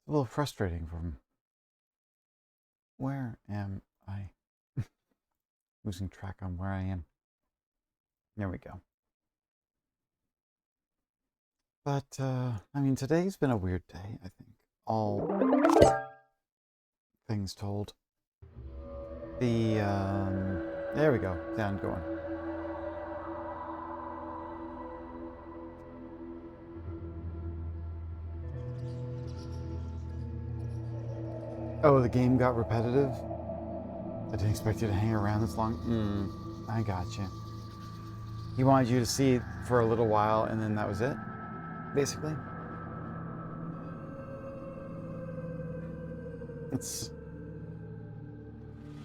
a little frustrating from where am I? Losing track on where I am. There we go. But, I mean, today's been a weird day, I think. All things told. There we go. Sound going. Oh, the game got repetitive? I didn't expect you to hang around this long. I gotcha. He wanted you to see it for a little while, and then that was it, basically.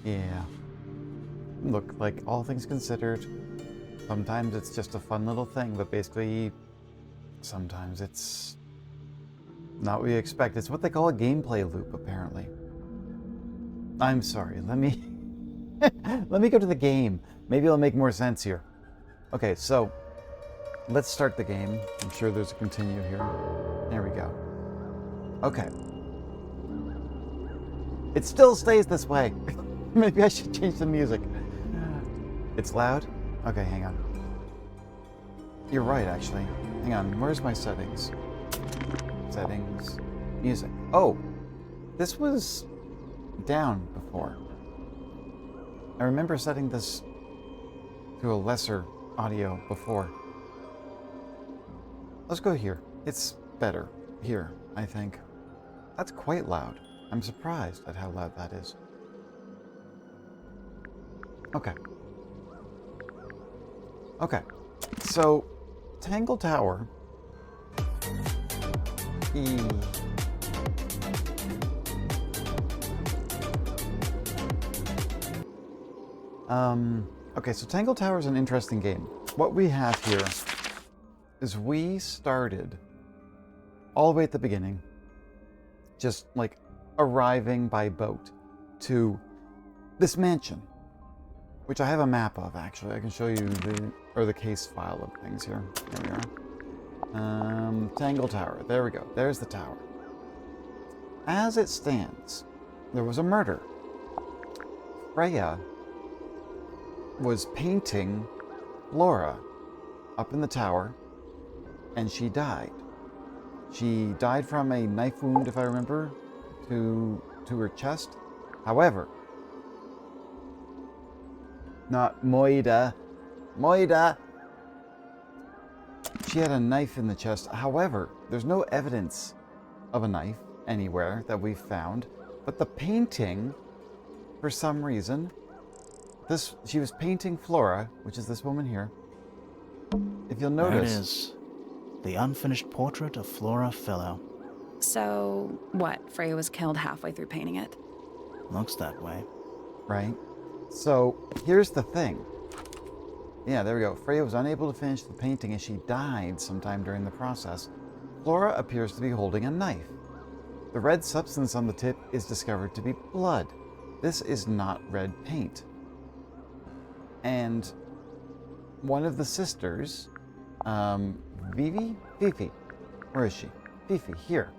Yeah. Look, like, all things considered, sometimes it's just a fun little thing, but basically, sometimes it's not what you expect. It's what they call a gameplay loop, apparently. I'm sorry, let me let me go to the game. Maybe it'll make more sense here. Okay, so let's start the game. I'm sure there's a continue here. There we go. Okay. It still stays this way. Maybe I should change the music. It's loud? Okay, hang on. You're right, actually. Hang on, where's my settings? Settings. Music. Oh! This was down before. I remember setting this to a lesser audio before. Let's go here. It's better here, I think. That's quite loud. I'm surprised at how loud that is. Okay. Okay. So, Tangle Tower. Okay, so Tangle Tower is an interesting game. What we have here is we started all the way at the beginning, just like arriving by boat to this mansion, which I have a map of, actually. I can show you the case file of things here. There we are. Tangle Tower. There we go. There's the tower. As it stands, there was a murder. Freya was painting Flora up in the tower, and she died. She died from a knife wound, if I remember, to her chest. However, not Moida. Moida! She had a knife in the chest. However, there's no evidence of a knife anywhere that we've found. But the painting, for some reason, she was painting Flora, which is this woman here. If you'll notice... There it is. The unfinished portrait of Flora Fellow. So, what? Freya was killed halfway through painting it? Looks that way. Right. So, here's the thing. Yeah, there we go. Freya was unable to finish the painting and she died sometime during the process. Flora appears to be holding a knife. The red substance on the tip is discovered to be blood. This is not red paint. And one of the sisters, Fifi? Where is she? Fifi, here,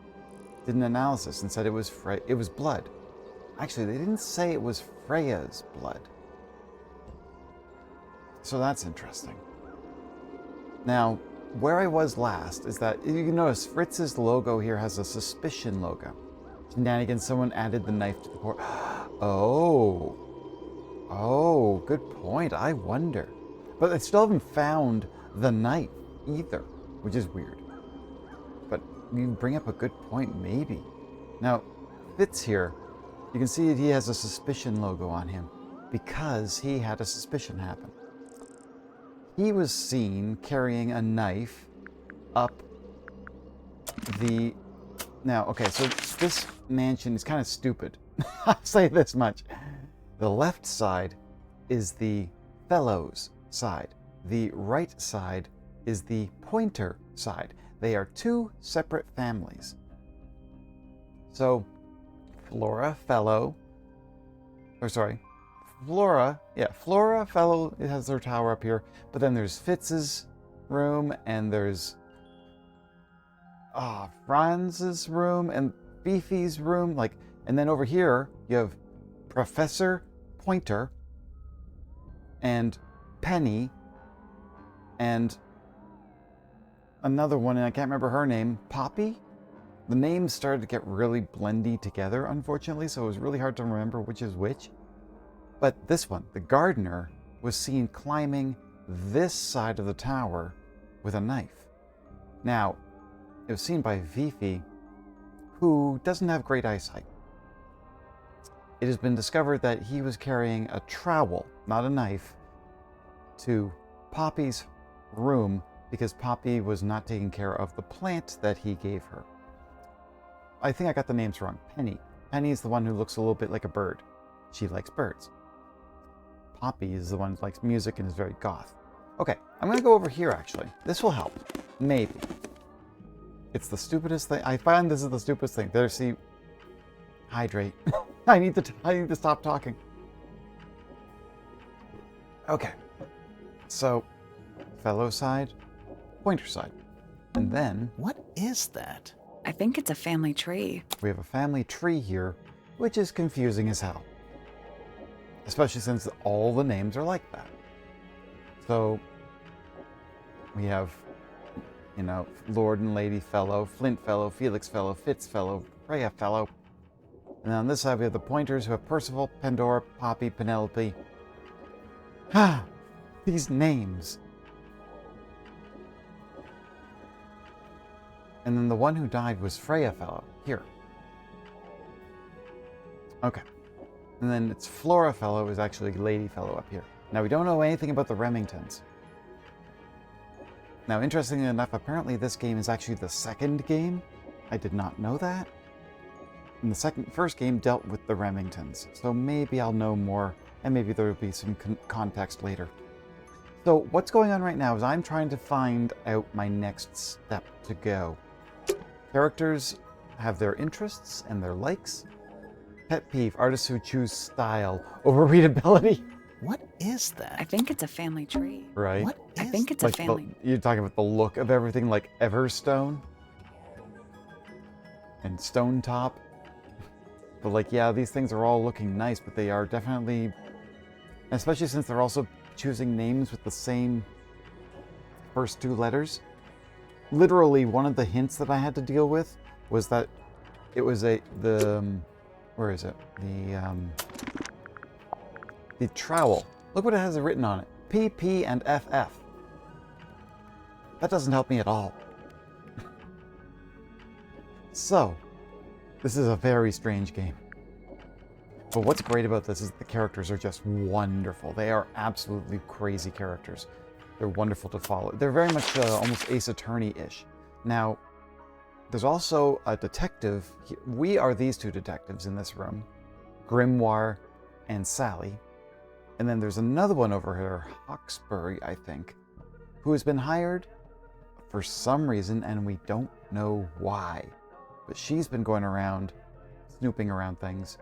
did an analysis and said it was blood. Actually, they didn't say it was Freya's blood. So that's interesting. Now, where I was last is that, you can notice Fritz's logo here has a suspicion logo. Shenanigans, someone added the knife to the port. Oh, good point. I wonder. But I still haven't found the knife either, which is weird. But you bring up a good point, maybe. Now, Fitz here, you can see that he has a suspicion logo on him because he had a suspicion happen. He was seen carrying a knife up the... Now, okay, so this mansion is kind of stupid. I'll say this much. The left side is the Fellows side. The right side is the Pointer side. They are two separate families. So, Flora Fellow, Flora Fellow, it has their tower up here, but then there's Fitz's room, and there's Franz's room, and Fifi's room, like, and then over here you have Professor Pointer and Penny and another one, and I can't remember her name, Poppy? The names started to get really blendy together, unfortunately, so it was really hard to remember which is which. But this one, the gardener, was seen climbing this side of the tower with a knife. Now, it was seen by Fifi, who doesn't have great eyesight. It has been discovered that he was carrying a trowel, not a knife, to Poppy's room because Poppy was not taking care of the plant that he gave her. I think I got the names wrong. Penny. Penny is the one who looks a little bit like a bird. She likes birds. Poppy is the one who likes music and is very goth. Okay, I'm going to go over here, actually. This will help. Maybe. It's the stupidest thing. I find this is the stupidest thing. There, see... Hydrate. I need to stop talking. Okay. So, fellow side, Pointer side. And then... What is that? I think it's a family tree. we have a family tree here, which is confusing as hell. Especially since all the names are like that. So, we have, you know, Lord and Lady Fellow, Flint Fellow, Felix Fellow, Fitz Fellow, Freya Fellow. And on this side we have the Pointers who have Percival, Pandora, Poppy, Penelope. Ah, these names. And then the one who died was Freya Fellow, here. Okay. And then it's Flora Fellow is actually Lady Fellow up here. Now we don't know anything about the Remingtons. Now interestingly enough, apparently this game is actually the second game. I did not know that. And the first game dealt with the Remingtons. So maybe I'll know more and maybe there will be some context later. So what's going on right now is I'm trying to find out my next step to go. Characters have their interests and their likes. Pet peeve, artists who choose style over readability. What is I that? think it's a family tree. Right? What is I think it's Like a family. you're talking about the look of everything, like Everstone and Stone Top. But like, yeah, these things are all looking nice, but they are definitely, especially since they're also choosing names with the same first two letters. Literally, one of the hints that I had to deal with was that it was where is it? The trowel. Look what it has written on it. PP and FF. That doesn't help me at all. So, this is a very strange game. But what's great about this is the characters are just wonderful. They are absolutely crazy characters. They're wonderful to follow. They're very much almost Ace Attorney-ish. Now, there's also a detective. We are these two detectives in this room. Grimoire and Sally. And then there's another one over here, Hawkesbury, I think, who has been hired for some reason, and we don't know why. But she's been going around, snooping around things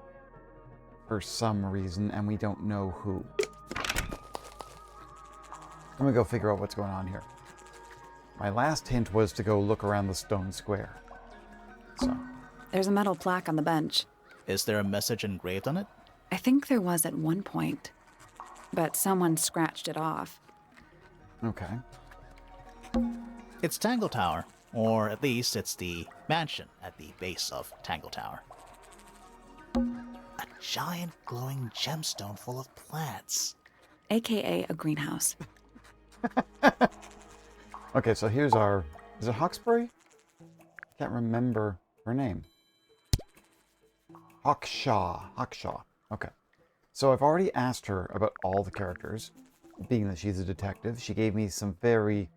for some reason, and we don't know who. I'm gonna go figure out what's going on here. My last hint was to go look around the stone square. So, There's a metal plaque on the bench. Is there a message engraved on it? I think there was at one point, but someone scratched it off. okay. It's Tangle Tower, or at least it's the mansion at the base of Tangle Tower. A giant glowing gemstone full of plants. AKA a greenhouse. Okay, so here's our... Is it Hawkesbury? Can't remember her name. Hawkshaw. Okay. So I've already asked her about all the characters. Being that she's a detective, she gave me some very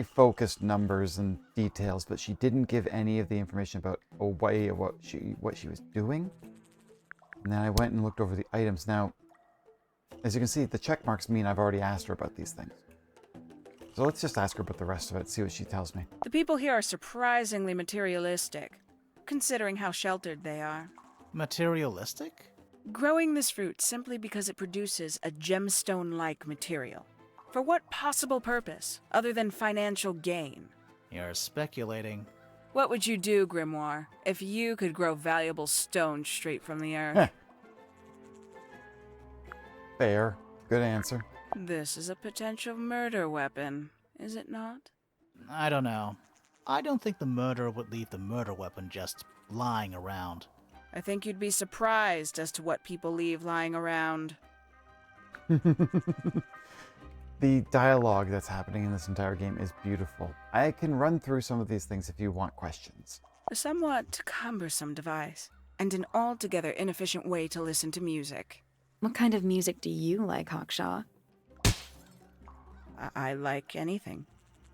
focused numbers and details, but she didn't give any of the information about a way of what she was doing. And then I went and looked over the items. Now, as you can see, the check marks mean I've already asked her about these things. So let's just ask her about the rest of it, see what she tells me. The people here are surprisingly materialistic, considering how sheltered they are. Materialistic? Growing this fruit simply because it produces a gemstone-like material. For what possible purpose, other than financial gain? You're speculating. What would you do, Grimoire, if you could grow valuable stone straight from the earth? Heh. Fair. Good answer. This is a potential murder weapon, is it not? I don't know. I don't think the murderer would leave the murder weapon just lying around. I think you'd be surprised as to what people leave lying around. The dialogue that's happening in this entire game is beautiful. I can run through some of these things if you want questions. A somewhat cumbersome device, and an altogether inefficient way to listen to music. What kind of music do you like, Hawkshaw? I like anything.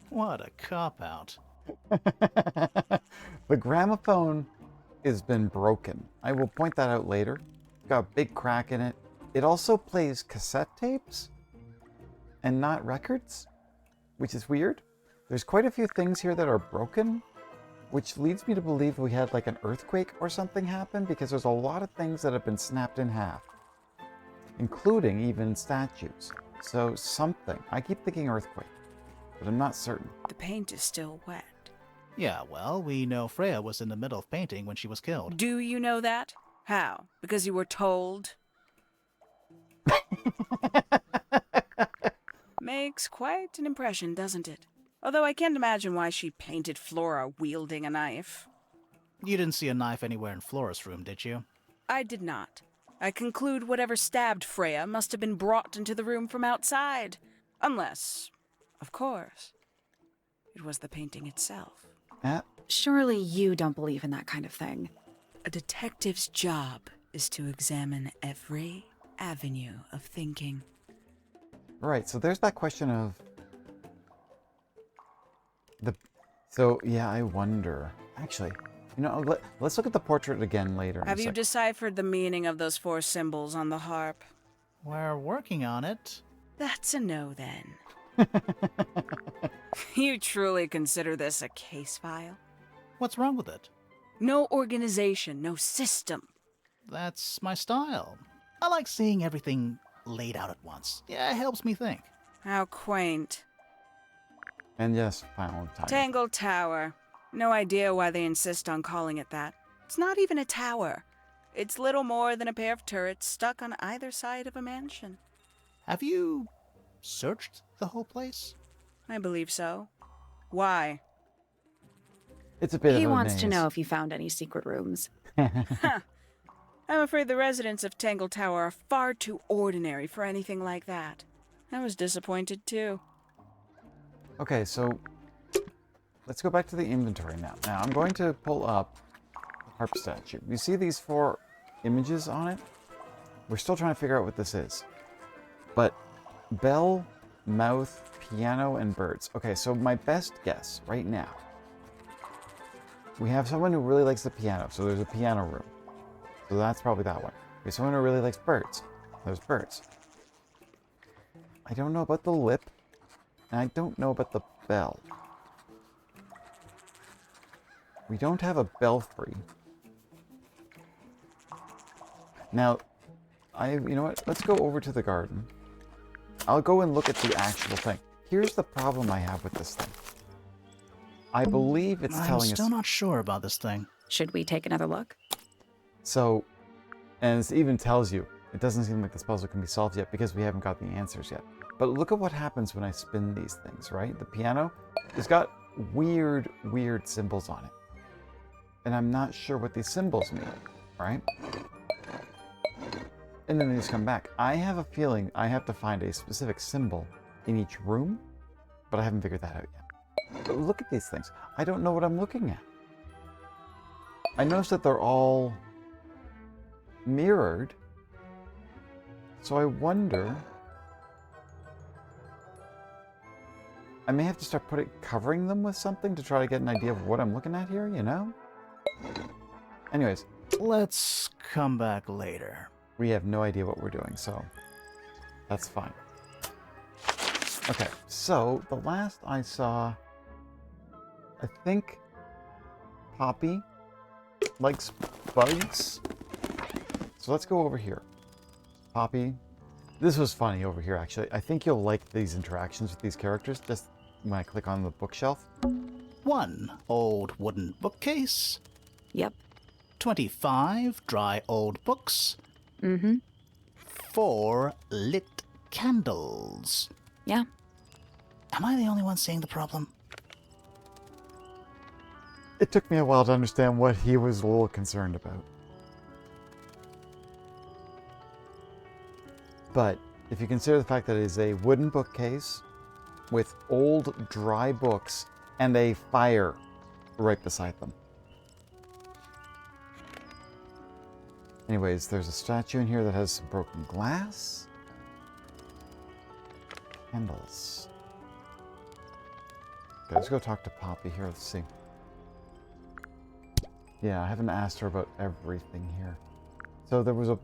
What a cop-out. The gramophone has been broken. I will point that out later. Got a big crack in it. It also plays cassette tapes and not records, which is weird. There's quite a few things here that are broken, which leads me to believe we had like an earthquake or something happen, because there's a lot of things that have been snapped in half, including even statues. So something. I keep thinking earthquake, but I'm not certain. The paint is still wet. Yeah, well, we know Freya was in the middle of painting when she was killed. Do you know that? How? Because you were told? Makes quite an impression, doesn't it? Although I can't imagine why she painted Flora wielding a knife. You didn't see a knife anywhere in Flora's room, did you? I did not. I conclude whatever stabbed Freya must have been brought into the room from outside. Unless, of course, it was the painting itself. Surely you don't believe in that kind of thing. A detective's job is to examine every avenue of thinking. Right, so there's that question of So yeah, I wonder. Actually, let's look at the portrait again later. Have you deciphered the meaning of those 4 symbols on the harp? We're working on it. That's a no, then. You truly consider this a case file? What's wrong with it? No organization, no system. That's my style. I like seeing everything laid out at once. Yeah, it helps me think. How quaint. And yes, final time. Tangle Tower. No idea why they insist on calling it that. It's not even a tower. It's little more than a pair of turrets stuck on either side of a mansion. Have you searched the whole place? I believe so. Why? It's a bit He of a wants to maze. know if you found any secret rooms. I'm afraid the residents of Tangle Tower are far too ordinary for anything like that. I was disappointed too. Okay, so let's go back to the inventory now. Now I'm going to pull up the harp statue. You see these 4 images on it? We're still trying to figure out what this is. But bell, mouth, piano, and birds. Okay, so my best guess right now. We have someone who really likes the piano, so there's a piano room. So that's probably that one. We have someone who really likes birds. There's birds. I don't know about the lip, and I don't know about the bell. We don't have a belfry. Now, you know what? Let's go over to the garden. I'll go and look at the actual thing. Here's the problem I have with this thing. I believe it's telling us... I'm still not sure about this thing. Should we take another look? So, and it even tells you, it doesn't seem like this puzzle can be solved yet because we haven't got the answers yet. But look at what happens when I spin these things, right? The piano has got weird symbols on it. And I'm not sure what these symbols mean, right? And then they just come back. I have a feeling I have to find a specific symbol in each room, but I haven't figured that out yet. But look at these things. I don't know what I'm looking at. I noticed that they're all mirrored. So I wonder... I may have to start covering them with something to try to get an idea of what I'm looking at here, you know? Anyways. Let's come back later. We have no idea what we're doing, so that's fine. Okay, so the last I saw, I think Poppy likes bugs. So let's go over here. Poppy. This was funny over here, actually. I think you'll like these interactions with these characters just when I click on the bookshelf. 1 old wooden bookcase, Yep. 25 dry old books, Mm-hmm. 4 lit candles. Yeah. Am I the only one seeing the problem? It took me a while to understand what he was a little concerned about. But if you consider the fact that it is a wooden bookcase with old dry books and a fire right beside them. Anyways, there's a statue in here that has some broken glass. Candles. Okay, let's go talk to Poppy here. Let's see. Yeah, I haven't asked her about everything here. So there was a...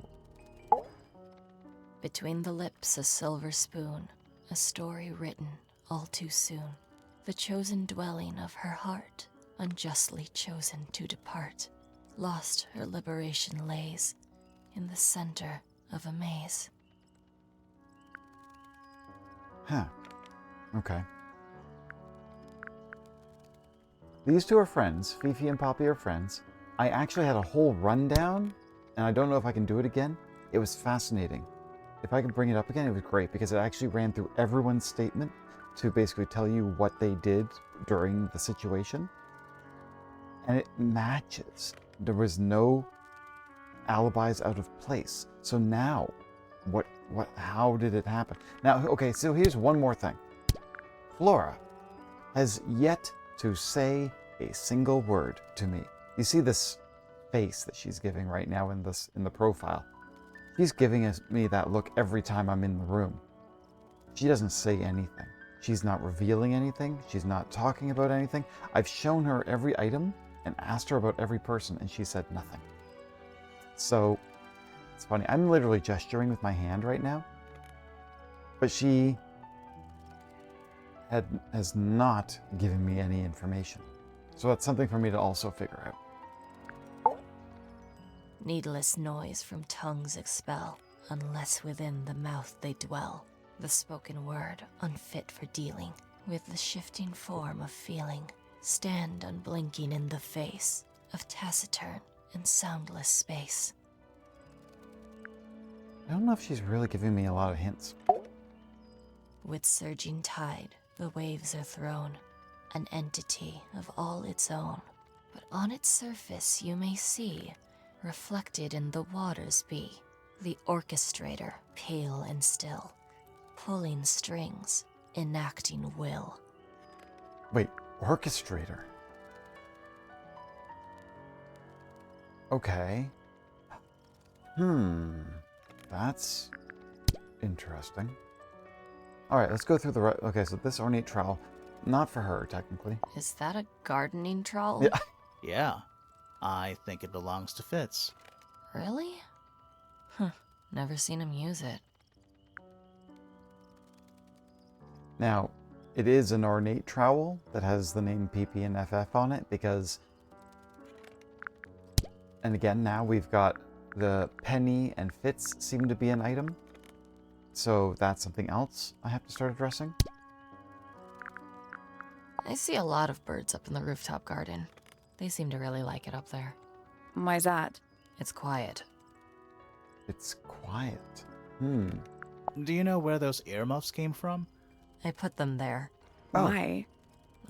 Between the lips a silver spoon, a story written all too soon. The chosen dwelling of her heart, unjustly chosen to depart. Lost her liberation lays in the center of a maze. Huh. Okay. These two are friends. Fifi and Poppy are friends. I actually had a whole rundown, and I don't know if I can do it again. It was fascinating. If I could bring it up again, it was great, because it actually ran through everyone's statement to basically tell you what they did during the situation. And it matches. There was no alibis out of place. So now, how did it happen? Now, okay, so here's one more thing. Flora has yet to say a single word to me. You see this face that she's giving right now in the profile. She's giving me that look every time I'm in the room. She doesn't say anything. She's not revealing anything. She's not talking about anything. I've shown her every item and asked her about every person, and she said nothing. So, it's funny. I'm literally gesturing with my hand right now. But she has not given me any information. So that's something for me to also figure out. Needless noise from tongues expel, unless within the mouth they dwell. The spoken word, unfit for dealing with the shifting form of feeling. Stand unblinking in the face of taciturn and soundless space. I don't know if she's really giving me a lot of hints. With surging tide, the waves are thrown, an entity of all its own. But on its surface you may see, reflected in the waters be, the orchestrator, pale and still, pulling strings, enacting will. Wait, orchestrator? Okay. That's interesting. Alright, let's go through the... Okay, so this ornate trowel, not for her, technically. Is that a gardening trowel? Yeah. Yeah, I think it belongs to Fitz. Really? Huh, never seen him use it. Now, it is an ornate trowel that has the name PP and FF on it because... And again, now we've got the Penny and Fitz seem to be an item. So that's something else I have to start addressing. I see a lot of birds up in the rooftop garden. They seem to really like it up there. Why's that? It's quiet. It's quiet. Do you know where those earmuffs came from? I put them there. Oh. Why?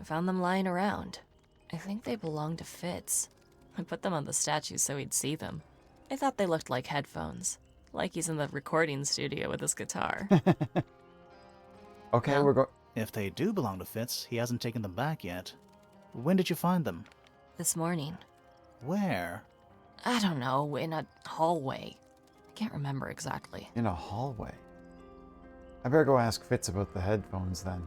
I found them lying around. I think they belong to Fitz. I put them on the statue so he'd see them. I thought they looked like headphones. Like he's in the recording studio with his guitar. Okay, Well, we're going... If they do belong to Fitz, he hasn't taken them back yet. When did you find them? This morning. Where? I don't know, in a hallway. I can't remember exactly. In a hallway. I better go ask Fitz about the headphones then.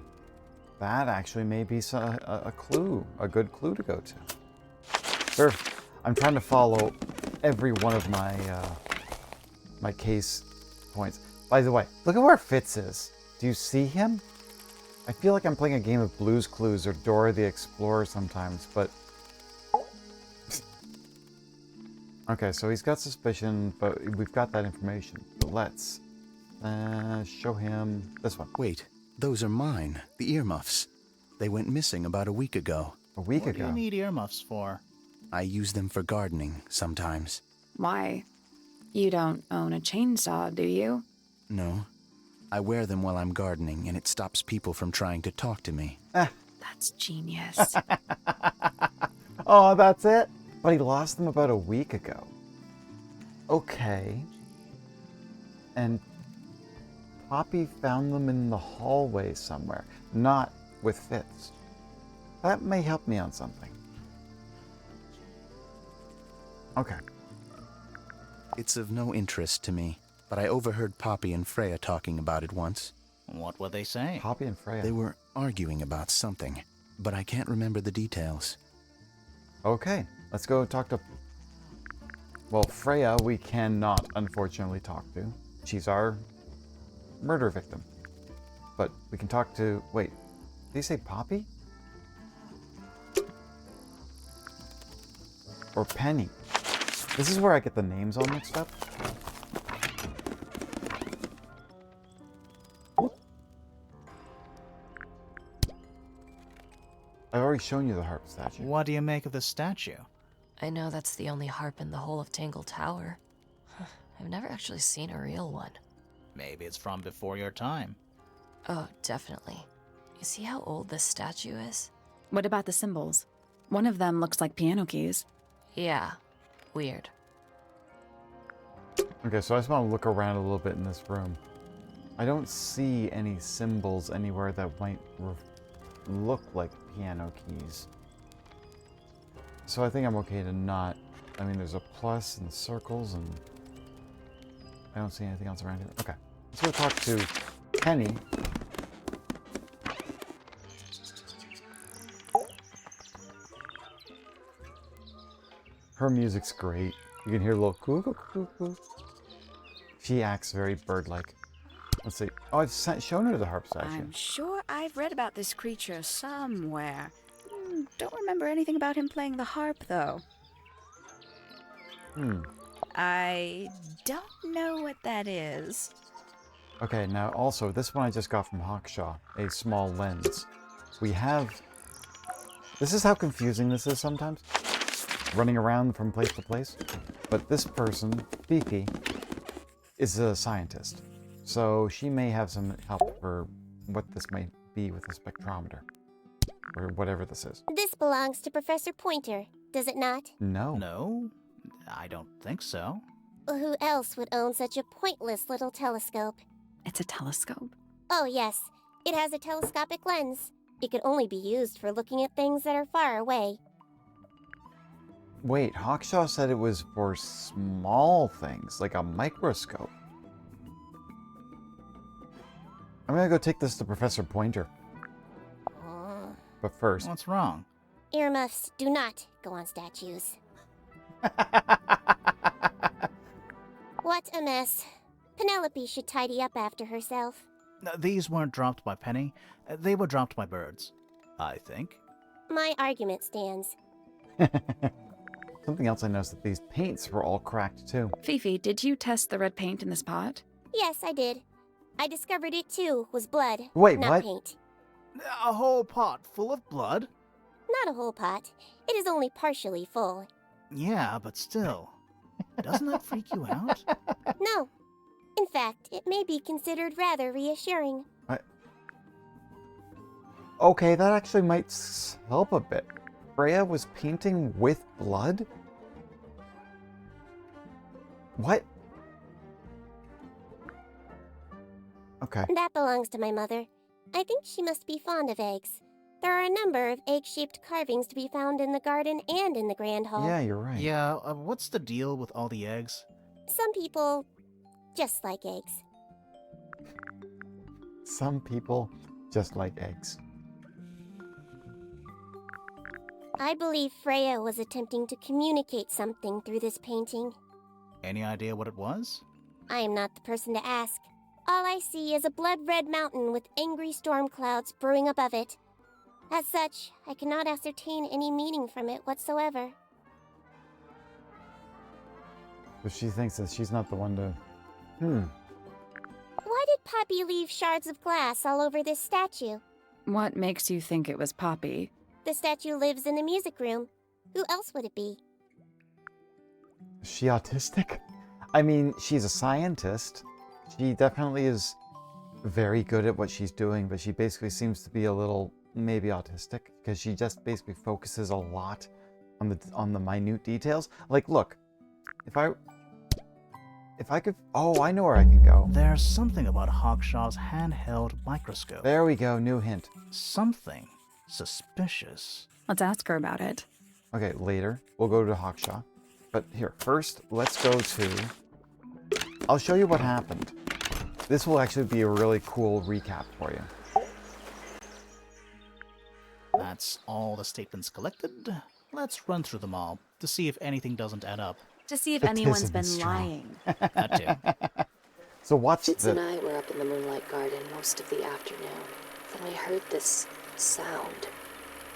That actually may be a clue, a good clue to go to. I'm trying to follow every one of my my case points. By the way, look at where Fitz is. Do you see him? I feel like I'm playing a game of Blue's Clues or Dora the Explorer sometimes, but... Okay, so he's got suspicion, but we've got that information. So let's show him this one. Wait, those are mine, the earmuffs. They went missing about a week ago. A week What do ago. you need earmuffs for? I use them for gardening sometimes. Why? You don't own a chainsaw, do you? No. I wear them while I'm gardening, and it stops people from trying to talk to me. That's genius. Oh, that's it? But he lost them about a week ago. Okay. And Poppy found them in the hallway somewhere, not with Fitz. That may help me on something. Okay. It's of no interest to me, but I overheard Poppy and Freya talking about it once. What were they saying? Poppy and Freya. They were arguing about something, but I can't remember the details. Okay, let's go talk to... Well, Freya we cannot, unfortunately, talk to. She's our murder victim. But we can talk to... Wait, did he say Poppy? Or Penny? This is where I get the names all mixed up. I've already shown you the harp statue. What do you make of the statue? I know that's the only harp in the whole of Tangle Tower. I've never actually seen a real one. Maybe it's from before your time. Oh, definitely. You see how old this statue is? What about the symbols? One of them looks like piano keys. Yeah, weird. Okay, so I just want to look around a little bit in this room. I don't see any symbols anywhere that might look like piano keys. So I think I'm okay to not... I mean, there's a plus and circles, and I don't see anything else around here. Okay, let's go talk to Penny. Her music's great. You can hear a little coo coo coo. She acts very bird-like. Let's see. Oh, I've shown her the harp statue. I'm sure I've read about this creature somewhere. Don't remember anything about him playing the harp, though. I don't know what that is. Okay, now also, this one I just got from Hawkshaw, a small lens. We have... This is how confusing this is sometimes. Running around from place to place. But this person, Fifi, is a scientist. So she may have some help for what this might be with the spectrometer. Or whatever this is. This belongs to Professor Pointer, does it not? No. No, I don't think so. Who else would own such a pointless little telescope? It's a telescope. Oh, yes. It has a telescopic lens. It could only be used for looking at things that are far away. Wait, Hawkshaw said it was for small things, like a microscope. I'm gonna go take this to Professor Pointer. But first... What's wrong? Earmuffs do not go on statues. What a mess. Penelope should tidy up after herself. These weren't dropped by Penny. They were dropped by birds, I think. My argument stands. Something else I noticed that these paints were all cracked too. Fifi, did you test the red paint in this pot? Yes, I did. I discovered it too was blood, Wait, not what? paint. A whole pot full of blood? Not a whole pot. It is only partially full. Yeah, but still. Doesn't that freak you out? No. In fact, it may be considered rather reassuring. Okay, that actually might help a bit. Freya was painting with blood? What? Okay. That belongs to my mother. I think she must be fond of eggs. There are a number of egg-shaped carvings to be found in the garden and in the Grand Hall. Yeah, you're right. Yeah, what's the deal with all the eggs? Some people just like eggs. Some people just like eggs. I believe Freya was attempting to communicate something through this painting. Any idea what it was? I am not the person to ask. All I see is a blood-red mountain with angry storm clouds brewing above it. As such, I cannot ascertain any meaning from it whatsoever. But she thinks that she's not the one to... Why did Poppy leave shards of glass all over this statue? What makes you think it was Poppy? The statue lives in the music room. Who else would it be? Is she autistic? I mean, she's a scientist. She definitely is very good at what she's doing, but she basically seems to be a little maybe autistic because she just basically focuses a lot on the minute details. Like, look, if I could, oh, I know where I can go. There's something about Hawkshaw's handheld microscope. There we go, new hint. Something suspicious. Let's ask her about it. Okay, later we'll go to Hawkshaw. But here, first, let's go to... I'll show you what happened. This will actually be a really cool recap for you. That's all the statements collected. Let's run through them all to see if anything doesn't add up. To see if The anyone's tism been is strong. lying. That too. So watch Fitz and the... I were up in the Moonlight Garden most of the afternoon. Then we heard this sound.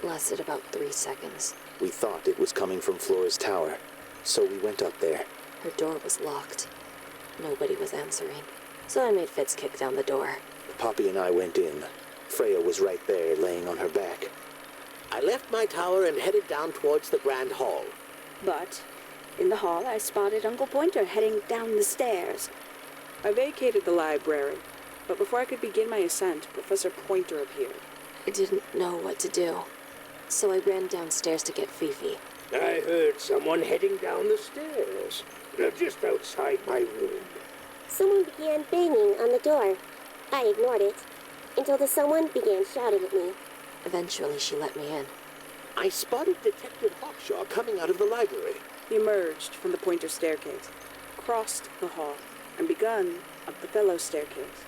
Lasted about 3 seconds. We thought it was coming from Flora's tower, so we went up there. Her door was locked. Nobody was answering. So I made Fitz kick down the door. Poppy and I went in. Freya was right there, laying on her back. I left my tower and headed down towards the Grand Hall. But in the hall, I spotted Uncle Pointer heading down the stairs. I vacated the library, but before I could begin my ascent, Professor Pointer appeared. I didn't know what to do. So I ran downstairs to get Fifi. I heard someone heading down the stairs, just outside my room. Someone began banging on the door. I ignored it until the someone began shouting at me. Eventually, she let me in. I spotted Detective Hawkshaw coming out of the library. He emerged from the Pointer staircase, crossed the hall, and begun up the fellow staircase.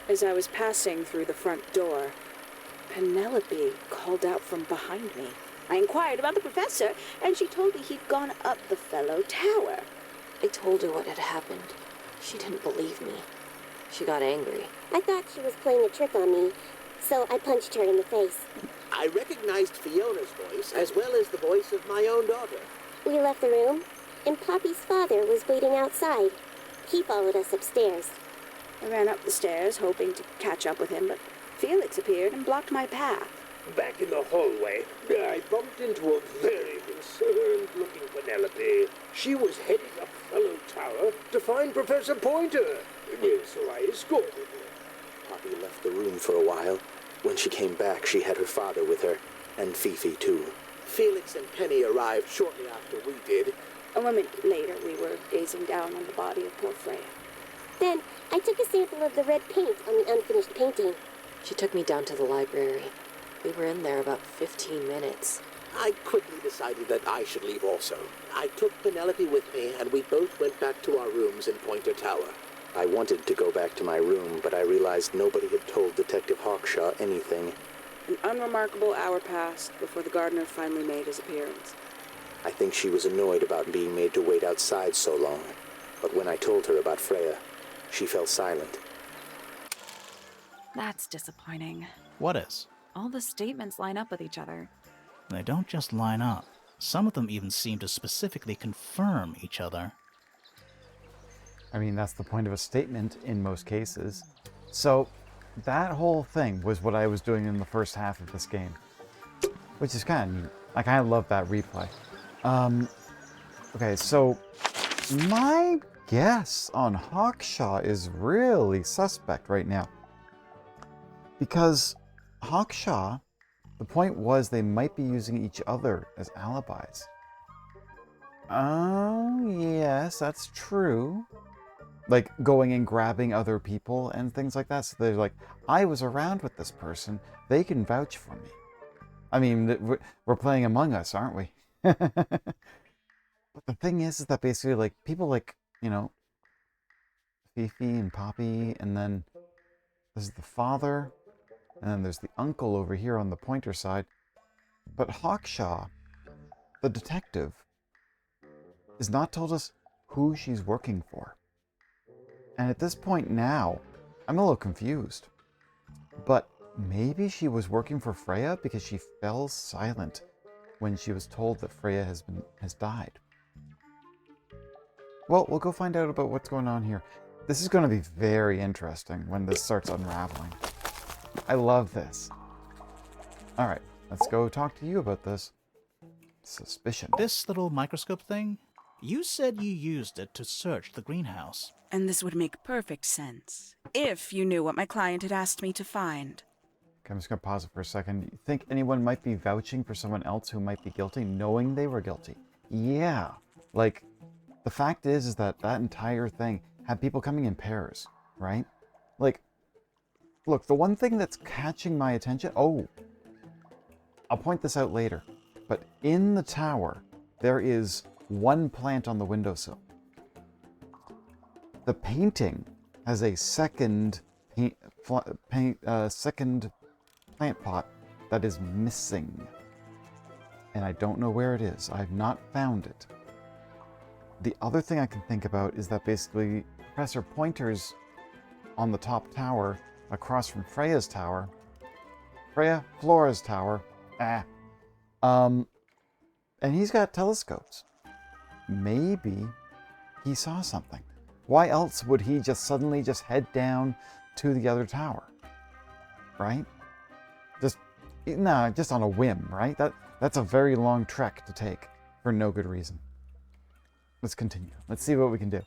As I was passing through the front door, Penelope called out from behind me. I inquired about the professor, and she told me he'd gone up the fellow tower. I told her what had happened. She didn't believe me. She got angry. I thought she was playing a trick on me, so I punched her in the face. I recognized Fiona's voice as well as the voice of my own daughter. We left the room, and Poppy's father was waiting outside. He followed us upstairs. I ran up the stairs, hoping to catch up with him, but Felix appeared and blocked my path. Back in the hallway, I bumped into a very concerned-looking Penelope. She was heading up Fellow Tower to find Professor Pointer, so I escorted her. Poppy left the room for a while. When she came back, she had her father with her, and Fifi too. Felix and Penny arrived shortly after we did. A moment later, we were gazing down on the body of poor Freya. Then I took a sample of the red paint on the unfinished painting. She took me down to the library. We were in there about 15 minutes. I quickly decided that I should leave also. I took Penelope with me, and we both went back to our rooms in Pointer Tower. I wanted to go back to my room, but I realized nobody had told Detective Hawkshaw anything. An unremarkable hour passed before the gardener finally made his appearance. I think she was annoyed about being made to wait outside so long. But when I told her about Freya, she fell silent. That's disappointing. What is? All the statements line up with each other. They don't just line up. Some of them even seem to specifically confirm each other. I mean, that's the point of a statement in most cases. So, that whole thing was what I was doing in the first half of this game. Which is kind of neat. I kind of love that replay. Okay, so my guess on Hawkshaw is really suspect right now. Because Hawkshaw, the point was they might be using each other as alibis. Oh, yes, that's true. Like going and grabbing other people and things like that. So they're like, I was around with this person. They can vouch for me. I mean, we're playing Among Us, aren't we? But the thing is that basically, like, people like, you know, Fifi and Poppy, and then there's the father, and then there's the uncle over here on the Pointer side. But Hawkshaw, the detective, has not told us who she's working for. And at this point now, I'm a little confused. But maybe she was working for Freya because she fell silent when she was told that Freya has died. Well, we'll go find out about what's going on here. This is going to be very interesting when this starts unraveling. I love this. All right, let's go talk to you about this. Suspicion. This little microscope thing? You said you used it to search the greenhouse. And this would make perfect sense, if you knew what my client had asked me to find. Okay, I'm just going to pause it for a second. You think anyone might be vouching for someone else who might be guilty, knowing they were guilty? Yeah. Like, the fact is that that entire thing had people coming in pairs, right? Like, look, the one thing that's catching my attention... Oh, I'll point this out later. But in the tower, there is one plant on the windowsill. The painting has a second second plant pot that is missing. And I don't know where it is. I have not found it. The other thing I can think about is that basically Professor Pointer's on the top tower across from Freya's tower. Flora's tower. And he's got telescopes. Maybe he saw something. Why else would he just suddenly just head down to the other tower? Right? Just on a whim, right? That's a very long trek to take for no good reason. Let's continue. Let's see what we can do.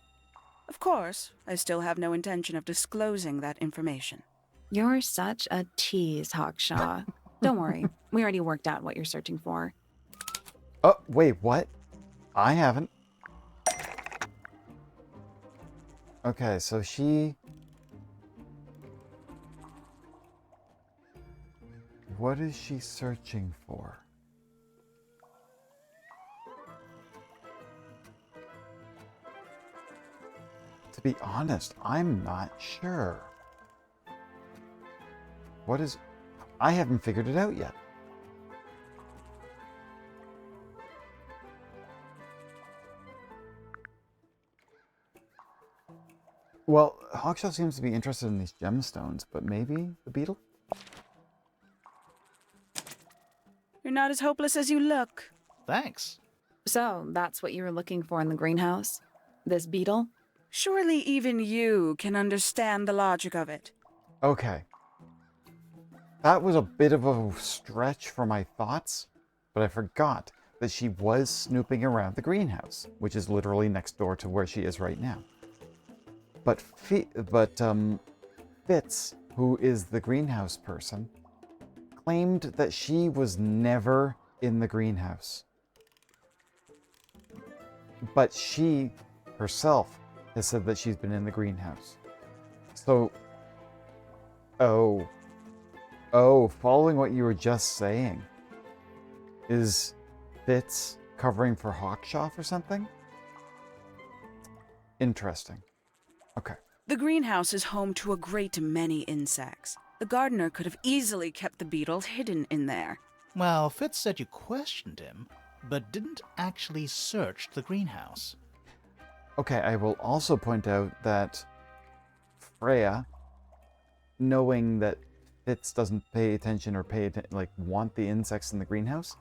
Of course, I still have no intention of disclosing that information. You're such a tease, Hawkshaw. Don't worry. We already worked out what you're searching for. Oh, wait, what? I haven't. Okay, so she... What is she searching for? To be honest, I'm not sure. What is... I haven't figured it out yet. Well, Hawkshaw seems to be interested in these gemstones, but maybe the beetle? You're not as hopeless as you look. Thanks. So, that's what you were looking for in the greenhouse? This beetle? Surely even you can understand the logic of it. Okay. That was a bit of a stretch for my thoughts, but I forgot that she was snooping around the greenhouse, which is literally next door to where she is right now. But Fitz, who is the greenhouse person, claimed that she was never in the greenhouse. But she herself has said that she's been in the greenhouse. So, following what you were just saying, is Fitz covering for Hawkshaw or something? Interesting. Okay. The greenhouse is home to a great many insects. The gardener could have easily kept the beetle hidden in there. Well, Fitz said you questioned him, but didn't actually search the greenhouse. Okay, I will also point out that Freya, knowing that Fitz doesn't pay attention or want the insects in the greenhouse,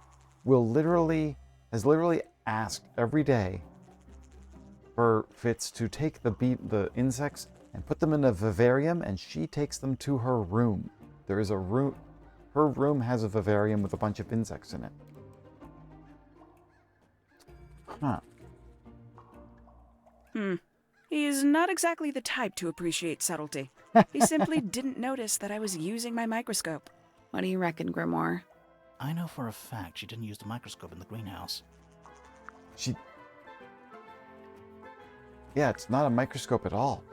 has literally asked every day for Fitz to take the insects and put them in a vivarium, and she takes them to her room. There is a room. Her room has a vivarium with a bunch of insects in it. Huh. He is not exactly the type to appreciate subtlety. He simply didn't notice that I was using my microscope. What do you reckon, Grimoire? I know for a fact she didn't use the microscope in the greenhouse. Yeah, it's not a microscope at all.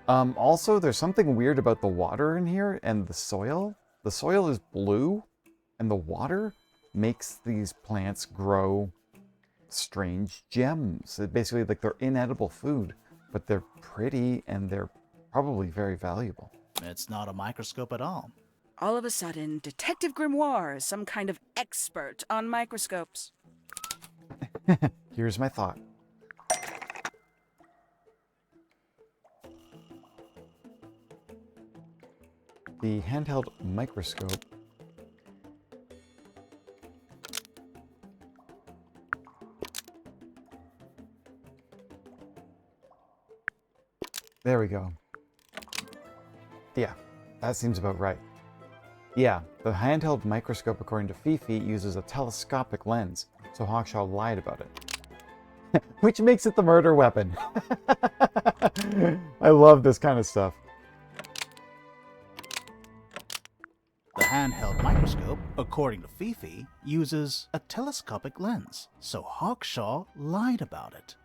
Also, there's something weird about the water in here and the soil. The soil is blue, and the water makes these plants grow strange gems. Basically, like they're inedible food, but they're pretty and they're probably very valuable. It's not a microscope at all. All of a sudden, Detective Grimoire is some kind of expert on microscopes. Here's my thought. The handheld microscope there we go. Yeah, that seems about right. Yeah, the handheld microscope, according to Fifi, uses a telescopic lens, so Hawkshaw lied about it. Which makes it the murder weapon. I love this kind of stuff. The handheld microscope, according to Fifi, uses a telescopic lens, so Hawkshaw lied about it.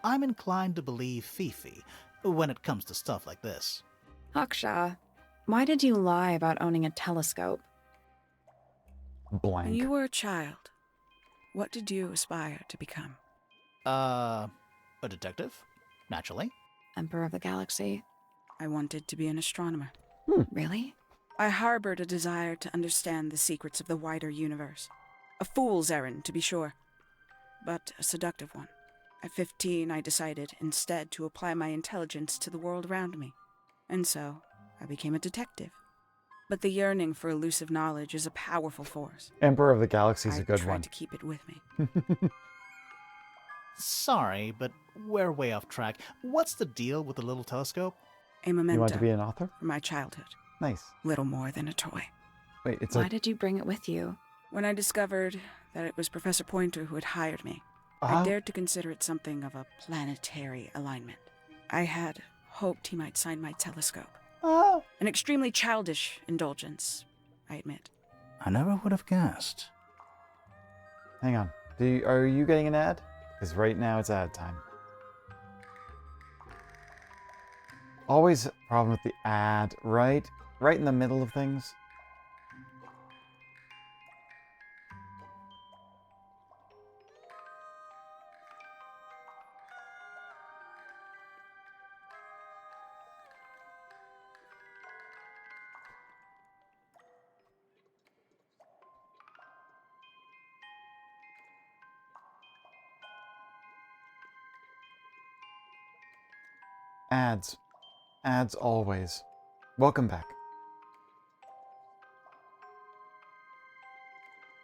I'm inclined to believe Fifi when it comes to stuff like this. Hawkshaw, why did you lie about owning a telescope? Blank. When you were a child, what did you aspire to become? A detective? Naturally. Emperor of the Galaxy? I wanted to be an astronomer. Really? I harbored a desire to understand the secrets of the wider universe. A fool's errand, to be sure, but a seductive one. At 15, I decided instead to apply my intelligence to the world around me. And so, I became a detective. But the yearning for elusive knowledge is a powerful force. Emperor of the Galaxy is I a good tried one. to keep it with me. Sorry, but we're way off track. What's the deal with the little telescope? A memento You want to be an author? from my childhood. Nice. Little more than a toy. Wait, it's Why did you bring it with you? When I discovered that it was Professor Pointer who had hired me, Uh-huh. I dared to consider it something of a planetary alignment. I had hoped he might sign my telescope. Ah. An extremely childish indulgence, I admit. I never would have guessed. Hang on. Are you getting an ad? Because right now it's ad time. Always a problem with the ad, right? Right in the middle of things. Ads. Ads always. Welcome back.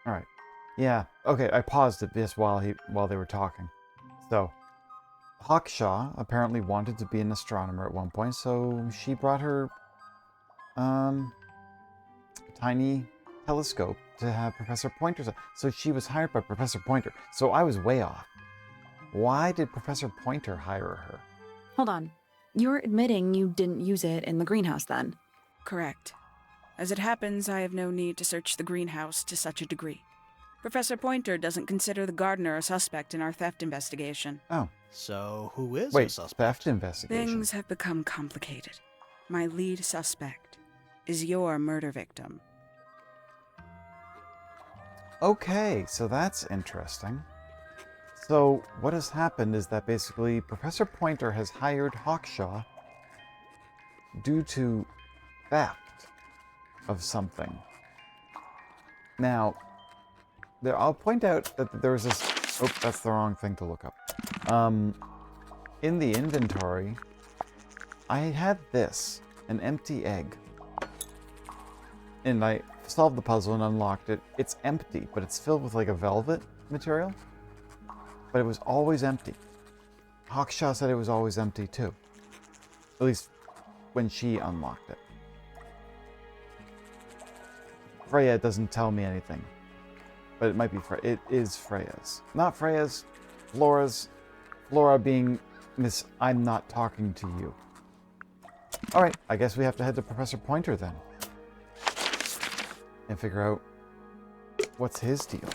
Alright. Yeah. Okay, I paused it this while they were talking. So Hawkshaw apparently wanted to be an astronomer at one point, so she brought her tiny telescope to have Professor Pointer's. So she was hired by Professor Pointer. So I was way off. Why did Professor Pointer hire her? Hold on. You're admitting you didn't use it in the greenhouse then? Correct. As it happens, I have no need to search the greenhouse to such a degree. Professor Pointer doesn't consider the gardener a suspect in our theft investigation. Oh. So, who is a Wait, suspect? theft investigation. Things have become complicated. My lead suspect is your murder victim. Okay, so that's interesting. So what has happened is that basically Professor Pointer has hired Hawkshaw due to theft of something. Now, I'll point out that there was this... Oh, that's the wrong thing to look up. In the inventory, I had this, an empty egg. And I solved the puzzle and unlocked it. It's empty, but it's filled with like a velvet material. But it was always empty. Hawkshaw said it was always empty too. At least when she unlocked it. Freya doesn't tell me anything. But it might be it is Freya's. Not Freya's, Flora's. Flora being Miss I'm not talking to you. Alright, I guess we have to head to Professor Pointer then. And figure out what's his deal.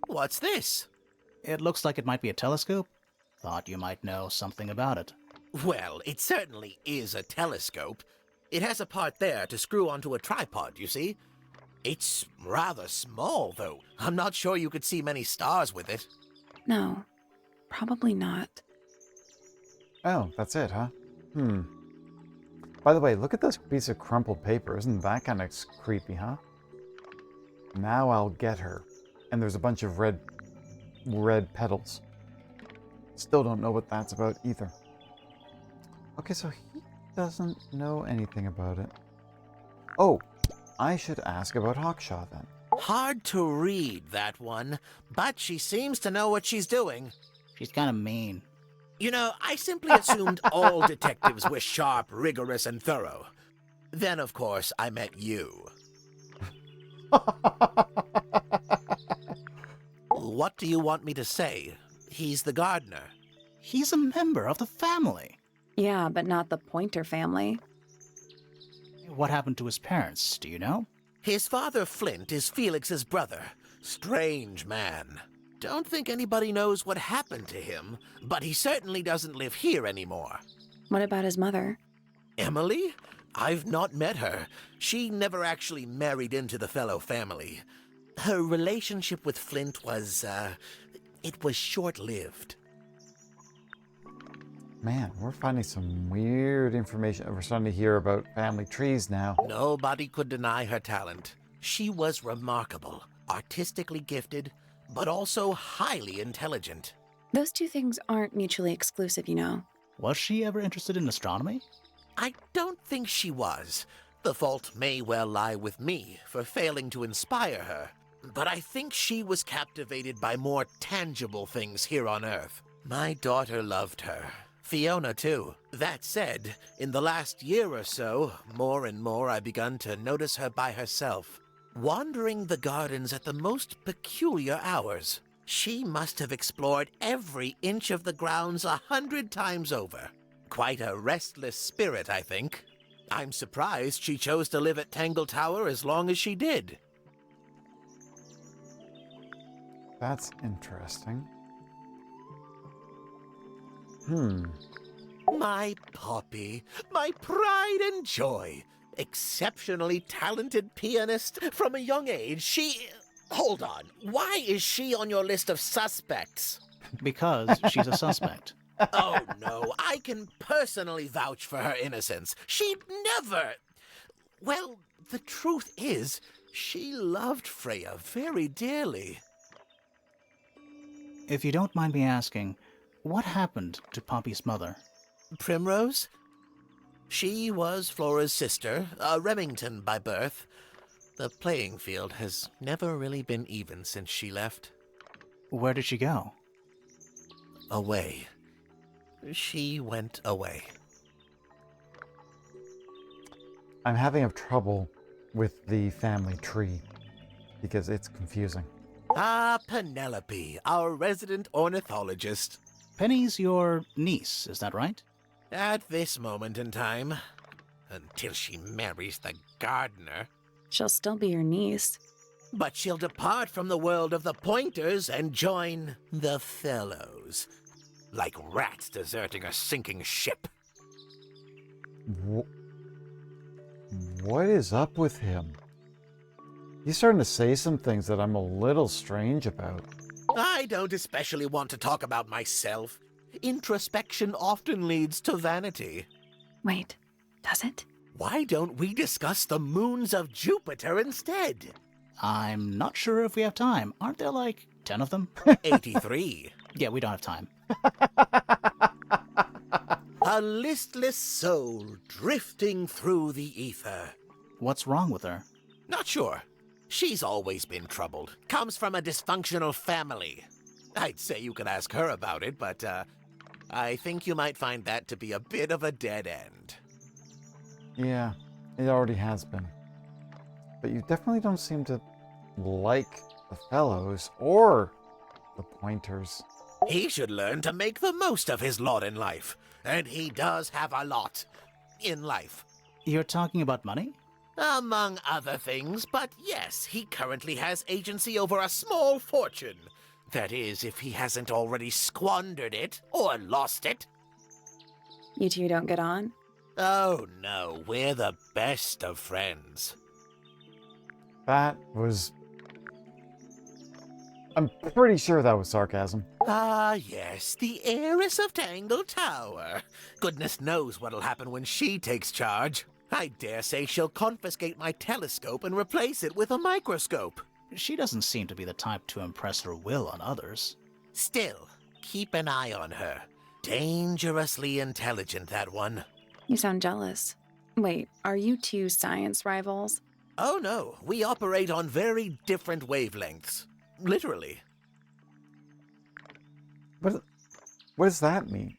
What's this? It looks like it might be a telescope. Thought you might know something about it. Well, it certainly is a telescope. It has a part there to screw onto a tripod, you see. It's rather small, though. I'm not sure you could see many stars with it. No, probably not. Oh, that's it, huh? By the way, look at this piece of crumpled paper. Isn't that kind of creepy, huh? Now I'll get her. And there's a bunch of red petals. Still don't know what that's about either. Okay, so he doesn't know anything about it. Oh, I should ask about Hawkshaw then. Hard to read, that one, but she seems to know what she's doing. She's kind of mean. You know, I simply assumed all detectives were sharp, rigorous, and thorough. Then, of course, I met you. What do you want me to say? He's the gardener. He's a member of the family. Yeah, but not the Pointer family. What happened to his parents, do you know? His father, Flint, is Felix's brother. Strange man. Don't think anybody knows what happened to him, but he certainly doesn't live here anymore. What about his mother? Emily? I've not met her. She never actually married into the Fellow family. Her relationship with Flint was, it was short-lived. Man, we're finding some weird information. We're starting to hear about family trees now. Nobody could deny her talent. She was remarkable, artistically gifted, but also highly intelligent. Those two things aren't mutually exclusive, you know. Was she ever interested in astronomy? I don't think she was. The fault may well lie with me for failing to inspire her. But I think she was captivated by more tangible things here on Earth. My daughter loved her. Fiona, too. That said, in the last year or so, more and more I've begun to notice her by herself, wandering the gardens at the most peculiar hours. She must have explored every inch of the grounds 100 times over. Quite a restless spirit, I think. I'm surprised she chose to live at Tangle Tower as long as she did. That's interesting. My Poppy, my pride and joy. Exceptionally talented pianist from a young age. She... Hold on. Why is she on your list of suspects? Because she's a suspect. Oh, no. I can personally vouch for her innocence. She'd never... Well, the truth is, she loved Freya very dearly. If you don't mind me asking, what happened to Poppy's mother? Primrose? She was Flora's sister, a Remington by birth. The playing field has never really been even since she left. Where did she go? Away. She went away. I'm having trouble with the family tree because it's confusing. Ah, Penelope, our resident ornithologist. Penny's your niece, is that right? At this moment in time, until she marries the gardener. She'll still be your niece. But she'll depart from the world of the Pointers and join the Fellows. Like rats deserting a sinking ship. What is up with him? He's starting to say some things that I'm a little strange about. I don't especially want to talk about myself. Introspection often leads to vanity. Wait, does it? Why don't we discuss the moons of Jupiter instead? I'm not sure if we have time. Aren't there like 10 of them? 83. Yeah, we don't have time. A listless soul drifting through the ether. What's wrong with her? Not sure. She's always been troubled. Comes from a dysfunctional family. I'd say you could ask her about it, but I think you might find that to be a bit of a dead end. Yeah, it already has been. But you definitely don't seem to like the Fellows or the Pointers. He should learn to make the most of his lot in life. And he does have a lot in life. You're talking about money? Among other things, but yes, he currently has agency over a small fortune. That is, if he hasn't already squandered it or lost it. You two don't get on? Oh no, we're the best of friends. That was... I'm pretty sure that was sarcasm. Ah, yes, the heiress of Tangle Tower. Goodness knows what'll happen when she takes charge. I dare say she'll confiscate my telescope and replace it with a microscope. She doesn't seem to be the type to impress her will on others. Still, keep an eye on her. Dangerously intelligent, that one. You sound jealous. Wait, are you two science rivals? Oh no, we operate on very different wavelengths. Literally. What does that mean?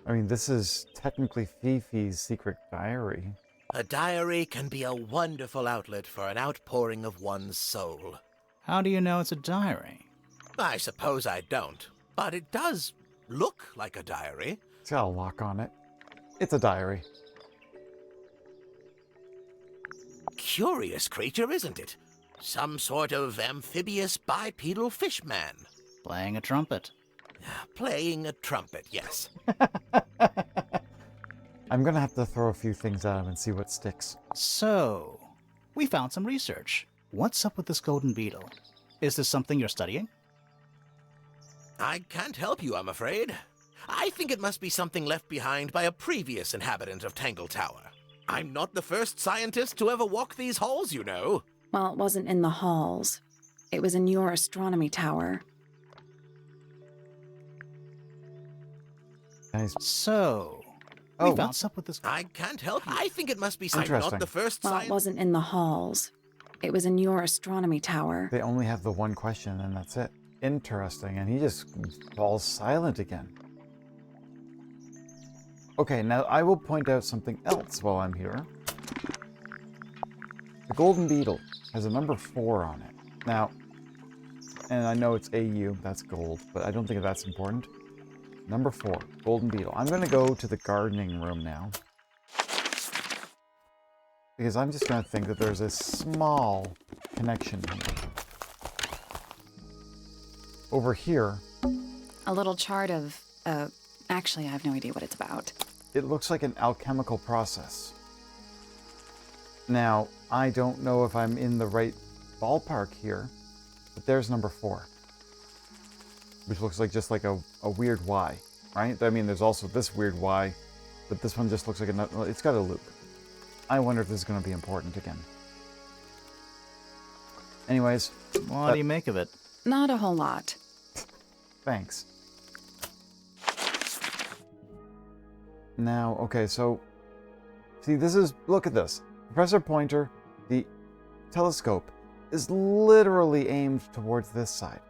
I mean, this is technically Fifi's secret diary. A diary can be a wonderful outlet for an outpouring of one's soul. How do you know it's a diary? I suppose I don't, but it does look like a diary. It's got a lock on it. It's a diary. Curious creature, isn't it? Some sort of amphibious bipedal fishman. Playing a trumpet. Playing a trumpet, yes. I'm gonna have to throw a few things at him and see what sticks. So, we found some research. What's up with this golden beetle? Is this something you're studying? I can't help you, I'm afraid. I think it must be something left behind by a previous inhabitant of Tangle Tower. I'm not the first scientist to ever walk these halls, you know. Well, it wasn't in the halls. It was in your astronomy tower. Guys, So, Oh, we found what's- some with this. I can't help you. I think it must be something. I'm not Interesting. the first Well, it scientist. wasn't in the halls. It was in your astronomy tower. they only have the one question and that's it. Interesting, and he just falls silent again. Okay, now I will point out something else while I'm here. The golden beetle has a number 4 on it. Now, and I know it's AU, that's gold, but I don't think that's important. Number 4, golden beetle. I'm going to go to the gardening room now. Because I'm just going to think that there's a small connection here. Over here, A little chart of, actually, I have no idea what it's about. it looks like an alchemical process. Now, I don't know if I'm in the right ballpark here, but there's number 4. Which looks like just like a weird Y, right? I mean, there's also this weird Y, but this one just looks like it's got a loop. I wonder if this is going to be important again. Anyways, What do you make of it? Not a whole lot. thanks. Now, okay, so see, look at this. Professor Pointer, the telescope is literally aimed towards this side.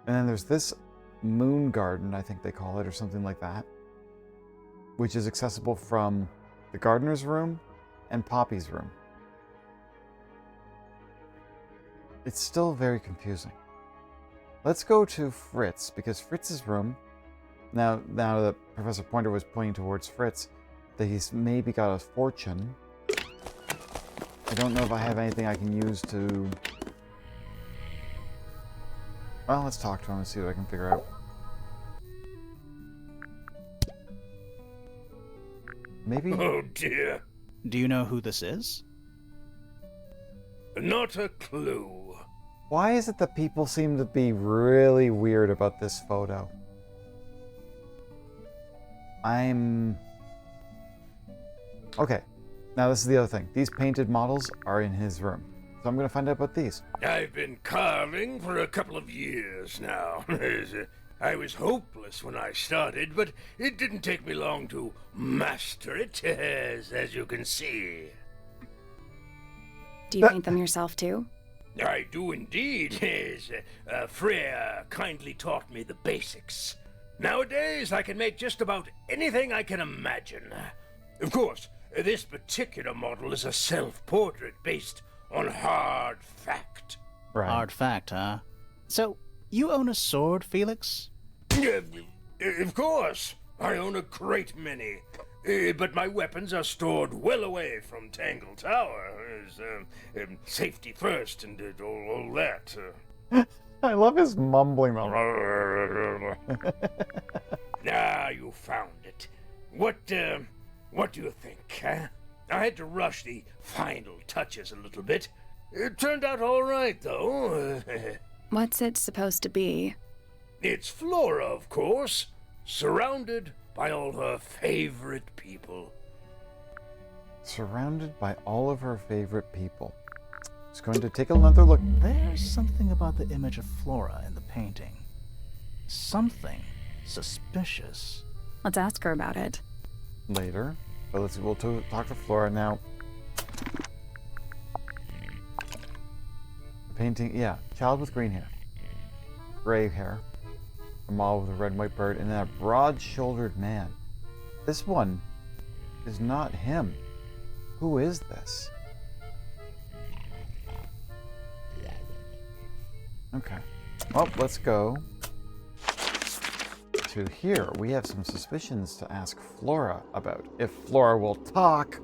And then there's this moon garden, I think they call it, or something like that, which is accessible from the gardener's room and Poppy's room. It's still very confusing. Let's go to Fritz, because Fritz's room, now that Professor Pointer was pointing towards Fritz, that he's maybe got a fortune. I don't know if I have anything I can use to... Well, let's talk to him and see what I can figure out. Maybe? Oh dear. Do you know who this is? Not a clue. Why is it that people seem to be really weird about this photo? Okay, now this is the other thing. These painted models are in his room. So I'm going to find out about these. I've been carving for a couple of years now. I was hopeless when I started, but it didn't take me long to master it, as you can see. Do you paint them yourself too? I do indeed. Freya kindly taught me the basics. Nowadays, I can make just about anything I can imagine. Of course, this particular model is a self-portrait based on hard fact. Right. Hard fact, huh? So, you own a sword, Felix? Of course, I own a great many. But my weapons are stored well away from Tangle Tower. Safety first and all that. I love his mumbling. Ah, you found it. What do you think, huh? I had to rush the final touches a little bit. It turned out all right, though. What's it supposed to be? It's Flora, of course, surrounded by all her favorite people. Surrounded by all of her favorite people. Just going to take another look. There's something about the image of Flora in the painting. Something suspicious. Let's ask her about it. Later. But we'll talk to Flora now. The painting, yeah, child with green hair, gray hair, a model with a red and white bird, and then a broad-shouldered man. This one is not him. Who is this? Okay. Well, let's go to here. We have some suspicions to ask Flora about, if Flora will talk.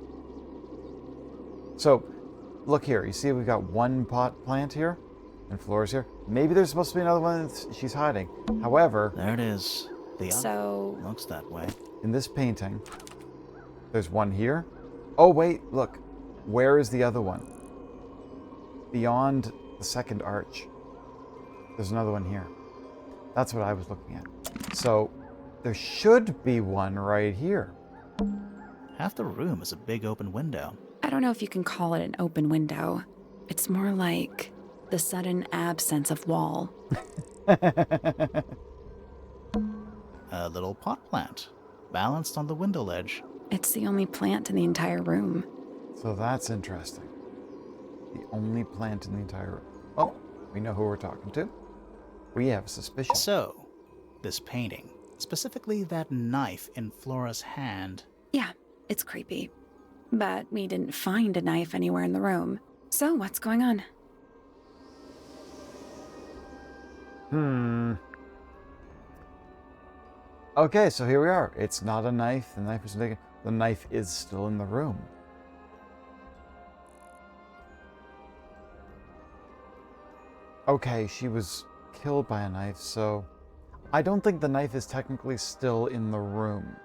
So, look here. You see we've got one pot plant here, and Flora's here. Maybe there's supposed to be another one that she's hiding. However... There it is. The So... looks that way. In this painting, there's one here. Oh, wait, look. Where is the other one? Beyond the second arch. There's another one here. That's what I was looking at. So, there should be one right here. Half the room is a big open window. I don't know if you can call it an open window. It's more like the sudden absence of wall. A little pot plant, balanced on the window ledge. It's the only plant in the entire room. So that's interesting. The only plant in the entire room. Oh, we know who we're talking to. We have a suspicion. So, this painting, specifically that knife in Flora's hand. Yeah, it's creepy. But we didn't find a knife anywhere in the room. So what's going on? Okay, so here we are. It's not a knife. The knife was taken. The knife is still in the room. Okay, she was killed by a knife, so I don't think the knife is technically still in the room.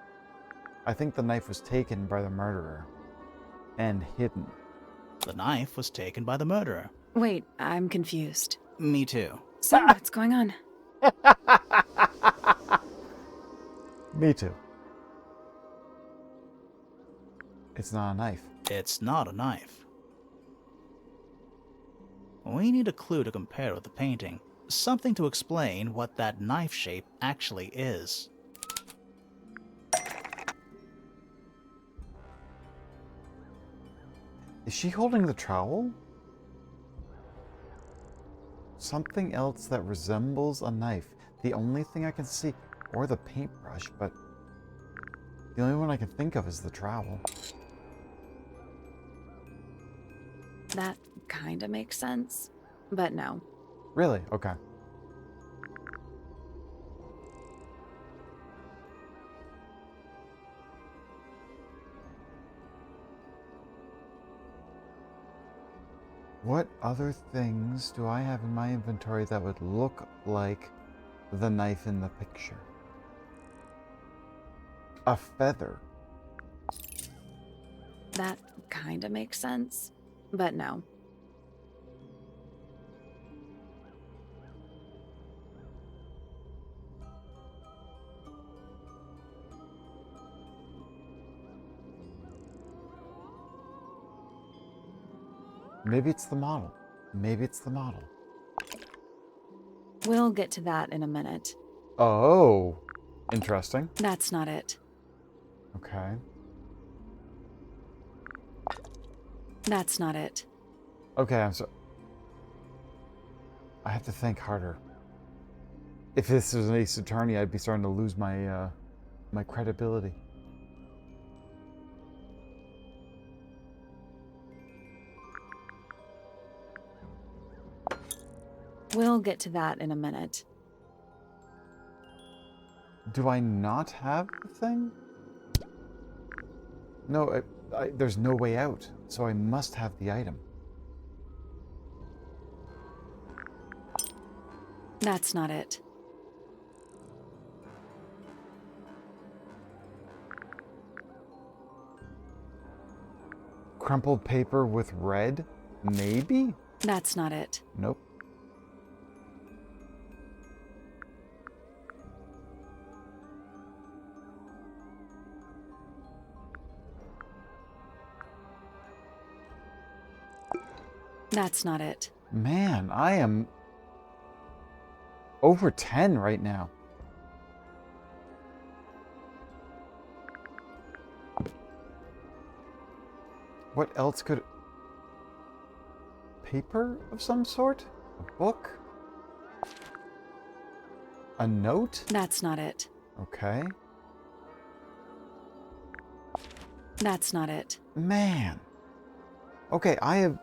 I think the knife was taken by the murderer and hidden. The knife was taken by the murderer. Wait, I'm confused. Me too. So what's going on? Me too. It's not a knife. It's not a knife. We need a clue to compare with the painting. Something to explain what that knife shape actually is. Is she holding the trowel? Something else that resembles a knife. The only thing I can see, or the paintbrush, but the only one I can think of is the trowel. That kind of makes sense, but no. Really? Okay. What other things do I have in my inventory that would look like the knife in the picture? A feather. That kind of makes sense, but no. Maybe it's the model. Maybe it's the model. We'll get to that in a minute. Oh, interesting. That's not it. Okay. That's not it. Okay, I have to think harder. If this was an ace attorney, I'd be starting to lose my my credibility. We'll get to that in a minute. Do I not have the thing? No, there's no way out, so I must have the item. That's not it. Crumpled paper with red? Maybe? That's not it. Nope. That's not it. Man, I am over 10 right now. What else could... Paper of some sort? A book? A note? That's not it. Okay. That's not it. Man. Okay, I have...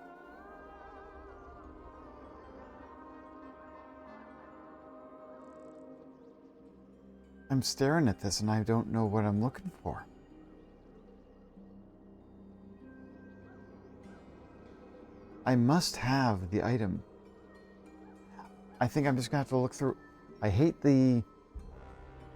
I'm staring at this and I don't know what I'm looking for. I must have the item. I think I'm just gonna have to look through. I hate the...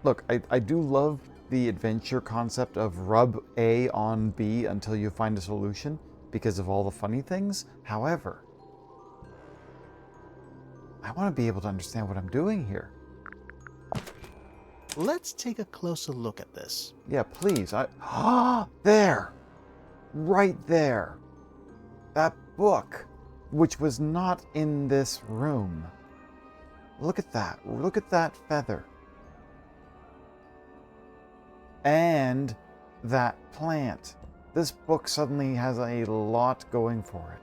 Look, I do love the adventure concept of rub A on B until you find a solution because of all the funny things. However, I want to be able to understand what I'm doing here. Let's take a closer look at this. Yeah, please. There! Right there. That book, which was not in this room. Look at that. Look at that feather. And that plant. This book suddenly has a lot going for it.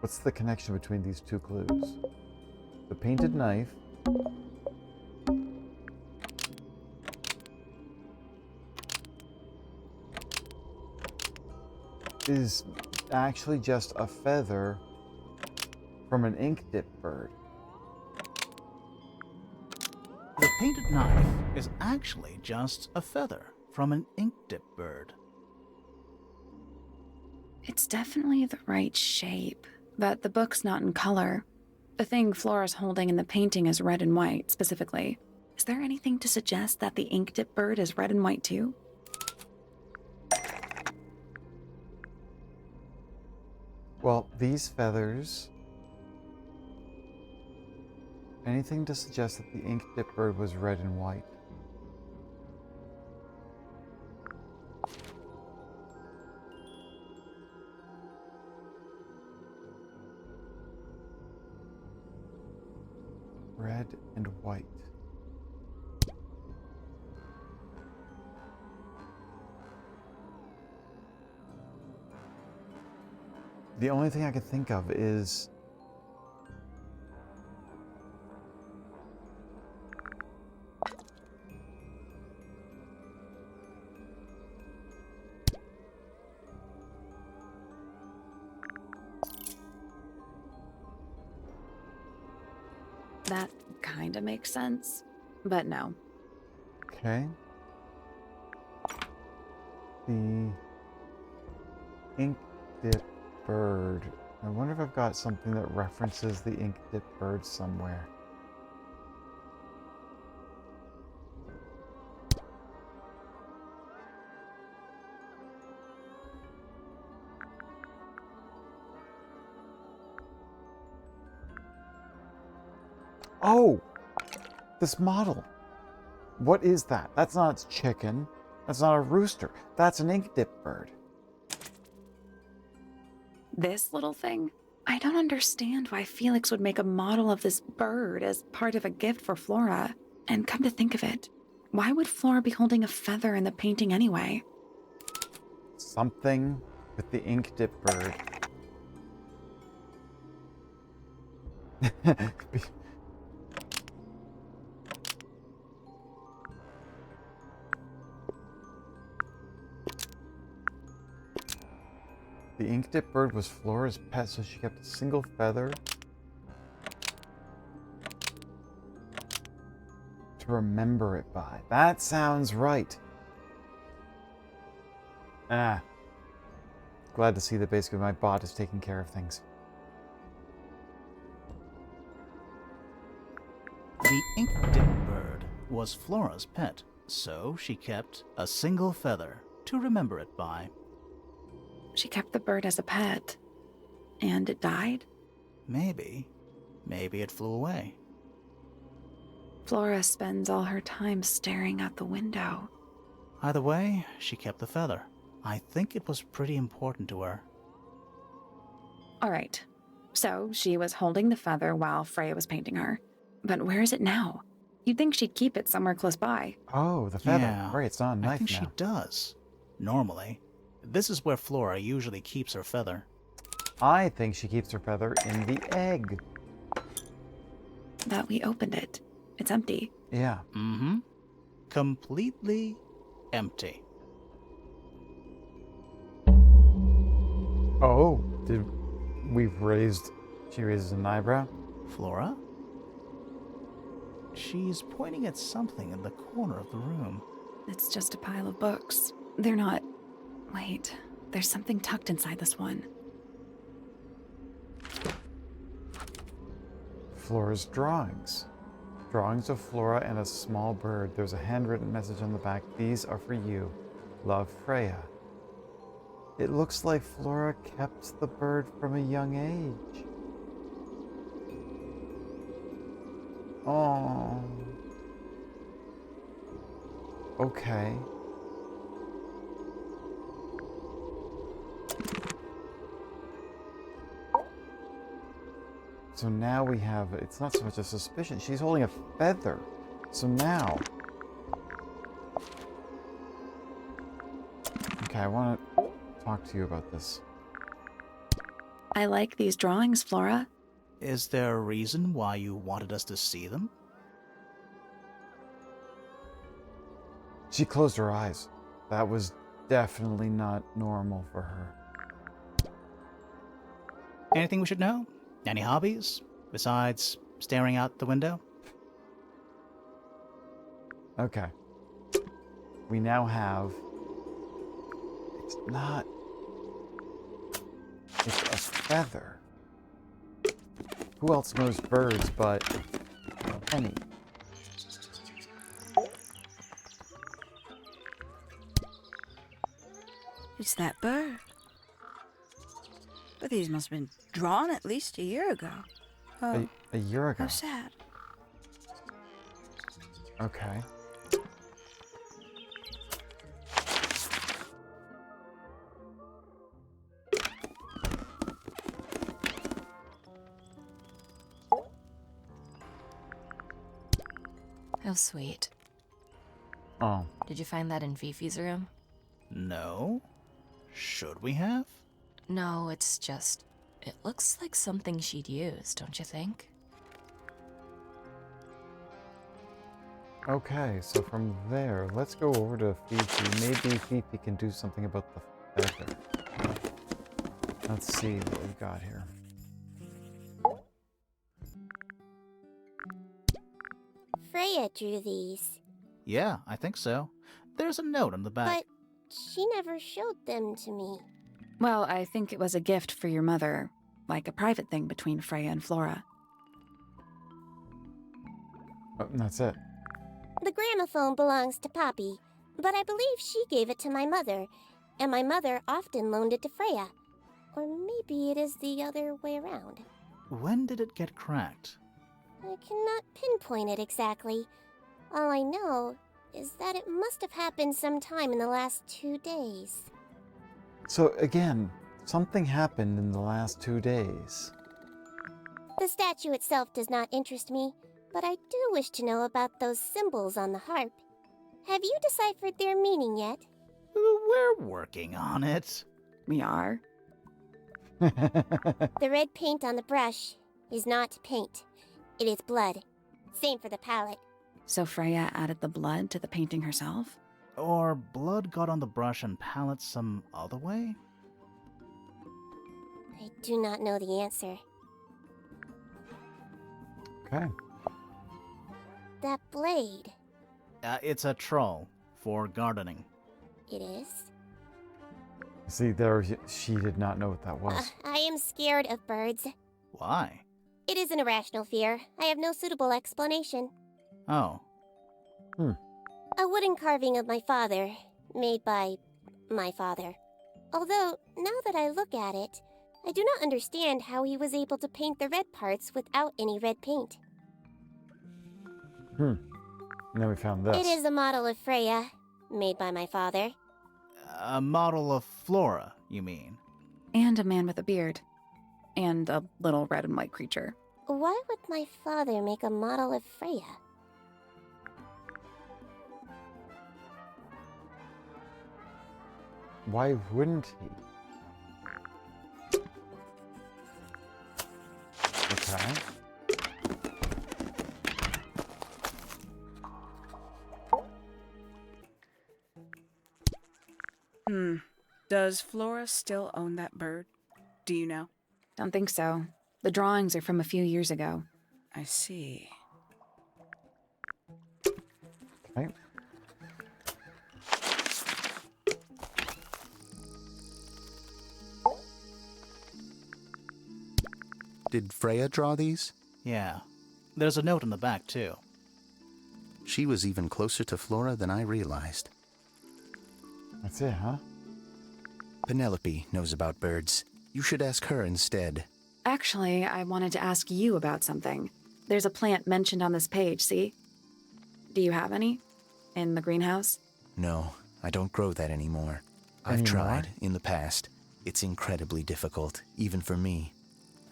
What's the connection between these two clues? The painted knife. Is actually just a feather from an ink dip bird. The painted knife is actually just a feather from an ink dip bird. It's definitely the right shape, but the book's not in color. The thing Flora's holding in the painting is red and white, specifically. Is there anything to suggest that the ink dip bird is red and white too? Well, these feathers... Anything to suggest that the ink dip bird was red and white? Red and white. The only thing I can think of is... That kind of makes sense, but no. Okay. The ink dip bird. I wonder if I've got something that references the ink dip bird somewhere. Oh! This model. What is that? That's not a chicken. That's not a rooster. That's an ink dip bird. This little thing? I don't understand why Felix would make a model of this bird as part of a gift for Flora. And come to think of it, why would Flora be holding a feather in the painting anyway? Something with the ink dip bird. The ink dip bird was Flora's pet, so she kept a single feather to remember it by. That sounds right. Ah. Glad to see that basically my bot is taking care of things. The ink dip bird was Flora's pet, so she kept a single feather to remember it by. She kept the bird as a pet. And it died? Maybe it flew away. Flora spends all her time staring out the window. Either way, she kept the feather. I think it was pretty important to her. All right. So she was holding the feather while Freya was painting her. But where is it now? You'd think she'd keep it somewhere close by. Oh, the feather. Yeah, Right, it's not a knife I think now. she does. Normally. This is where Flora usually keeps her feather. I think she keeps her feather in the egg. But we opened it. It's empty. Yeah. Mm-hmm. Completely empty. Oh, she raises an eyebrow? Flora? She's pointing at something in the corner of the room. It's just a pile of books. They're not... Wait, there's something tucked inside this one. Flora's drawings. Drawings of Flora and a small bird. There's a handwritten message on the back. These are for you. Love, Freya. It looks like Flora kept the bird from a young age. Oh. Okay. So now we have, it's not so much a suspicion, she's holding a feather. So now. Okay, I want to talk to you about this. I like these drawings, Flora. Is there a reason why you wanted us to see them? She closed her eyes. That was definitely not normal for her. Anything we should know? Any hobbies? Besides staring out the window? Okay. We now have... It's a feather. Who else knows birds but Penny? It's that bird. But these must have been drawn at least a year ago. Oh, A year ago. how sad. Okay. How sweet. Oh. Did you find that in Fifi's room? No. Should we have? No, it's just... It looks like something she'd use, don't you think? Okay, so from there, let's go over to Fifi. Maybe Fifi can do something about the feather. Let's see what we've got here. Freya drew these, Yeah, I think so. There's a note on the back. but she never showed them to me. Well, I think it was a gift for your mother, like a private thing between Freya and Flora. Oh, and that's it. The gramophone belongs to Poppy, but I believe she gave it to my mother, and my mother often loaned it to Freya. Or maybe it is the other way around. When did it get cracked? I cannot pinpoint it exactly. All I know is that it must have happened sometime in the last 2 days. So again, something happened in the last 2 days. The statue itself does not interest me, but I do wish to know about those symbols on the harp. Have you deciphered their meaning yet? We're working on it. We are? The red paint on the brush is not paint. It is blood. Same for the palette. So Freya added the blood to the painting herself? Or blood got on the brush and palette some other way? I do not know the answer. Okay. That blade. It's a troll for gardening. It is? See, there, she did not know what that was. I am scared of birds. Why? It is an irrational fear. I have no suitable explanation. Oh, A wooden carving of my father, made by my father. Although, now that I look at it, I do not understand how he was able to paint the red parts without any red paint. And then we found this. It is a model of Freya, made by my father. a model of Flora, you mean? And a man with a beard. And a little red and white creature. Why would my father make a model of Freya? why wouldn't he? Okay. Does Flora still own that bird? Do you know? Don't think so. The drawings are from a few years ago. I see. Okay. Did Freya draw these? Yeah. There's a note on the back, too. She was even closer to Flora than I realized. That's it, huh? Penelope knows about birds. You should ask her instead. Actually, I wanted to ask you about something. There's a plant mentioned on this page, see? Do you have any? In the greenhouse? No, I don't grow that anymore. I've tried in the past. It's incredibly difficult, even for me.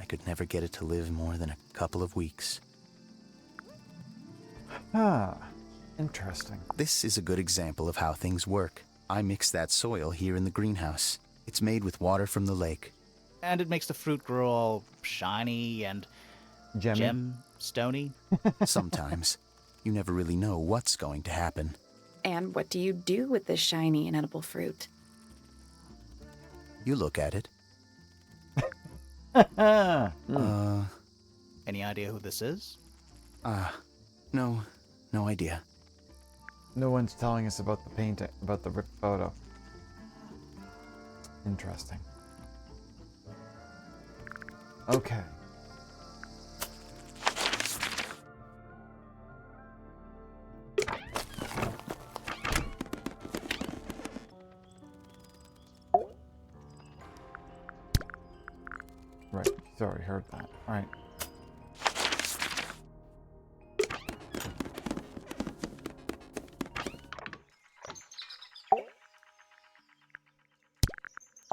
I could never get it to live more than a couple of weeks. Ah, interesting. This is a good example of how things work. I mix that soil here in the greenhouse. It's made with water from the lake. And it makes the fruit grow all shiny and gem-stony. Sometimes. You never really know what's going to happen. And what do you do with this shiny and edible fruit? You look at it. Any idea who this is? No idea. No one's telling us about the painting, about the ripped photo. Interesting. Okay. Right, she's already heard that. Alright.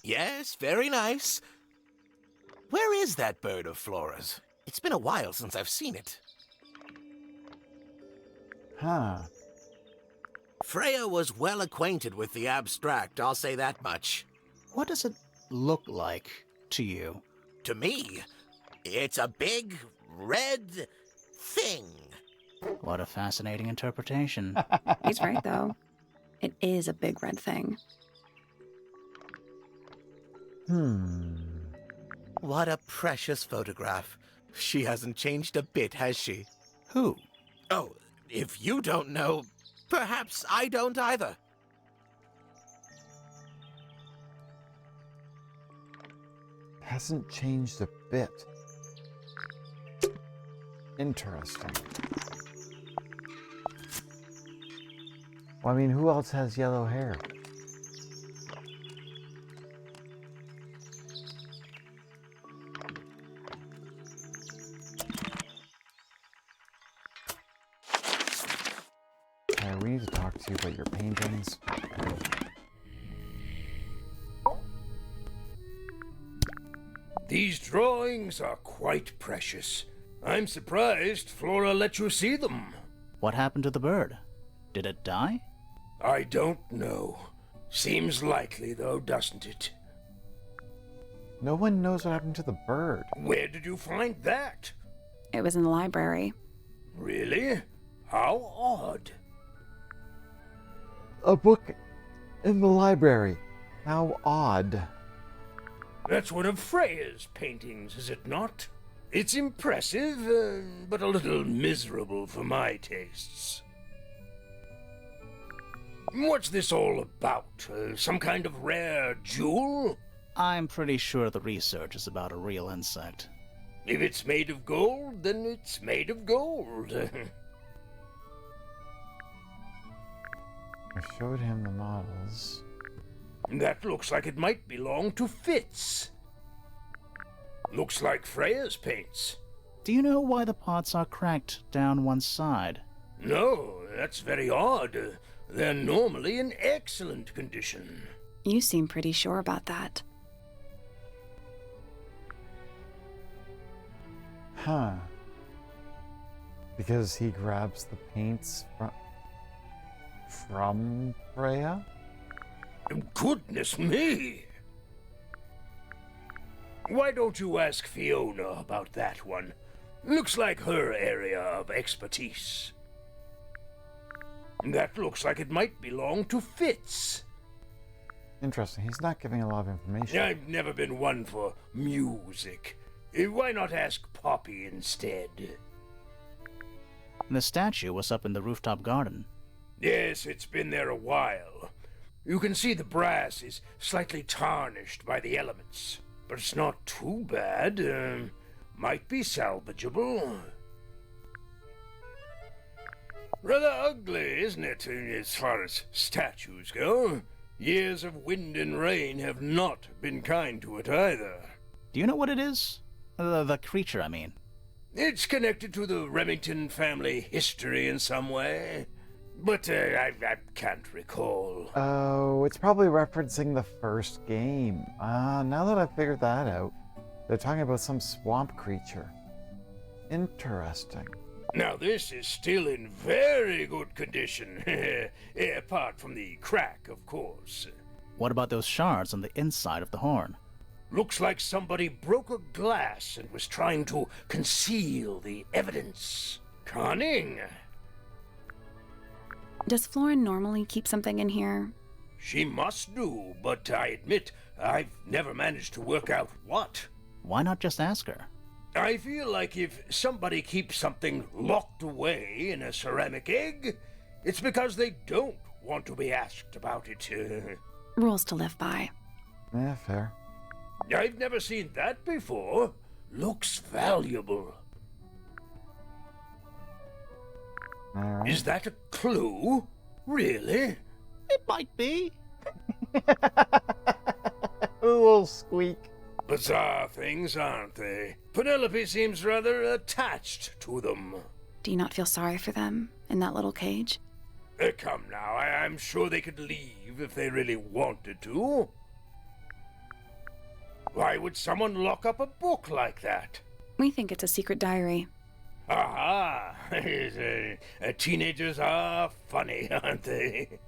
Yes, very nice. Where is that bird of Flora's? It's been a while since I've seen it. Huh. Freya was well acquainted with the abstract, I'll say that much. What does it look like to you? To me, it's a big, red thing. What a fascinating interpretation. He's right, though. It is a big red thing. What a precious photograph. She hasn't changed a bit, has she? Who? Oh, if you don't know, perhaps I don't either. Hasn't changed a bit. Interesting. Well, I mean, who else has yellow hair? Okay, we need to talk to you about your paintings. These drawings are quite precious. I'm surprised Flora let you see them. What happened to the bird? Did it die? I don't know. Seems likely, though, doesn't it? No one knows what happened to the bird. Where did you find that? It was in the library. Really? How odd. A book in the library. How odd. That's one of Freya's paintings, is it not? It's impressive, but a little miserable for my tastes. What's this all about? Some kind of rare jewel? I'm pretty sure the research is about a real insect. If it's made of gold, then it's made of gold. I showed him the models. That looks like it might belong to Fitz. Looks like Freya's paints. Do you know why the pots are cracked down one side? No, that's very odd. They're normally in excellent condition. You seem pretty sure about that. Huh. Because he grabs the paints from Freya? Goodness me! Why don't you ask Fiona about that one? Looks like her area of expertise. That looks like it might belong to Fitz. Interesting. He's not giving a lot of information. I've never been one for music. Why not ask Poppy instead? The statue was up in the rooftop garden. Yes, it's been there a while. You can see the brass is slightly tarnished by the elements. But it's not too bad. Might be salvageable. Rather ugly, isn't it, as far as statues go? Years of wind and rain have not been kind to it either. Do you know what it is? The creature, I mean. It's connected to the Remington family history in some way. But I can't recall. Oh, it's probably referencing the first game. Now that I've figured that out, they're talking about some swamp creature. Interesting. Now this is still in very good condition. Apart from the crack, of course. What about those shards on the inside of the horn? Looks like somebody broke a glass and was trying to conceal the evidence. Cunning. Does Flora normally keep something in here? She must do, but I admit I've never managed to work out what. Why not just ask her? I feel like if somebody keeps something locked away in a ceramic egg, it's because they don't want to be asked about it. Rules to live by. Yeah, fair. I've never seen that before. Looks valuable. All right. Is that a clue? Really? It might be. A little squeak. Bizarre things, aren't they? Penelope seems rather attached to them. Do you not feel sorry for them in that little cage? Come now, I'm sure they could leave if they really wanted to. Why would someone lock up a book like that? We think it's a secret diary. Aha! Teenagers are funny, aren't they?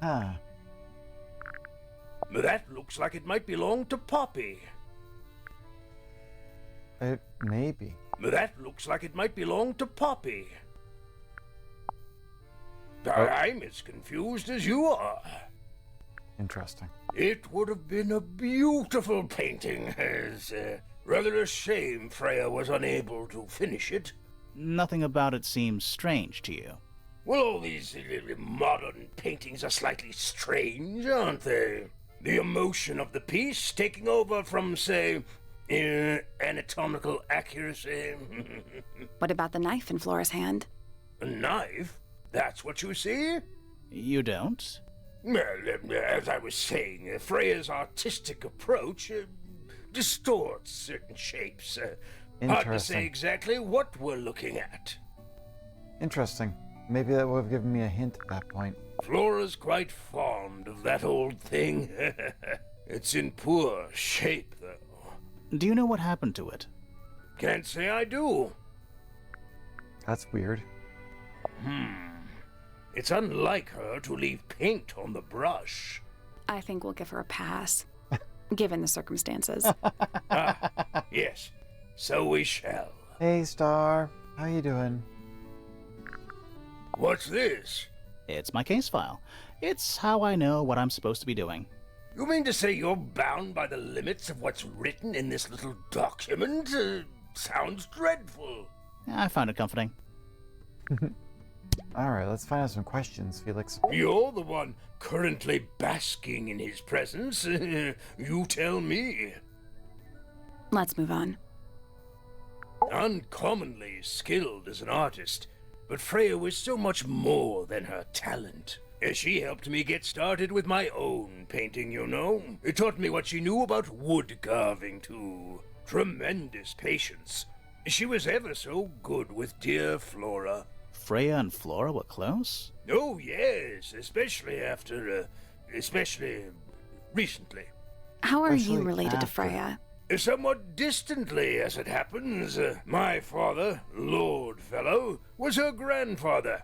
Huh. That looks like it might belong to Poppy. It may be. That looks like it might belong to Poppy. Oh. I'm as confused as you are. Interesting. It would have been a beautiful painting. It's rather a shame Freya was unable to finish it. Nothing about it seems strange to you. Well, all these modern paintings are slightly strange, aren't they? The emotion of the piece taking over from, say, anatomical accuracy. What about the knife in Flora's hand? A knife? That's what you see? You don't? Well, as I was saying, Freya's artistic approach distorts certain shapes. Hard to say exactly what we're looking at. Interesting. Maybe that would have given me a hint at that point. Flora's quite fond of that old thing. It's in poor shape, though. Do you know what happened to it? Can't say I do. That's weird. It's unlike her to leave paint on the brush. I think we'll give her a pass, given the circumstances. Yes, so we shall. Hey, Star. How you doing? What's this? It's my case file. It's how I know what I'm supposed to be doing. You mean to say you're bound by the limits of what's written in this little document? Sounds dreadful. I found it comforting. Alright, let's find out some questions, Felix. You're the one currently basking in his presence. You tell me. Let's move on. Uncommonly skilled as an artist, but Freya was so much more than her talent. She helped me get started with my own painting, you know. It taught me what she knew about wood carving, too. Tremendous patience. She was ever so good with dear Flora. Freya and Flora were close? Oh, yes, especially recently. How are you Especially related to after. Freya? Somewhat distantly, as it happens. My father, Lord Fellow, was her grandfather.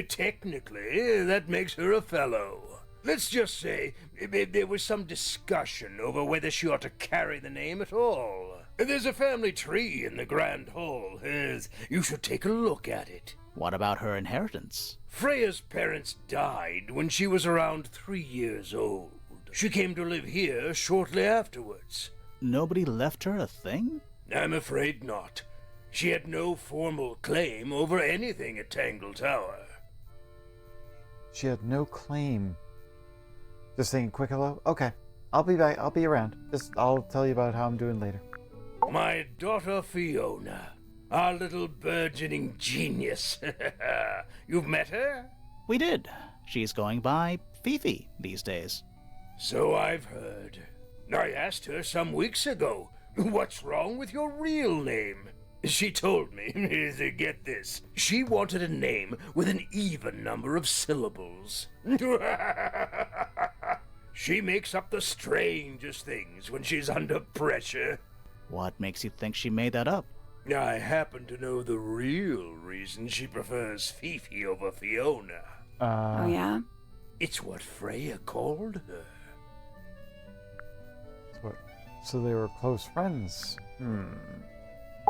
Technically, that makes her a fellow. Let's just say there was some discussion over whether she ought to carry the name at all. There's a family tree in the Grand Hall. You should take a look at it. What about her inheritance? Freya's parents died when she was around 3 years old. She came to live here shortly afterwards. Nobody left her a thing? I'm afraid not. She had no formal claim over anything at Tangle Tower. She had no claim. Just saying quick hello? Okay. I'll be back. I'll be around. I'll tell you about how I'm doing later. My daughter Fiona, our little burgeoning genius. You've met her? We did. She's going by Fifi these days. So I've heard. I asked her some weeks ago, what's wrong with your real name? She told me, get this, she wanted a name with an even number of syllables. She makes up the strangest things when she's under pressure. What makes you think she made that up? I happen to know the real reason she prefers Fifi over Fiona. Oh, yeah? It's what Freya called her. So they were close friends.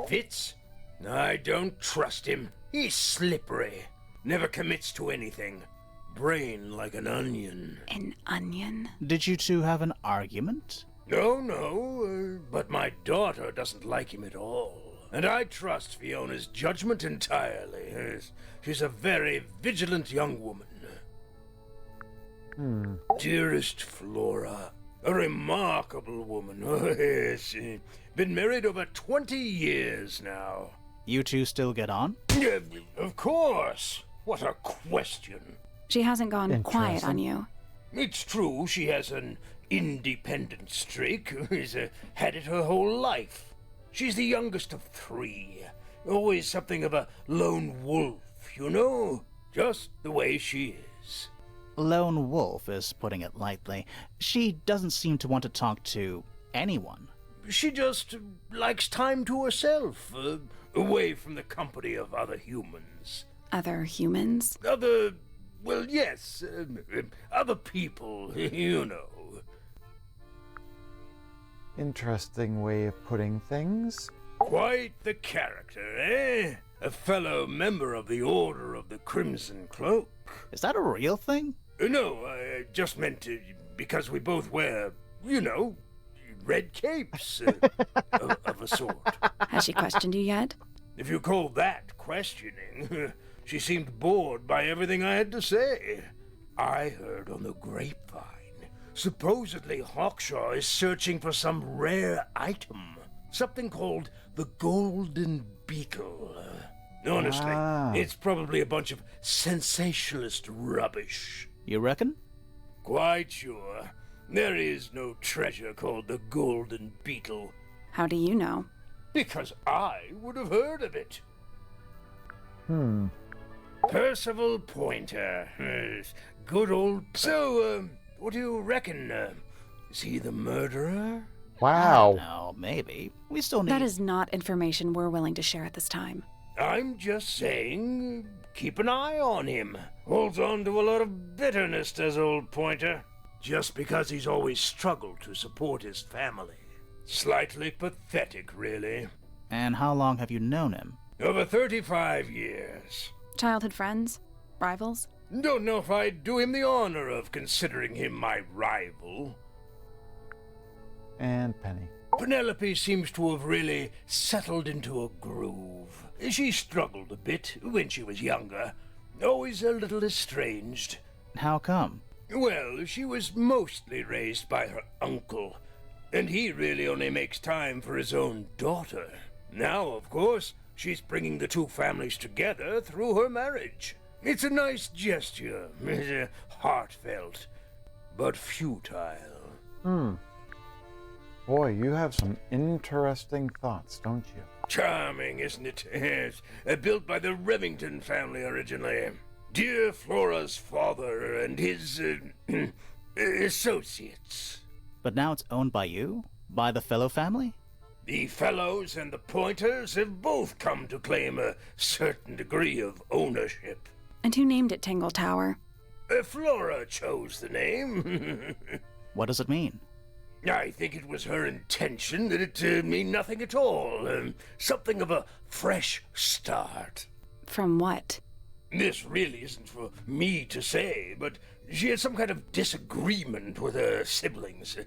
Fitz? I don't trust him. He's slippery. Never commits to anything. Brain like an onion. An onion? Did you two have an argument? No, but my daughter doesn't like him at all. And I trust Fiona's judgment entirely. She's a very vigilant young woman. Dearest Flora, a remarkable woman. Yes, been married over 20 years now. You two still get on? Of course. What a question. She hasn't gone quiet on you. It's true she has an independent streak. She's had it her whole life. She's the youngest of 3. Always something of a lone wolf, you know? Just the way she is. Lone wolf is putting it lightly. She doesn't seem to want to talk to anyone. She just likes time to herself, away from the company of other humans. Other humans? Well, yes, other people, you know. Interesting way of putting things. Quite the character, eh? A fellow member of the Order of the Crimson Cloak. Is that a real thing? No, I just meant because we both wear, you know, red capes of a sort. Has she questioned you yet? If you call that questioning, she seemed bored by everything I had to say. I heard on the grapevine, supposedly Hawkshaw is searching for some rare item, something called the Golden Beetle. Honestly, it's probably a bunch of sensationalist rubbish. You reckon? Quite sure. There is no treasure called the Golden Beetle. How do you know? Because I would have heard of it. Percival Pointer. Good old... So, what do you reckon? Is he the murderer? Wow. No, maybe. We still need... That is not information we're willing to share at this time. I'm just saying, keep an eye on him. Holds on to a lot of bitterness, does old Pointer. Just because he's always struggled to support his family. Slightly pathetic, really. And how long have you known him? Over 35 years. Childhood friends? Rivals? Don't know if I'd do him the honor of considering him my rival. And Penny. Penelope seems to have really settled into a groove. She struggled a bit when she was younger. Always a little estranged. How come? Well, she was mostly raised by her uncle, and he really only makes time for his own daughter. Now, of course, she's bringing the two families together through her marriage. It's a nice gesture, heartfelt, but futile. Boy, you have some interesting thoughts, don't you? Charming, isn't it? Yes. Built by the Remington family originally. Dear Flora's father and his associates. But now it's owned by you? By the Fellow family? The Fellows and the Pointers have both come to claim a certain degree of ownership. And who named it Tangle Tower? Flora chose the name. What does it mean? I think it was her intention that it mean nothing at all. Something of a fresh start. From what? This really isn't for me to say, but she had some kind of disagreement with her siblings.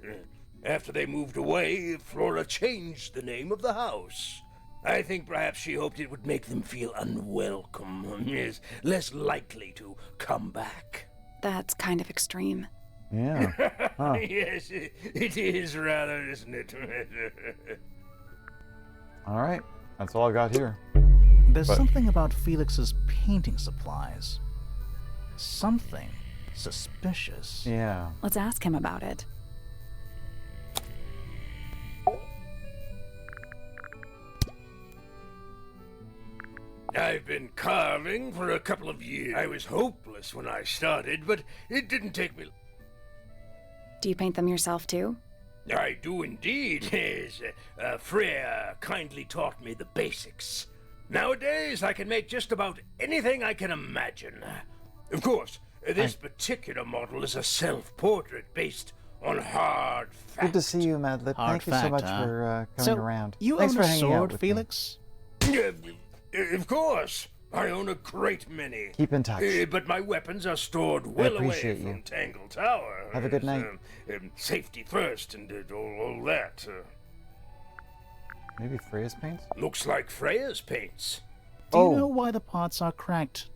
After they moved away, Flora changed the name of the house. I think perhaps she hoped it would make them feel unwelcome, yes, less likely to come back. That's kind of extreme. Yeah. Huh. Yes, it is rather, isn't it? All right. That's all I got here. There's But- something about Felix's painting supplies. Something suspicious. Yeah. Let's ask him about it. I've been carving for a couple of years. I was hopeless when I started, but it didn't take me... Do you paint them yourself too? I do indeed, yes. Freya kindly taught me the basics. Nowadays, I can make just about anything I can imagine. Of course, this particular model is a self-portrait based on hard facts. Good to see you, Madlib. Hard Thank you so fact, much huh? for coming So, around. you Thanks own for a hanging out sword, with me. Felix? Of course. I own a great many. Keep in touch. But my weapons are stored well away appreciate you. from Tangle Tower. Have a good night. Safety first and all that. Maybe Freya's paints? Looks like Freya's paints. Do you Oh. know why the pots are cracked?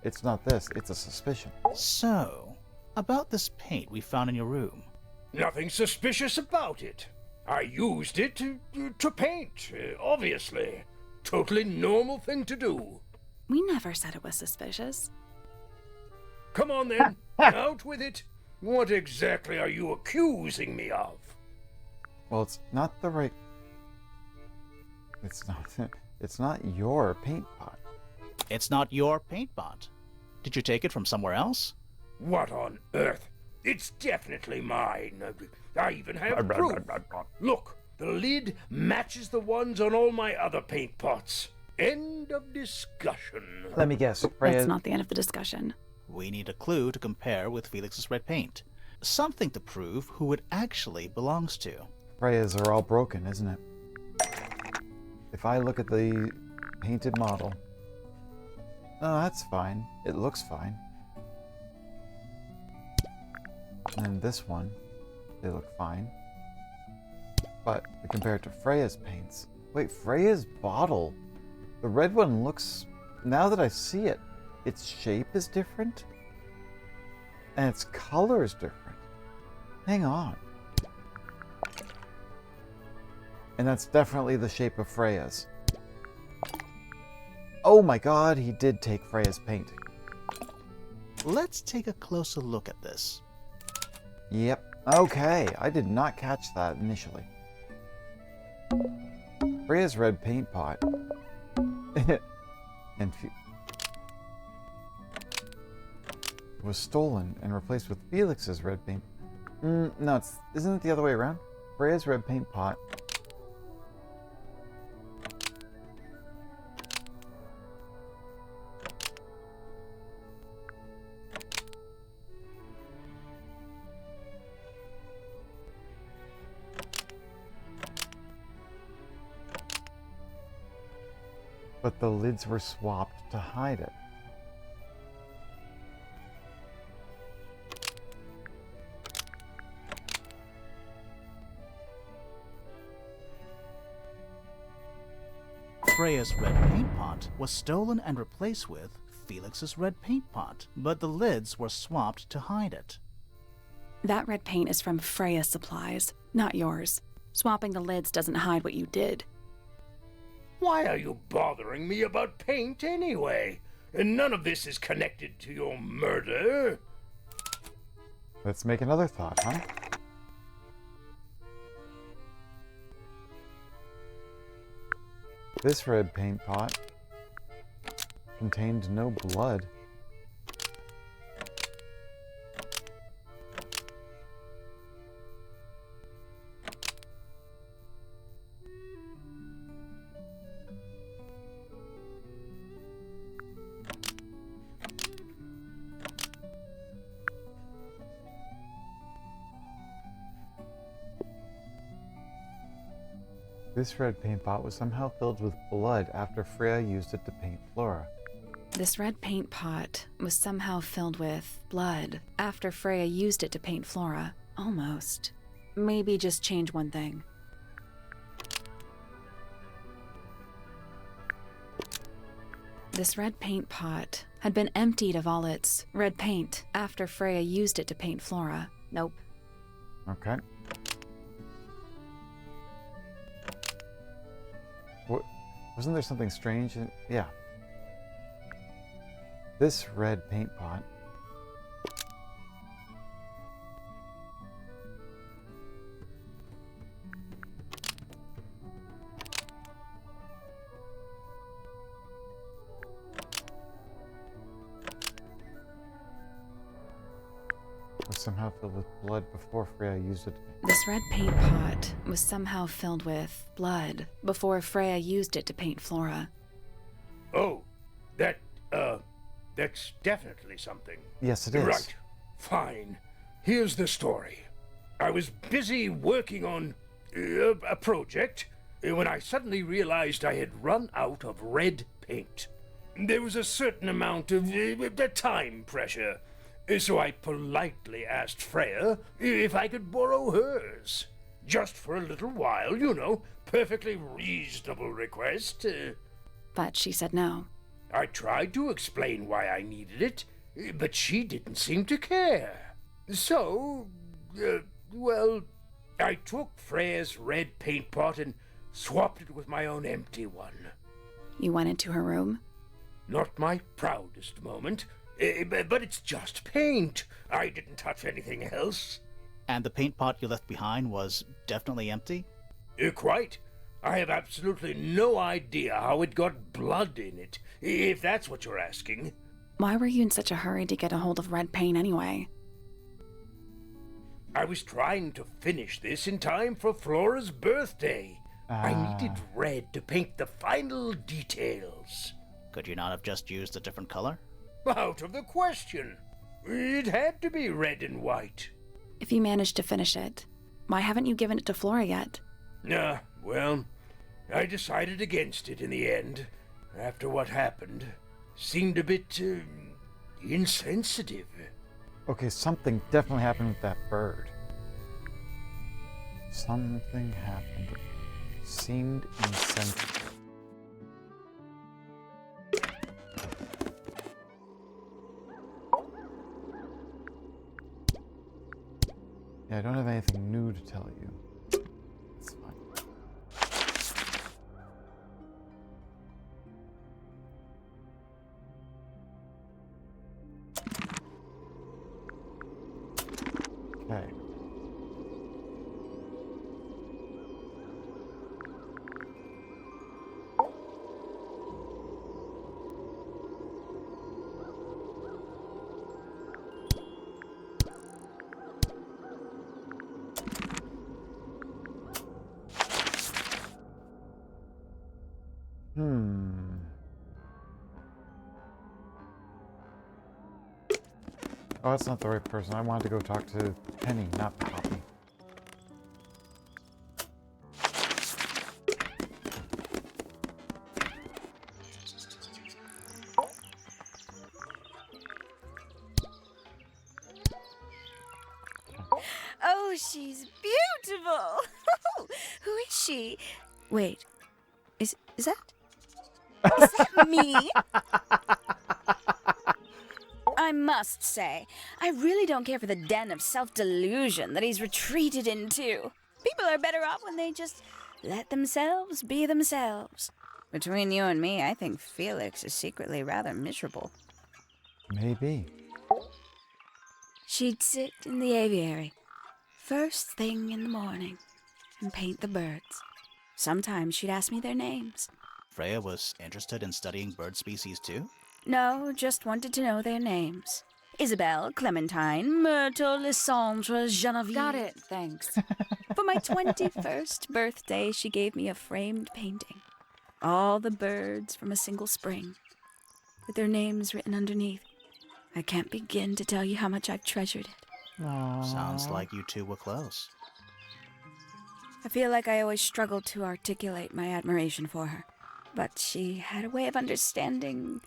It's not this. It's a suspicion. So, about this paint we found in your room. Nothing suspicious about it. I used it to paint, obviously. Totally normal thing to do. We never said it was suspicious. Come on then, out with it. What exactly are you accusing me of? Well, it's not the right... It's not... It's not your paint pot. It's not your paint pot. Did you take it from somewhere else? What on earth? It's definitely mine. I even have proof. Look, the lid matches the ones on all my other paint pots. End of discussion. Let me guess. Freya... That's not the end of the discussion. We need a clue to compare with Felix's red paint. Something to prove who it actually belongs to. Freya's are all broken, isn't it? If I look at the painted model... Oh, that's fine. It looks fine. And this one, they look fine. But we compare it to Freya's paints. Wait, Freya's bottle. The red one looks... Now that I see it, its shape is different. And its color is different. Hang on. And that's definitely the shape of Freya's. Oh my god, he did take Freya's painting. Let's take a closer look at this. Yep. Okay, I did not catch that initially. Freya's red paint pot. and was stolen and replaced with Felix's red paint. No, isn't it the other way around? Freya's red paint pot. But the lids were swapped to hide it. Freya's red paint pot was stolen and replaced with Felix's red paint pot, but the lids were swapped to hide it. That red paint is from Freya's supplies, not yours. Swapping the lids doesn't hide what you did. Why are you bothering me about paint anyway? And none of this is connected to your murder. Let's make another thought, huh? This red paint pot contained no blood. This red paint pot was somehow filled with blood after Freya used it to paint Flora. This red paint pot was somehow filled with blood after Freya used it to paint Flora. Almost. Maybe just change one thing. This red paint pot had been emptied of all its red paint after Freya used it to paint Flora. Nope. Okay. What? Wasn't there something strange? Yeah. This red paint pot was somehow filled with blood before Freya used it. This red paint pot was somehow filled with blood before Freya used it to paint Flora. Oh, that's definitely something. Yes, it is. Right. Fine. Here's the story. I was busy working on a project when I suddenly realized I had run out of red paint. There was a certain amount of time pressure, so I politely asked Freya if I could borrow hers. Just for a little while, you know. Perfectly reasonable request. But she said no. I tried to explain why I needed it, but she didn't seem to care. So, well, I took Freya's red paint pot and swapped it with my own empty one. You went into her room? Not my proudest moment, but it's just paint. I didn't touch anything else. And the paint pot you left behind was definitely empty? Quite. I have absolutely no idea how it got blood in it, if that's what you're asking. Why were you in such a hurry to get a hold of red paint anyway? I was trying to finish this in time for Flora's birthday. I needed red to paint the final details. Could you not have just used a different color? Out of the question. It had to be red and white. If you managed to finish it, why haven't you given it to Flora yet? Well, I decided against it in the end. After what happened, seemed a bit insensitive. Okay, something definitely happened with that bird. Something happened. Seemed insensitive. Yeah, I don't have anything new to tell you. It's fine. Okay. Oh, that's not the right person. I wanted to go talk to Penny, not Poppy. Oh, she's beautiful. Who is she? Wait, is that me? I must say, I really don't care for the den of self-delusion that he's retreated into. People are better off when they just let themselves be themselves. Between you and me, I think Felix is secretly rather miserable. Maybe. She'd sit in the aviary, first thing in the morning, and paint the birds. Sometimes she'd ask me their names. Freya was interested in studying bird species too? No, just wanted to know their names. Isabelle, Clementine, Myrtle, Lysandre, Genevieve. Got it, thanks. For my 21st birthday, she gave me a framed painting. All the birds from a single spring, with their names written underneath. I can't begin to tell you how much I've treasured it. Aww. Sounds like you two were close. I feel like I always struggled to articulate my admiration for her. But she had a way of understanding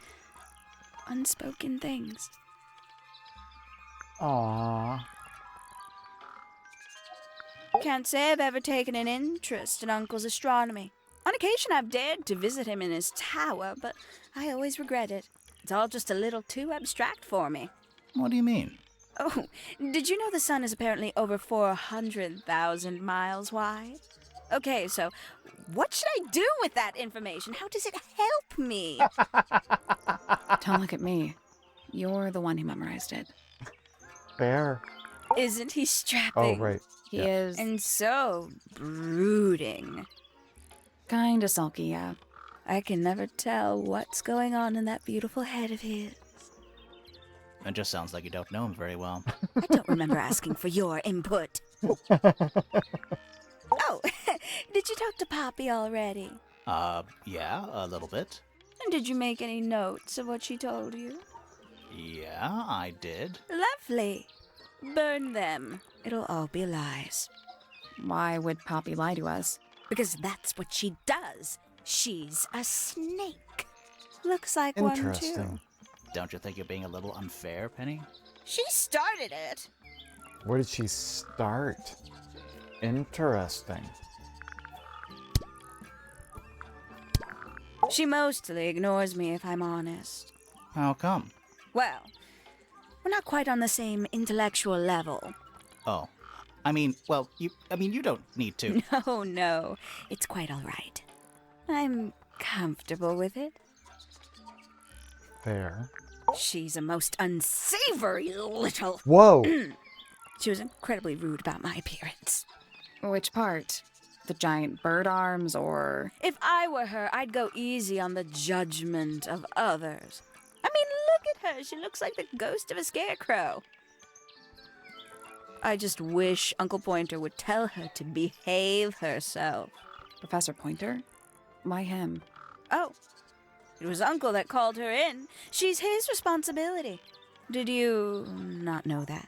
unspoken things. Aww. Can't say I've ever taken an interest in Uncle's astronomy. On occasion I've dared to visit him in his tower, but I always regret it. It's all just a little too abstract for me. What do you mean? Oh, did you know the sun is apparently over 400,000 miles wide? Okay, so what should I do with that information? How does it help me? Don't look at me. You're the one who memorized it. Fair. Isn't he strapping? Oh, right. He is And so brooding. kinda sulky, yeah. I can never tell what's going on in that beautiful head of his. It just sounds like you don't know him very well. I don't remember asking for your input. Oh, did you talk to Poppy already? Yeah, a little bit. And did you make any notes of what she told you? Yeah, I did. Lovely. Burn them. It'll all be lies. Why would Poppy lie to us? Because that's what she does. She's a snake. Looks like one, too. Interesting. Don't you think you're being a little unfair, Penny? She started it. Where did she start? Interesting. She mostly ignores me, if I'm honest. How come? Well, we're not quite on the same intellectual level. Oh. you don't need to. No. It's quite all right. I'm comfortable with it. Fair. She's a most unsavory little... Whoa! She was incredibly rude about my appearance. Which part? The giant bird arms, or... If I were her, I'd go easy on the judgment of others. I mean, look at her. She looks like the ghost of a scarecrow. I just wish Uncle Pointer would tell her to behave herself. Professor Pointer? Why him? Oh, it was Uncle that called her in. She's his responsibility. Did you not know that?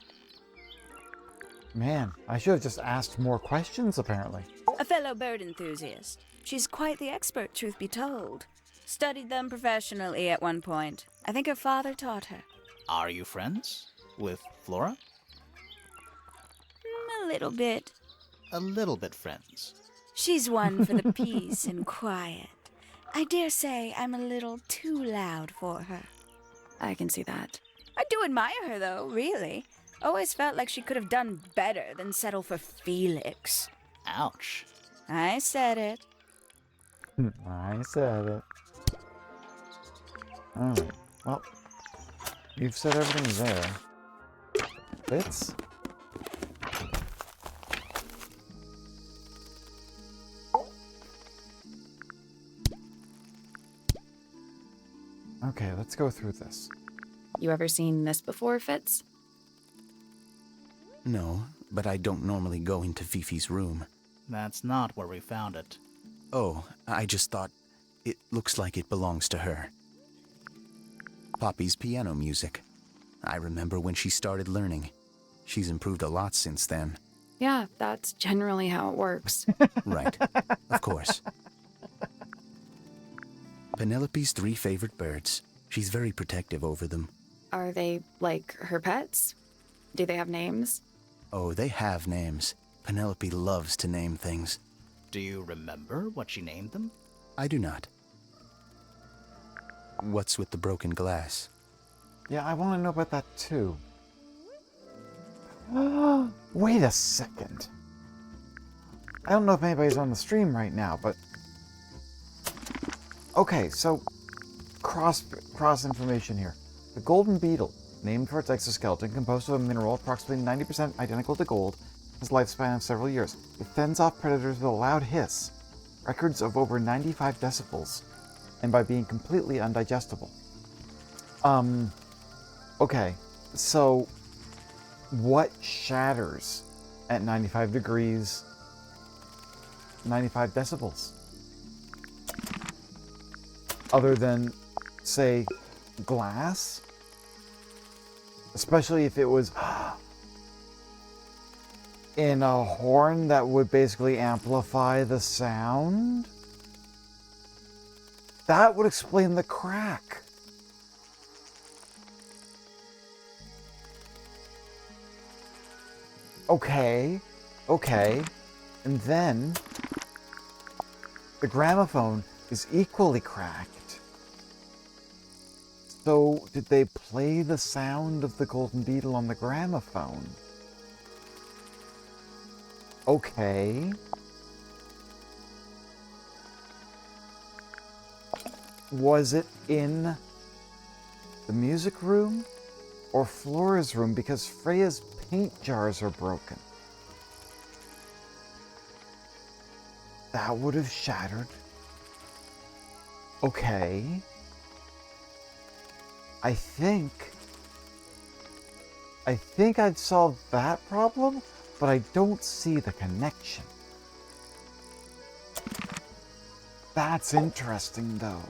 Man, I should have just asked more questions, apparently. A fellow bird enthusiast. She's quite the expert, truth be told. Studied them professionally at one point. I think her father taught her. Are you friends with Flora? A little bit. A little bit friends. She's one for the peace and quiet. I dare say I'm a little too loud for her. I can see that. I do admire her, though, really. Always felt like she could have done better than settle for Felix. Ouch. I said it. I said it. Alright, well, you've said everything there. Fits? Okay, let's go through this. You ever seen this before, Fitz? No, but I don't normally go into Fifi's room. That's not where we found it. Oh, I just thought it looks like it belongs to her. Poppy's piano music. I remember when she started learning. She's improved a lot since then. Yeah, that's generally how it works. Right, of course. Penelope's 3 favorite birds. She's very protective over them. Are they, like, her pets? Do they have names? Oh, they have names. Penelope loves to name things. Do you remember what she named them? I do not. What's with the broken glass? Yeah, I want to know about that too. Wait a second. I don't know if anybody's on the stream right now, but... Okay, so... Cross information here. The golden beetle, named for its exoskeleton, composed of a mineral approximately 90% identical to gold, has a lifespan of several years. It fends off predators with a loud hiss, records of over 95 decibels, and by being completely undigestible. Okay, so what shatters at 95 degrees, 95 decibels? Other than, say, glass? in a horn that would basically amplify the sound? That would explain the crack. Okay. And then the gramophone is equally cracked. So did they play the sound of the golden beetle on the gramophone? Okay. Was it in the music room or Flora's room? Because Freya's paint jars are broken. That would have shattered. Okay. I think I've solved that problem, but I don't see the connection. That's interesting, though.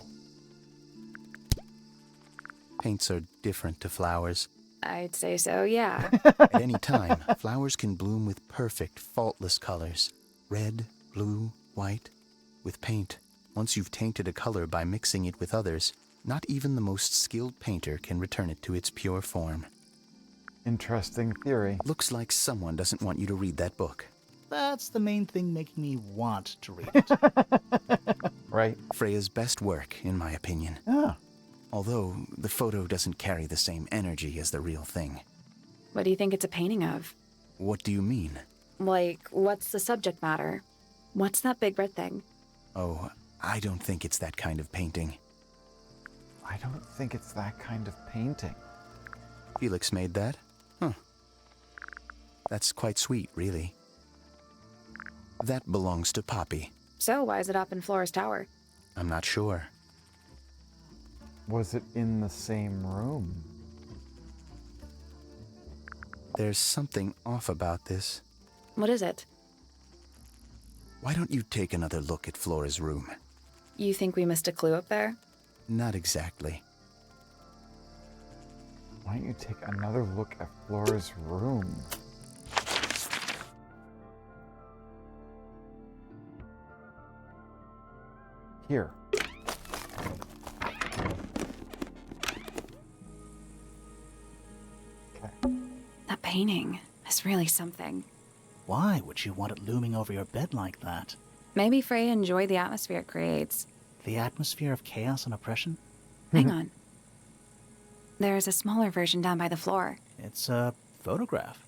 Paints are different to flowers. I'd say so, yeah. At any time, flowers can bloom with perfect, faultless colors. Red, blue, white. With paint, once you've tainted a color by mixing it with others, not even the most skilled painter can return it to its pure form. Interesting theory. Looks like someone doesn't want you to read that book. That's the main thing making me want to read it. Right. Freya's best work, in my opinion. Ah. Although the photo doesn't carry the same energy as the real thing. What do you think it's a painting of? What do you mean? Like, what's the subject matter? What's that big red thing? Oh, I don't think it's that kind of painting. I don't think it's that kind of painting. Felix made that? Huh. That's quite sweet, really. That belongs to Poppy. So, why is it up in Flora's tower? I'm not sure. Was it in the same room? There's something off about this. What is it? Why don't you take another look at Flora's room? You think we missed a clue up there? Not exactly. Why don't you take another look at Flora's room? Here. Okay. That painting is really something. Why would you want it looming over your bed like that? Maybe Freya enjoyed the atmosphere it creates. The atmosphere of chaos and oppression? Hang on. There's a smaller version down by the floor. It's a photograph.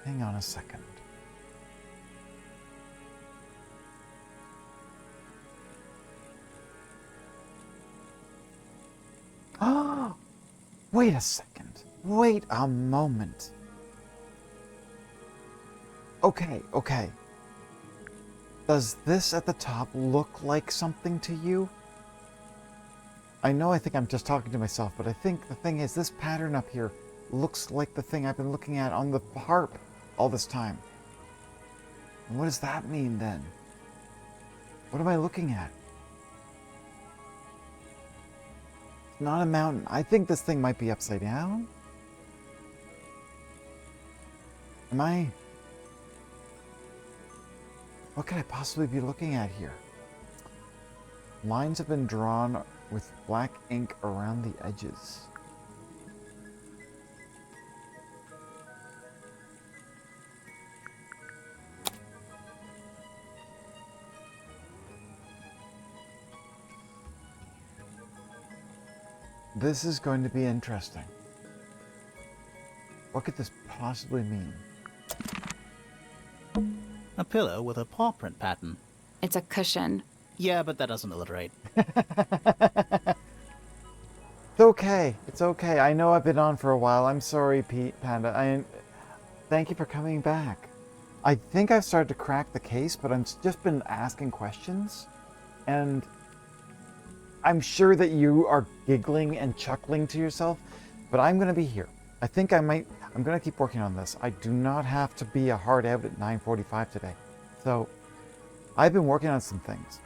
Hang on a second. Oh! Wait a second. Wait a moment. Okay. Does this at the top look like something to you? I think I'm just talking to myself, but I think the thing is this pattern up here looks like the thing I've been looking at on the harp all this time. And what does that mean then? What am I looking at? It's not a mountain. I think this thing might be upside down. Am I? What could I possibly be looking at here? Lines have been drawn with black ink around the edges. This is going to be interesting. What could this possibly mean? A pillow with a paw print pattern. It's a cushion. Yeah, but that doesn't alliterate. It's okay. I know I've been on for a while. I'm sorry, Pete Panda. Thank you for coming back. I think I've started to crack the case, but I've just been asking questions. And I'm sure that you are giggling and chuckling to yourself, but I'm going to be here. I'm going to keep working on this. I do not have to be a hard out at 9:45 today. So I've been working on some things.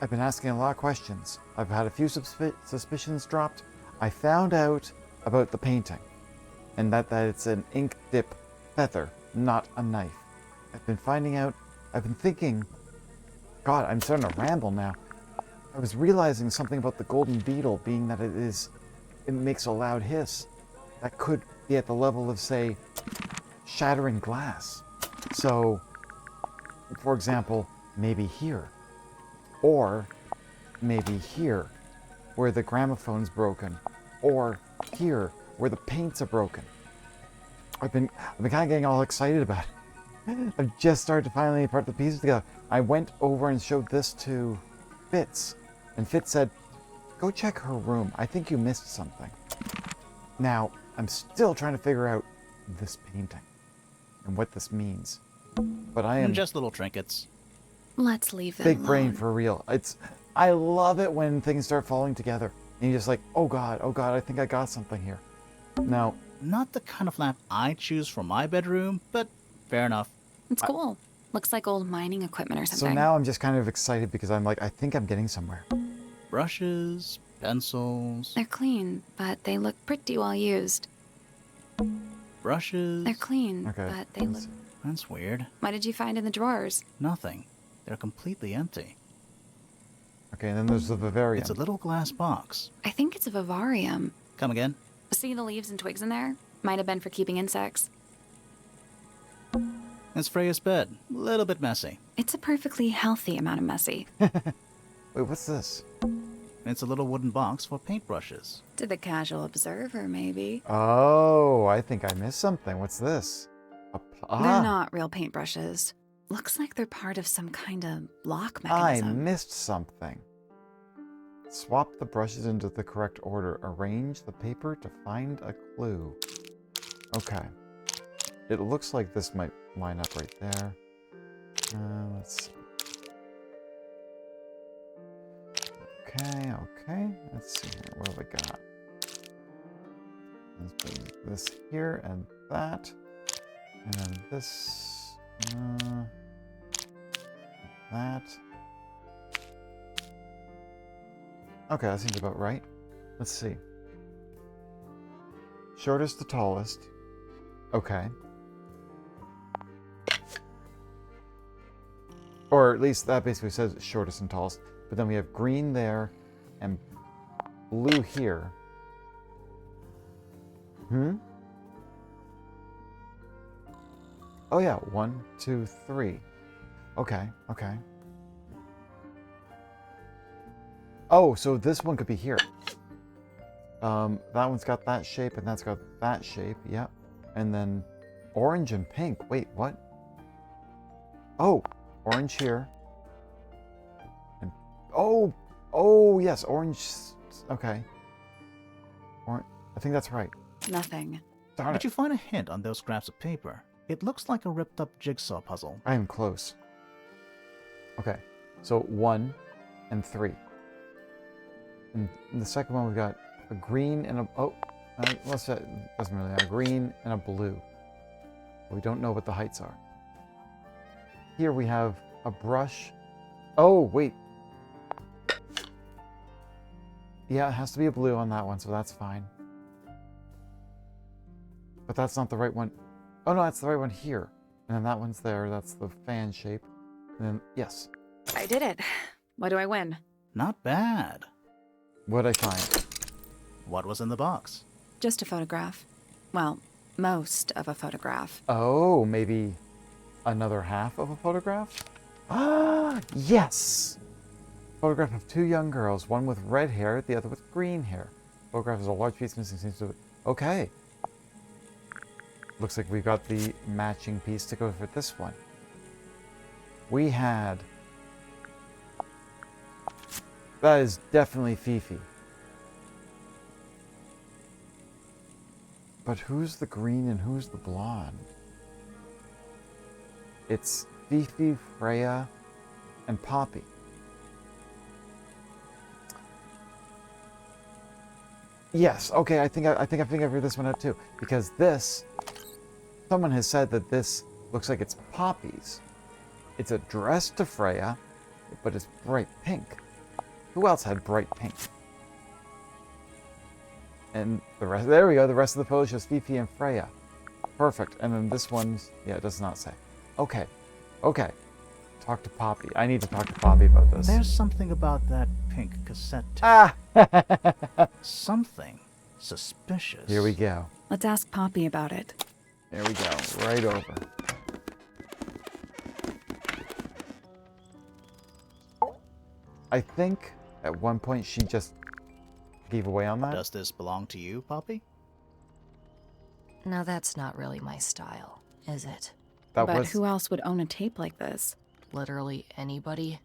I've been asking a lot of questions. I've had a few suspicions dropped. I found out about the painting. and that it's an ink dip feather, not a knife. I've been thinking, God, I'm starting to ramble now. I was realizing something about the golden beetle being that it makes a loud hiss. That could be at the level of, say, shattering glass. So, for example, maybe here. Or maybe here, where the gramophone's broken. Or here, where the paints are broken. I've been kind of getting all excited about it. I've just started to finally put the pieces together. I went over and showed this to Fitz. And Fitz said, go check her room. I think you missed something. Now, I'm still trying to figure out this painting and what this means. But I am Just little trinkets. Let's leave them big alone. brain for real. I love it when things start falling together. And you're just like, oh God, I think I got something here. Now, Not the kind of lamp I choose for my bedroom, but fair enough. It's cool. Looks like old mining equipment or so something. now I'm just kind of excited because I'm like, I think I'm getting somewhere. Brushes, pencils, They're clean, but they look pretty well used. brushes. They're clean, Okay. but they look... That's weird. What did you find in the drawers? Nothing. They're completely empty. Okay, and then there's the Vivarium. It's a little glass box. I think it's a vivarium. Come again? See the leaves and twigs in there? Might have been for keeping insects. It's Freya's bed. A little bit messy. It's a perfectly healthy amount of messy. Wait, what's this? It's a little wooden box for paintbrushes. To the casual observer, maybe. Oh, I think I missed something. What's this? They're not real paintbrushes. Looks like they're part of some kind of lock I mechanism. missed something. Swap the brushes into the correct order. Arrange the paper to find a clue. Okay. It looks like this might line up right there. Let's see. Okay. Let's see here. What have I got? Let's put this here and that. And then this. That. Okay, that seems about right. Let's see. Shortest to tallest. Okay. Or at least that basically says shortest and tallest. But then we have green there and blue here. Oh yeah, 1, 2, 3. Okay. Oh, so this one could be here. That one's got that shape and that's got that shape. Yep. And then orange and pink. Wait, what? Oh, orange here. And oh yes, orange. Okay. I think that's right. Nothing. Darn Did it. you find a hint on those scraps of paper? It looks like a ripped up jigsaw puzzle. I am close. Okay, so 1 and 3. And in the second one, we've got a green and a doesn't really matter. A green and a blue. We don't know what the heights are. Here we have a brush. Oh wait. Yeah, it has to be a blue on that one, so that's fine. But that's not the right one. Oh no, that's the right one here. And then that one's there. That's the fan shape. And then yes. I did it. What do I win? Not bad. What'd I find? What was in the box? Just a photograph. Well, most of a photograph. Oh, maybe another half of a photograph? Ah, yes! Photograph of 2 young girls, one with red hair, the other with green hair. Photograph is a large piece missing. Seems to. Okay. Looks like we got the matching piece to go for this one. We had. That is definitely Fifi. But who's the green and who's the blonde? It's Fifi, Freya, and Poppy. Yes, okay, I think I figured this one out too. Because this, someone has said that this looks like it's Poppy's. It's a dress to Freya, but it's bright pink. Who else had bright pink? And the rest, there we go, the rest of the photo shows Fifi and Freya. Perfect. And then this one's, yeah, it does not say. Okay. Okay. Talk to Poppy. I need to talk to Poppy about this. There's something about that pink cassette tape. Ah! Something suspicious. Here we go. Let's ask Poppy about it. There we go. Right over. I think at one point she just gave away on that. Does this belong to you, Poppy? Now that's not really my style, is it? That But was... who else would own a tape like this? Literally anybody?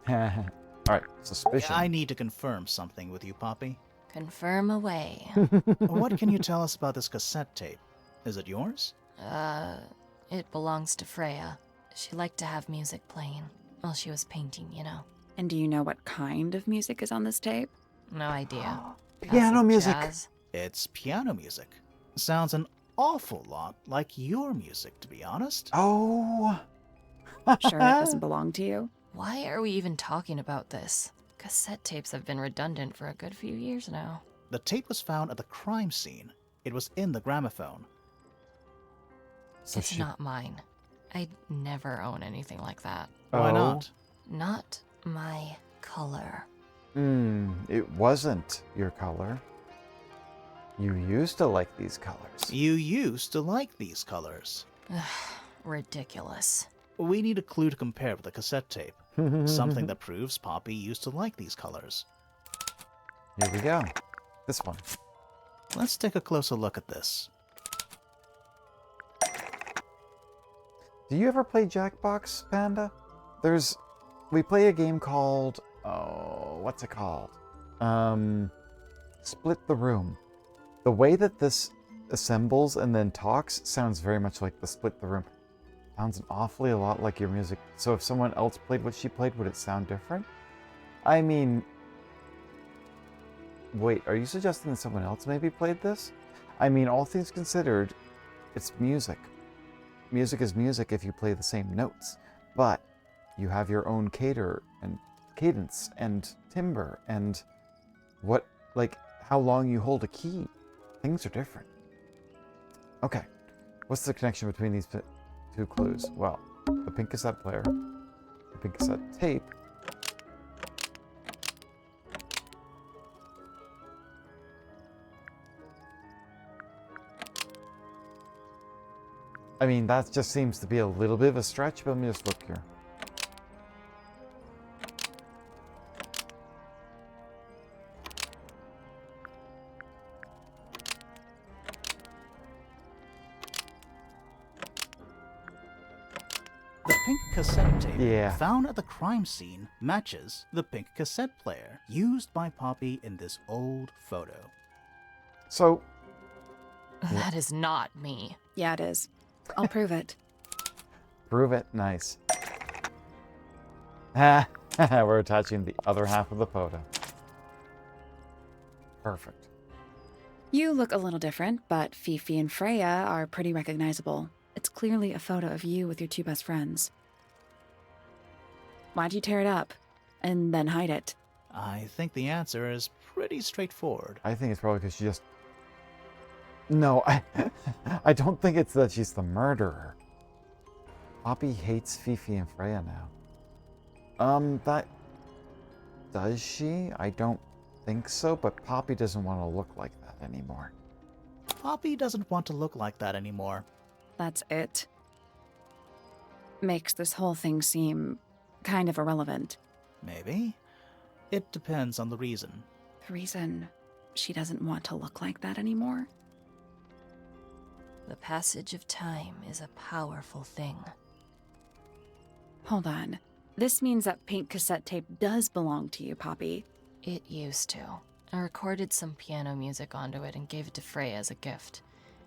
Alright, suspicion. I need to confirm something with you, Poppy. Confirm away. What can you tell us about this cassette tape? Is it yours? It belongs to Freya. She liked to have music playing while she was painting, you know. And do you know what kind of music is on this tape? No idea. Piano Acid music. jazz? It's piano music. Sounds an awful lot like your music, to be honest. Oh. Sure it doesn't belong to you? Why are we even talking about this? Cassette tapes have been redundant for a good few years now. The tape was found at the crime scene. It was in the gramophone. So It's not mine. I'd never own anything like that. Why Oh. not? Not my color. It wasn't your color. You used to like these colors. You used to like these colors. Ridiculous. We need a clue to compare with the cassette tape. Something that proves Poppy used to like these colors. Here we go. This one. Let's take a closer look at this. Do you ever play Jackbox, Panda? We play a game called, oh, what's it called? Split the Room. The way that this assembles and then talks sounds very much like the Split the Room. Sounds an awfully a lot like your music. So if someone else played what she played, would it sound different? I mean, wait, are you suggesting that someone else maybe played this? I mean, all things considered, it's music. Music is music if you play the same notes, but you have your own cadence and timbre and what, like, how long you hold a key. Things are different. Okay, what's the connection between these two clues? Well, the pink cassette player, the pink cassette tape, I mean, that just seems to be a little bit of a stretch, but let me just look here. The pink cassette tape Yeah. found at the crime scene matches the pink cassette player used by Poppy in this old photo. So, That is not me. Yeah, it is. I'll prove it. prove it. Nice. We're attaching the other half of the photo. Perfect. You look a little different, but Fifi and Freya are pretty recognizable. It's clearly a photo of you with your two best friends. Why'd you tear it up and then hide it? I think the answer is pretty straightforward. I think it's probably because she just... No, I don't think it's that she's the murderer. Poppy hates Fifi and Freya now. That... Does she? I don't think so, but Poppy doesn't want to look like that anymore. Poppy doesn't want to look like that anymore. That's it. Makes this whole thing seem kind of irrelevant. Maybe. It depends on the reason. The reason she doesn't want to look like that anymore? The passage of time is a powerful thing. Hold on. This means that pink cassette tape does belong to you, Poppy. It used to. I recorded some piano music onto it and gave it to Freya as a gift.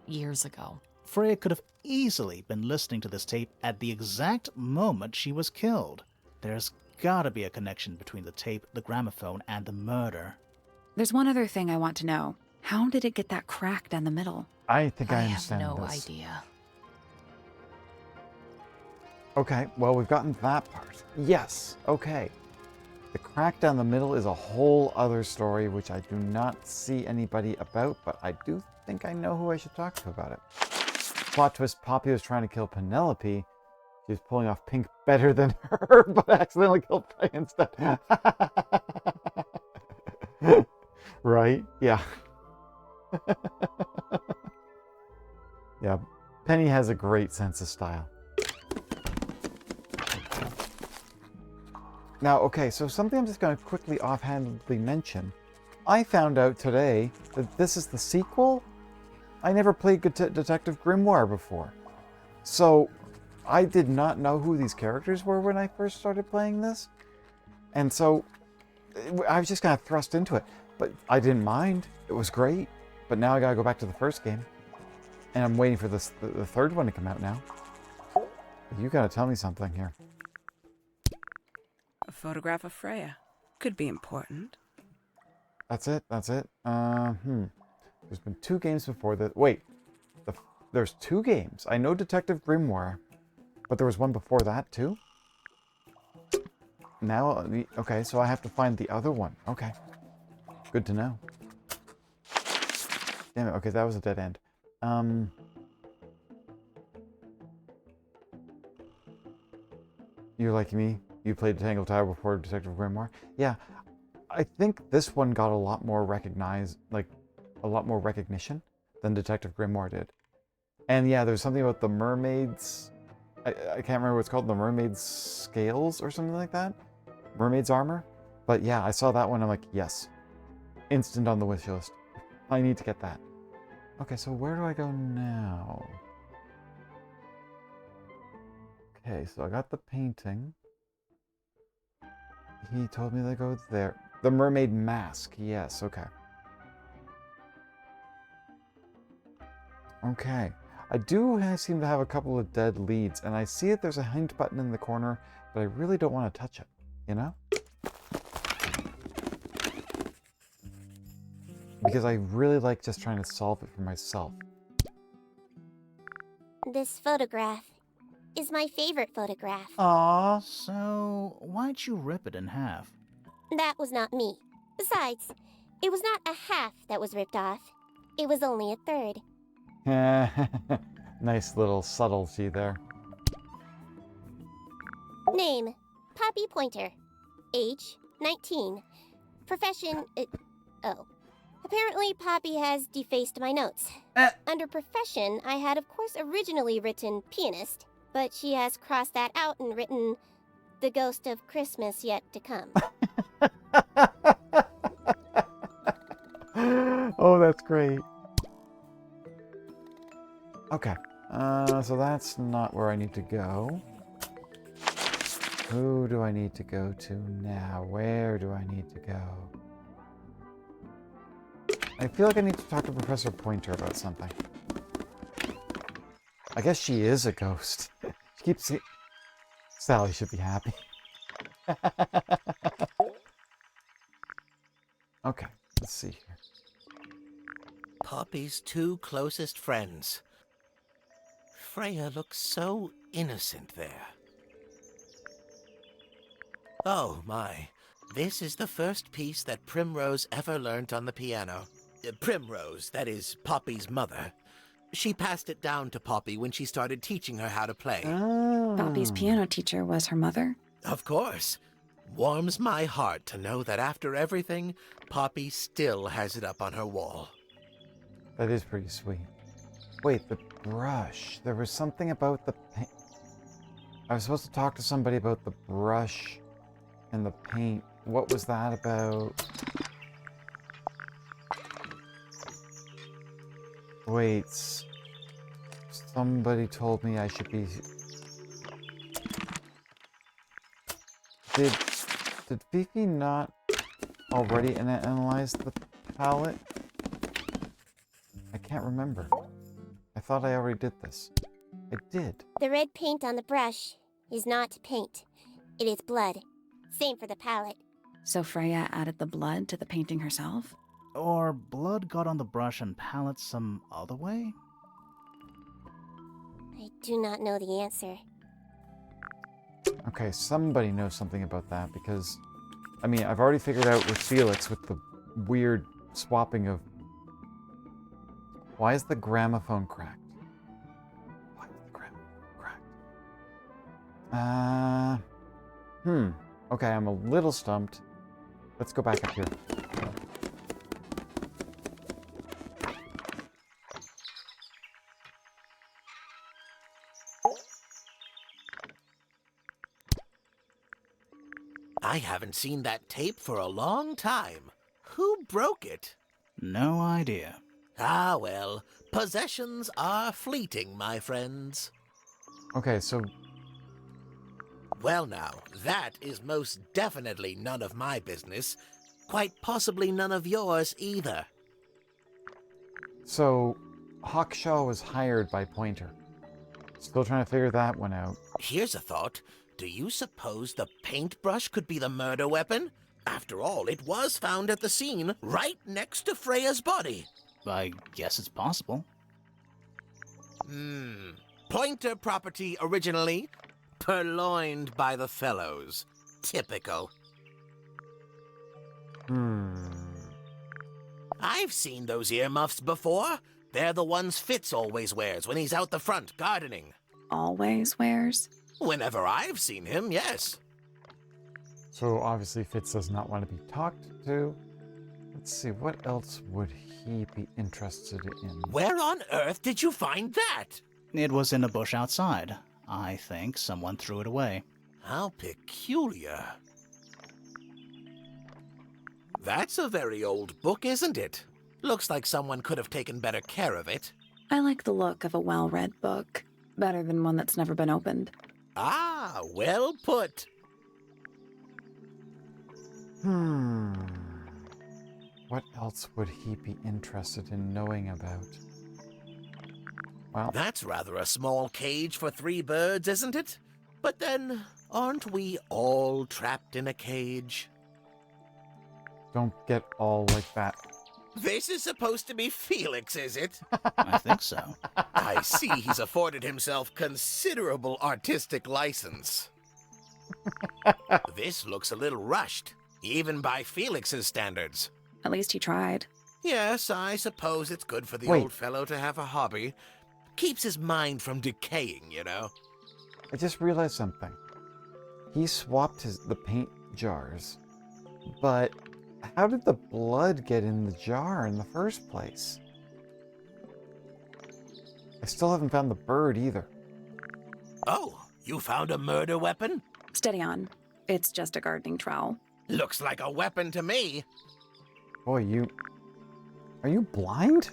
Years ago. Freya could have easily been listening to this tape at the exact moment she was killed. There's gotta be a connection between the tape, the gramophone, and the murder. There's one other thing I want to know. How did it get that crack down the middle? I think I have understand no this. idea. Okay, well, we've gotten that part. Yes, okay. The crack down the middle is a whole other story, which I do not see anybody about, but I do think I know who I should talk to about it. Plot twist, Poppy was trying to kill Penelope. She was pulling off Pink better than her, but accidentally killed Frey instead. Right? Yeah. Yeah. Penny has a great sense of style. Now, okay, so something I'm just going to quickly offhandedly mention. I found out today that this is the sequel. I never played Detective Grimoire before. So, I did not know who these characters were when I first started playing this. And so, I was just kind of thrust into it. But I didn't mind. It was great. But now I gotta go back to the first game. And I'm waiting for the third one to come out now. You gotta tell me something here. A photograph of Freya. Could be important. That's it? That's it? There's been 2 games before that. Wait. There's 2 games. I know Detective Grimoire. But there was one before that, too? Now, okay, so I have to find the other one. Okay. Good to know. Damn it, okay, that was a dead end. You're like me? You played Tangle Tower before Detective Grimoire? Yeah, I think this one got a lot more recognition than Detective Grimoire did. And yeah, there's something about the mermaids. I can't remember what it's called, the mermaid's scales or something like that? Mermaid's armor? But yeah, I saw that one, I'm like, yes. Instant on the wish list. I need to get that. Okay, so where do I go now? Okay, so I got the painting. He told me to go there. The mermaid mask, yes, okay. Okay. I do seem to have a couple of dead leads, and I see that there's a hint button in the corner, but I really don't want to touch it, you know? Because I really like just trying to solve it for myself. This photograph is my favorite photograph. Aww. So, why'd you rip it in half? That was not me. Besides, it was not a half that was ripped off. It was only a third. Nice little subtlety there. Name, Poppy Pointer. Age, 19. Profession, oh. Apparently, Poppy has defaced my notes. Under profession, I had of course originally written pianist, but she has crossed that out and written the ghost of Christmas yet to come. Oh, that's great. Okay, so that's not where I need to go. Who do I need to go to now? Where do I need to go? I feel like I need to talk to Professor Pointer about something. I guess she is a ghost. She keeps saying... Sally should be happy. Okay, let's see here. Poppy's 2 closest friends. Freya looks so innocent there. Oh my, this is the first piece that Primrose ever learnt on the piano. Primrose, that is Poppy's mother. She passed it down to Poppy when she started teaching her how to play. Poppy's piano teacher was her mother? Of course. Warms my heart to know that after everything, Poppy still has it up on her wall. That is pretty sweet. Wait, the brush. There was something about the paint. I was supposed to talk to somebody about the brush and the paint. What was that about? Wait. Somebody told me I should be... Did Fifi not already analyze the palette? I can't remember. I thought I already did this. I did. The red paint on the brush is not paint. It is blood. Same for the palette. So Freya added the blood to the painting herself? Or blood got on the brush and palette some other way? I do not know the answer. Okay, somebody knows something about that because I mean, I've already figured out with Felix with the weird swapping of... Why is the gramophone cracked? Why is the gramophone cracked? Okay, I'm a little stumped. Let's go back up here. I haven't seen that tape for a long time. Who broke it? No idea. Ah, well, possessions are fleeting, my friends. Okay, so... Well now, that is most definitely none of my business. Quite possibly none of yours either. So, Hawkshaw was hired by Pointer. Still trying to figure that one out. Here's a thought. Do you suppose the paintbrush could be the murder weapon? After all, it was found at the scene, right next to Freya's body. I guess it's possible. Pointer property originally, purloined by the fellows. Typical. I've seen those earmuffs before. They're the ones Fitz always wears when he's out the front gardening. Always wears? Whenever I've seen him, yes. So obviously Fitz does not want to be talked to. Let's see, what else would he be interested in? Where on earth did you find that? It was in a bush outside. I think someone threw it away. How peculiar. That's a very old book, isn't it? Looks like someone could have taken better care of it. I like the look of a well-read book. Better than one that's never been opened. Ah, well put. What else would he be interested in knowing about? Well, That's rather a small cage for 3 birds, isn't it? But then, aren't we all trapped in a cage? don't get all like that. This is supposed to be Felix, is it? I think so. I see he's afforded himself considerable artistic license. This looks a little rushed, even by Felix's standards. At least he tried. Yes, I suppose it's good for the Wait. old fellow to have a hobby. Keeps his mind from decaying, you know. I just realized something. He swapped the paint jars, but how did the blood get in the jar in the first place? I still haven't found the bird either. Oh, you found a murder weapon? Steady on. It's just a gardening trowel. Looks like a weapon to me. Boy, are you blind?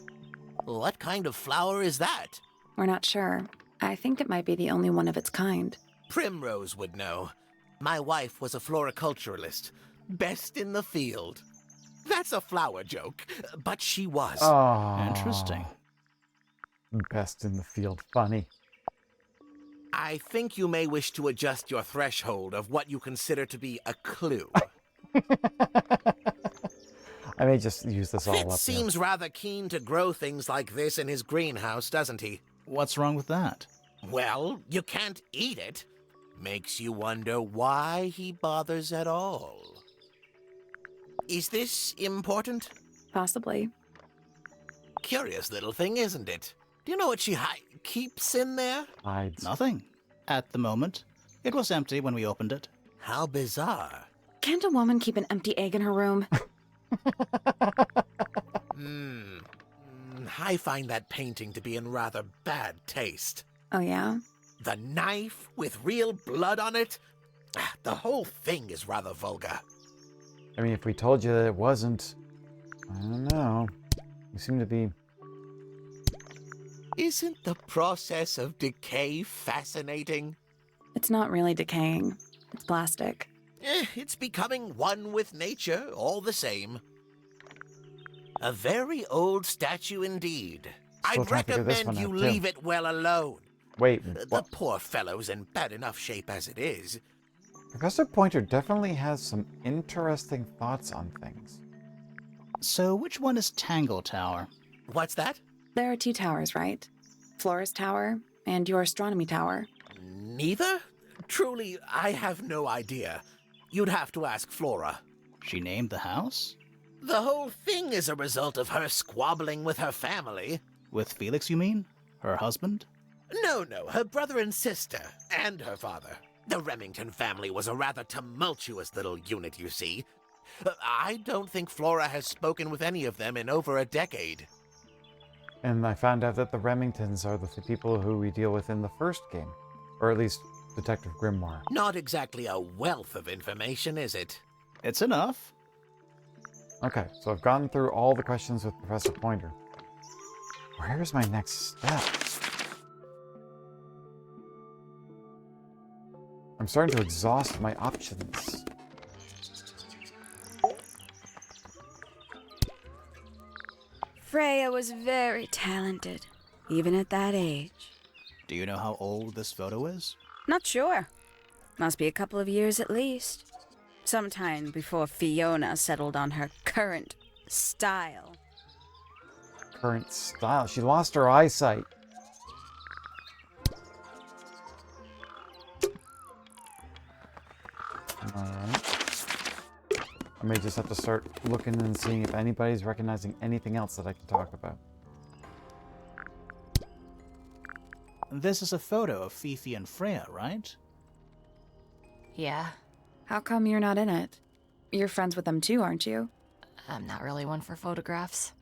What kind of flower is that? We're not sure. I think it might be the only one of its kind. Primrose would know. My wife was a floriculturalist. Best in the field. That's a flower joke, but she was. Oh, Interesting. Best in the field. Funny. I think you may wish to adjust your threshold of what you consider to be a clue. I may just use this all Fitz up. here. seems rather keen to grow things like this in his greenhouse, doesn't he? What's wrong with that? Well, you can't eat it. Makes you wonder why he bothers at all. Is this important? Possibly. Curious little thing, isn't it? Do you know what she keeps in there? Hides. Nothing. At the moment. It was empty when we opened it. How bizarre. Can't a woman keep an empty egg in her room? I find that painting to be in rather bad taste. Oh, yeah? The knife with real blood on it? The whole thing is rather vulgar. I mean, if we told you that it wasn't, I don't know. You seem to be... Isn't the process of decay fascinating? It's not really decaying. It's plastic. It's becoming one with nature, all the same. A very old statue indeed. Still I'd trying to figure this recommend one you out, too. leave it well alone. Wait, The what? poor fellow's in bad enough shape as it is. Professor Pointer definitely has some interesting thoughts on things. So which one is Tangle Tower? What's that? There are 2 towers, right? Flora's tower and your astronomy tower. Neither? Truly, I have no idea. You'd have to ask Flora. She named the house? The whole thing is a result of her squabbling with her family. With Felix, you mean? Her husband? No, her brother and sister, and her father. The Remington family was a rather tumultuous little unit, you see. I don't think Flora has spoken with any of them in over a decade. And I found out that the Remingtons are the people who we deal with in the first game. Or at least Detective Grimoire. Not exactly a wealth of information, is it? It's enough. Okay, so I've gone through all the questions with Professor Pointer. Where's my next step? I'm starting to exhaust my options. Freya was very talented, even at that age. Do you know how old this photo is? Not sure. Must be a couple of years at least. Sometime before Fiona settled on her current style. Current style. She lost her eyesight. Alright. I may just have to start looking and seeing if anybody's recognizing anything else that I can talk about. This is a photo of Fifi and Freya, right? Yeah, How come you're not in it? You're friends with them too, aren't you? I'm not really one for photographs.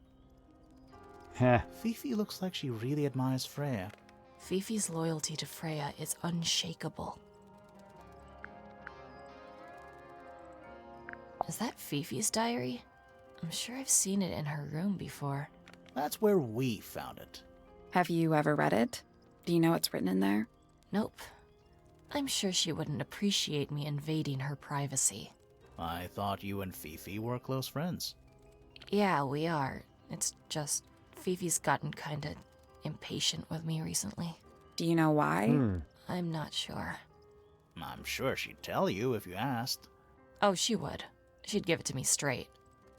Heh. Fifi looks like she really admires Freya. Fifi's loyalty to Freya is unshakable. Is that Fifi's diary? I'm sure I've seen it in her room before. That's where we found it. Have you ever read it? Do you know what's written in there? Nope. I'm sure she wouldn't appreciate me invading her privacy. I thought you and Fifi were close friends. Yeah, we are. It's just Fifi's gotten kinda impatient with me recently. Do you know why? I'm not sure. I'm sure she'd tell you if you asked. Oh, she would. She'd give it to me straight.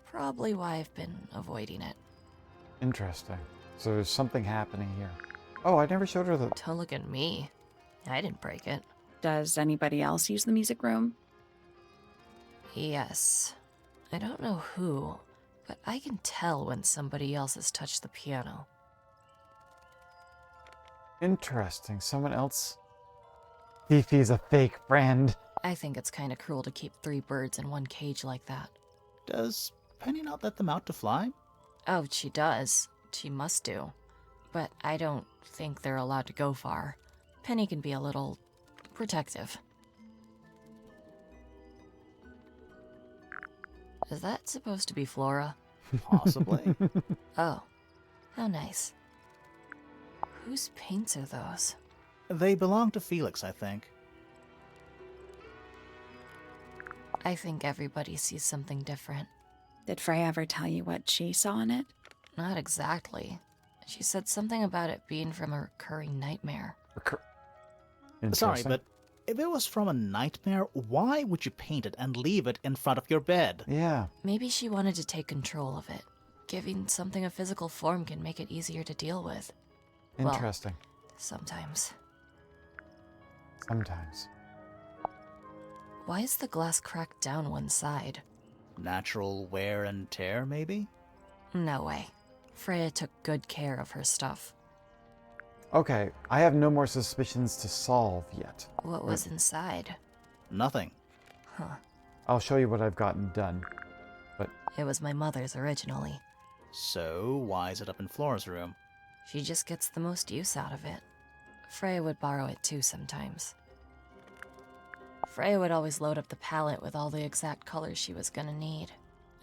Probably why I've been avoiding it. Interesting. So there's something happening here. Oh, I never showed her the... Don't look at me. I didn't break it. Does anybody else use the music room? Yes. I don't know who, but I can tell when somebody else has touched the piano. Interesting. Someone else... Fifi's a fake friend. I think it's kinda cruel to keep 3 birds in one cage like that. Does Penny not let them out to fly? Oh, she does. She must do. But I don't think they're allowed to go far. Penny can be a little protective. Is that supposed to be Flora? Possibly. Oh, how nice. Whose paints are those? They belong to Felix, I think. I think everybody sees something different. Did Freya ever tell you what she saw in it? Not exactly. She said something about it being from a recurring nightmare. Sorry, Interesting. but if it was from a nightmare, why would you paint it and leave it in front of your bed? Yeah. Maybe she wanted to take control of it. Giving something a physical form can make it easier to deal with. Well, Interesting. sometimes. Sometimes. Why is the glass cracked down one side? Natural wear and tear, maybe? No way. Freya took good care of her stuff. Okay, I have no more suspicions to solve yet. What was inside? Nothing. Huh. I'll show you what I've gotten done. It was my mother's originally. So, why is it up in Flora's room? She just gets the most use out of it. Freya would borrow it too sometimes. Freya would always load up the palette with all the exact colors she was gonna need.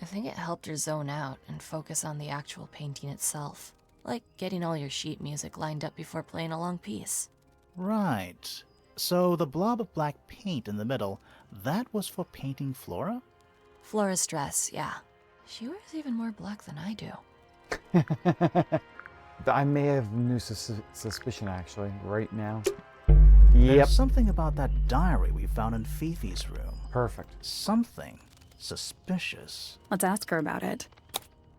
I think it helped her zone out and focus on the actual painting itself. Like getting all your sheet music lined up before playing a long piece. Right. So the blob of black paint in the middle, that was for painting Flora? Flora's dress, yeah. She wears even more black than I do. I may have new suspicion actually right now. There's Yep. something about that diary we found in Fifi's room. Perfect. Something suspicious. Let's ask her about it.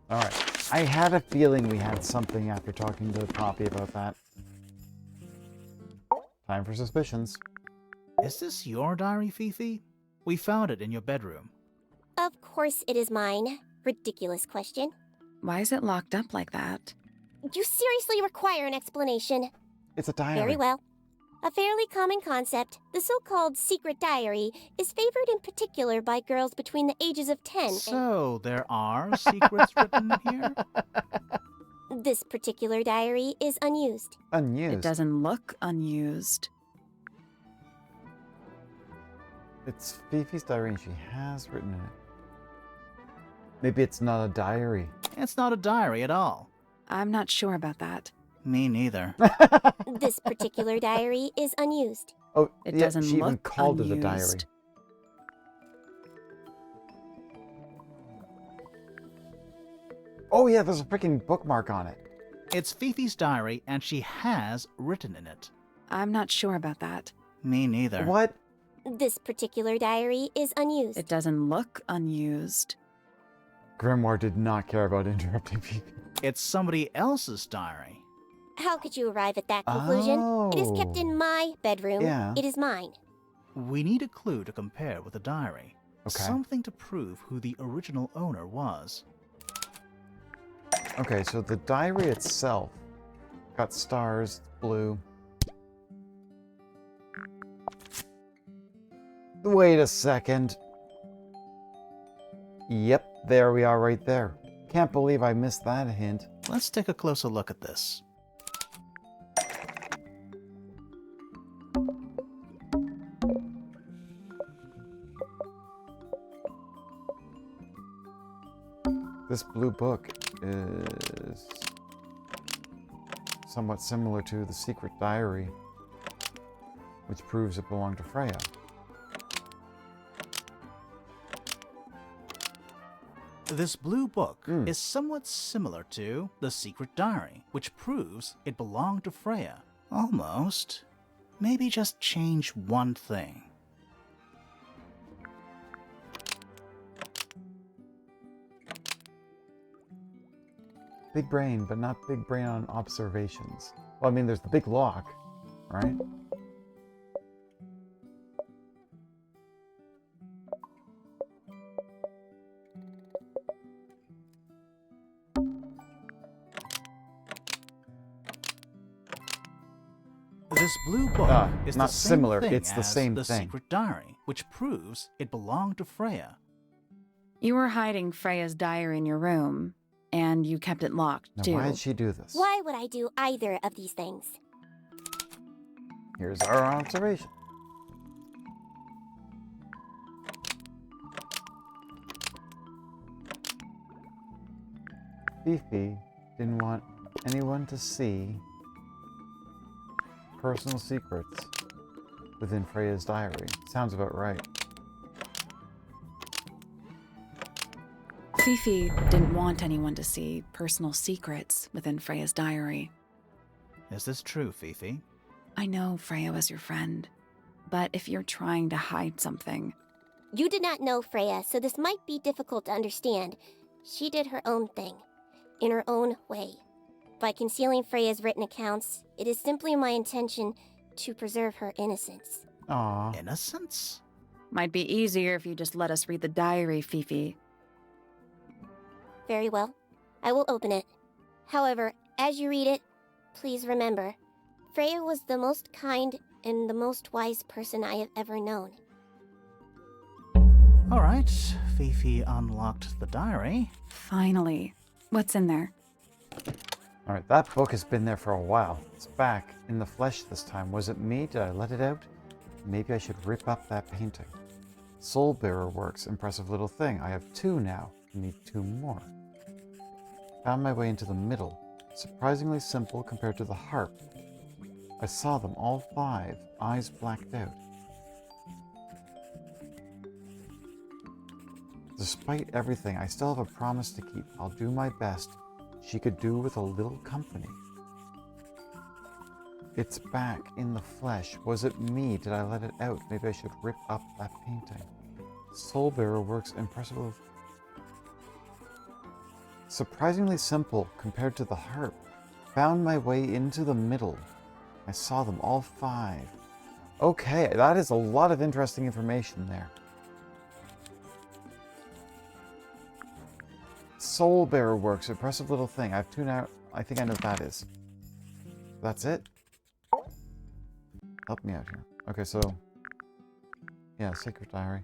All right. I had a feeling we had something after talking to Poppy about that. Time for suspicions. Is this your diary, Fifi? We found it in your bedroom. Of course it is mine. Ridiculous question. Why is it locked up like that? You seriously require an explanation. It's a diary. Very well. A fairly common concept, the so-called secret diary, is favored in particular by girls between the ages of 10 So, there are secrets written here? and... This particular diary is unused. Unused. It doesn't look unused. It's Fifi's diary and she has written in it. Maybe it's not a diary. It's not a diary at all. I'm not sure about that. Me neither. This particular diary is unused. Oh, It yeah, doesn't she even look called unused. it a diary. Oh yeah, there's a freaking bookmark on it. It's Fifi's diary, and she has written in it. I'm not sure about that. Me neither. What? This particular diary is unused. It doesn't look unused. Grimoire did not care about interrupting Fifi. It's somebody else's diary. How could you arrive at that conclusion? It is kept Oh. in my bedroom. Yeah. It is mine. We need a clue to compare with the diary. Okay. Something to prove who the original owner was. Okay, so the diary itself got stars, blue. Wait a second. Yep, there we are right there. Can't believe I missed that hint. Let's take a closer look at this. This blue book is somewhat similar to the secret diary, which proves it belonged to Freya. This blue book is somewhat similar to the secret diary, which proves it belonged to Freya. Almost. Maybe just change one thing. Big brain, but not big brain on observations. Well, I mean, there's the big lock, right? This blue book is not the same similar, thing it's the as same the thing. secret diary, which proves it belonged to Freya. You were hiding Freya's diary in your room, and you kept it locked, Now, too. why did she do this? Why would I do either of these things? Here's our observation. Fifi didn't want anyone to see personal secrets within Freya's diary. Sounds about right. Fifi didn't want anyone to see personal secrets within Freya's diary. Is this true, Fifi? I know Freya was your friend, but if you're trying to hide something, You did not know Freya, so this might be difficult to understand. She did her own thing, in her own way. By concealing Freya's written accounts, it is simply my intention to preserve her innocence. Aww. Innocence? might be easier if you just let us read the diary, Fifi. Very well. I will open it. However, as you read it, please remember, Freya was the most kind and the most wise person I have ever known. All right, Fifi unlocked the diary. Finally. What's in there? Alright, that book has been there for a while. It's back in the flesh this time. Was it me? Did I let it out? Maybe I should rip up that painting. Soul Bearer works. Impressive little thing. I have 2 now. I need 2 more. Found my way into the middle. Surprisingly simple compared to the harp. I saw them all 5, eyes blacked out. Despite everything, I still have a promise to keep. I'll do my best. She could do with a little company. It's back in the flesh. Was it me? Did I let it out? Maybe I should rip up that painting. Soul Bearer works impressive. Surprisingly simple compared to the harp. Found my way into the middle. I saw them all 5. Okay, that is a lot of interesting information there. Soul Bearer works. Impressive little thing. I have 2 now. I think I know what that is. That's it? Help me out here. Okay, so... yeah, Sacred Diary.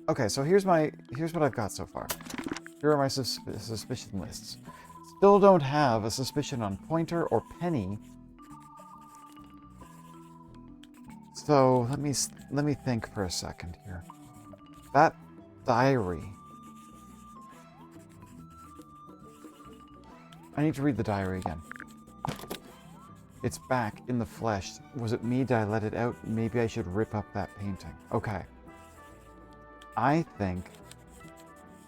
Okay, so here's what I've got so far. Here are my suspicion lists. Still don't have a suspicion on Pointer or Penny. So let me think for a second here. That diary. I need to read the diary again. It's back in the flesh. Was it me? Did I let it out? Maybe I should rip up that painting. Okay. I think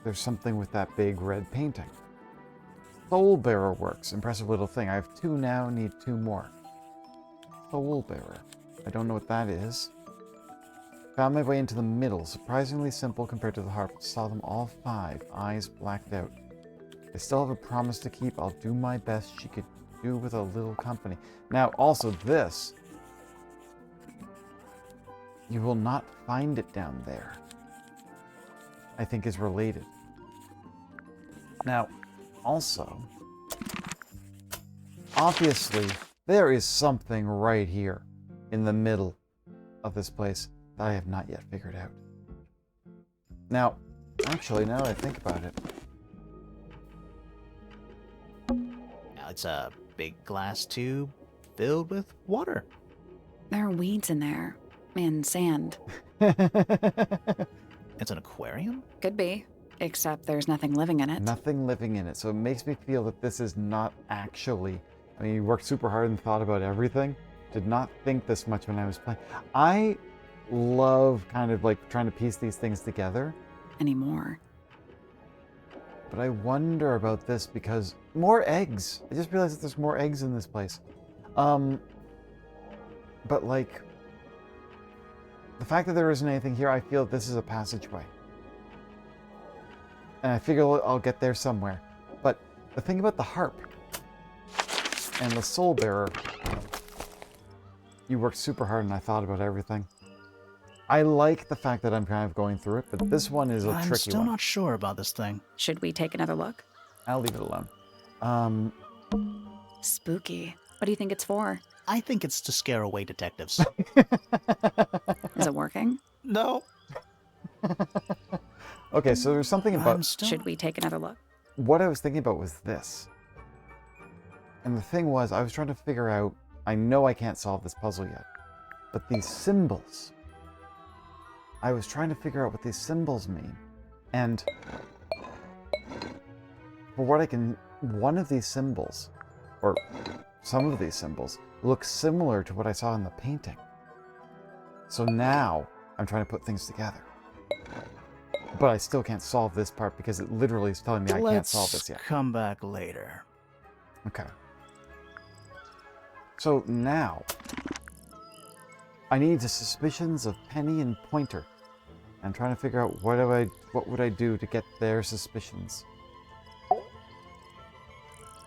there's something with that big red painting. Soul Bearer works. Impressive little thing. I have 2 now, need 2 more. Soul Bearer. I don't know what that is. Found my way into the middle. Surprisingly simple compared to the harp. Saw them all 5. Eyes blacked out. I still have a promise to keep. I'll do my best. She could do with a little company. Now, also this. You will not find it down there. I think is related. Now, also, obviously, there is something right here in the middle of this place that I have not yet figured out. Now, actually, now that I think about it, Now it's a big glass tube filled with water. There are weeds in there. And sand. It's an aquarium? Could be. Except there's nothing living in it. nothing living in it. So it makes me feel that this is not actually... I mean, you worked super hard and thought about everything. Did not think this much when I was playing. I love kind of like trying to piece these things together. Anymore. But I wonder about this because more eggs. I just realized that there's more eggs in this place. But like, the fact that there isn't anything here, I feel this is a passageway. And I figure I'll get there somewhere. But the thing about the harp and the Soul Bearer, you worked super hard and I thought about everything. I like the fact that I'm kind of going through it, but this one is a tricky one. I'm still not sure about this thing. Should we take another look? I'll leave it alone. Spooky. What do you think it's for? I think it's to scare away detectives. Is it working? No. Okay, so there's something about... Should we take another look? What I was thinking about was this. And the thing was, I was trying to figure out... I know I can't solve this puzzle yet. But these symbols... I was trying to figure out what these symbols mean. And... for what I can... One of these symbols, or some of these symbols, looks similar to what I saw in the painting. So now, I'm trying to put things together. But I still can't solve this part because it literally is telling me I can't solve this yet. Let's come back later. Okay. So now, I need the suspicions of Penny and Pointer. I'm trying to figure out what would I do to get their suspicions.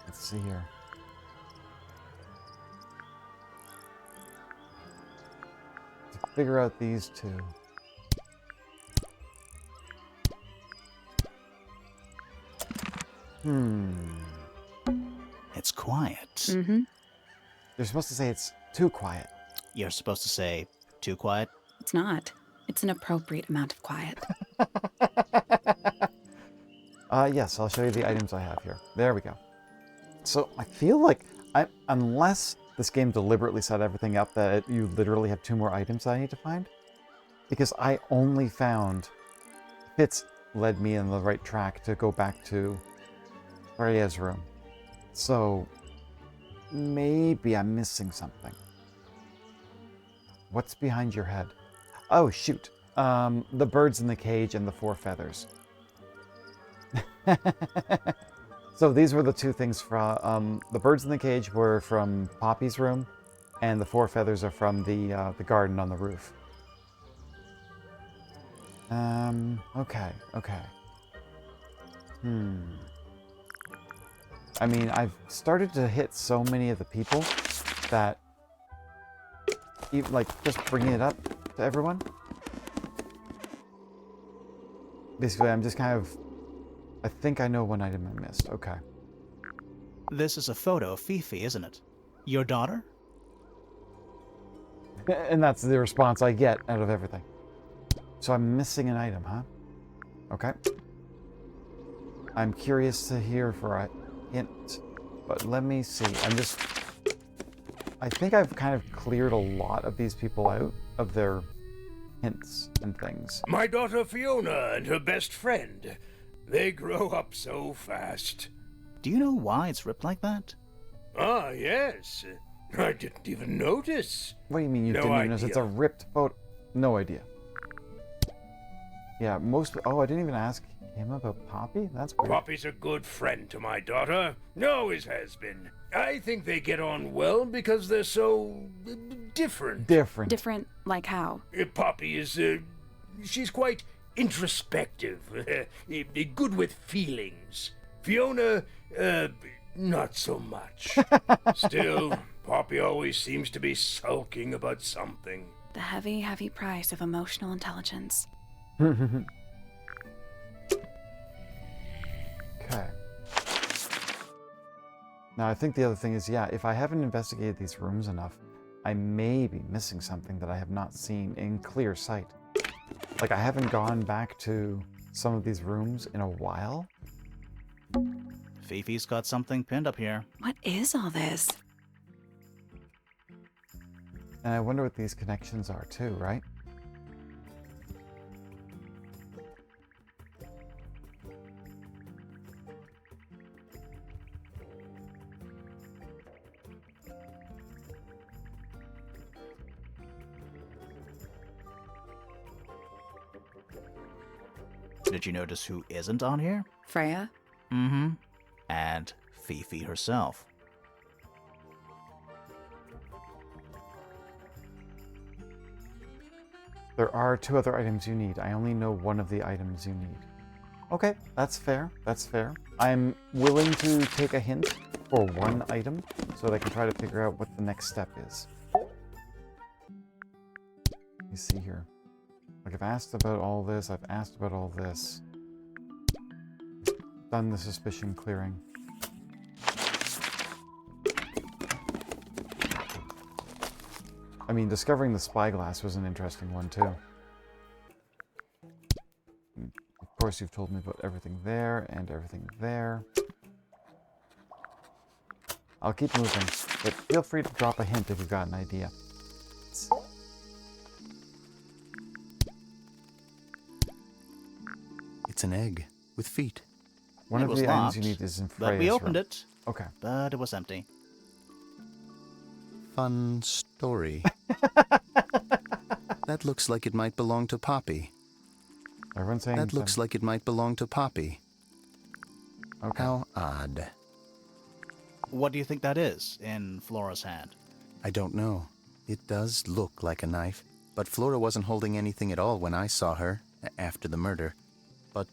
Let's see here. To figure out these two. It's quiet. Mm-hmm. You're supposed to say it's too quiet. You're supposed to say, too quiet? It's not. It's an appropriate amount of quiet. Yes, I'll show you the items I have here. There we go. So I feel like, unless this game deliberately set everything up that you literally have 2 more items that I need to find, because I only found Fitz led me in the right track to go back to Freya's room. So maybe I'm missing something. What's behind your head? Oh, shoot. The birds in the cage and the 4 feathers. So these were the 2 things from... the birds in the cage were from Poppy's room, and the 4 feathers are from the garden on the roof. Okay. I mean, I've started to hit so many of the people that... even, like, just bringing it up to everyone. Basically, I'm just kind of I think I know one item I missed. Okay. This is a photo of Fifi, isn't it? Your daughter? And that's the response I get out of everything. So I'm missing an item, huh? Okay. I'm curious to hear for a hint, but let me see. I think I've kind of cleared a lot of these people out of their hints and things. My daughter Fiona and her best friend. They grow up so fast. Do you know why it's ripped like that? Ah, yes. I didn't even notice. What do you mean you No didn't even notice? It's a idea. ripped photo. No idea. Yeah, oh, I didn't even ask him about Poppy? That's weird. Poppy's a good friend to my daughter. Always has been. I think they get on well because they're so different. Different, like how? Poppy is, she's quite introspective, good with feelings. Fiona, not so much. Still, Poppy always seems to be sulking about something. The heavy, heavy price of emotional intelligence. Okay. Now, I think the other thing is, yeah, if I haven't investigated these rooms enough, I may be missing something that I have not seen in clear sight. Like, I haven't gone back to some of these rooms in a while. Fifi's got something pinned up here. What is all this? And I wonder what these connections are too, right? Did you notice who isn't on here? Freya? Mm-hmm. And Fifi herself. There are 2 other items you need. I only know one of the items you need. Okay, that's fair. That's fair. I'm willing to take a hint for one item so that I can try to figure out what the next step is. Let me see here. Like, I've asked about all this. I've asked about all this. Done the suspicion clearing. I mean, discovering the spyglass was an interesting one, too. Of course, you've told me about everything there and everything there. I'll keep moving, but feel free to drop a hint if you've got an idea. It's an egg with feet. One It of was the items you locked, need is in But Freya's we opened room. it, Okay. but it was empty. Fun story. That looks like it might belong to Poppy. Everyone's saying That looks like it might belong to Poppy. Okay. How odd. What do you think that is in Flora's hand? I don't know. It does look like a knife, but Flora wasn't holding anything at all when I saw her after the murder. But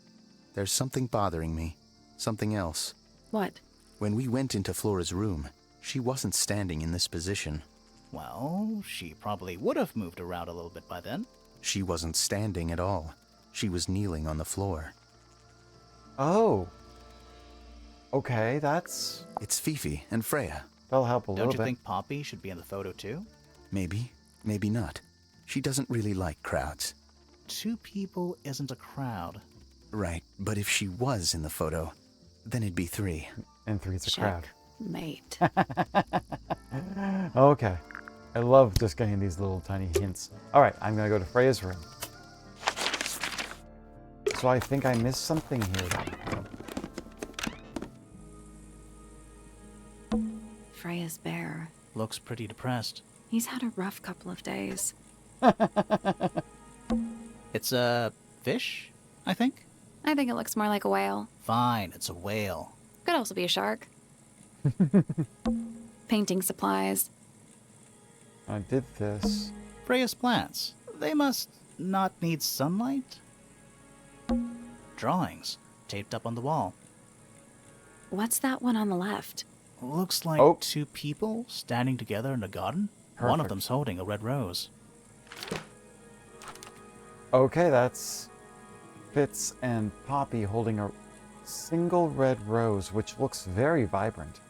there's something bothering me. Something else. What? When we went into Flora's room, she wasn't standing in this position. Well, she probably would have moved around a little bit by then. She wasn't standing at all. She was kneeling on the floor. Oh. Okay, that's... It's Fifi and Freya. That'll help a little Don't you bit. think Poppy should be in the photo too? Maybe, maybe not. She doesn't really like crowds. 2 people isn't a crowd. Right, but if she was in the photo, then it'd be 3. And 3's a crowd. Mate. Okay. I love just getting these little tiny hints. Alright, I'm gonna go to Freya's room. So I think I missed something here then. Freya's bear. Looks pretty depressed. He's had a rough couple of days. It's a fish, I think? I think it looks more like a whale. Fine, it's a whale. Could also be a shark. Painting supplies. I did this. Freya's plants. They must not need sunlight? Drawings, taped up on the wall. What's that one on the left? Looks like Oh. 2 people standing together in a garden. One of Perfect. them's holding a red rose. Okay, that's Fitz and Poppy holding a single red rose, which looks very vibrant.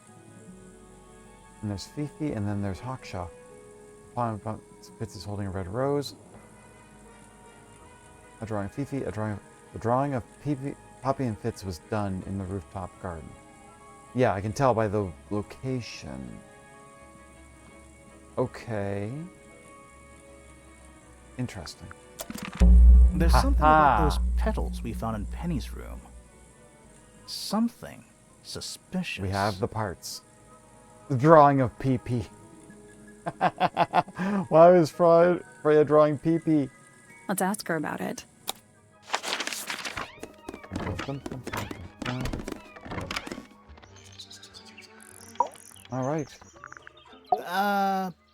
And there's Fifi, and then there's Hawkshaw. Fitz is holding a red rose. A drawing of Fifi, the drawing of Poppy and Fitz was done in the rooftop garden. Yeah, I can tell by the location. Okay. Interesting. There's something about those petals we found in Penny's room. Something suspicious. We have the parts. The drawing of PP. Why was Freya drawing PP? Let's ask her about it. All right.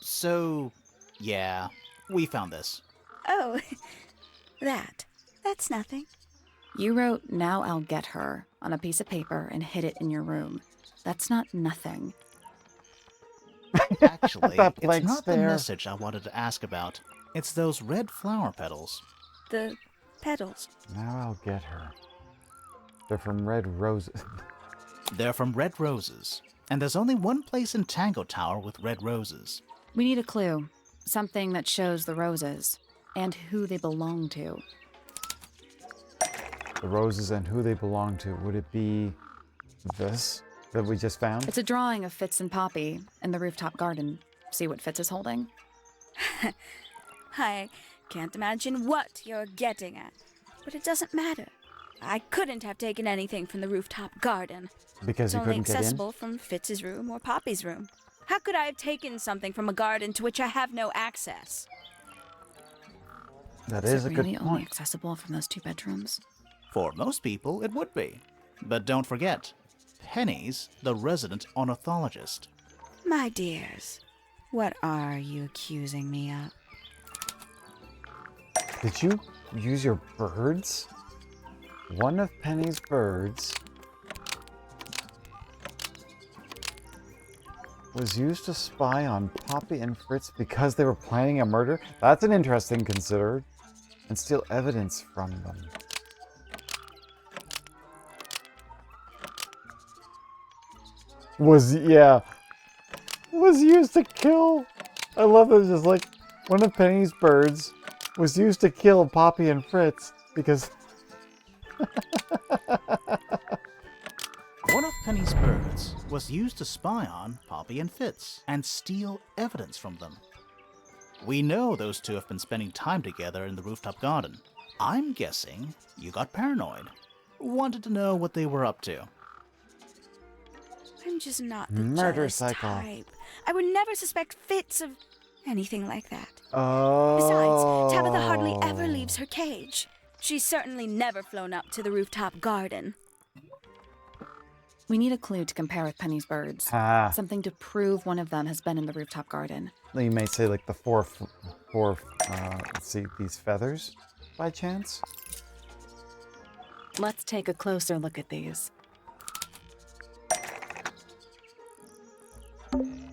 So, yeah, we found this. Oh, that's nothing. You wrote, "Now I'll get her," on a piece of paper and hid it in your room. That's not nothing. Actually, That it's blank not the stare. message I wanted to ask about. It's those red flower petals. The petals. Now I'll get her. They're from red roses. They're from red roses. And there's only one place in Tangle Tower with red roses. We need a clue. Something that shows the roses and who they belong to. The roses and who they belong to. Would it be this that we just found? It's a drawing of Fitz and Poppy in the rooftop garden. See what Fitz is holding? I can't imagine what you're getting at, but it doesn't matter. I couldn't have taken anything from the rooftop garden. Because It's you only couldn't get in? accessible from Fitz's room or Poppy's room. How could I have taken something from a garden to which I have no access? That Is is it a really good only point. accessible from those 2 bedrooms? For most people, it would be. But don't forget, Penny's the resident ornithologist. My dears, what are you accusing me of? Did you use your birds? One of Penny's birds was used to spy on Poppy and Fritz because they were planning a murder? That's an interesting consider. And steal evidence from them. Was used to kill. I love that it's just like one of Penny's birds was used to kill Poppy and Fritz because One of Penny's birds was used to spy on Poppy and Fitz and steal evidence from them. We know those two have been spending time together in the rooftop garden. I'm guessing you got paranoid. Wanted to know what they were up to. I'm just not the Murder jealous cycle. type. I would never suspect Fitz of anything like that. oh. Besides, Tabitha hardly ever leaves her cage. She's certainly never flown up to the rooftop garden. We need a clue to compare with Penny's birds. Ah. Something to prove one of them has been in the rooftop garden. You may say like the four, let's see, these feathers, by chance? Let's take a closer look at these.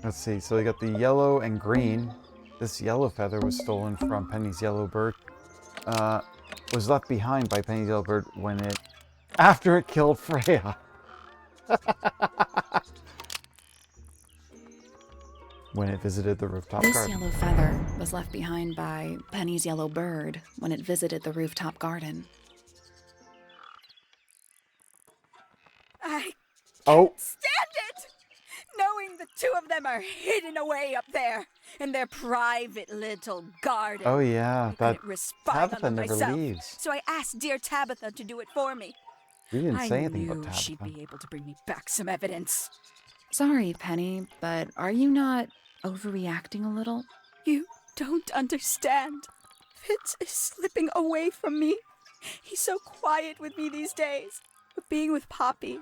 Let's see, so we got the yellow and green. This yellow feather was stolen from Penny's yellow bird. Was left behind by Penny's yellow bird after it killed Freya. When it visited the rooftop This garden. yellow feather was left behind by Penny's yellow bird when it visited the rooftop garden. I Oh, stand it! Knowing the two of them are hidden away up there in their private little garden. oh yeah, I that couldn't risk spying on Tabitha them never myself, leaves. so I asked dear Tabitha to do it for me. We didn't I say anything knew about Tabitha. she'd be able to bring me back some evidence. Sorry, Penny, but are you not overreacting a little? You don't understand. Fitz is slipping away from me. He's so quiet with me these days, but being with Poppy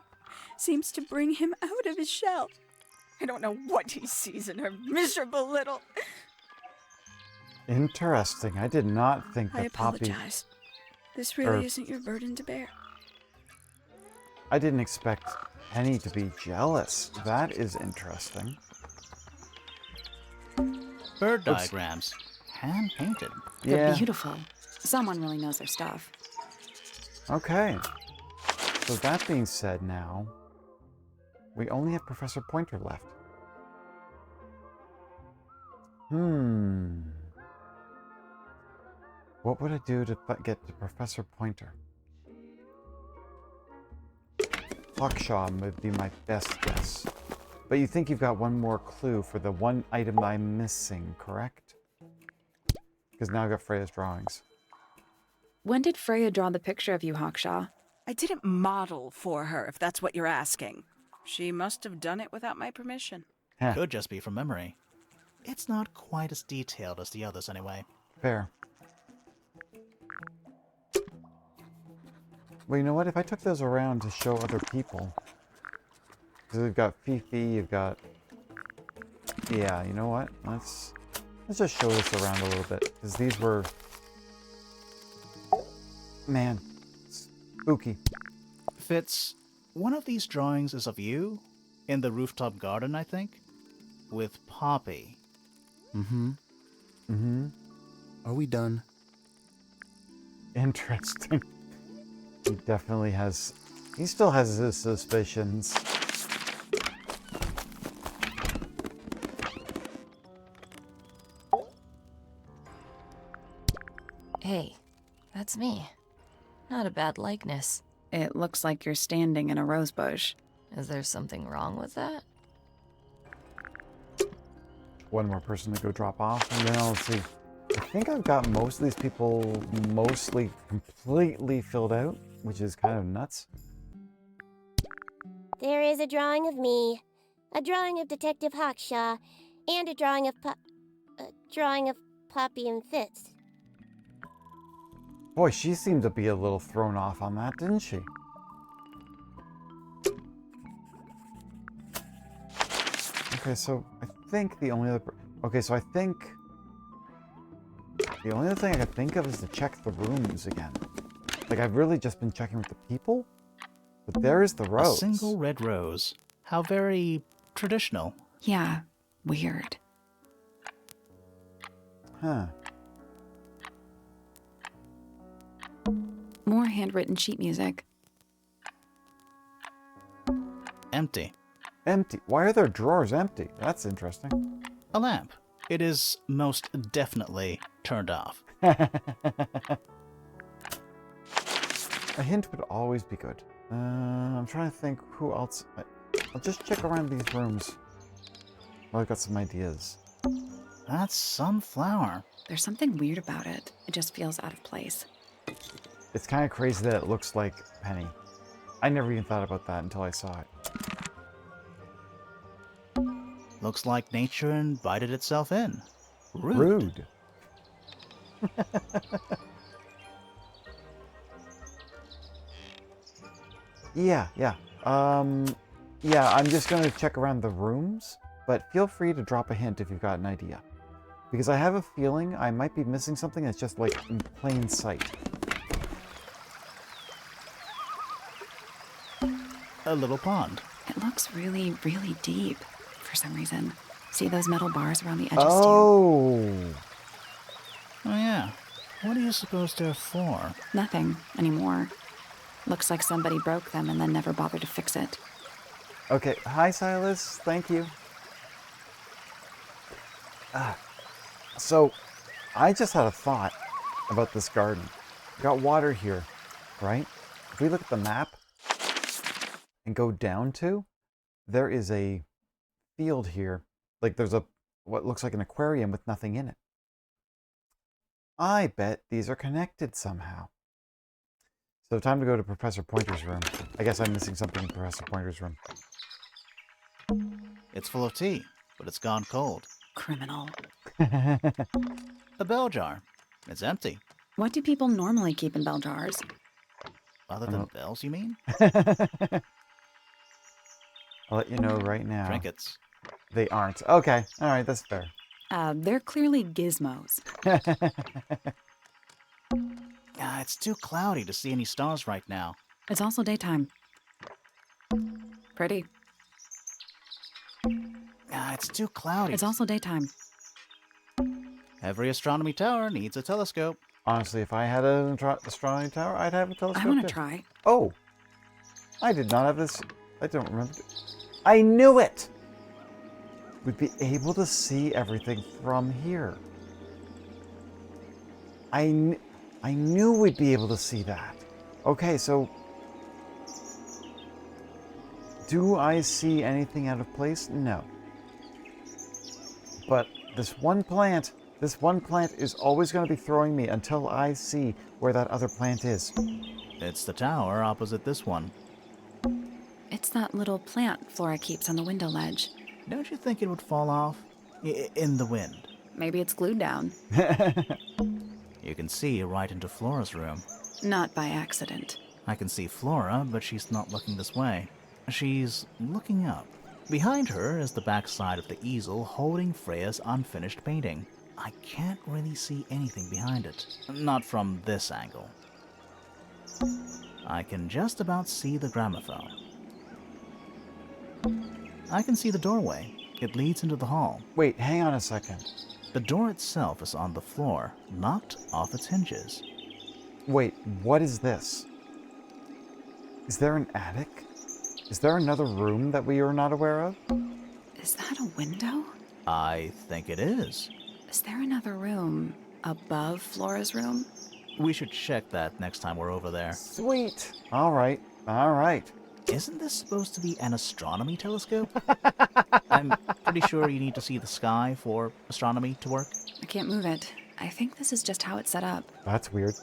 seems to bring him out of his shell. I don't know what he sees in her miserable little... Interesting. I did not think I that Poppy... apologize. This really isn't your burden to bear. I didn't expect Penny to be jealous. That is interesting. Bird diagrams. Hand-painted. They're Yeah. beautiful. Someone really knows their stuff. Okay. So that being said now, we only have Professor Pointer left. What would I do to get to Professor Pointer? Hawkshaw would be my best guess. But you think you've got one more clue for the one item I'm missing, correct? Because now I've got Freya's drawings. When did Freya draw the picture of you, Hawkshaw? I didn't model for her, if that's what you're asking. She must have done it without my permission. Huh. Could just be from memory. It's not quite as detailed as the others anyway. Fair. Well, you know what? If I took those around to show other people... Because we've got Fifi, you've got... Yeah, you know what? Let's just show this around a little bit. Because these were... Man, spooky. Fitz, one of these drawings is of you, in the rooftop garden, I think, with Poppy. Are we done? Interesting. He definitely has... He still has his suspicions. Hey, that's me. Not a bad likeness. It looks like you're standing in a rose bush. Is there something wrong with that? One more person to go drop off, and then I'll see. I think I've got most of these people mostly completely filled out, which is kind of nuts. There is a drawing of me, a drawing of Detective Hawkshaw, and a drawing of Poppy and Fitz. Boy, she seemed to be a little thrown off on that, didn't she? Okay, so I think the only other... Okay, so I think... The only other thing I could think of is to check the rooms again. Like, I've really just been checking with the people. But there's the rose. A single red rose. How very traditional. Yeah, weird. Huh. More handwritten sheet music. Empty. Empty. Why are their drawers empty? That's interesting. A lamp. It is most definitely turned off. A hint would always be good. I'm trying to think who else... I'll just check around these rooms. Well, I've got some ideas. That's sunflower. There's something weird about it. It just feels out of place. It's kind of crazy that it looks like Penny. I never even thought about that until I saw it. Looks like nature invited itself in. Rude. Rude. Yeah. Yeah, I'm just going to check around the rooms, but feel free to drop a hint if you've got an idea. Because I have a feeling I might be missing something that's just like in plain sight. A little pond. It looks really, really deep for some reason. See those metal bars around the edges Oh! Oh yeah. What do you suppose they're for? Nothing anymore. Looks like somebody broke them and then never bothered to fix it. Okay, hi Silas, thank you. So, I just had a thought about this garden. We got water here, right? If we look at the map and go down to, there is a field here. Like there's what looks like an aquarium with nothing in it. I bet these are connected somehow. So time to go to Professor Pointer's room. I guess I'm missing something in Professor Pointer's room. It's full of tea, but it's gone cold. Criminal. A bell jar. It's empty. What do people normally keep in bell jars? Other than bells, you mean? I'll let you know right now. Trinkets. They aren't. Okay. All right. That's fair. They're clearly gizmos. It's too cloudy to see any stars right now. It's also daytime. Pretty. It's too cloudy. It's also daytime. Every astronomy tower needs a telescope. Honestly, if I had an astronomy tower, I'd have a telescope. I want too. to try. Oh. I did not have this. I don't remember. I knew it! We'd be able to see everything from here. I knew we'd be able to see that. Okay, so... do I see anything out of place? No. But this one plant is always going to be throwing me until I see where that other plant is. It's the tower opposite this one. It's that little plant Flora keeps on the window ledge. Don't you think it would fall off? In the wind. Maybe it's glued down. You can see right into Flora's room. Not by accident. I can see Flora, but she's not looking this way. She's looking up. Behind her is the backside of the easel holding Freya's unfinished painting. I can't really see anything behind it. Not from this angle. I can just about see the gramophone. I can see the doorway. It leads into the hall. Wait, hang on a second. The door itself is on the floor, knocked off its hinges. Wait, what is this? Is there an attic? Is there another room that we are not aware of? Is that a window? I think it is. Is there another room above Flora's room? We should check that next time we're over there. Sweet. All right. All right. Isn't this supposed to be an astronomy telescope? I'm pretty sure you need to see the sky for astronomy to work. I can't move it. I think this is just how it's set up. That's weird.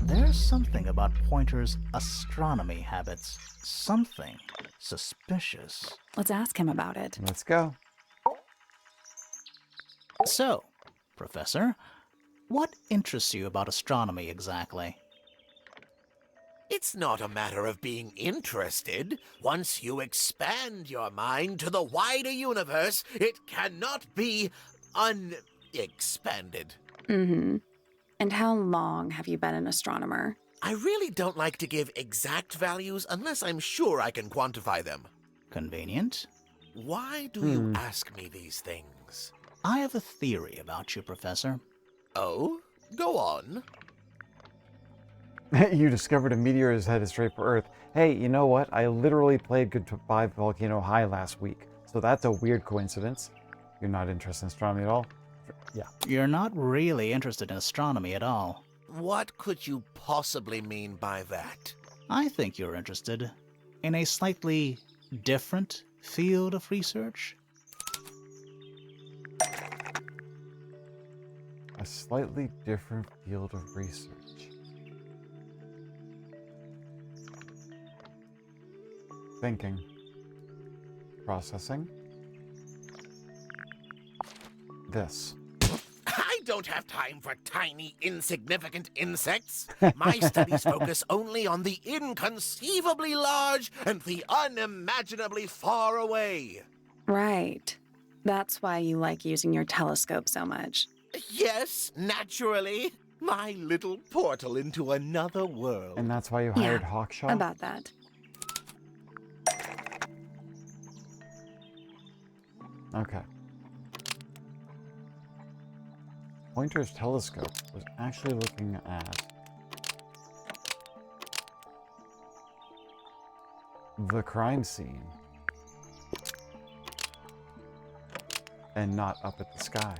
There's something about Pointer's astronomy habits. Something suspicious. Let's ask him about it. Let's go. So, Professor, what interests you about astronomy exactly? It's not a matter of being interested. Once you expand your mind to the wider universe, it cannot be unexpanded. Mm-hmm. And how long have you been an astronomer? I really don't like to give exact values unless I'm sure I can quantify them. Convenient. Why do you ask me these things? I have a theory about you, Professor. Oh? Go on. You discovered a meteor is headed straight for Earth. Hey, you know what? I literally played Goodbye Volcano High last week. So that's a weird coincidence. You're not interested in astronomy at all? Yeah. You're not really interested in astronomy at all. What could you possibly mean by that? I think you're interested in a slightly different field of research. A slightly different field of research. Thinking. Processing. This. I don't have time for tiny, insignificant insects. My studies focus only on the inconceivably large and the unimaginably far away. Right. That's why you like using your telescope so much. Yes, naturally. My little portal into another world. And that's why you hired Hawkshaw? About that. Okay. Pointer's telescope was actually looking at the crime scene and not up at the sky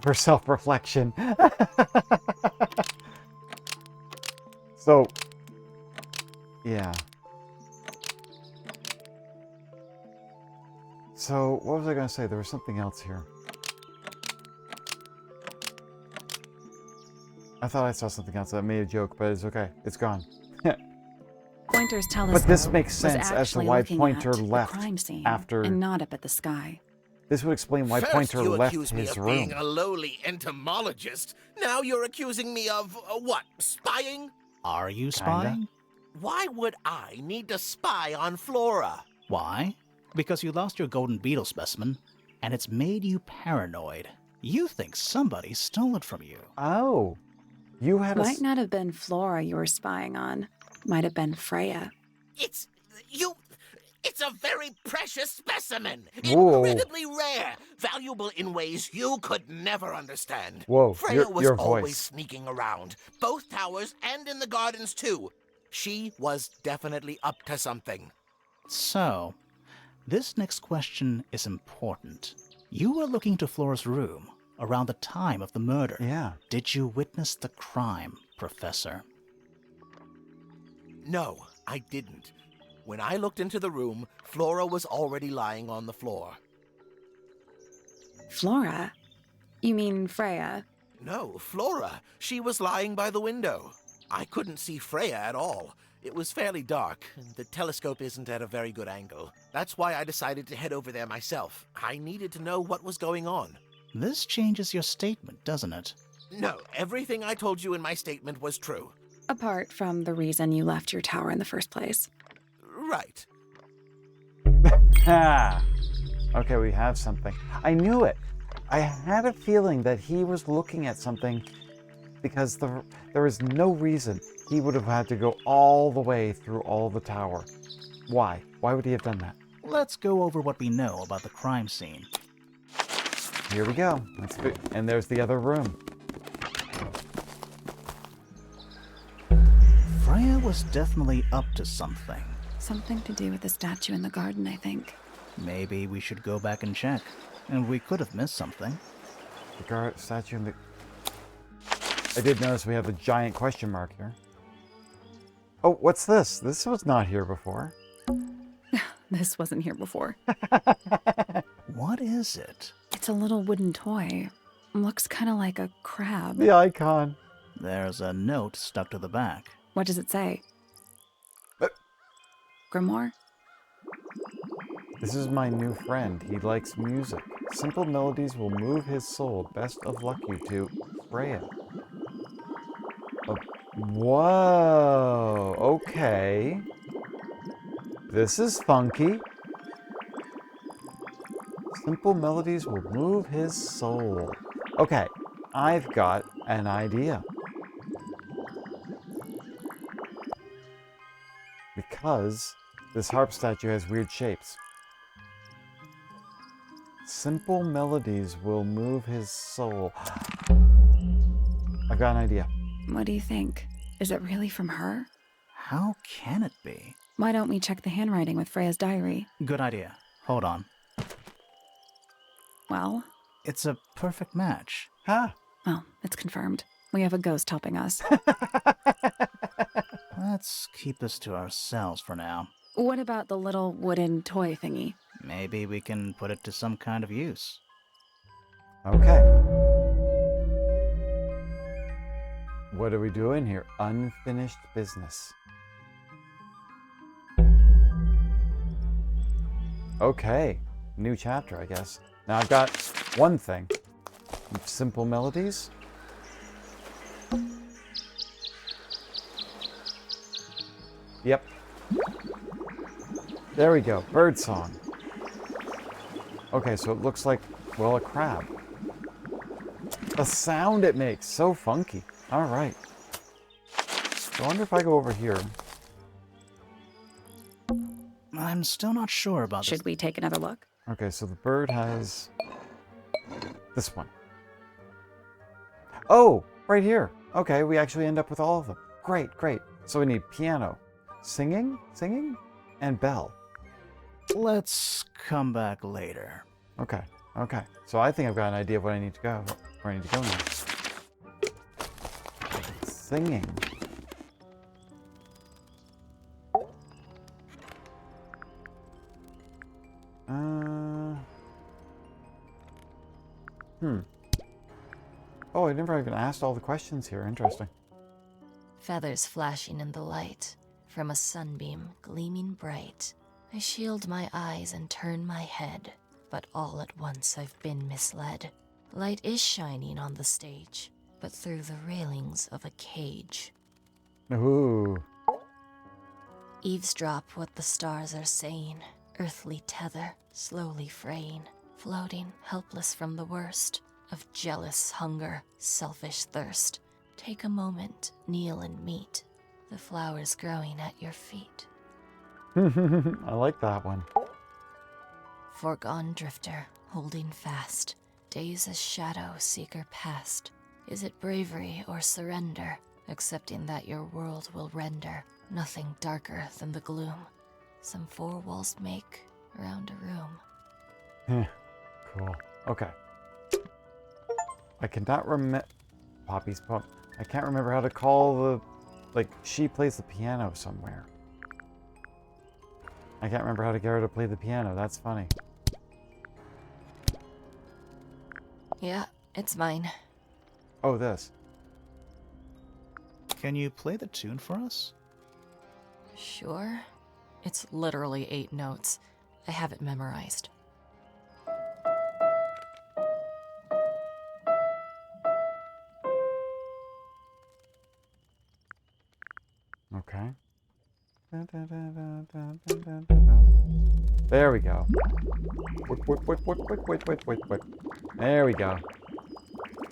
for self-reflection. So, yeah. So, what was I going to say? There was something else here. I thought I saw something else that made a joke, but it's okay. It's gone. Pointer's telescope. But this makes was sense as to actually why looking Pointer at the left crime scene after. and not up at the sky. This would explain why First Pointer you left accuse me his of room. being a lowly entomologist. Now you're accusing me of, what, spying? Are you Kinda. spying? Why would I need to spy on Flora? Why? Because you lost your golden beetle specimen, and it's made you paranoid. You think somebody stole it from you. Oh, you had Might not have been Flora you were spying on. Might have been Freya. It's a very precious specimen. Whoa. Incredibly rare. Valuable in ways you could never understand. Whoa, Freya was your always voice. sneaking around. Both towers and in the gardens, too. She was definitely up to something. So, this next question is important. You were looking to Flora's room around the time of the murder. Yeah. Did you witness the crime, Professor? No, I didn't. When I looked into the room, Flora was already lying on the floor. Flora? You mean Freya? No, Flora. She was lying by the window. I couldn't see Freya at all. It was fairly dark, and the telescope isn't at a very good angle. That's why I decided to head over there myself. I needed to know what was going on. This changes your statement, doesn't it? No, everything I told you in my statement was true. Apart from the reason you left your tower in the first place. Right. Ah. Okay, we have something. I knew it. I had a feeling that he was looking at something because there is no reason he would have had to go all the way through all the tower. Why? Why would he have done that? Let's go over what we know about the crime scene. Here we go. And there's the other room. Freya was definitely up to something. Something to do with the statue in the garden, I think. Maybe we should go back and check. And we could have missed something. The statue in the... I did notice we have a giant question mark here. Oh, what's this? This was not here before. This wasn't here before. What is it? It's a little wooden toy. Looks kind of like a crab. The icon. There's a note stuck to the back. What does it say? Grimoire? This is my new friend. He likes music. Simple melodies will move his soul. Best of luck, you two. Freya. Oh, whoa. Okay. This is funky. Simple melodies will move his soul. Okay, I've got an idea. Because this harp statue has weird shapes. Simple melodies will move his soul. I've got an idea. What do you think? Is it really from her? How can it be? Why don't we check the handwriting with Freya's diary? Good idea. Hold on. Well? It's a perfect match. Huh? Well, it's confirmed. We have a ghost helping us. Let's keep this to ourselves for now. What about the little wooden toy thingy? Maybe we can put it to some kind of use. Okay. What are we doing here? Unfinished business. Okay. New chapter, I guess. Now I've got one thing. Simple melodies. Yep. There we go. Bird song. Okay, so it looks like, well, a crab. The sound it makes, so funky. All right. So I wonder if I go over here. I'm still not sure about this. Should we take another look? Okay, so the bird has this one. Oh, right here. Okay, we actually end up with all of them. Great, great. So we need piano, singing, and bell. Let's come back later. Okay, okay. So I think I've got an idea of where I need to go. Where I need to go next. Singing. Oh, I never even asked all the questions here. Interesting. Feathers flashing in the light, from a sunbeam gleaming bright. I shield my eyes and turn my head, but all at once I've been misled. Light is shining on the stage, but through the railings of a cage. Ooh. Eavesdrop what the stars are saying, earthly tether slowly fraying, floating helpless from the worst of jealous hunger, selfish thirst. Take a moment, kneel and meet the flowers growing at your feet. I like that one. Foregone drifter, holding fast, days a shadow seeker past. Is it bravery or surrender? accepting that your world will render nothing darker than the gloom some four walls make around a room. Cool. Okay. I cannot remember... Poppy's poem. I can't remember how to call the... Like, she plays the piano somewhere. I can't remember how to get her to play the piano. That's funny. Yeah, it's mine. Oh, this. Can you play the tune for us? Sure. It's literally 8 notes. I have it memorized. Okay. There we go. Whip. There we go.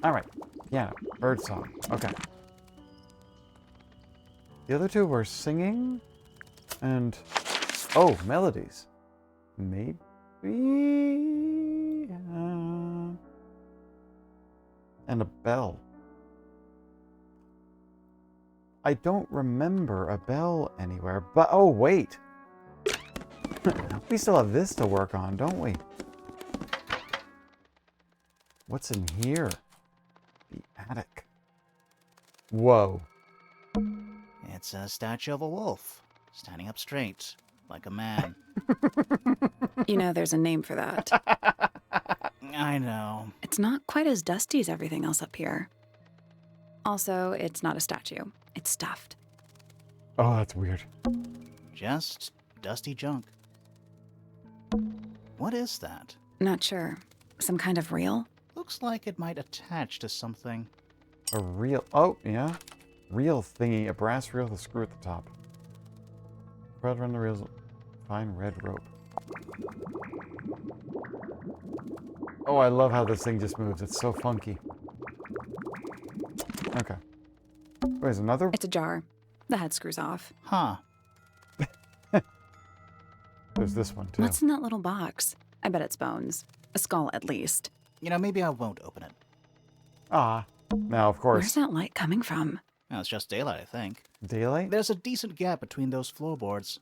Alright. Piano. Bird song. Okay. The other two were singing and... Oh, melodies. Maybe... and a bell. I don't remember a bell anywhere, but... Oh, wait! We still have this to work on, don't we? What's in here? The attic. Whoa. It's a statue of a wolf, standing up straight, like a man. You know, there's a name for that. I know. It's not quite as dusty as everything else up here. Also, it's not a statue. It's stuffed. Oh, that's weird. Just dusty junk. What is that? Not sure. Some kind of reel? Looks like it might attach to something. A reel. Oh, yeah. Reel thingy. A brass reel with a screw at the top. Crowd around the reels. Fine red rope. Oh, I love how this thing just moves. It's so funky. Okay. There's another? It's a jar. The head screws off. Huh. There's this one, too. What's in that little box? I bet it's bones. A skull, at least. You know, maybe I won't open it. Ah. Now, of course. Where's that light coming from? Well, it's just daylight, I think. Daylight? There's a decent gap between those floorboards.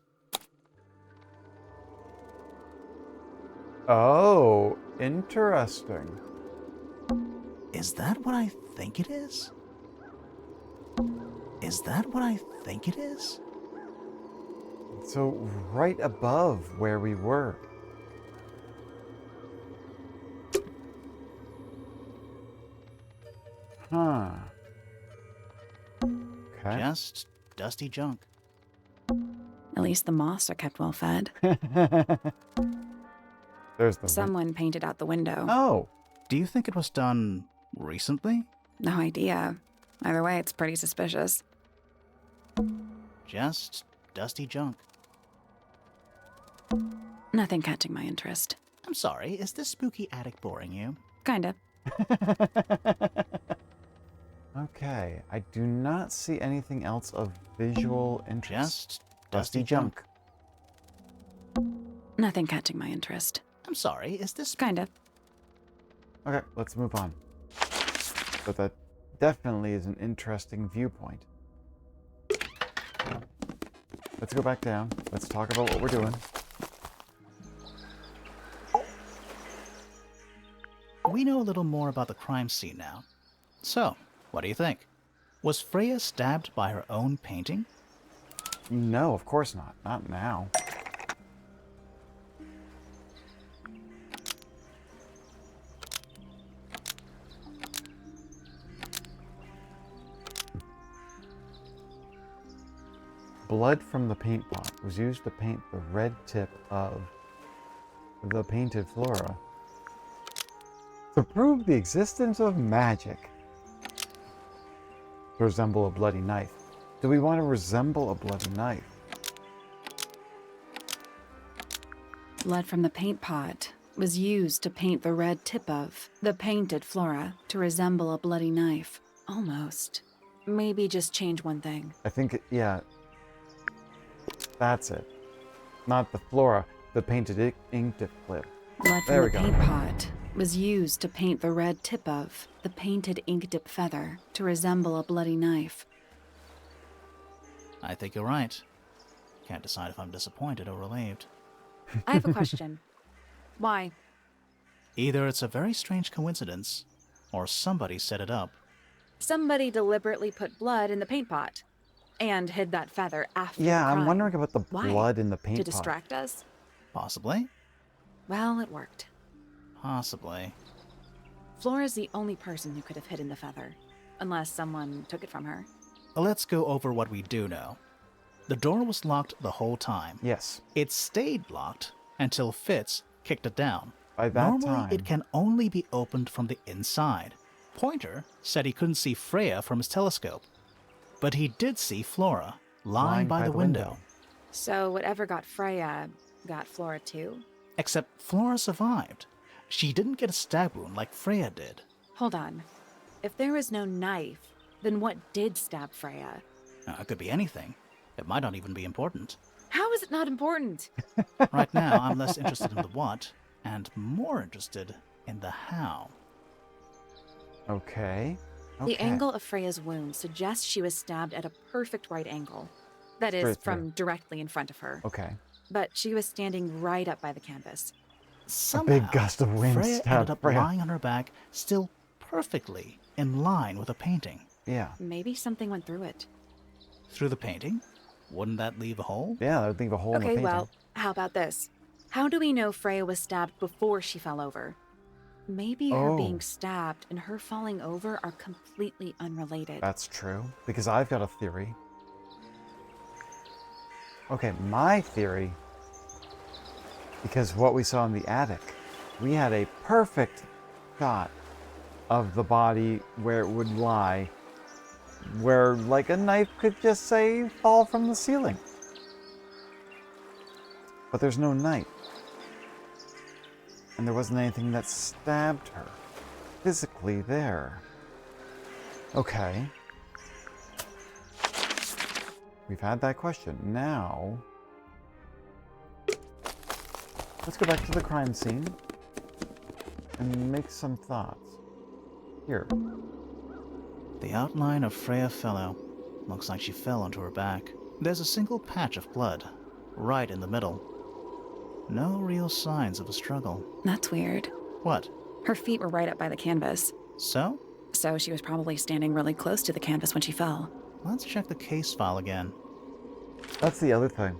Oh, interesting. Is that what I think it is? Is that what I think it is? So, right above where we were. Huh. Okay. Just dusty junk. At least the moths are kept well fed. There's the Someone painted out the window. Oh. Do you think it was done recently? No idea. Either way, it's pretty suspicious. Just dusty junk. Nothing catching my interest. I'm sorry, is this spooky attic boring you? Kinda. Okay, I do not see anything else of visual interest. Just dusty junk. Nothing catching my interest. I'm sorry, is this... Kinda. Okay, let's move on. But that definitely is an interesting viewpoint. Let's go back down. Let's talk about what we're doing. We know a little more about the crime scene now. So, what do you think? Was Freya stabbed by her own painting? No, of course not. Not now. Blood from the paint pot was used to paint the red tip of the painted flora to prove the existence of magic. To resemble a bloody knife. Do we want to resemble a bloody knife? Blood from the paint pot was used to paint the red tip of the painted flora to resemble a bloody knife. Almost. Maybe just change one thing. I think, yeah. That's it. Not the flora, the painted ink tip flip. Blood There from we the go. paint pot was used to paint the red tip of the painted ink dip feather to resemble a bloody knife. I think you're right. Can't decide if I'm disappointed or relieved. I have a question. Why? Either it's a very strange coincidence, or somebody set it up. Somebody deliberately put blood in the paint pot and hid that feather after Yeah, the crime. I'm wondering about the Why? blood in the paint To pot. distract us? Possibly. Well, it worked. Possibly. Flora's the only person who could have hidden the feather, unless someone took it from her. Let's go over what we do know. The door was locked the whole time. Yes. It stayed locked until Fitz kicked it down. By that Normally, time, it can only be opened from the inside. Pointer said he couldn't see Freya from his telescope, but he did see Flora lying by the window. So whatever got Freya got Flora too? Except Flora survived. She didn't get a stab wound like Freya did. Hold on. If there was no knife, then what did stab Freya? It could be anything. It might not even be important. How is it not important? Right now, I'm less interested in the what, and more interested in the how. Okay. The angle of Freya's wound suggests she was stabbed at a perfect right angle. That is, Straight from directly in front of her. Okay. But she was standing right up by the canvas. Somehow, big gust of wind Freya stabbed ended up Freya. lying on her back, still perfectly in line with a painting. Yeah. Maybe something went through it. Through the painting? Wouldn't that leave a hole? Yeah, that would leave a hole in the Okay, painting. well, how about this? How do we know Freya was stabbed before she fell over? Maybe her Oh. being stabbed and her falling over are completely unrelated. That's true, because I've got a theory. Okay, my theory, because what we saw in the attic, we had a perfect shot of the body where it would lie, where like a knife could just say fall from the ceiling. But there's no knife. And there wasn't anything that stabbed her physically there. Okay. We've had that question. Now, let's go back to the crime scene and make some thoughts. Here. The outline of Freya Fellow looks like she fell onto her back. There's a single patch of blood right in the middle. No real signs of a struggle. That's weird. What? Her feet were right up by the canvas. So? So she was probably standing really close to the canvas when she fell. Let's check the case file again. That's the other thing.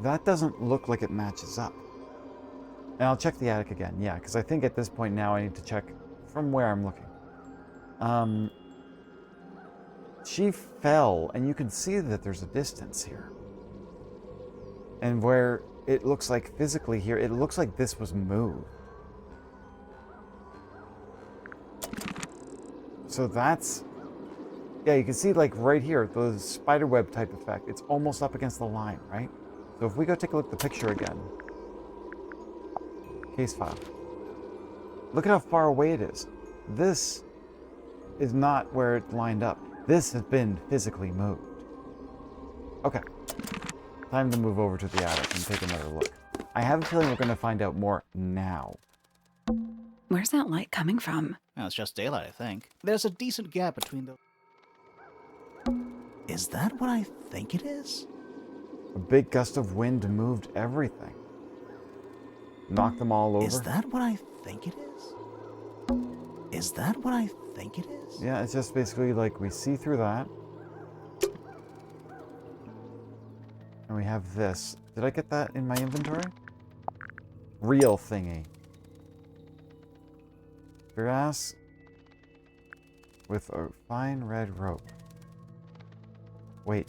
That doesn't look like it matches up. And I'll check the attic again, yeah, because I think at this point now I need to check from where I'm looking. She fell, and you can see that there's a distance here. And where it looks like physically here, it looks like this was moved. So that's... Yeah, you can see like right here, the spiderweb type effect. It's almost up against the line, right? So if we go take a look at the picture again. Case file. Look at how far away it is. This is not where it lined up. This has been physically moved. Okay. Time to move over to the attic and take another look. I have a feeling we're going to find out more now. Where's that light coming from? Well, it's just daylight, I think. There's a decent gap between the... Is that what I think it is? A big gust of wind moved everything. Knocked them all over. Is that what I think it is? Is that what I think it is? Yeah, it's just basically like we see through that. And we have this. Did I get that in my inventory? Real thingy. Grass with a fine red rope. Wait.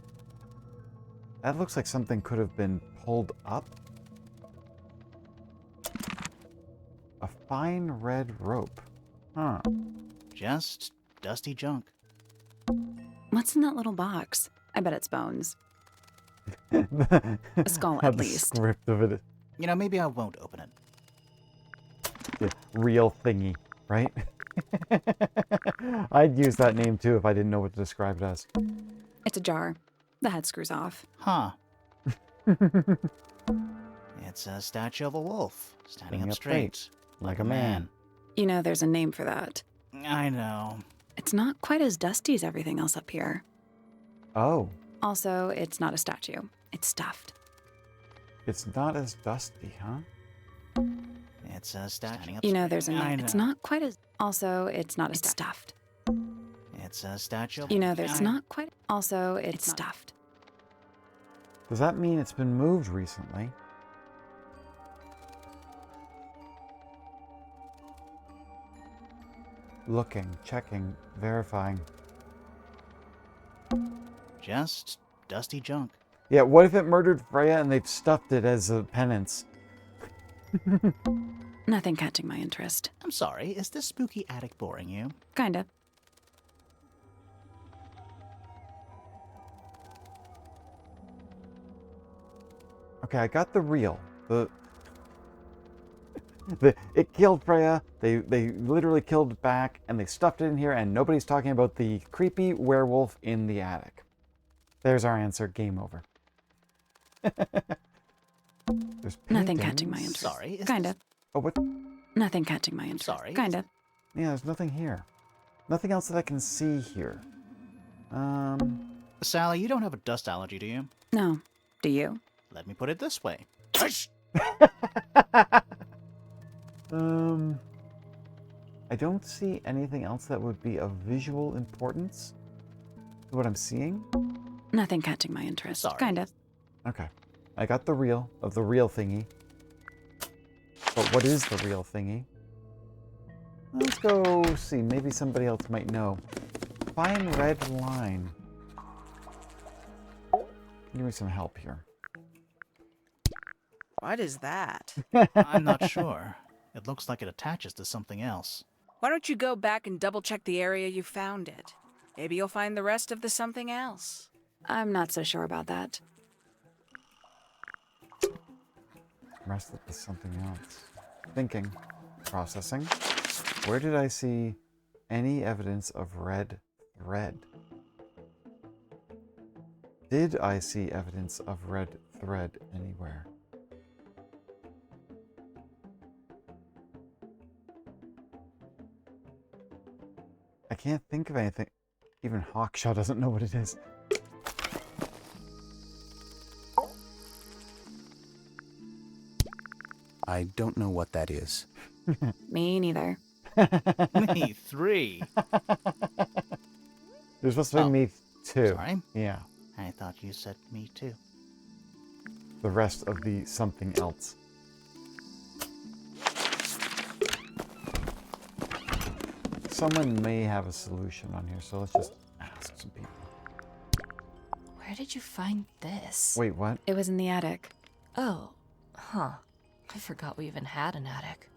That looks like something could have been pulled up. A fine red rope. Huh. Just dusty junk. What's in that little box? I bet it's bones. A skull, at least. The script of it. You know, maybe I won't open it. Yeah, real thingy, right? I'd use that name too if I didn't know what to describe it as. It's a jar. The head screws off. Huh. It's a statue of a wolf, standing up straight, like a man. You know, there's a name for that. I know. It's not quite as dusty as everything else up here. Oh. Also, it's not a statue. It's stuffed. It's not as dusty, huh? It's a statue. You know, there's a I name. It's know. not quite as. Also, it's not a stuffed. It's a statue. You know, there's not quite. Also, it's stuffed. Does that mean it's been moved recently? Looking, checking, verifying. Just dusty junk. Yeah, what if it murdered Freya and they've stuffed it as a penance? Nothing catching my interest. I'm sorry, is this spooky attic boring you? Kinda. Okay, I got the real. It killed Freya. They literally killed it back, and they stuffed it in here, and nobody's talking about the creepy werewolf in the attic. There's our answer. Game over. There's Nothing paintings. catching my interest. Sorry, is Kinda. this- Oh, what? Nothing catching my interest. Sorry. Kinda. Yeah, there's nothing here. Nothing else that I can see here. Sally, you don't have a dust allergy, do you? No. Do you? Let me put it this way. Tush! I don't see anything else that would be of visual importance to what I'm seeing. Nothing catching my interest. Sorry. Kinda. Okay. I got the real of the real thingy. But what is the real thingy? Let's go see. Maybe somebody else might know. Fine red line. Give me some help here. What is that? I'm not sure. It looks like it attaches to something else. Why don't you go back and double check the area you found it? Maybe you'll find the rest of the something else. I'm not so sure about that. Rest of this something else. Thinking. Processing. Where did I see any evidence of red thread? Did I see evidence of red thread anywhere? I can't think of anything. Even Hawkshaw doesn't know what it is. I don't know what that is. Me neither. Me, 3. There's supposed to be Oh, me too. Sorry. Yeah. I thought you said me too. The rest of the something else. Someone may have a solution on here, so let's just ask some people. Where did you find this? Wait, what? It was in the attic. Oh, huh. I forgot we even had an attic.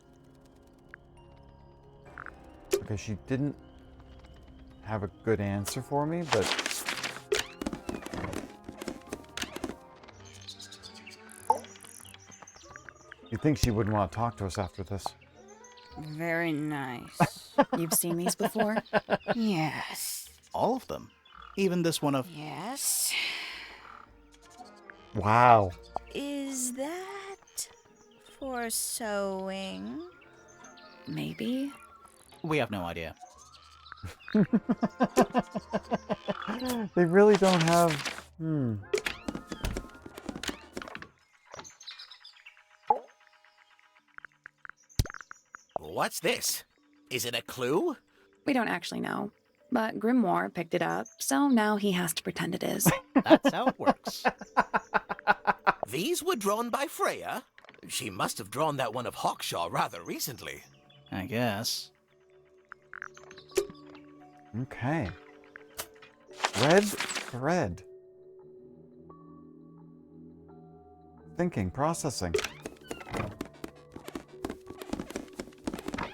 Okay, she didn't have a good answer for me, but... You'd think she wouldn't want to talk to us after this. Very nice. You've seen these before? Yes. All of them. Even this one of... Yes. Wow. Is that for sewing? Maybe. We have no idea. They really don't have... What's this? Is it a clue? We don't actually know. But Grimoire picked it up, so now he has to pretend it is. That's how it works. These were drawn by Freya? She must have drawn that one of Hawkshaw rather recently. I guess. Okay. Red thread. Thinking, processing.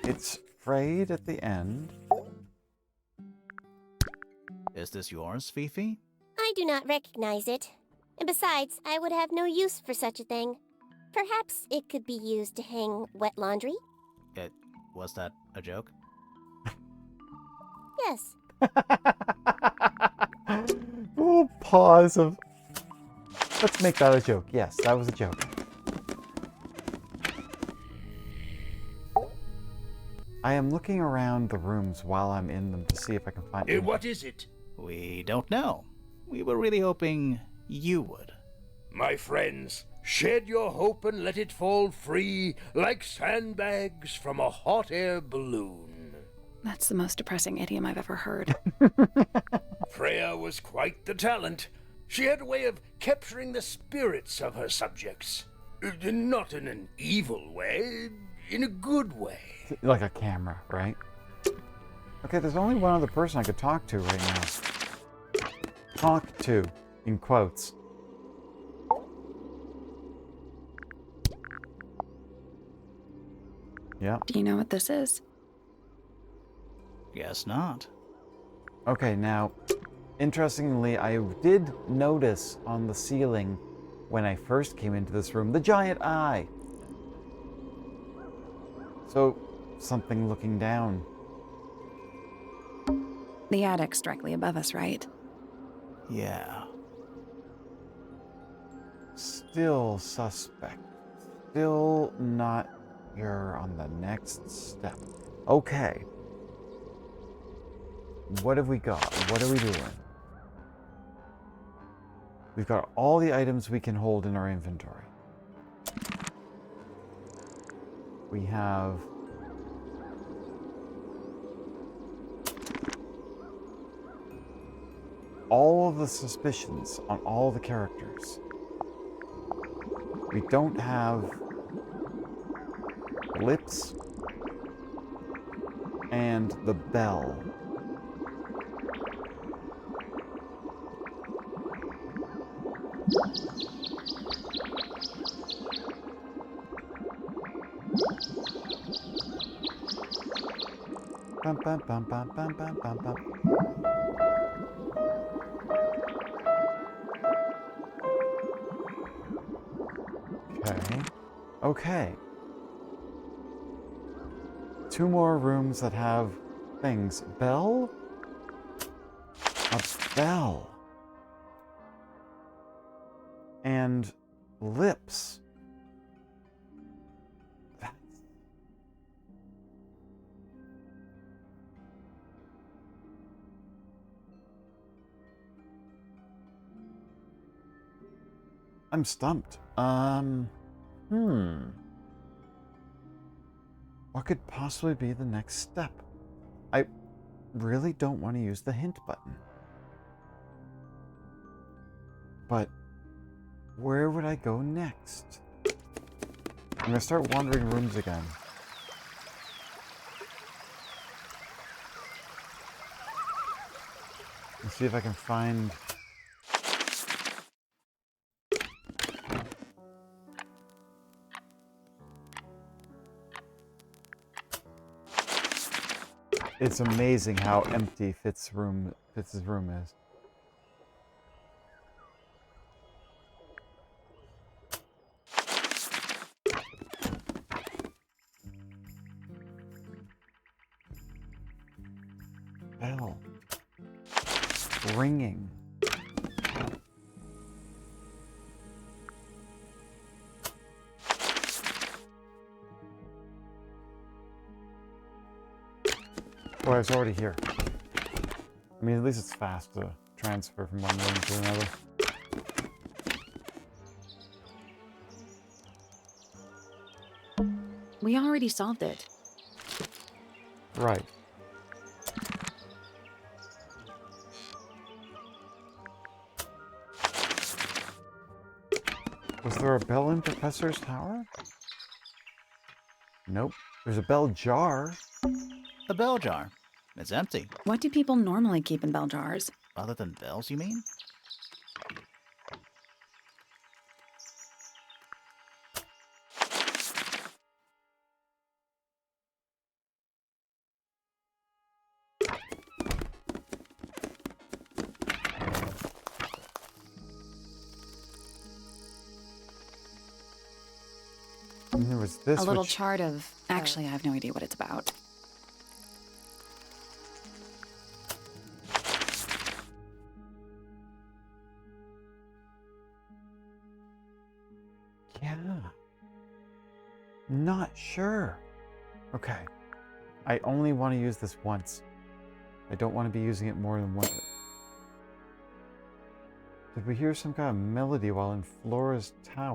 It's frayed at the end. Is this yours, Fifi? I do not recognize it. And besides, I would have no use for such a thing. Perhaps it could be used to hang wet laundry? Was that a joke? Yes. Little pause of... Let's make that a joke. Yes, that was a joke. I am looking around the rooms while I'm in them to see if I can find... What is it? We don't know. We were really hoping you would. My friends, shed your hope and let it fall free like sandbags from a hot air balloon. That's the most depressing idiom I've ever heard. Freya was quite the talent. She had a way of capturing the spirits of her subjects. Not in an evil way, in a good way. Like a camera, right? Okay, there's only one other person I could talk to right now. Talk to, in quotes. Yeah. Do you know what this is? Guess not. Okay, now, interestingly, I did notice on the ceiling when I first came into this room the giant eye. So, something looking down. The attic's directly above us, right? Yeah. Still suspect. Still not sure on the next step. Okay. What have we got? What are we doing? We've got all the items we can hold in our inventory. We have all of the suspicions on all the characters. We don't have lips and the bell. Bum, bum, bum, bum, bum, bum, bum, bum. Okay. Okay. 2 more rooms that have things. Bell? A bell. And lips. I'm stumped. What could possibly be the next step? I really don't want to use the hint button. But where would I go next? I'm gonna start wandering rooms again. Let's see if I can find... It's amazing how empty Fitz's room is. Bell. Ringing. Oh, I was already here. I mean, at least it's fast to transfer from one room to another. We already solved it. Right. Was there a bell in Professor's tower? Nope. There's a bell jar. The bell jar. It's empty. What do people normally keep in bell jars? Other than bells, you mean? And there was this, A little which... chart of... Actually, I have no idea what it's about. Yeah. Not sure. Okay. I only want to use this once. I don't want to be using it more than once. Did we hear some kind of melody while in Flora's tower?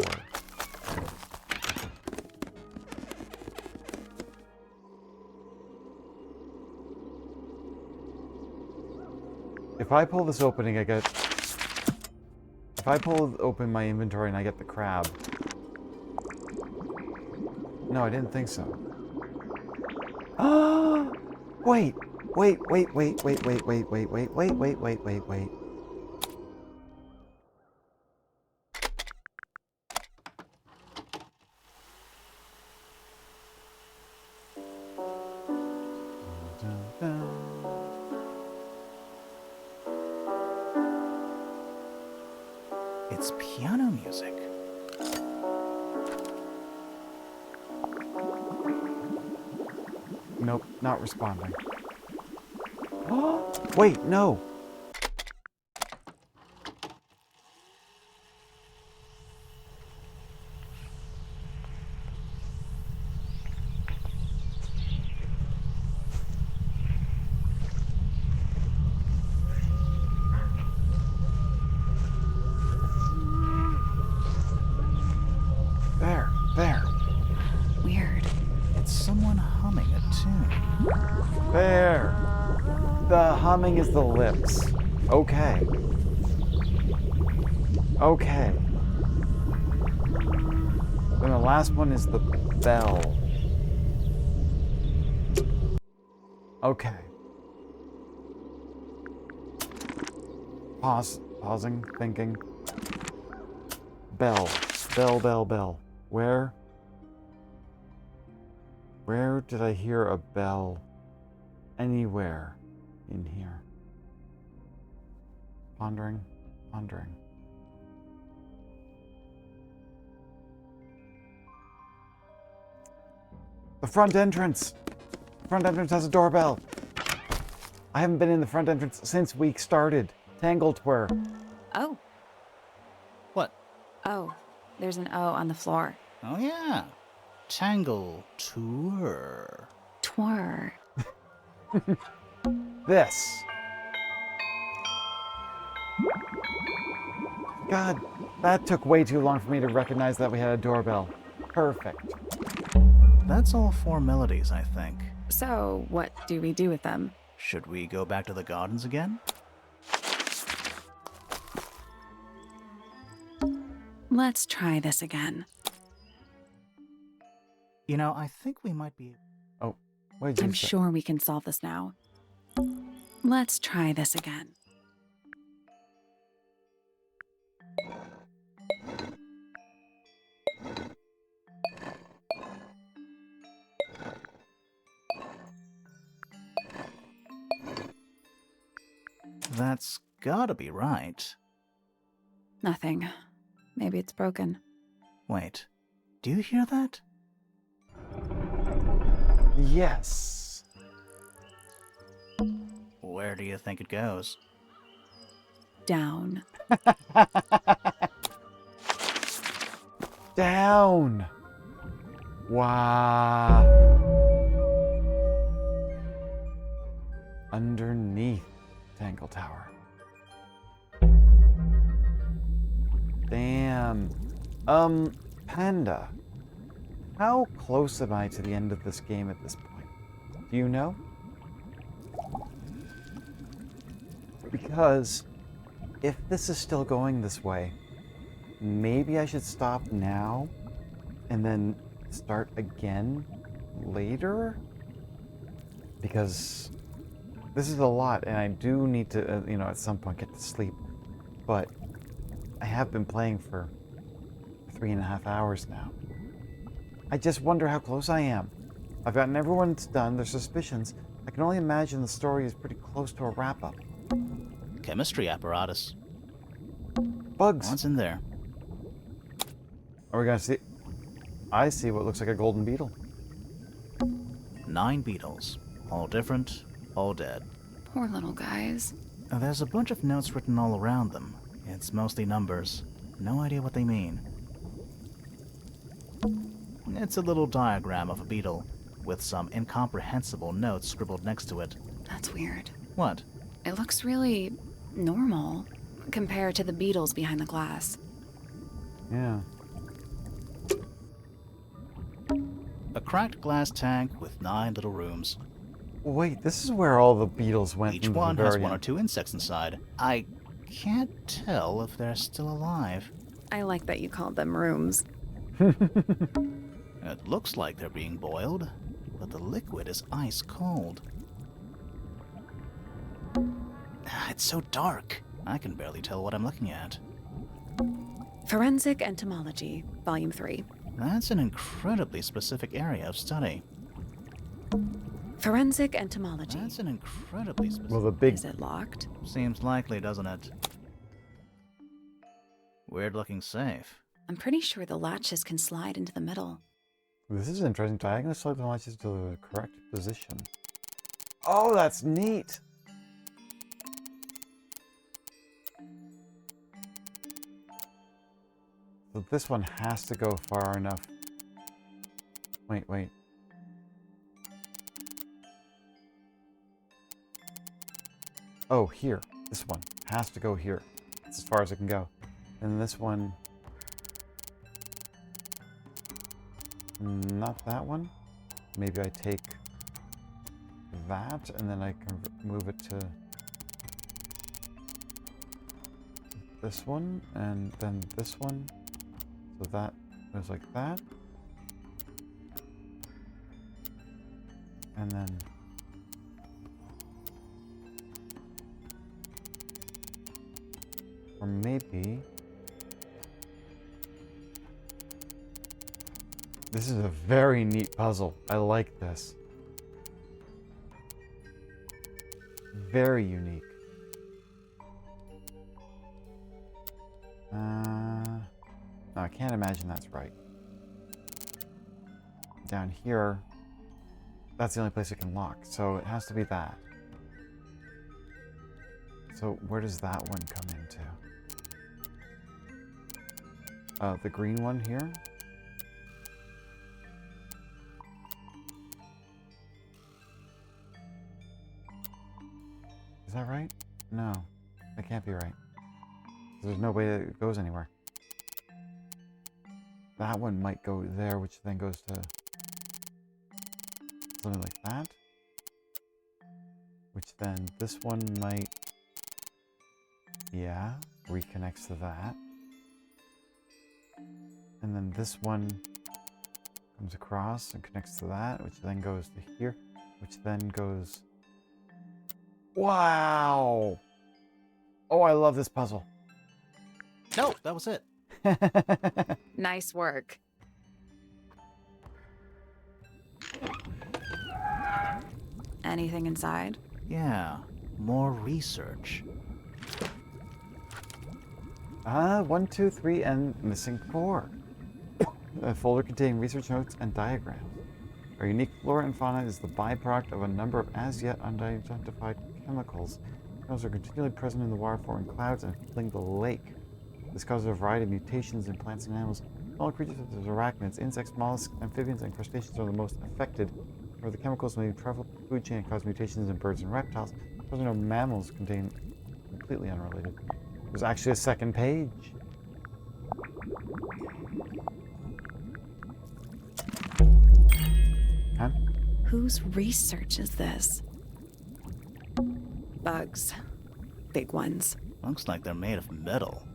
If I pull this opening, I get... If I pull open my inventory and I get the crab... No, I didn't think so. Oh! Wait! Wait. It's piano music. Nope, not responding. Oh! Wait, no! There. Weird. It's someone humming a tune. There. The humming is the lips. Okay. Okay. Then the last one is the bell. Okay. Pausing, thinking. Bell. Bell. Where did I hear a bell anywhere in here? Pondering. The front entrance! The front entrance has a doorbell. I haven't been in the front entrance since we started. Tangle Twir. Oh. What? Oh. There's an O on the floor. Oh, yeah. Tangle Tour. Twir. This. God, that took way too long for me to recognize that we had a doorbell. Perfect. That's all 4 melodies, I think. So, what do we do with them? Should we go back to the gardens again? Let's try this again. You know, I think we might be... Oh, what did you I'm say? sure we can solve this now. Let's try this again. That's gotta be right. Nothing. Maybe it's broken. Wait, do you hear that? Yes. Where do you think it goes? Down. Down. Wow. Underneath Tangle Tower. Damn. Panda. How close am I to the end of this game at this point? Do you know? Because if this is still going this way, maybe I should stop now and then start again later? Because this is a lot and I do need to, at some point get to sleep. But I have been playing for 3.5 hours now. I just wonder how close I am. I've gotten everyone's done, their suspicions. I can only imagine the story is pretty close to a wrap-up. Chemistry apparatus. Bugs. What's in there? Are we gonna see? I see what looks like a golden beetle. 9 beetles. All different, all dead. Poor little guys. There's a bunch of notes written all around them. It's mostly numbers. No idea what they mean. It's a little diagram of a beetle, with some incomprehensible notes scribbled next to it. That's weird. What? It looks really normal. compared to the beetles behind the glass. Yeah. A cracked glass tank with 9 little rooms. Wait, this is where all the beetles went. Each from the one has very 1 or end. 2 insects inside. I can't tell if they're still alive. I like that you called them rooms. It looks like they're being boiled, but the liquid is ice cold. It's so dark. I can barely tell what I'm looking at. Forensic Entomology, Volume 3. That's an incredibly specific area of study. Forensic Entomology. That's an incredibly specific... Well, the big... Is it locked? Seems likely, doesn't it? Weird-looking safe. I'm pretty sure the latches can slide into the middle. This is interesting. Diagonally slide the latches to the correct position. Oh, that's neat! So this one has to go far enough. Wait. Oh, here. This one has to go here. That's as far as it can go. And this one... Not that one. Maybe I take that and then I can move it to this one and then this one. So that goes like that. And then or maybe this is a very neat puzzle. I like this. Very unique. No, I can't imagine that's right. Down here, that's the only place it can lock, so it has to be that. So where does that one come into? The green one here? Is that right? No, that can't be right. There's no way that it goes anywhere. That one might go there, which then goes to something like that. Which then this one might, yeah, reconnects to that. And then this one comes across and connects to that, which then goes to here, which then goes... Wow! Oh, I love this puzzle. No, that was it. Nice work. Anything inside? Yeah, more research. 1, 2, 3, and missing 4. A folder containing research notes and diagrams. Our unique flora and fauna is the byproduct of a number of as yet unidentified chemicals. Chemicals are continually present in the water, forming clouds and filling the lake. This causes a variety of mutations in plants and animals. Small creatures such as arachnids, insects, mollusks, amphibians, and crustaceans are the most affected, where the chemicals may travel through the food chain and cause mutations in birds and reptiles. As no mammals contain completely unrelated. There's actually a second page. Huh? Whose research is this? Bugs. Big ones. Looks like they're made of metal.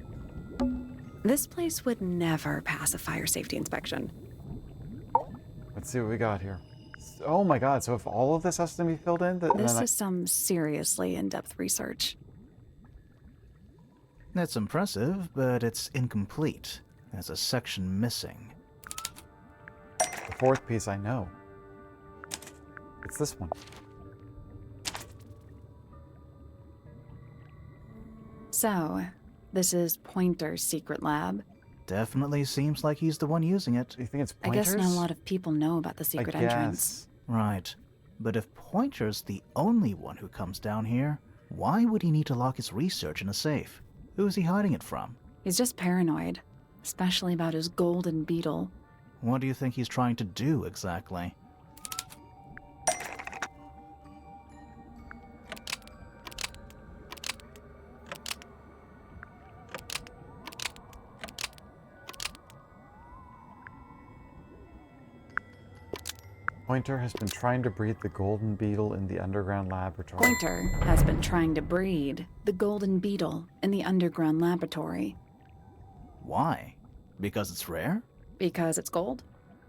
This place would never pass a fire safety inspection. Let's see what we got here. Oh my god, so if all of this has to be filled in? This is some seriously in-depth research. That's impressive, but it's incomplete. There's a section missing. The fourth piece I know. It's this one. So, this is Pointer's secret lab. Definitely seems like he's the one using it. Do you think it's I Pointer's? guess not a lot of people know about the secret entrance. Right. But if Pointer's the only one who comes down here, why would he need to lock his research in a safe? Who is he hiding it from? He's just paranoid, especially about his golden beetle. What do you think he's trying to do exactly? Pointer has been trying to breed the golden beetle in the underground laboratory. Pointer has been trying to breed the golden beetle in the underground laboratory. Why? Because it's rare? Because it's gold?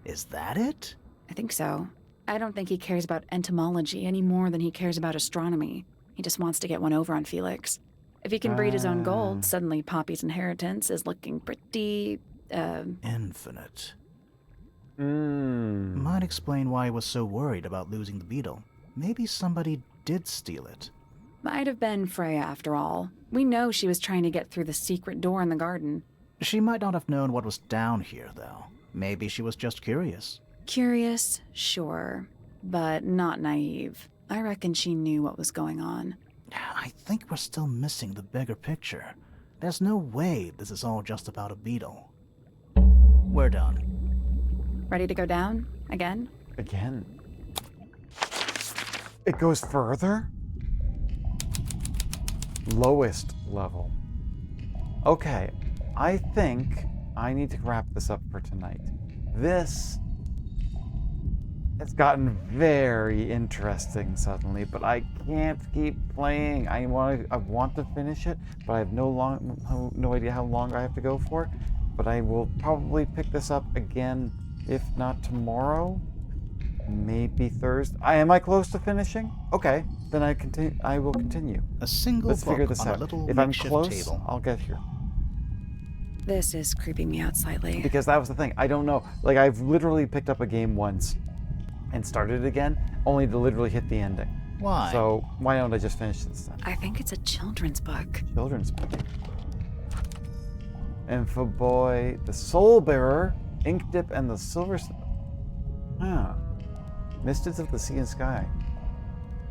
Is that it? I think so. I don't think he cares about entomology any more than he cares about astronomy. He just wants to get one over on Felix. If he can breed his own gold, suddenly Poppy's inheritance is looking pretty, Infinite. Hmm. Might explain why he was so worried about losing the beetle. Maybe somebody did steal it. Might have been Freya after all. We know she was trying to get through the secret door in the garden. She might not have known what was down here, though. Maybe she was just curious. Curious, sure, but not naive. I reckon she knew what was going on. I think we're still missing the bigger picture. There's no way this is all just about a beetle. We're done. Ready to go down? Again? Again. It goes further? Lowest level. Okay, I think I need to wrap this up for tonight. This has gotten very interesting suddenly, but I can't keep playing. I want to finish it, but I have no idea how long I have to go for. But I will probably pick this up again, if not tomorrow, maybe Thursday. Am I close to finishing? Okay, then I will continue. A single Let's book figure this on out. a little If I'm makeshift close, table. I'll get here. This is creeping me out slightly. Because that was the thing. I don't know. Like, I've literally picked up a game once and started it again, only to literally hit the ending. Why? So why don't I just finish this then? I think it's a children's book. Children's book. Info Boy, the Soul Bearer, Ink Dip, and the Silver... Mystids of the Sea and Sky.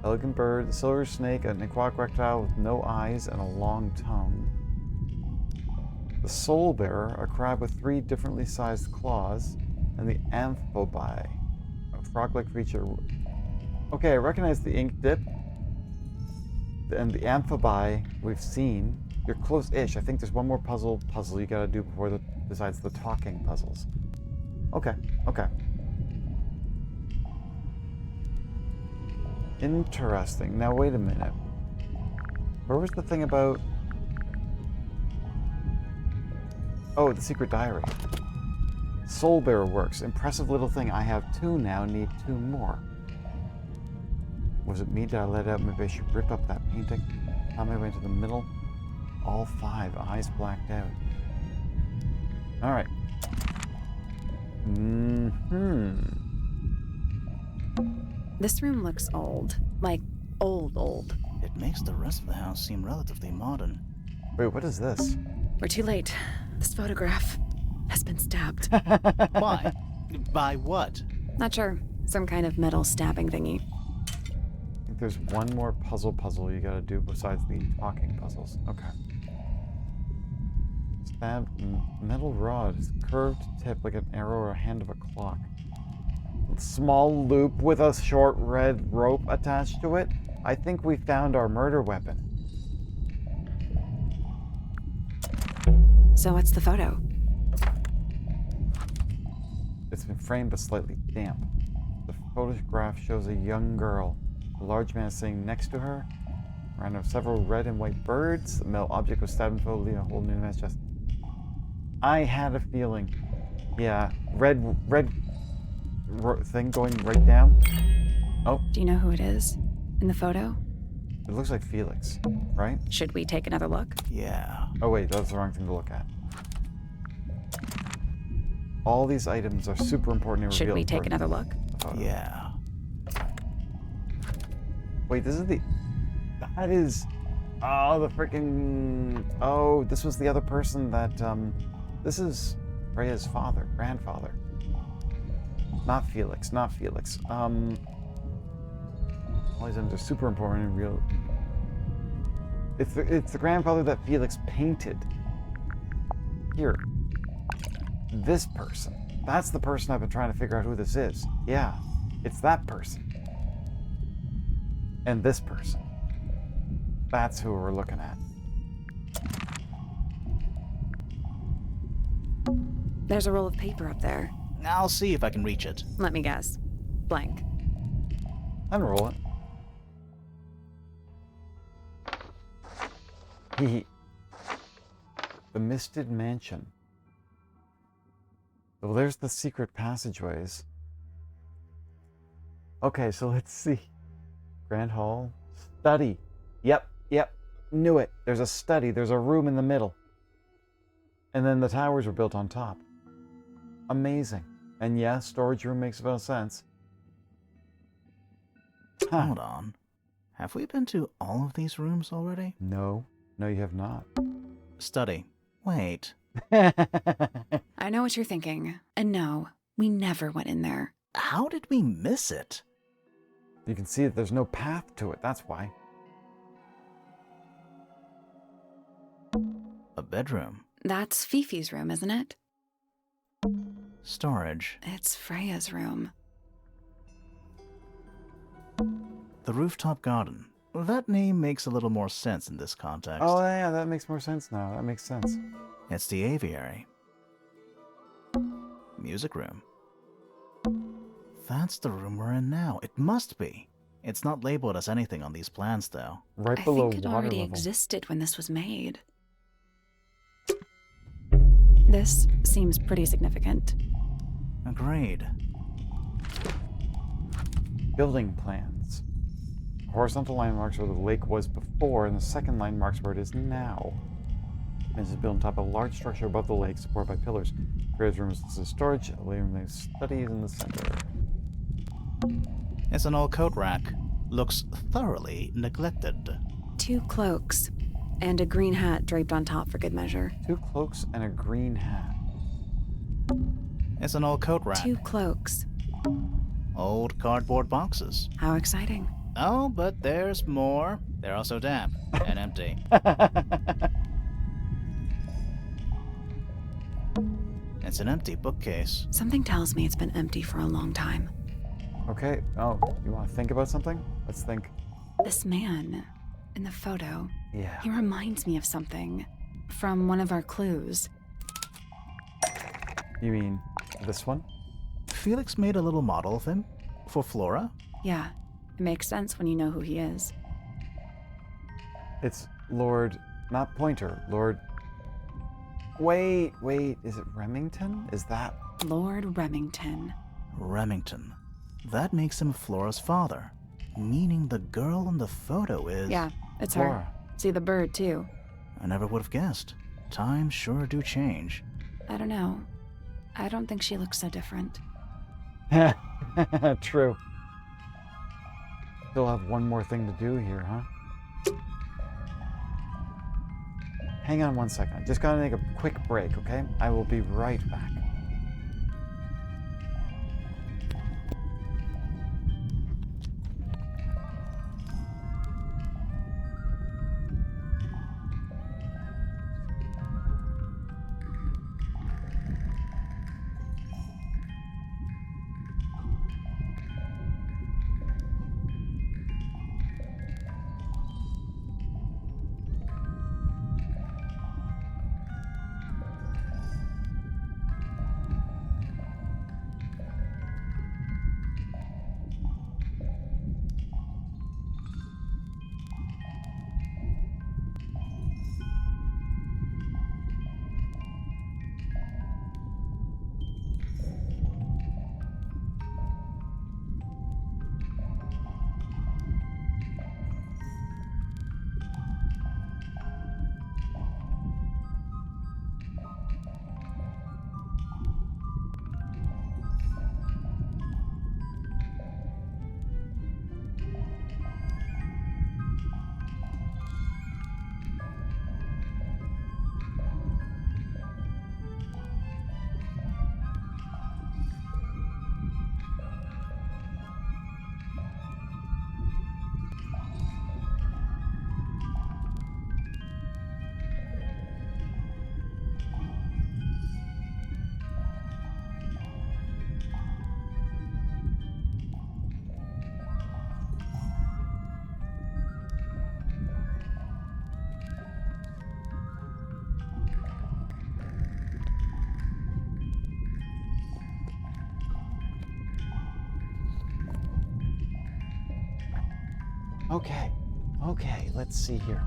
Elegant Bird, the Silver Snake, an aquatic reptile with no eyes and a long tongue. The Soul Bearer, a crab with 3 differently sized claws, and the Amphobi, a frog-like creature. Okay, I recognize the Ink Dip, and the Amphobi we've seen. You're close-ish. I think there's one more puzzle you gotta do besides the talking puzzles. Okay. Interesting. Now wait a minute. Where was the thing about... Oh, the secret diary. Soul Bearer works. Impressive little thing. I have 2 now, need 2 more. Was it me? Did I let out? Maybe I should rip up that painting. Found my way into the middle. All 5, eyes blacked out. Alright. This room looks old. Like, old. It makes the rest of the house seem relatively modern. Wait, what is this? We're too late. This photograph has been stabbed. Why? By what? Not sure. Some kind of metal stabbing thingy. I think there's one more puzzle you gotta do besides the talking puzzles. Okay. Stabbed metal rod, curved tip like an arrow or a hand of a clock. Small loop with a short red rope attached to it. I think we found our murder weapon. So what's the photo? It's been framed but slightly damp. The photograph shows a young girl. A large man sitting next to her. Around several red and white birds. The metal object was stabbed in the photo, leaving a hole in the man's chest. I had a feeling. Yeah, red thing going right down. Oh. Do you know who it is in the photo? It looks like Felix, right? Should we take another look? Yeah. Oh wait, that's the wrong thing to look at. All these items are super important and Should we take important. another look? Yeah. Wait, this is the... That is... Oh, the freaking... Oh, this was the other person that, This is Freya's grandfather. Not Felix. All these items are super important and real. It's the grandfather that Felix painted. Here. This person. That's the person I've been trying to figure out who this is. Yeah, it's that person. And this person. That's who we're looking at. There's a roll of paper up there. I'll see if I can reach it. Let me guess. Blank. Unroll it. Hee. The Misted Mansion. Well, there's the secret passageways. Okay, so let's see. Grand Hall. Study. Yep. Knew it. There's a study. There's a room in the middle. And then the towers were built on top. Amazing. And yeah, storage room makes about sense. Hold on. Have we been to all of these rooms already? No, you have not. Study. Wait. I know what you're thinking. And no, we never went in there. How did we miss it? You can see that there's no path to it, that's why. A bedroom. That's Fifi's room, isn't it? Storage. It's Freya's room. The rooftop garden. That name makes a little more sense in this context. Oh yeah, that makes more sense now. That makes sense. It's the aviary. Music room. That's the room we're in now. It must be. It's not labeled as anything on these plans, though. Right I below think it water already level. existed when this was made. This seems pretty significant. Agreed. Building plans. Horizontal line marks where the lake was before, and the second line marks where it is now. This is built on top of a large structure above the lake, supported by pillars. Creates rooms for storage, leaving studies in the center. It's an old coat rack. Looks thoroughly neglected. 2 cloaks and a green hat draped on top for good measure. 2 cloaks and a green hat. It's an old coat rack. 2 cloaks. Old cardboard boxes. How exciting. Oh, but there's more. They're also damp and empty. It's an empty bookcase. Something tells me it's been empty for a long time. Okay. Oh, you want to think about something? Let's think. This man in the photo, Yeah. he reminds me of something from one of our clues. You mean this one? Felix made a little model of him for Flora. Yeah, it makes sense when you know who he is. It's Lord, not Pointer, Lord... Wait, is it Remington? Is that... Lord Remington. Remington. That makes him Flora's father, meaning the girl in the photo is... Yeah, it's her. Flora? See the bird, too. I never would have guessed. Times sure do change. I don't know. I don't think she looks so different. True. Still have one more thing to do here, huh? Hang on one second. I just gotta make a quick break, okay? I will be right back. Okay. Okay, let's see here.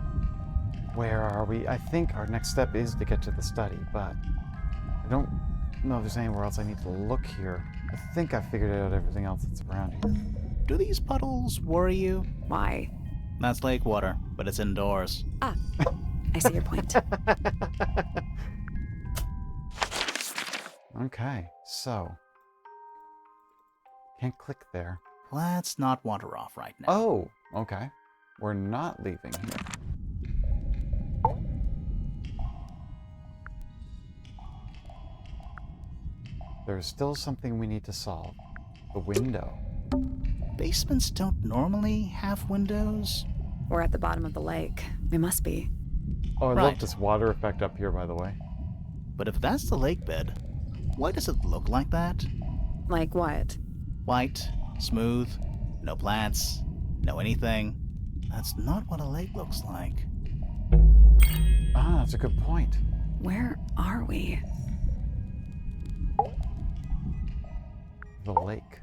Where are we? I think our next step is to get to the study, but I don't know if there's anywhere else I need to look here. I think I figured out everything else that's around here. Do these puddles worry you? Why? That's lake water, but it's indoors. Ah, I see your point. Okay, so can't click there. Let's not wander off right now. Oh, okay. We're not leaving here. There's still something we need to solve. The window. Basements don't normally have windows. We're at the bottom of the lake. We must be. Oh, I love Right. this water effect up here, by the way. But if that's the lake bed, why does it look like that? Like what? White, smooth, no plants, no anything. That's not what a lake looks like. Ah, that's a good point. Where are we? The lake.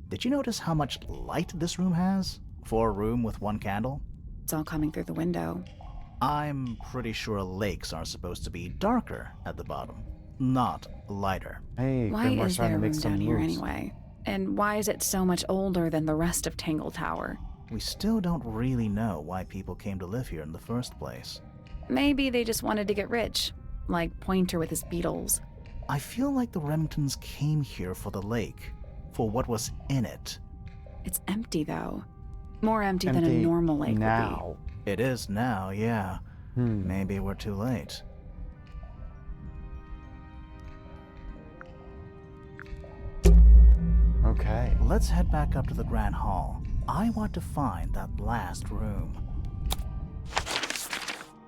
Did you notice how much light this room has? For a room with one candle? It's all coming through the window. I'm pretty sure lakes are supposed to be darker at the bottom, not lighter. Hey, Why Grimoire's is trying there to a room make some down here moves. anyway? And why is it so much older than the rest of Tangle Tower? We still don't really know why people came to live here in the first place. Maybe they just wanted to get rich, like Pointer with his beetles. I feel like the Remingtons came here for the lake, for what was in it. It's empty, though. More empty than a Empty normal lake now. It is now, yeah. Maybe we're too late. Okay. Let's head back up to the Grand Hall. I want to find that last room.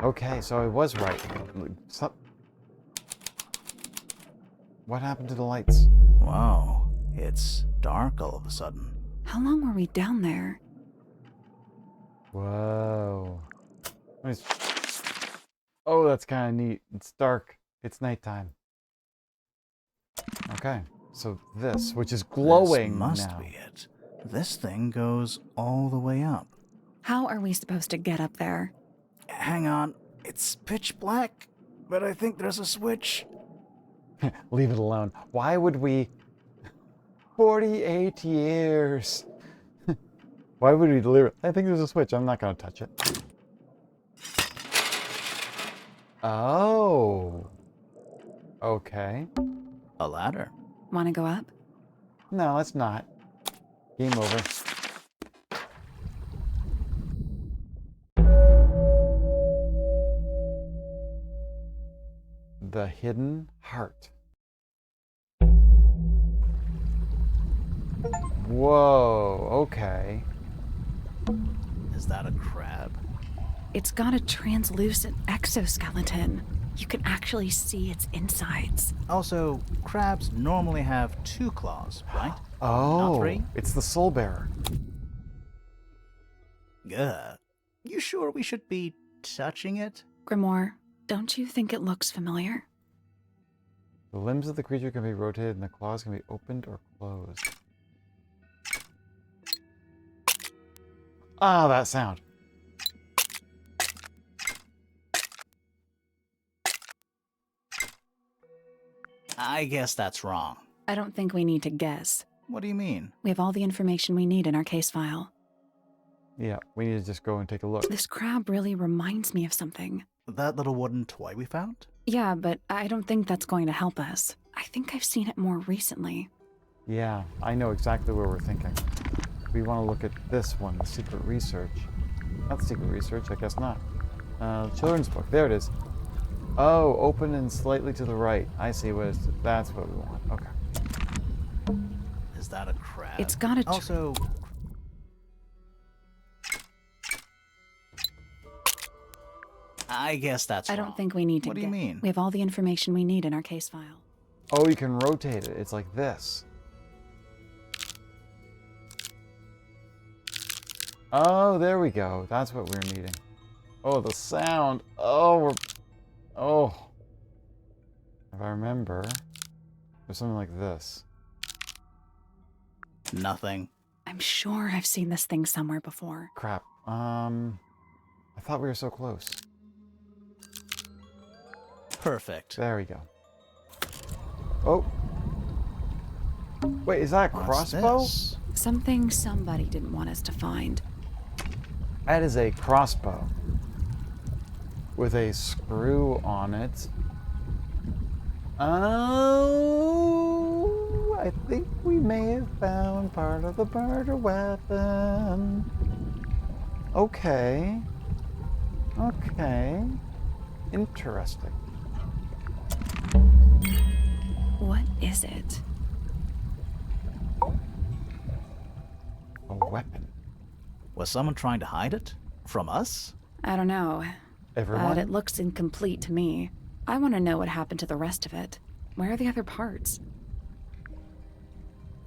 Okay, so I was right. What happened to the lights? Wow, it's dark all of a sudden. be. How long were we down there? Whoa. Oh, that's kind of neat. It's dark. It's nighttime. Okay, so this, which is glowing This must now. be it. This thing goes all the way up. How are we supposed to get up there? Hang on, it's pitch black, but I think there's a switch. Leave it alone. Why would we... 48 years. Why would we deliver? I think there's a switch. I'm not going to touch it. Oh. Okay. A ladder. Want to go up? No, let's not. Game over. The Hidden Heart. Whoa, okay. Is that a crab? It's got a translucent exoskeleton. You can actually see its insides. Also, crabs normally have 2 claws, right? Oh, Not 3? it's the Soul Bearer. Ugh. You sure we should be touching it? Grimoire, don't you think it looks familiar? The limbs of the creature can be rotated and the claws can be opened or closed. Ah, that sound. I guess that's wrong. I don't think we need to guess. What do you mean? We have all the information we need in our case file. Yeah, we need to just go and take a look. This crab really reminds me of something. That little wooden toy we found? Yeah, but I don't think that's going to help us. I think I've seen it more recently. Yeah, I know exactly where we're thinking. We want to look at this one, the secret research. Not secret research, I guess not. Children's book, there it is. Oh, open and slightly to the right. I see what it is. That's what we want. Okay. Is that a crab? It's got a... Also... I guess that's I wrong. don't think we need to What do you mean? We have all the information we need in our case file. Oh, you can rotate it. It's like this. Oh, there we go. That's what we're needing. Oh, the sound. Oh, we're... Oh. If I remember, there's something like this. Nothing. I I'm sure I've seen this thing somewhere before. Crap. I thought we were so close. Perfect. There we go. Oh. Wait, is that a What's crossbow? this? Something somebody didn't want us to find. That is a crossbow. With a screw on it. Oh, I think we may have found part of the murder weapon. Okay. Okay. Interesting. What is it? A weapon. Was someone trying to hide it? From us? I don't know. Everyone? But it looks incomplete to me. I want to know what happened to the rest of it. Where are the other parts?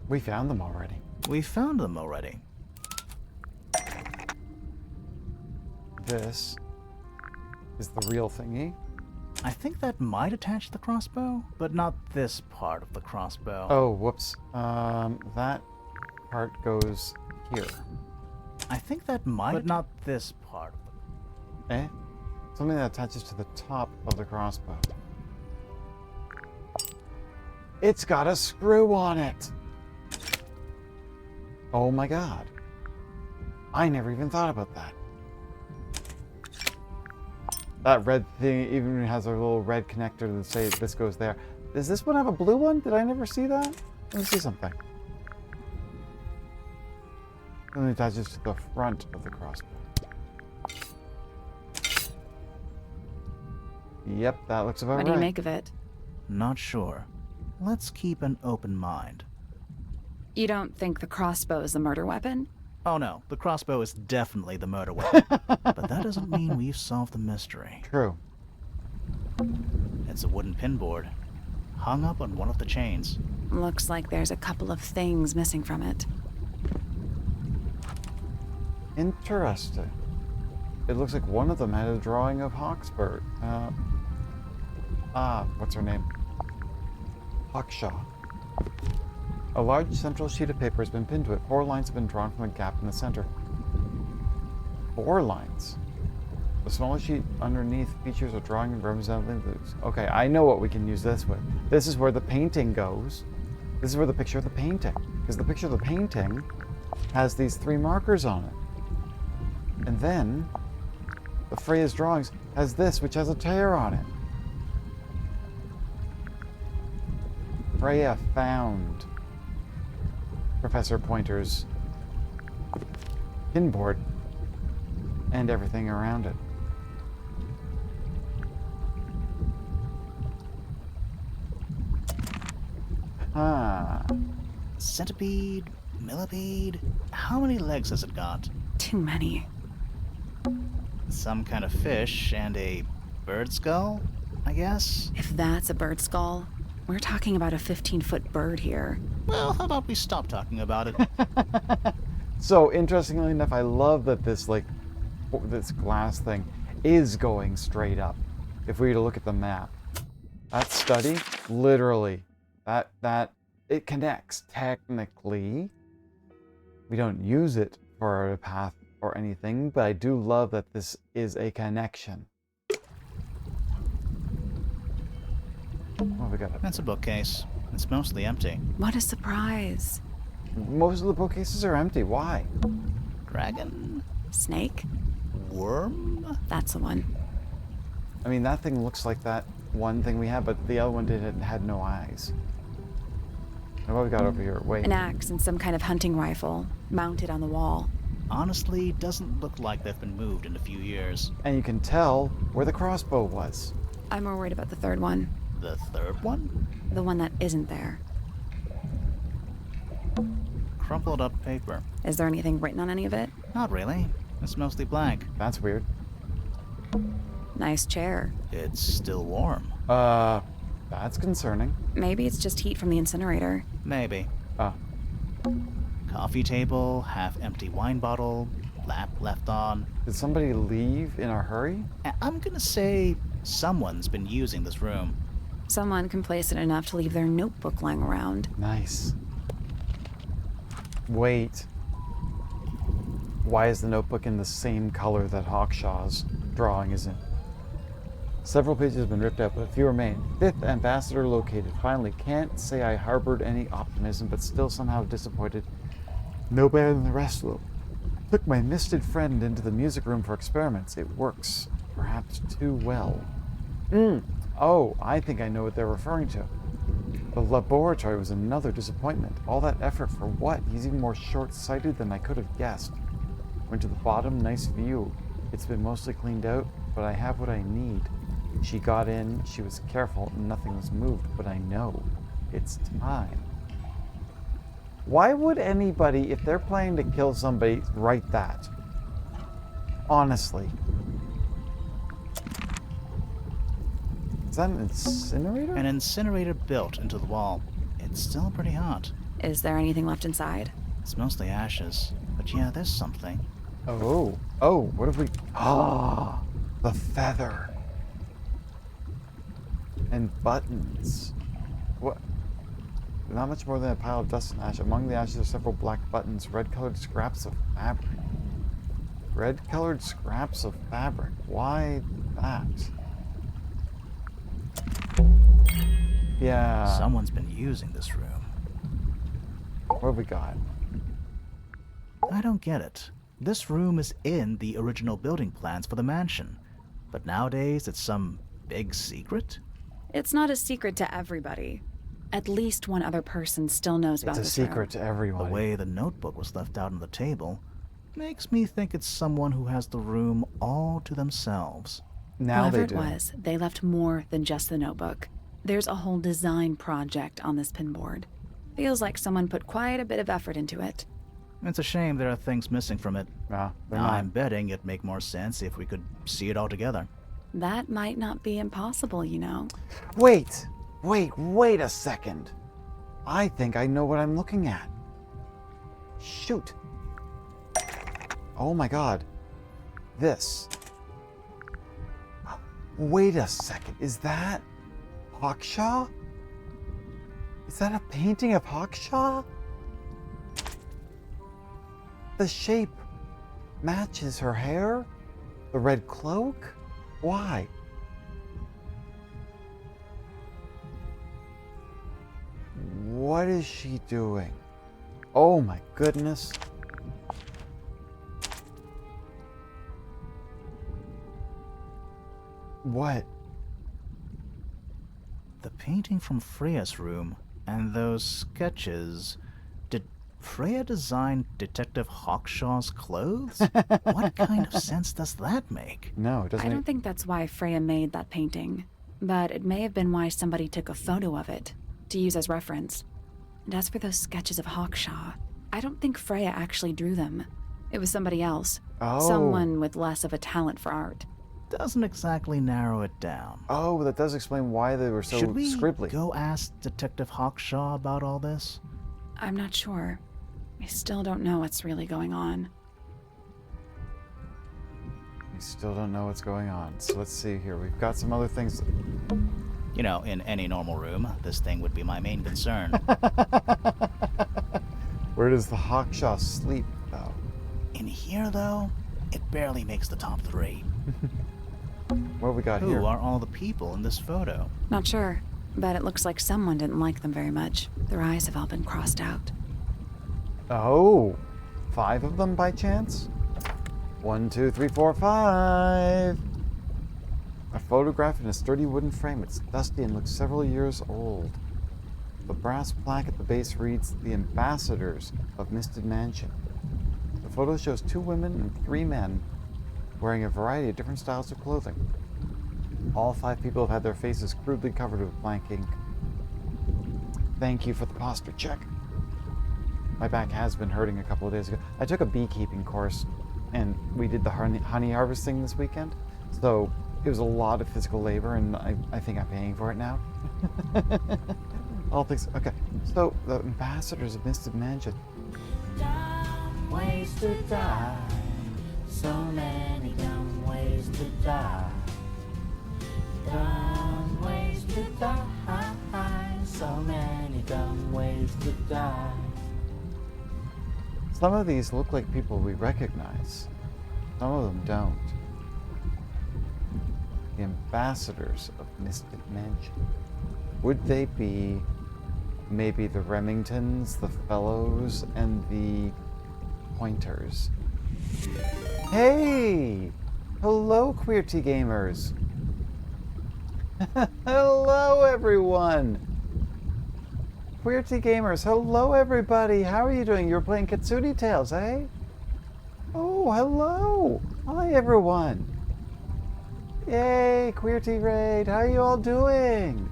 We found them already. We found them already. This is the real thingy. I think that might attach the crossbow, but not this part of the crossbow. Oh, whoops. That part goes here. I think that might, but not this part of the... Eh? Something that attaches to the top of the crossbow. It's got a screw on it! Oh my god. I never even thought about that. That red thing even has a little red connector to say this goes there. Does this one have a blue one? Did I never see that? Let me see something. And it attaches to the front of the crossbow. Yep, that looks about right. What do you make of it? Not sure. Let's keep an open mind. You don't think the crossbow is the murder weapon? Oh no, the crossbow is definitely the murder weapon. But that doesn't mean we've solved the mystery. True. It's a wooden pinboard, hung up on one of the chains. Looks like there's a couple of things missing from it. Interesting. It looks like one of them had a drawing of Hawksbirt. What's her name? Hawkshaw. A large central sheet of paper has been pinned to it. 4 lines have been drawn from a gap in the center. 4 lines. The smaller sheet underneath features a drawing representing these. Okay, I know what we can use this with. This is where the painting goes. This is where the picture of the painting. Because the picture of the painting has these 3 markers on it. And then the Freya's drawings has this, which has a tear on it. Freya found Professor Pointer's pinboard and everything around it. Centipede, millipede, how many legs has it got? Too many. Some kind of fish and a bird skull, I guess? If that's a bird skull, we're talking about a 15-foot bird here. Well, how about we stop talking about it? So, interestingly enough, I love that this, this glass thing is going straight up. If we were to look at the map. That study, literally, it connects. Technically, we don't use it for a path or anything, but I do love that this is a connection. What have we got? That's a bookcase. It's mostly empty. What a surprise. Most of the bookcases are empty. Why? Dragon? Snake? Worm? That's the one. I mean, that thing looks like that one thing we had, but the other one had no eyes. And what we got over here? Wait. An axe and some kind of hunting rifle mounted on the wall. Honestly, doesn't look like they've been moved in a few years. And you can tell where the crossbow was. I'm more worried about the third one. The third one? The one that isn't there. Crumpled up paper. Is there anything written on any of it? Not really. It's mostly blank. That's weird. Nice chair. It's still warm. That's concerning. Maybe it's just heat from the incinerator. Maybe. Ah. Coffee table, half-empty wine bottle, lamp left on. Did somebody leave in a hurry? I'm gonna say someone's been using this room. Someone complacent enough to leave their notebook lying around. Nice. Wait. Why is the notebook in the same color that Hawkshaw's drawing is in? Several pages have been ripped out, but a few remain. Fifth ambassador located. Finally, can't say I harbored any optimism, but still somehow disappointed. No better than the rest of them. Took my misted friend into the music room for experiments. It works, perhaps too well. Oh, I think I know what they're referring to. The laboratory was another disappointment. All that effort for what? He's even more short-sighted than I could have guessed. Went to the bottom, nice view. It's been mostly cleaned out, but I have what I need. She got in, she was careful, and nothing was moved, but I know it's time. Why would anybody, if they're planning to kill somebody, write that? Honestly. Is that an incinerator? An incinerator built into the wall. It's still pretty hot. Is there anything left inside? It's mostly ashes. But yeah, there's something. Oh, what have we... Ah, the feather. And buttons. What? Not much more than a pile of dust and ash. Among the ashes are several black buttons, red-colored scraps of fabric. Red-colored scraps of fabric. Why that? Yeah. Someone's been using this room. What have we got? I don't get it. This room is in the original building plans for the mansion. But nowadays it's some big secret? It's not a secret to everybody. At least one other person still knows about this It's a secret room. to everyone. The way the notebook was left out on the table makes me think it's someone who has the room all to themselves. Now Whoever they it do. was, they left more than just the notebook. There's a whole design project on this pinboard. Feels like someone put quite a bit of effort into it. It's a shame there are things missing from it. Ah, they're Now, not. I'm betting it'd make more sense if we could see it all together. That might not be impossible, you know. Wait a second. I think I know what I'm looking at. Shoot. Oh my god. This. Wait a second. Is that Hawkshaw? Is that a painting of Hawkshaw? The shape matches her hair? The red cloak? Why? What is she doing? Oh my goodness. What? The painting from Freya's room and those sketches. Did Freya design Detective Hawkshaw's clothes? What kind of sense does that make? No, it doesn't. I don't think that's why Freya made that painting, but it may have been why somebody took a photo of it to use as reference. And as for those sketches of Hawkshaw, I don't think Freya actually drew them. It was somebody else. Oh. Someone with less of a talent for art. Doesn't exactly narrow it down. Oh, that does explain why they were so Should we scribbly. go ask Detective Hawkshaw about all this? I'm not sure. I still don't know what's really going on. We still don't know what's going on. So let's see here. We've got some other things. You know, in any normal room, this thing would be my main concern. Where does the Hawkshaw sleep, though? In here, though, it barely makes the top 3. What have we got Who here? are all the people in this photo? Not sure, but it looks like someone didn't like them very much. Their eyes have all been crossed out. Oh, 5 of them by chance? 1, 2, 3, 4, 5. A photograph in a sturdy wooden frame. It's dusty and looks several years old. The brass plaque at the base reads, "The Ambassadors of Misted Mansion." The photo shows 2 women and 3 men wearing a variety of different styles of clothing. All 5 people have had their faces crudely covered with blank ink. Thank you for the posture check. My back has been hurting a couple of days ago. I took a beekeeping course, and we did the honey harvesting this weekend. So it was a lot of physical labor, and I think I'm paying for it now. All things. Okay, so the Ambassadors of Misted Mansion. Dumb ways to die. So many dumb ways to die. Dumb ways to die. So many dumb ways to die. Some of these look like people we recognize. Some of them don't. The ambassadors of Mystic Mansion. Would they be maybe the Remingtons, the Fellows, and the Pointers? Hey! Hello, Queer Tea Gamers! Hello, everyone! Queer Tea Gamers, hello, everybody! How are you doing? You're playing Kitsune Tales, eh? Oh, hello! Hi, everyone! Yay, Queer Tea Raid! How are you all doing?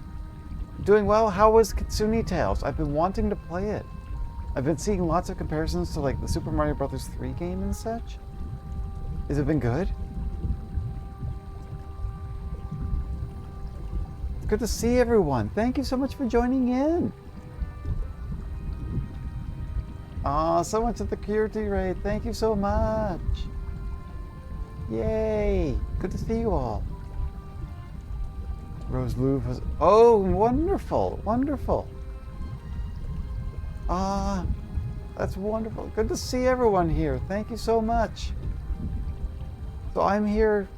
Doing well? How was Kitsune Tales? I've been wanting to play it. I've been seeing lots of comparisons to like the Super Mario Bros. 3 game and such. Has it been good? It's good to see everyone. Thank you so much for joining in. Aw, so much at the Purity Raid. Thank you so much. Yay. Good to see you all. Rose Louvre was... Oh, wonderful. Wonderful. Ah, that's wonderful. Good to see everyone here. Thank you so much. So I'm here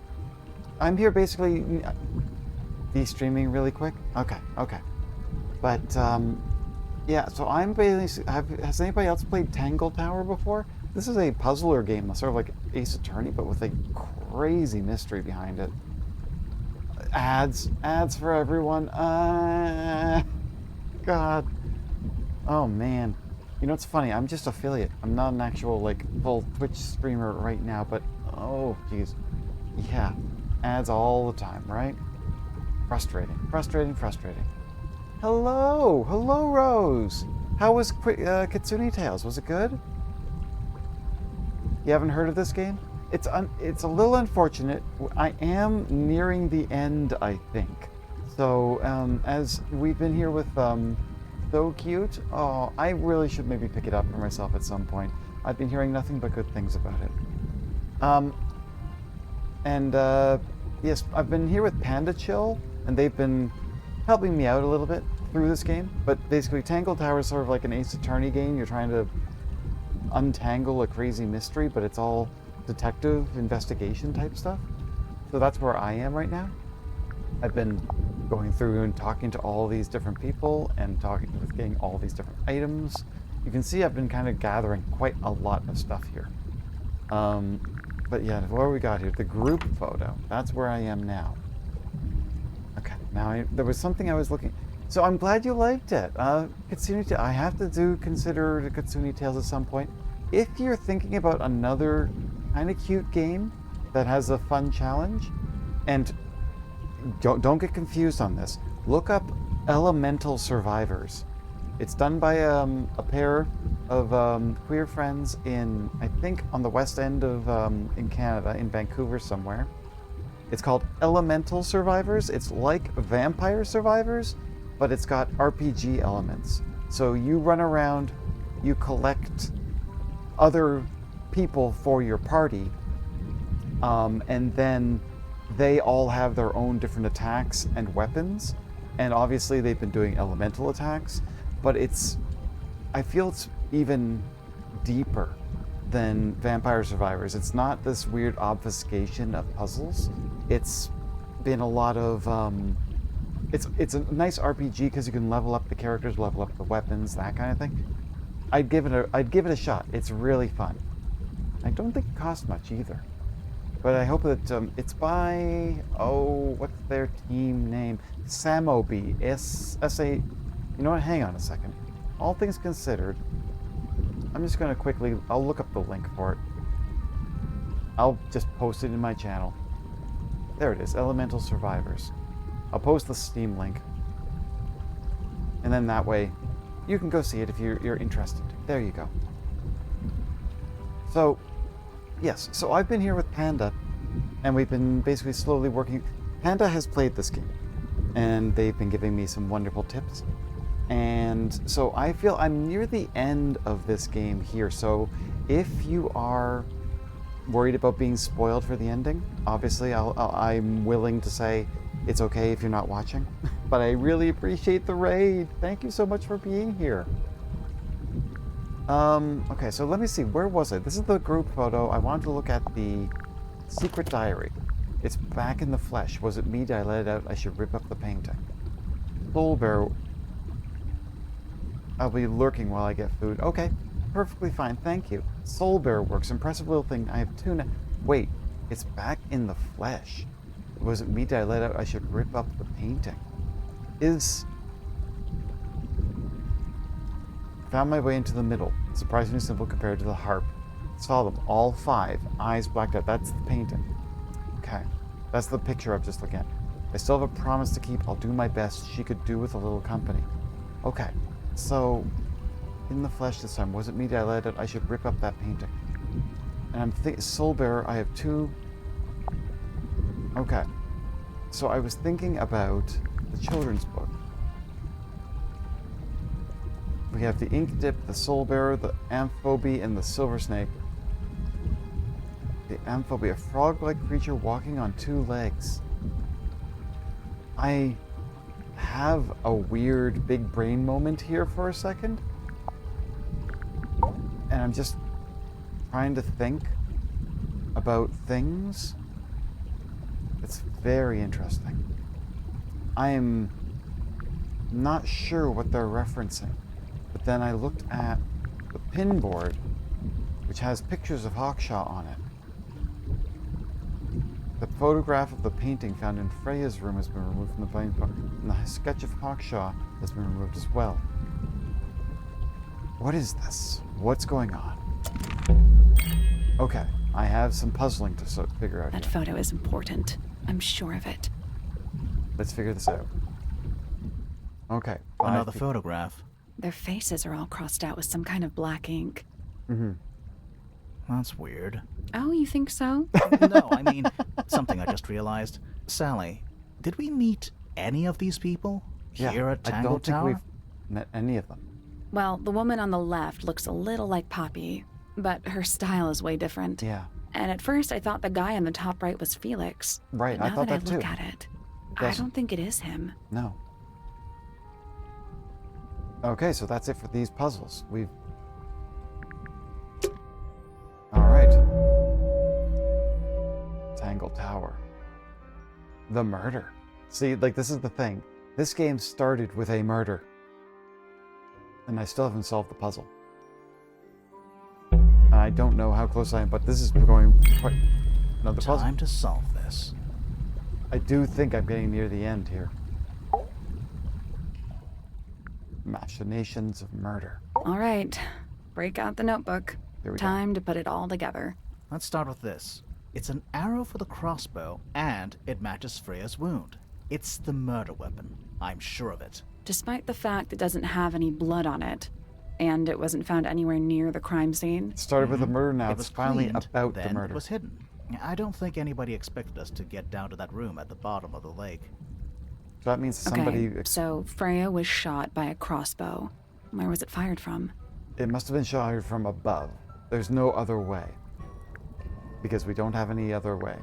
basically... De-streaming really quick? Okay. But, yeah, so I'm basically... Has anybody else played Tangle Tower before? This is a puzzler game, sort of like Ace Attorney, but with a crazy mystery behind it. Ads for everyone. God. Oh, man. You know, it's funny. I'm just affiliate. I'm not an actual, like, full Twitch streamer right now, but... Oh, jeez. Yeah. Ads all the time, right? Frustrating. Hello, Rose. How was Kitsune Tales? Was it good? You haven't heard of this game? It's a little unfortunate. I am nearing the end, I think. So as we've been here with So Cute. Oh, I really should maybe pick it up for myself at some point. I've been hearing nothing but good things about it. Yes, I've been here with Panda Chill, and they've been helping me out a little bit through this game. But basically, Tangle Tower is sort of like an Ace Attorney game. You're trying to untangle a crazy mystery, but it's all detective investigation type stuff. So that's where I am right now. I've been going through and talking to all these different people and getting all these different items. You can see I've been kind of gathering quite a lot of stuff here. But yeah, what we got here? The group photo. That's where I am now. Okay, now there was something I was looking... So I'm glad you liked it. Kitsune Tales. I have to consider the Kitsune Tales at some point. If you're thinking about another kind of cute game that has a fun challenge, and don't get confused on this, look up Elemental Survivors. It's done by a pair of queer friends in, I think, on the west end of in Canada, in Vancouver somewhere. It's called Elemental Survivors. It's like Vampire Survivors, but it's got RPG elements. So you run around, you collect other people for your party, and then they all have their own different attacks and weapons. And obviously they've been doing elemental attacks, but I feel it's even deeper than Vampire Survivors. It's not this weird obfuscation of puzzles. It's been a lot of, it's a nice RPG because you can level up the characters, level up the weapons, that kind of thing. I'd give it a shot. It's really fun. I don't think it costs much either. But I hope that it's by, what's their team name? Samobi. S-A... You know what? Hang on a second. All things considered, I'm just going to quickly... I'll look up the link for it. I'll just post it in my channel. There it is. Elemental Survivors. I'll post the Steam link. And then that way, you can go see it if you're interested. There you go. So... Yes, so I've been here with Panda, and we've been basically slowly working. Panda has played this game, and they've been giving me some wonderful tips. And so I feel I'm near the end of this game here. So if you are worried about being spoiled for the ending, obviously I'm willing to say it's okay if you're not watching. But I really appreciate the raid. Thank you so much for being here. Okay, so let me see. Where was I? This is the group photo. I wanted to look at the secret diary. It's back in the flesh. Was it me? Did I let it out? I should rip up the painting. Soul Bear. I'll be lurking while I get food. Okay, perfectly fine. Thank you. Soul Bear works. Impressive little thing. I have two now. Wait, it's back in the flesh. Was it me? Did I let it out? I should rip up the painting. Found my way into the middle. Surprisingly simple compared to the harp. Saw them, all 5. Eyes blacked out. That's the painting. Okay. That's the picture I'm just looking at. I still have a promise to keep. I'll do my best. She could do with a little company. Okay. So, in the flesh this time. Was it me? Did I let it? I should rip up that painting. And I'm thinking, Soul Bearer, I have 2. Okay. So I was thinking about the children's book. We have the Ink Dip, the Soul Bearer, the Amphobe, and the Silver Snake. The Amphobe, a frog-like creature walking on 2 legs. I have a weird big brain moment here for a second. And I'm just trying to think about things. It's very interesting. I am not sure what they're referencing. But then I looked at the pin board, which has pictures of Hawkshaw on it. The photograph of the painting found in Freya's room has been removed from the playing book, and the sketch of Hawkshaw has been removed as well. What is this? What's going on? Okay, I have some puzzling to figure out That here. photo is important. I'm sure of it. Let's figure this out. Okay. Another photograph. Their faces are all crossed out with some kind of black ink. Mm-hmm. That's weird. Oh, you think so? No, I mean, something I just realized. Sally, did we meet any of these people here at Tangle I don't Tower? think we've met any of them. Well, the woman on the left looks a little like Poppy, but her style is way different. Yeah. And at first I thought the guy on the top right was Felix. Right, But I now thought that that I look too. at it, I doesn't. don't think it is him. No. Okay, so that's it for these puzzles. Alright. Tangle Tower. The murder. See, like, this is the thing. This game started with a murder. And I still haven't solved the puzzle. And I don't know how close I am, but this is going quite another puzzle. Time to solve this. I do think I'm getting near the end here. Machinations of murder. All right, break out the notebook. Here we go. Time to put it all together. Let's start with this. It's an arrow for the crossbow, and it matches Freya's wound. It's the murder weapon. I'm sure of it. Despite the fact it doesn't have any blood on it, and it wasn't found anywhere near the crime scene. It started with a murder, now It it's was finally cleaned, about then the murder. It was hidden. I don't think anybody expected us to get down to that room at the bottom of the lake. So that means somebody... Okay, so Freya was shot by a crossbow. Where was it fired from? It must have been shot from above. There's no other way. Because we don't have any other way.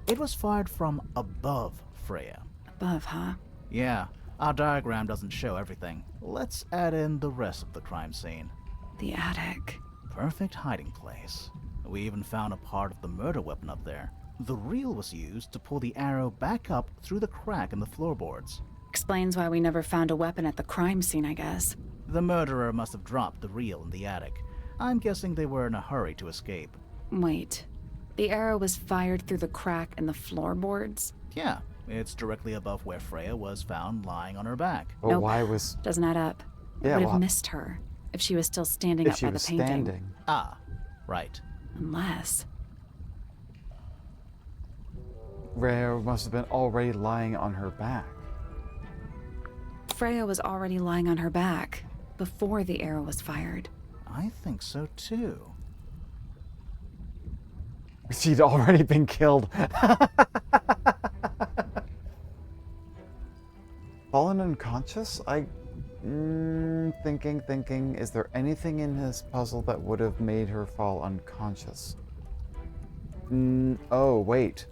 It was fired from above Freya. Above, huh? Yeah, our diagram doesn't show everything. Let's add in the rest of the crime scene. The attic. Perfect hiding place. We even found a part of the murder weapon up there. The reel was used to pull the arrow back up through the crack in the floorboards. Explains why we never found a weapon at the crime scene, I guess. The murderer must have dropped the reel in the attic. I'm guessing they were in a hurry to escape. Wait. The arrow was fired through the crack in the floorboards? Yeah, it's directly above where Freya was found lying on her back. Well, Nope. why was... Doesn't add up. Yeah, Would well, have missed her if she was still standing if up she by the was painting. standing. Ah, right. Unless... Rhea must have been already lying on her back. Freya was already lying on her back before the arrow was fired. I think so too. She'd already been killed. Fallen unconscious? Thinking. Is there anything in this puzzle that would have made her fall unconscious? Oh, wait.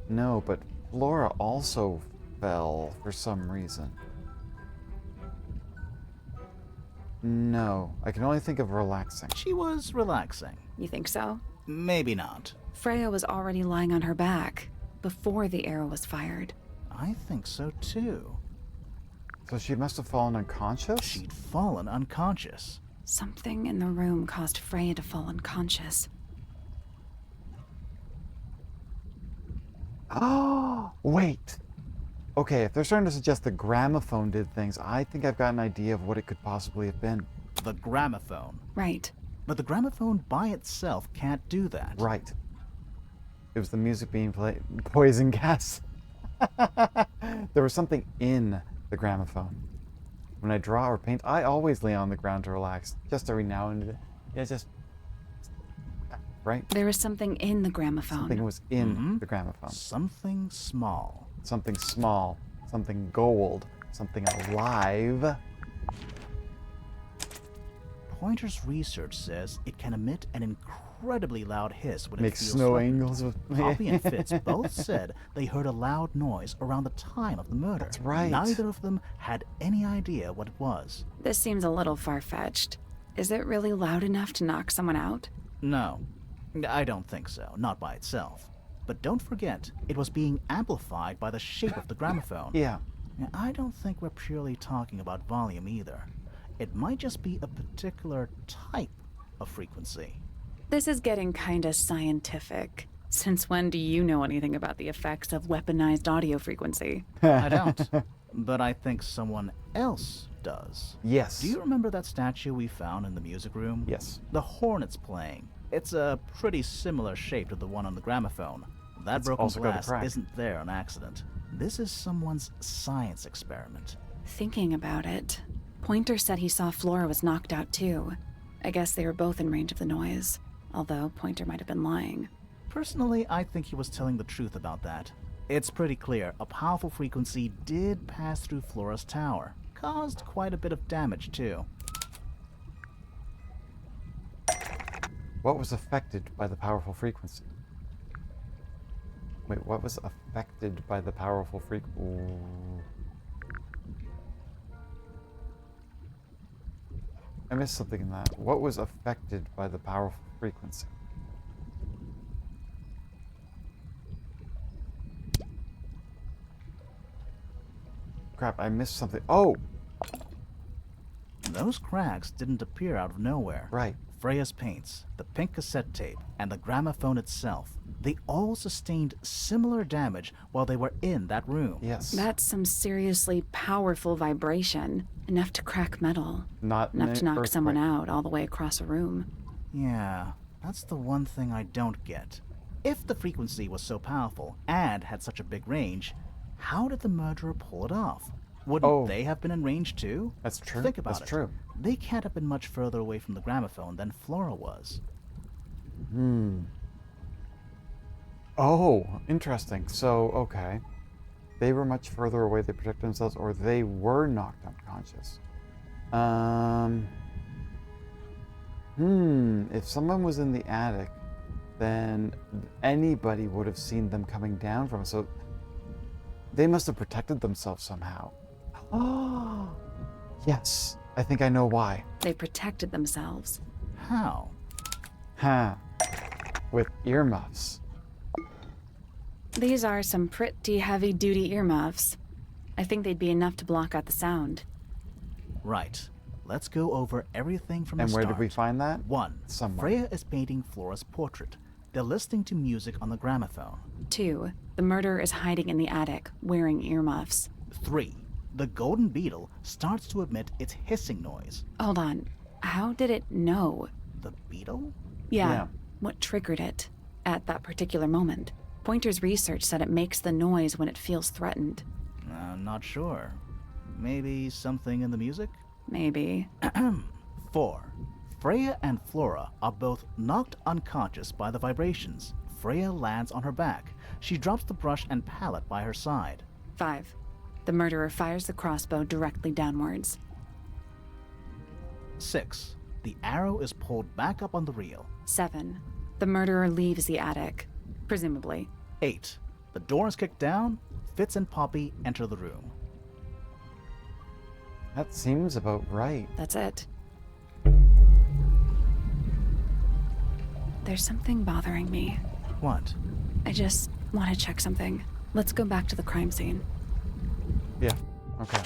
No, but Flora also fell for some reason. No, I can only think of relaxing. She was relaxing. You think so? Maybe not. Freya was already lying on her back before the arrow was fired. I think so too. So she must have fallen unconscious? She'd fallen unconscious. Something in the room caused Freya to fall unconscious. Oh, wait. Okay, if they're starting to suggest the gramophone did things, I think I've got an idea of what it could possibly have been. The gramophone. Right. But the gramophone by itself can't do that. Right. It was the music being played. Poison gas. There was something in the gramophone. When I draw or paint, I always lay on the ground to relax. Just every now and then. Yeah, just... Right? There was something in the gramophone. Something was in the gramophone. Something small. Something small. Something gold. Something alive. Pointer's research says it can emit an incredibly loud hiss when Makes it feels snow threatened. angles with Poppy and Fitz both said they heard a loud noise around the time of the murder. That's right. Neither of them had any idea what it was. This seems a little far-fetched. Is it really loud enough to knock someone out? No, I don't think so. Not by itself. But don't forget, it was being amplified by the shape of the gramophone. Yeah. I don't think we're purely talking about volume either. It might just be a particular type of frequency. This is getting kinda scientific. Since when do you know anything about the effects of weaponized audio frequency? I don't. But I think someone else does. Yes. Do you remember that statue we found in the music room? Yes. The horn it's playing. It's a pretty similar shape to the one on the gramophone. That It's broken also got a glass crack. isn't there on accident. This is someone's science experiment. Thinking about it, Pointer said he saw Flora was knocked out too. I guess they were both in range of the noise, although Pointer might have been lying. Personally, I think he was telling the truth about that. It's pretty clear a powerful frequency did pass through Flora's tower. Caused quite a bit of damage too. What was affected by the powerful frequency? Wait, what was affected by the powerful frequency? I missed something in that. What was affected by the powerful frequency? Crap, I missed something. Oh! Those cracks didn't appear out of nowhere. Right. Freya's paints, the pink cassette tape, and the gramophone itself, they all sustained similar damage while they were in that room. Yes. That's some seriously powerful vibration. Enough to crack metal. Not Enough to knock earthquake. someone out all the way across a room. Yeah, that's the one thing I don't get. If the frequency was so powerful and had such a big range, how did the murderer pull it off? Wouldn't they have been in range too? That's true. Think about That's it. true. They can't have been much further away from the gramophone than Flora was. Oh, interesting. So, okay. They were much further away, they protected themselves, or they were knocked unconscious. If someone was in the attic, then anybody would have seen them coming down from it. So they must have protected themselves somehow. Oh, yes. I think I know why. They protected themselves. How? Ha. With earmuffs. These are some pretty heavy-duty earmuffs. I think they'd be enough to block out the sound. Right. Let's go over everything from the And start. where did we find that? 1. Somewhere. Freya is painting Flora's portrait. They're listening to music on the gramophone. 2. The murderer is hiding in the attic, wearing earmuffs. 3. The golden beetle starts to emit its hissing noise. Hold on. How did it know? The beetle? Yeah. What triggered it at that particular moment? Pointer's research said it makes the noise when it feels threatened. Not sure. Maybe something in the music? Maybe. 4. Freya and Flora are both knocked unconscious by the vibrations. Freya lands on her back. She drops the brush and palette by her side. 5. The murderer fires the crossbow directly downwards. 6. The arrow is pulled back up on the reel. 7. The murderer leaves the attic, presumably. 8. The door is kicked down. Fitz and Poppy enter the room. That seems about right. That's it. there's something bothering me. What? I just want to check something. Let's go back to the crime scene. Yeah, okay.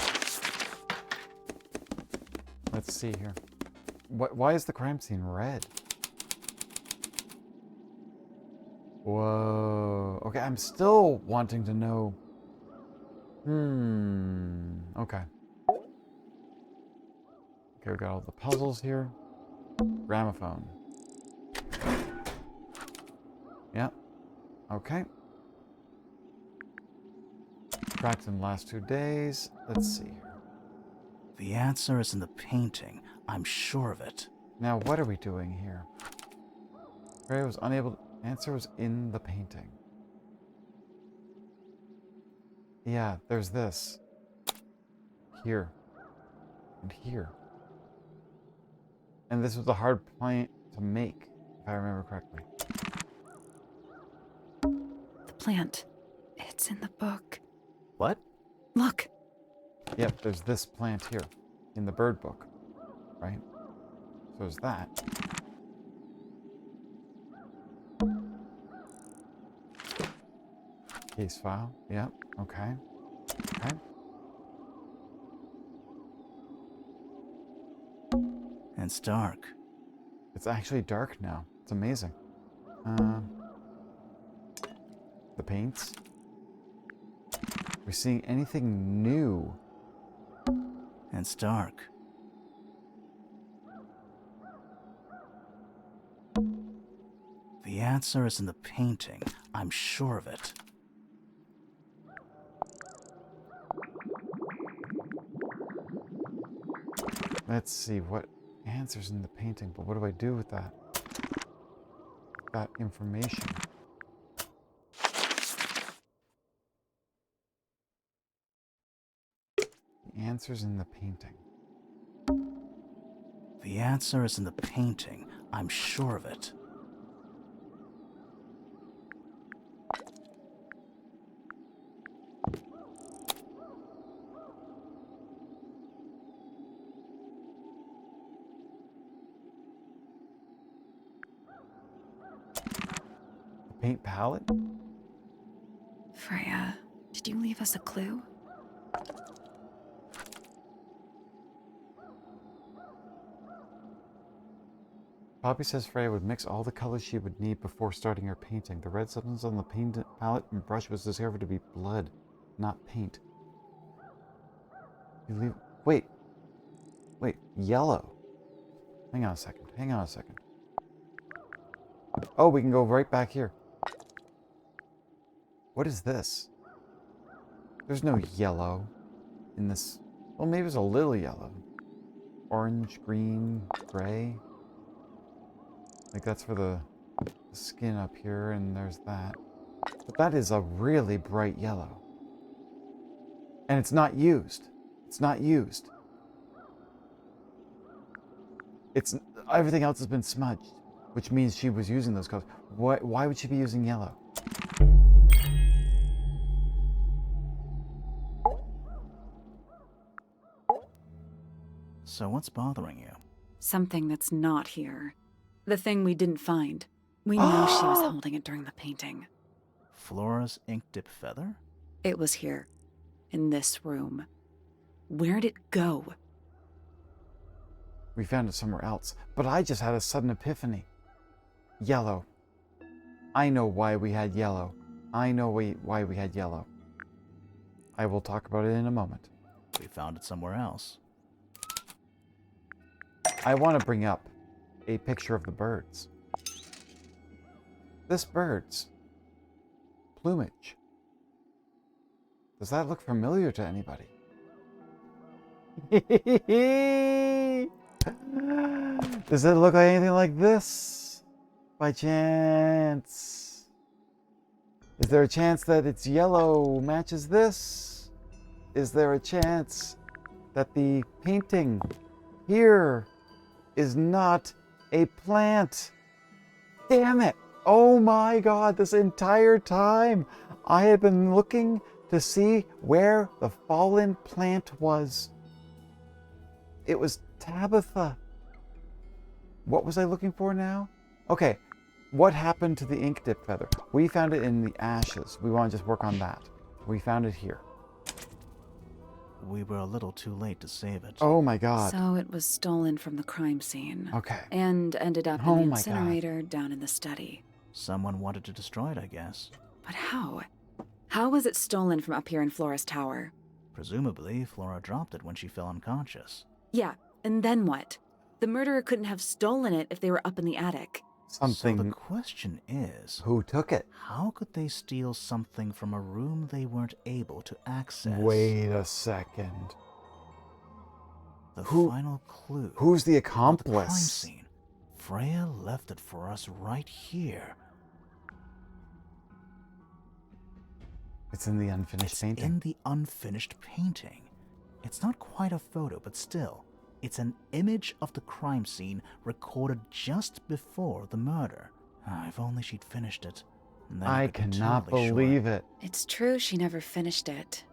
Let's see here. Why is the crime scene red? Whoa. Okay, I'm still wanting to know. Okay. Okay, we got all the puzzles here. Gramophone. Yep. Okay. Cracks in the last 2 days. Let's see here. The answer is in the painting. I'm sure of it. Now, what are we doing here? Freya was unable to... Answer was in the painting. Yeah, there's this. Here. And here. And this was a hard plant to make, if I remember correctly. The plant. It's in the book. What? Look. Yep, there's this plant here. In the bird book. Right? So there's that. Case file. Yep. Okay. Okay. And it's dark. It's actually dark now. It's amazing. The paints. We're seeing anything new. And it's dark. The answer is in the painting. I'm sure of it. Let's see what answers in the painting, but what do I do with that? That information. The answers in the painting. The answer is in the painting. I'm sure of it. Paint palette? Freya, did you leave us a clue? Poppy says Freya would mix all the colors she would need before starting her painting. The red substance on the paint palette and brush was discovered to be blood, not paint. You leave... Wait, yellow. Hang on a second. Oh, we can go right back here. What is this? There's no yellow in this. Well, maybe it's a little yellow. Orange, green, gray. Like that's for the skin up here, and there's that. But that is a really bright yellow. And it's not used. Everything else has been smudged, which means she was using those colors. Why would she be using yellow? So what's bothering you? Something that's not here. The thing we didn't find. We know she was holding it during the painting. Flora's ink dip feather? It was here. In this room. Where'd it go? We found it somewhere else, but I just had a sudden epiphany. Yellow. I know why we had yellow. I will talk about it in a moment. We found it somewhere else. I want to bring up a picture of the birds. This bird's plumage. Does that look familiar to anybody? Does it look like anything like this? By chance? Is there a chance that its yellow matches this? Is there a chance that the painting here is not a plant? Damn it! Oh my god, this entire time I had been looking to see where the fallen plant was. It was Tabitha. What was I looking for now? Okay, what happened to the ink dip feather? We found it in the ashes. We want to just work on that. We found it here. We were a little too late to save it. Oh my god. So it was stolen from the crime scene. Okay. And ended up Oh in the my God. incinerator down in the study. Someone wanted to destroy it, I guess. But how? How was it stolen from up here in Flora's tower? Presumably, Flora dropped it when she fell unconscious. Yeah, and then what? The murderer couldn't have stolen it if they were up in the attic. Something. So the question is, Who took it? how could they steal something from a room they weren't able to access? Wait a second. The Who- final clue. Who's the of the crime accomplice? scene. Freya left it for us right here. It's in the unfinished It's painting. in the unfinished painting. It's not quite a photo, but still, it's an image of the crime scene recorded just before the murder. If only she'd finished it. Then I we could be cannot totally sure. believe it. It's true she never finished it,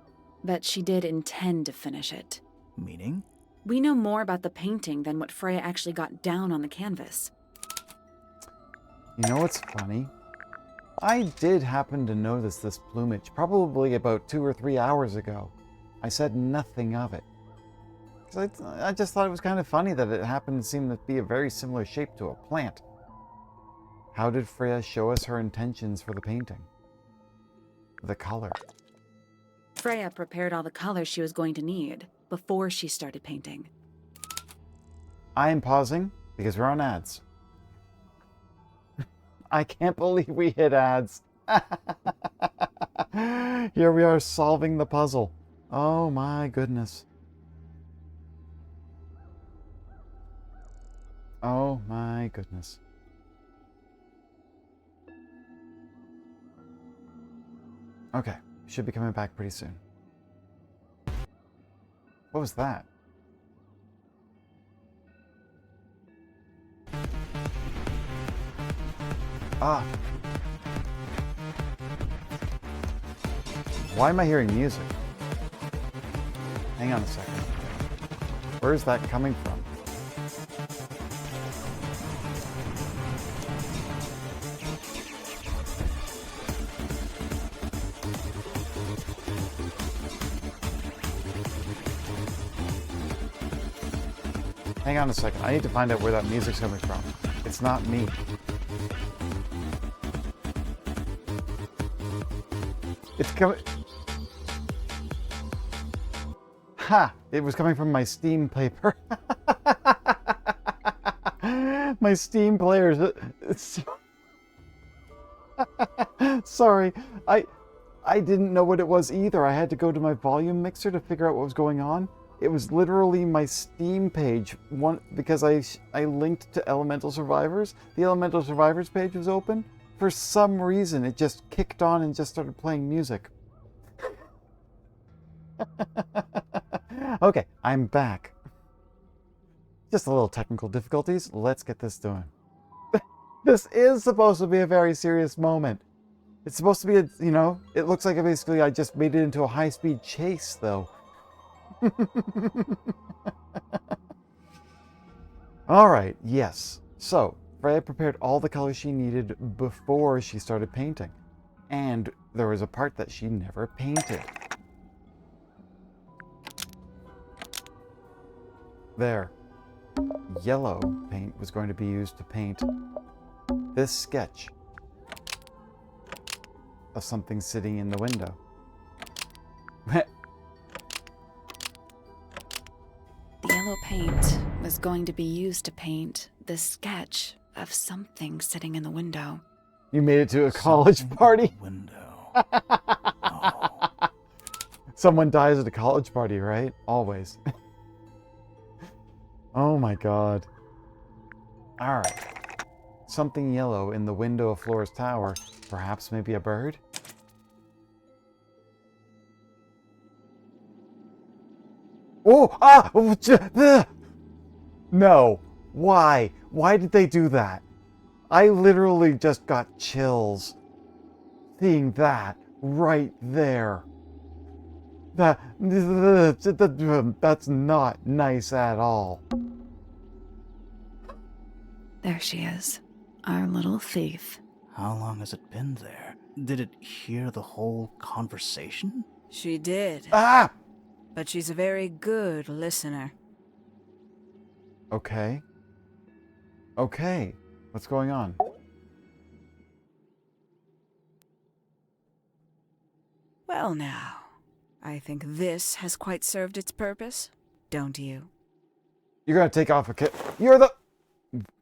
but she did intend to finish it. Meaning? We know more about the painting than what Freya actually got down on the canvas. You know what's funny? I did happen to notice this plumage probably about 2 or 3 hours ago. I said nothing of it. 'Cause I just thought it was kind of funny that it happened to seem to be a very similar shape to a plant. How did Freya show us her intentions for the painting? The color. Freya prepared all the colors she was going to need before she started painting. I am pausing because we're on ads. I can't believe we hit ads. Here we are solving the puzzle. Oh my goodness. Oh my goodness. Okay, should be coming back pretty soon. What was that? Ah. Why am I hearing music? Hang on a second. Where is that coming from? Hang on a second. I need to find out where that music's coming from. It's not me. It's coming... Ha! It was coming from my Steam paper. My Steam players. Sorry. I didn't know what it was either. I had to go to my volume mixer to figure out what was going on. It was literally my Steam page, because I linked to Elemental Survivors. The Elemental Survivors page was open. For some reason, it just kicked on and just started playing music. Okay, I'm back. Just a little technical difficulties. Let's get this doing. This is supposed to be a very serious moment. It's supposed to be a, it looks like I just made it into a high-speed chase, though. Alright, yes. So, Freya prepared all the colors she needed before she started painting. And there was a part that she never painted. There. Yellow paint was going to be used to paint this sketch of something sitting in the window. The yellow paint was going to be used to paint the sketch of something sitting in the window. You made it to a college party? Window. Someone dies at a college party, right? Always. Oh my god. Alright. Something yellow in the window of Flora's tower. Perhaps maybe a bird? Oh! Ah! No. Why? Why did they do that? I literally just got chills. Seeing that right there. That's not nice at all. There she is. Our little thief. How long has it been there? Did it hear the whole conversation? She did, Ah! but she's a very good listener. Okay. Okay. What's going on? Well now, I think this has quite served its purpose, don't you? You're gonna take off a kid. You're the...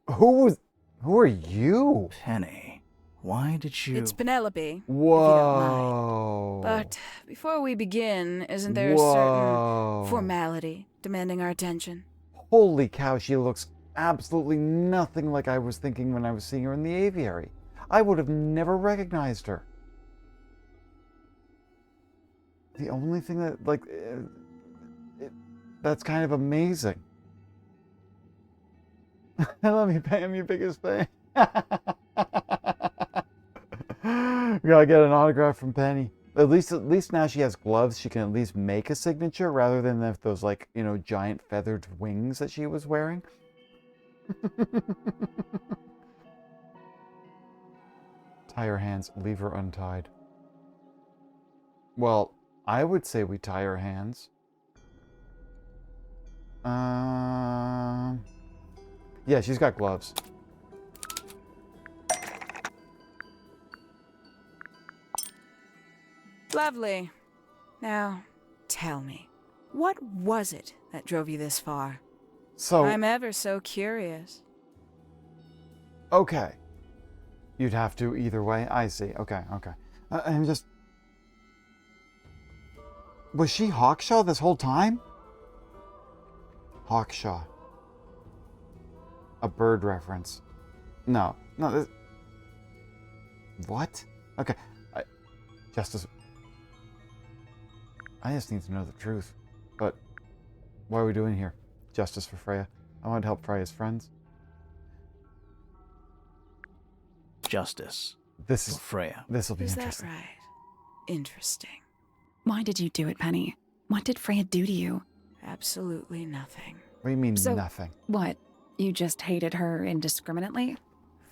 Who are you? Penny, why did you... It's Penelope, Whoa. if you don't mind. But before we begin, isn't there a certain formality demanding our attention? Holy cow, she looks absolutely nothing like I was thinking when I was seeing her in the aviary. I would have never recognized her. The only thing that, like, that's kind of amazing. Let me pay him your biggest fan. We gotta get an autograph from Penny. At least now she has gloves. She can at least make a signature rather than those, like, you know, giant feathered wings that she was wearing. Tie her hands. Leave her untied. Well, I would say we tie her hands. Yeah, she's got gloves. Lovely. Now, tell me, what was it that drove you this far? So... I'm ever so curious. Okay. You'd have to either way. I see. Okay, okay. I'm just... Was she Hawkshaw this whole time? Hawkshaw. A bird reference. No. No, this... What? Okay. Justice... I just need to know the truth. But what are we doing here? Justice for Freya. I want to help Freya's friends. Justice. This is for Freya. This will be Is interesting. that right? Interesting. Why did you do it, Penny? What did Freya do to you? Absolutely nothing. What do you mean, So- nothing? What? You just hated her indiscriminately?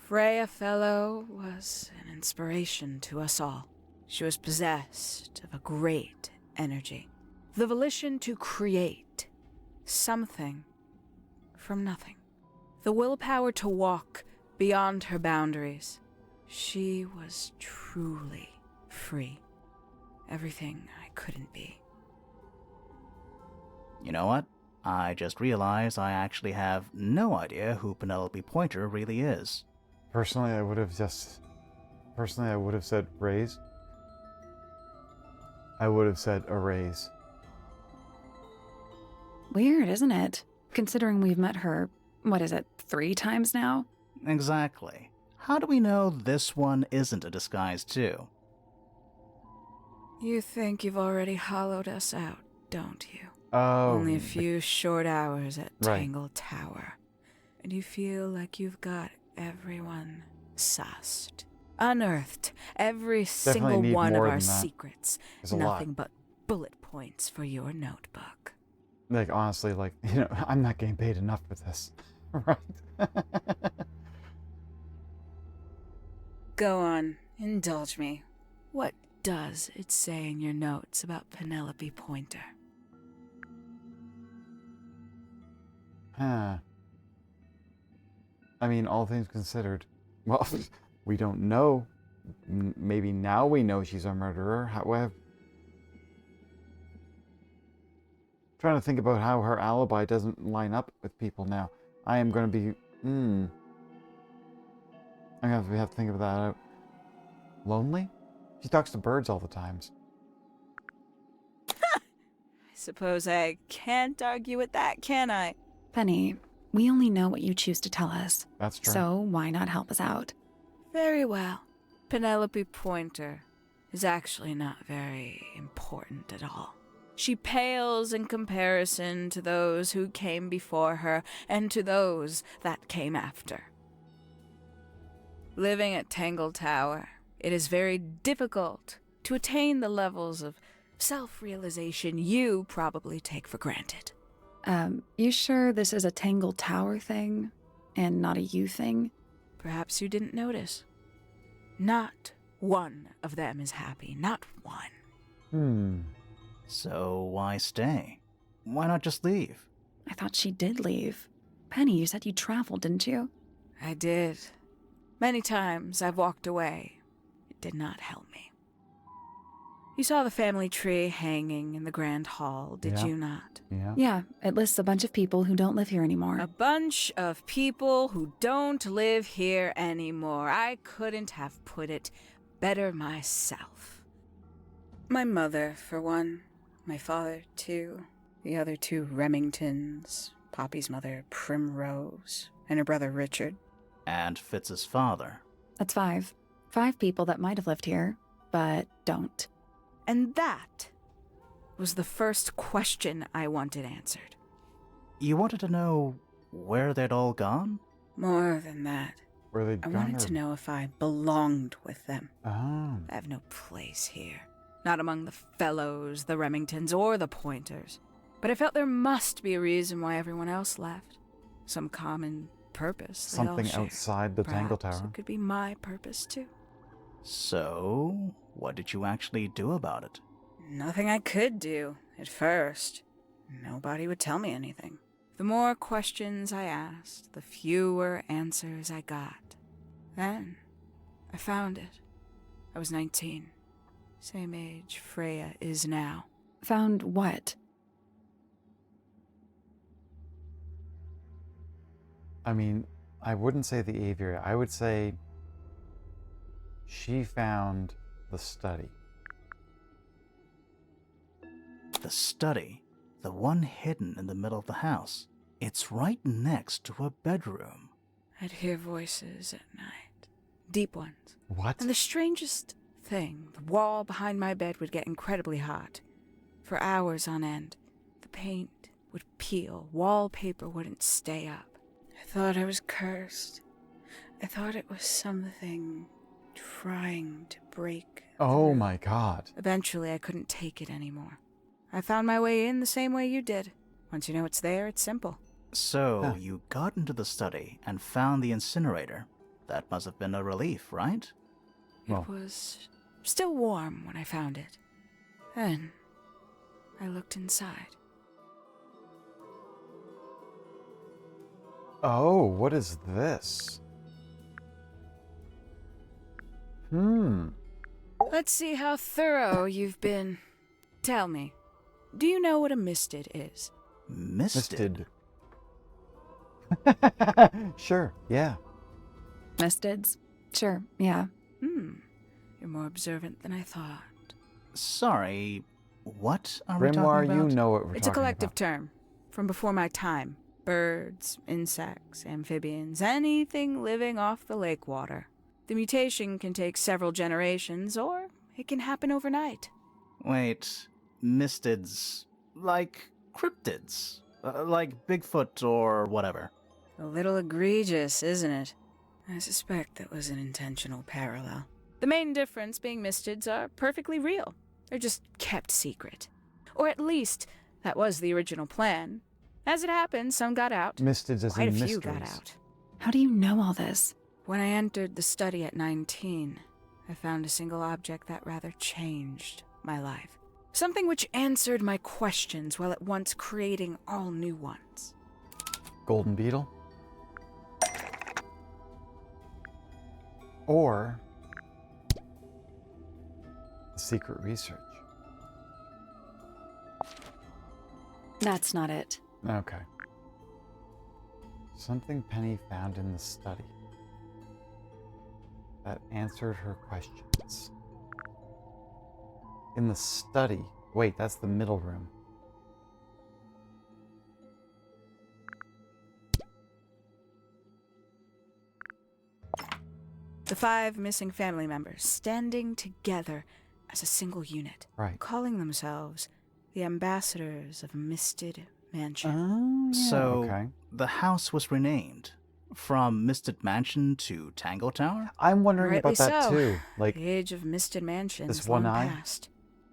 Freya Fellow was an inspiration to us all. She was possessed of a great energy. The volition to create something from nothing. The willpower to walk beyond her boundaries. She was truly free. Everything I couldn't be. You know what? I just realized I actually have no idea who Penelope Pointer really is. Personally, I would have said raise. I would have said a raise. Weird, isn't it? Considering we've met her, what is it, 3 times now? Exactly. How do we know this one isn't a disguise too? You think you've already hollowed us out, don't you? Oh. Only a few short hours at Right. Tangle Tower. And you feel like you've got everyone sussed. Unearthed every single need one of more our than that. secrets. There's a Nothing lot. but bullet points for your notebook. Like, honestly, like, you know, I'm not getting paid enough for this. Right? Go on, indulge me. What does it say in your notes about Penelope Pointer? Huh. I mean, all things considered. Well, we don't know. Maybe now we know she's a murderer. However, trying to think about how her alibi doesn't line up with people now. I am going to be... I'm going to have to think of that out. Lonely? She talks to birds all the times. I suppose I can't argue with that, can I? Penny, we only know what you choose to tell us. That's true. So why not help us out? Very well. Penelope Pointer is actually not very important at all. She pales in comparison to those who came before her and to those that came after. Living at Tangle Tower, it is very difficult to attain the levels of self-realization you probably take for granted. You sure this is a Tangle Tower thing and not a you thing? Perhaps you didn't notice. Not one of them is happy. Not one. So why stay? Why not just leave? I thought she did leave. Penny, you said you traveled, didn't you? I did. Many times I've walked away. It did not help me. You saw the family tree hanging in the grand hall, did you not? Yeah. Yeah, it lists a bunch of people who don't live here anymore. A bunch of people who don't live here anymore. I couldn't have put it better myself. My mother, for one. My father, too. The other two Remingtons. Poppy's mother, Primrose. And her brother, Richard. And Fitz's father. That's 5. 5 people that might have lived here, but don't. And that was the first question I wanted answered. You wanted to know where they'd all gone? More than that. Were they I gone wanted or- to know if I belonged with them. Oh. I have no place here. Not among the Fellows, the Remingtons, or the Pointers. But I felt there must be a reason why everyone else left. Some common purpose they all Something share. outside the Tangle Perhaps Tower. it could be my purpose, too. So, what did you actually do about it? Nothing I could do, at first. Nobody would tell me anything. The more questions I asked, the fewer answers I got. Then, I found it. I was 19. Same age Freya is now. Found what? I mean, I wouldn't say the aviary. I would say she found the study. The study. The one hidden in the middle of the house. It's right next to a bedroom. I'd hear voices at night. Deep ones. What? And the strangest thing, the wall behind my bed would get incredibly hot. For hours on end. The paint would peel. Wallpaper wouldn't stay up. I thought I was cursed. I thought it was something trying to break. Oh my god. Eventually, I couldn't take it anymore. I found my way in the same way you did. Once you know it's there, it's simple. So, Huh. you got into the study and found the incinerator. That must have been a relief, right? Well. It was still warm when I found it. Then, I looked inside. Oh, what is this? Let's see how thorough you've been. Tell me, do you know what a misted is? Misted. Sure, yeah. Mistids? Sure, yeah. You're more observant than I thought. Sorry, what are we Grimoire, talking you about? know what we're It's a talking collective about. term from before my time. Birds, insects, amphibians, anything living off the lake water. The mutation can take several generations, or it can happen overnight. Wait, mistids. Like cryptids. Like Bigfoot or whatever. A little egregious, isn't it? I suspect that was an intentional parallel. The main difference being mistids are perfectly real. They're just kept secret. Or at least, that was the original plan. As it happened, some got out. Mistids as Quite a in few mysteries. got out. How do you know all this? When I entered the study at 19, I found a single object that rather changed my life. Something which answered my questions while at once creating all new ones. Golden beetle? Or the secret research. That's not it. Okay. Something Penny found in the study that answered her questions. In the study. Wait, that's the middle room. The 5 missing family members standing together as a single unit, Right. calling themselves the ambassadors of Misted Mansion. Oh, yeah. So, okay. the house was renamed from Misted Mansion to Tangle Tower? I'm wondering Rightly about that so. too. Like, The age of Misted Mansion this is one long eye? past.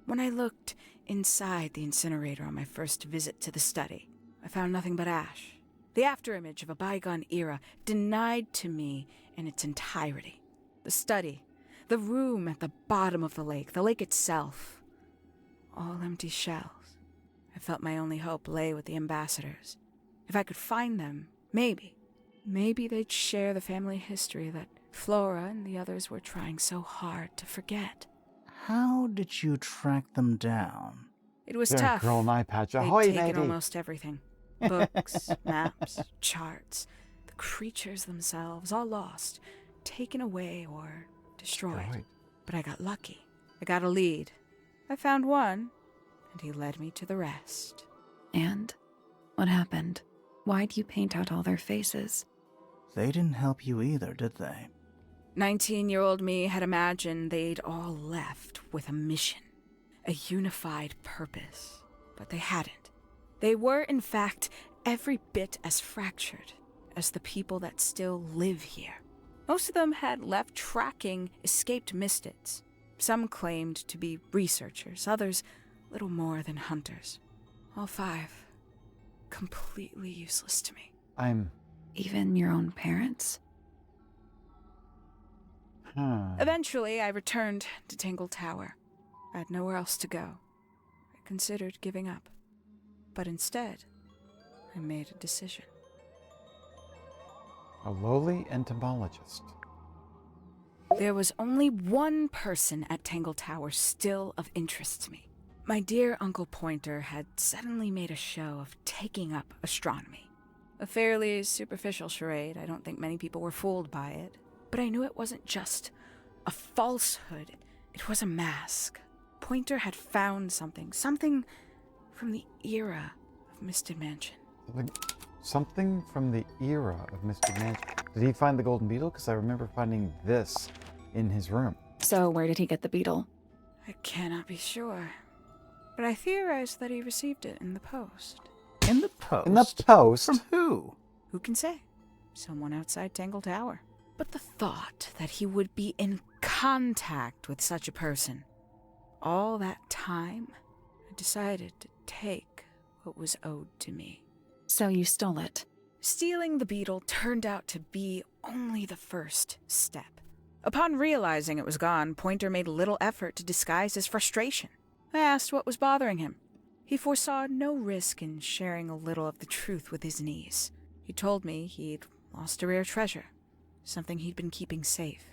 When I looked inside the incinerator on my first visit to the study, I found nothing but ash. The afterimage of a bygone era denied to me in its entirety. The study, the room at the bottom of the lake itself. All empty shells. I felt my only hope lay with the ambassadors. If I could find them, maybe they'd share the family history that Flora and the others were trying so hard to forget. How did you track them down? It was There, tough. girl, an eye patch. They'd Ahoy, taken matey. almost everything. Books, maps, charts, the creatures themselves, all lost, taken away or destroyed. Right. But I got lucky. I got a lead. I found one, and he led me to the rest. And what happened? Why'd you paint out all their faces? They didn't help you either, did they? 19-year-old me had imagined they'd all left with a mission, a unified purpose. But they hadn't. They were, in fact, every bit as fractured as the people that still live here. Most of them had left tracking escaped mystics. Some claimed to be researchers, others little more than hunters. All 5, completely useless to me. Even your own parents? Eventually, I returned to Tangle Tower. I had nowhere else to go. I considered giving up. But instead, I made a decision. A lowly entomologist. There was only one person at Tangle Tower still of interest to me. My dear Uncle Pointer had suddenly made a show of taking up astronomy. A fairly superficial charade. I don't think many people were fooled by it. But I knew it wasn't just a falsehood. It was a mask. Pointer had found something from the era of Misted Mansion. Something from the era of Misted Mansion. Did he find the golden beetle? Because I remember finding this in his room. So where did he get the beetle? I cannot be sure. But I theorized that he received it in the post. In the post? In the post? From who? Who can say? Someone outside Tangle Tower. But the thought that he would be in contact with such a person, all that time, I decided to take what was owed to me. So you stole it. Stealing the beetle turned out to be only the first step. Upon realizing it was gone, Pointer made little effort to disguise his frustration. I asked what was bothering him. He foresaw no risk in sharing a little of the truth with his niece. He told me he'd lost a rare treasure, something he'd been keeping safe.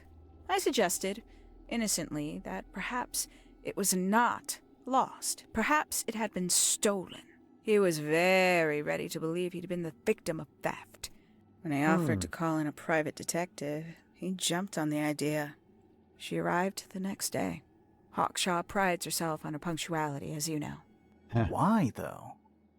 I suggested, innocently, that perhaps it was not lost. Perhaps it had been stolen. He was very ready to believe he'd been the victim of theft. When I offered to call in a private detective, he jumped on the idea. She arrived the next day. Hawkshaw prides herself on her punctuality, as you know. Why, though?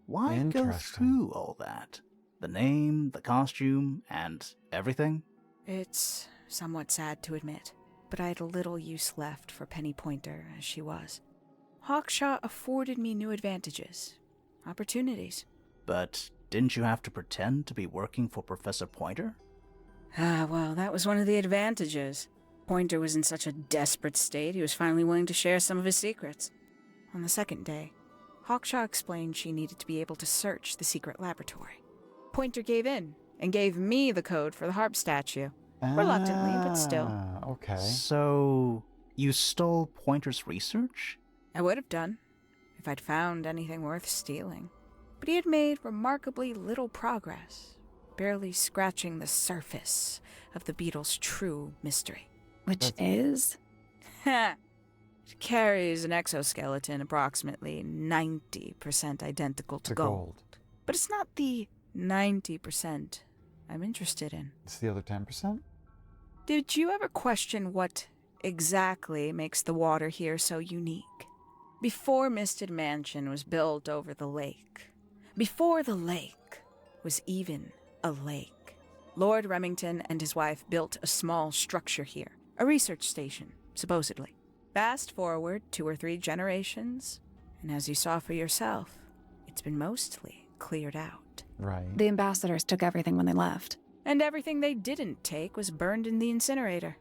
Why go Interesting. through all that? The name, the costume, and everything? It's somewhat sad to admit, but I had little use left for Penny Pointer as she was. Hawkshaw afforded me new advantages, opportunities. But didn't you have to pretend to be working for Professor Pointer? Well, that was one of the advantages. Pointer was in such a desperate state, he was finally willing to share some of his secrets. On the second day, Hawkshaw explained she needed to be able to search the secret laboratory. Pointer gave in and gave me the code for the harp statue. Reluctantly, but still. Okay. So, you stole Pointer's research? I would have done, if I'd found anything worth stealing. But he had made remarkably little progress, barely scratching the surface of the beetle's true mystery. Which is? Ha! It carries an exoskeleton approximately 90% identical to gold. But it's not the 90% I'm interested in. It's the other 10%? Did you ever question what exactly makes the water here so unique? Before Misted Mansion was built over the lake, before the lake was even a lake, Lord Remington and his wife built a small structure here, a research station, supposedly. Fast forward 2 or 3 generations, and as you saw for yourself, it's been mostly cleared out. Right. The ambassadors took everything when they left. And everything they didn't take was burned in the incinerator.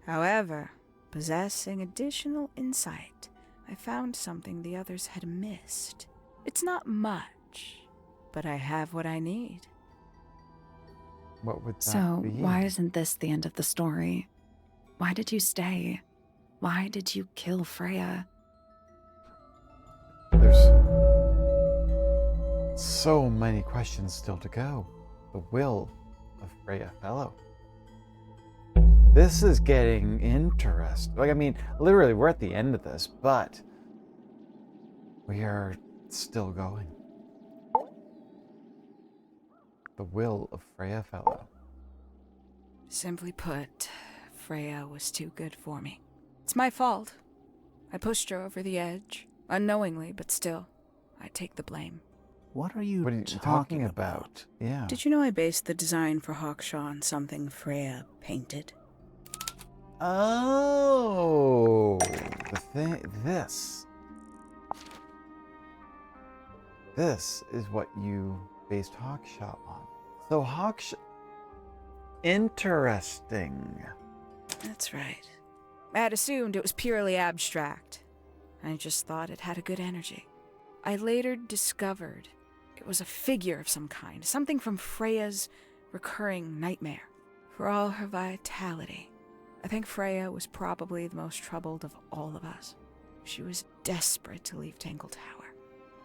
However, possessing additional insight, I found something the others had missed. It's not much, but I have what I need. What would that So, be? why isn't this the end of the story? Why did you stay? Why did you kill Freya? There's so many questions still to go. The will of Freya Fellow. This is getting interesting. Like, I mean, literally, we're at the end of this, but we are still going. The will of Freya Fellow. Simply put, Freya was too good for me. It's my fault. I pushed her over the edge, unknowingly, but still, I take the blame. What are you, What are you talking about? Yeah. Did you know I based the design for Hawkshaw on something Freya painted? Oh, the thing. This is what you based Hawkshaw on. So Hawkshaw. Interesting. That's right. I had assumed it was purely abstract. I just thought it had a good energy. I later discovered it was a figure of some kind, something from Freya's recurring nightmare. For all her vitality, I think Freya was probably the most troubled of all of us. She was desperate to leave Tangle Tower,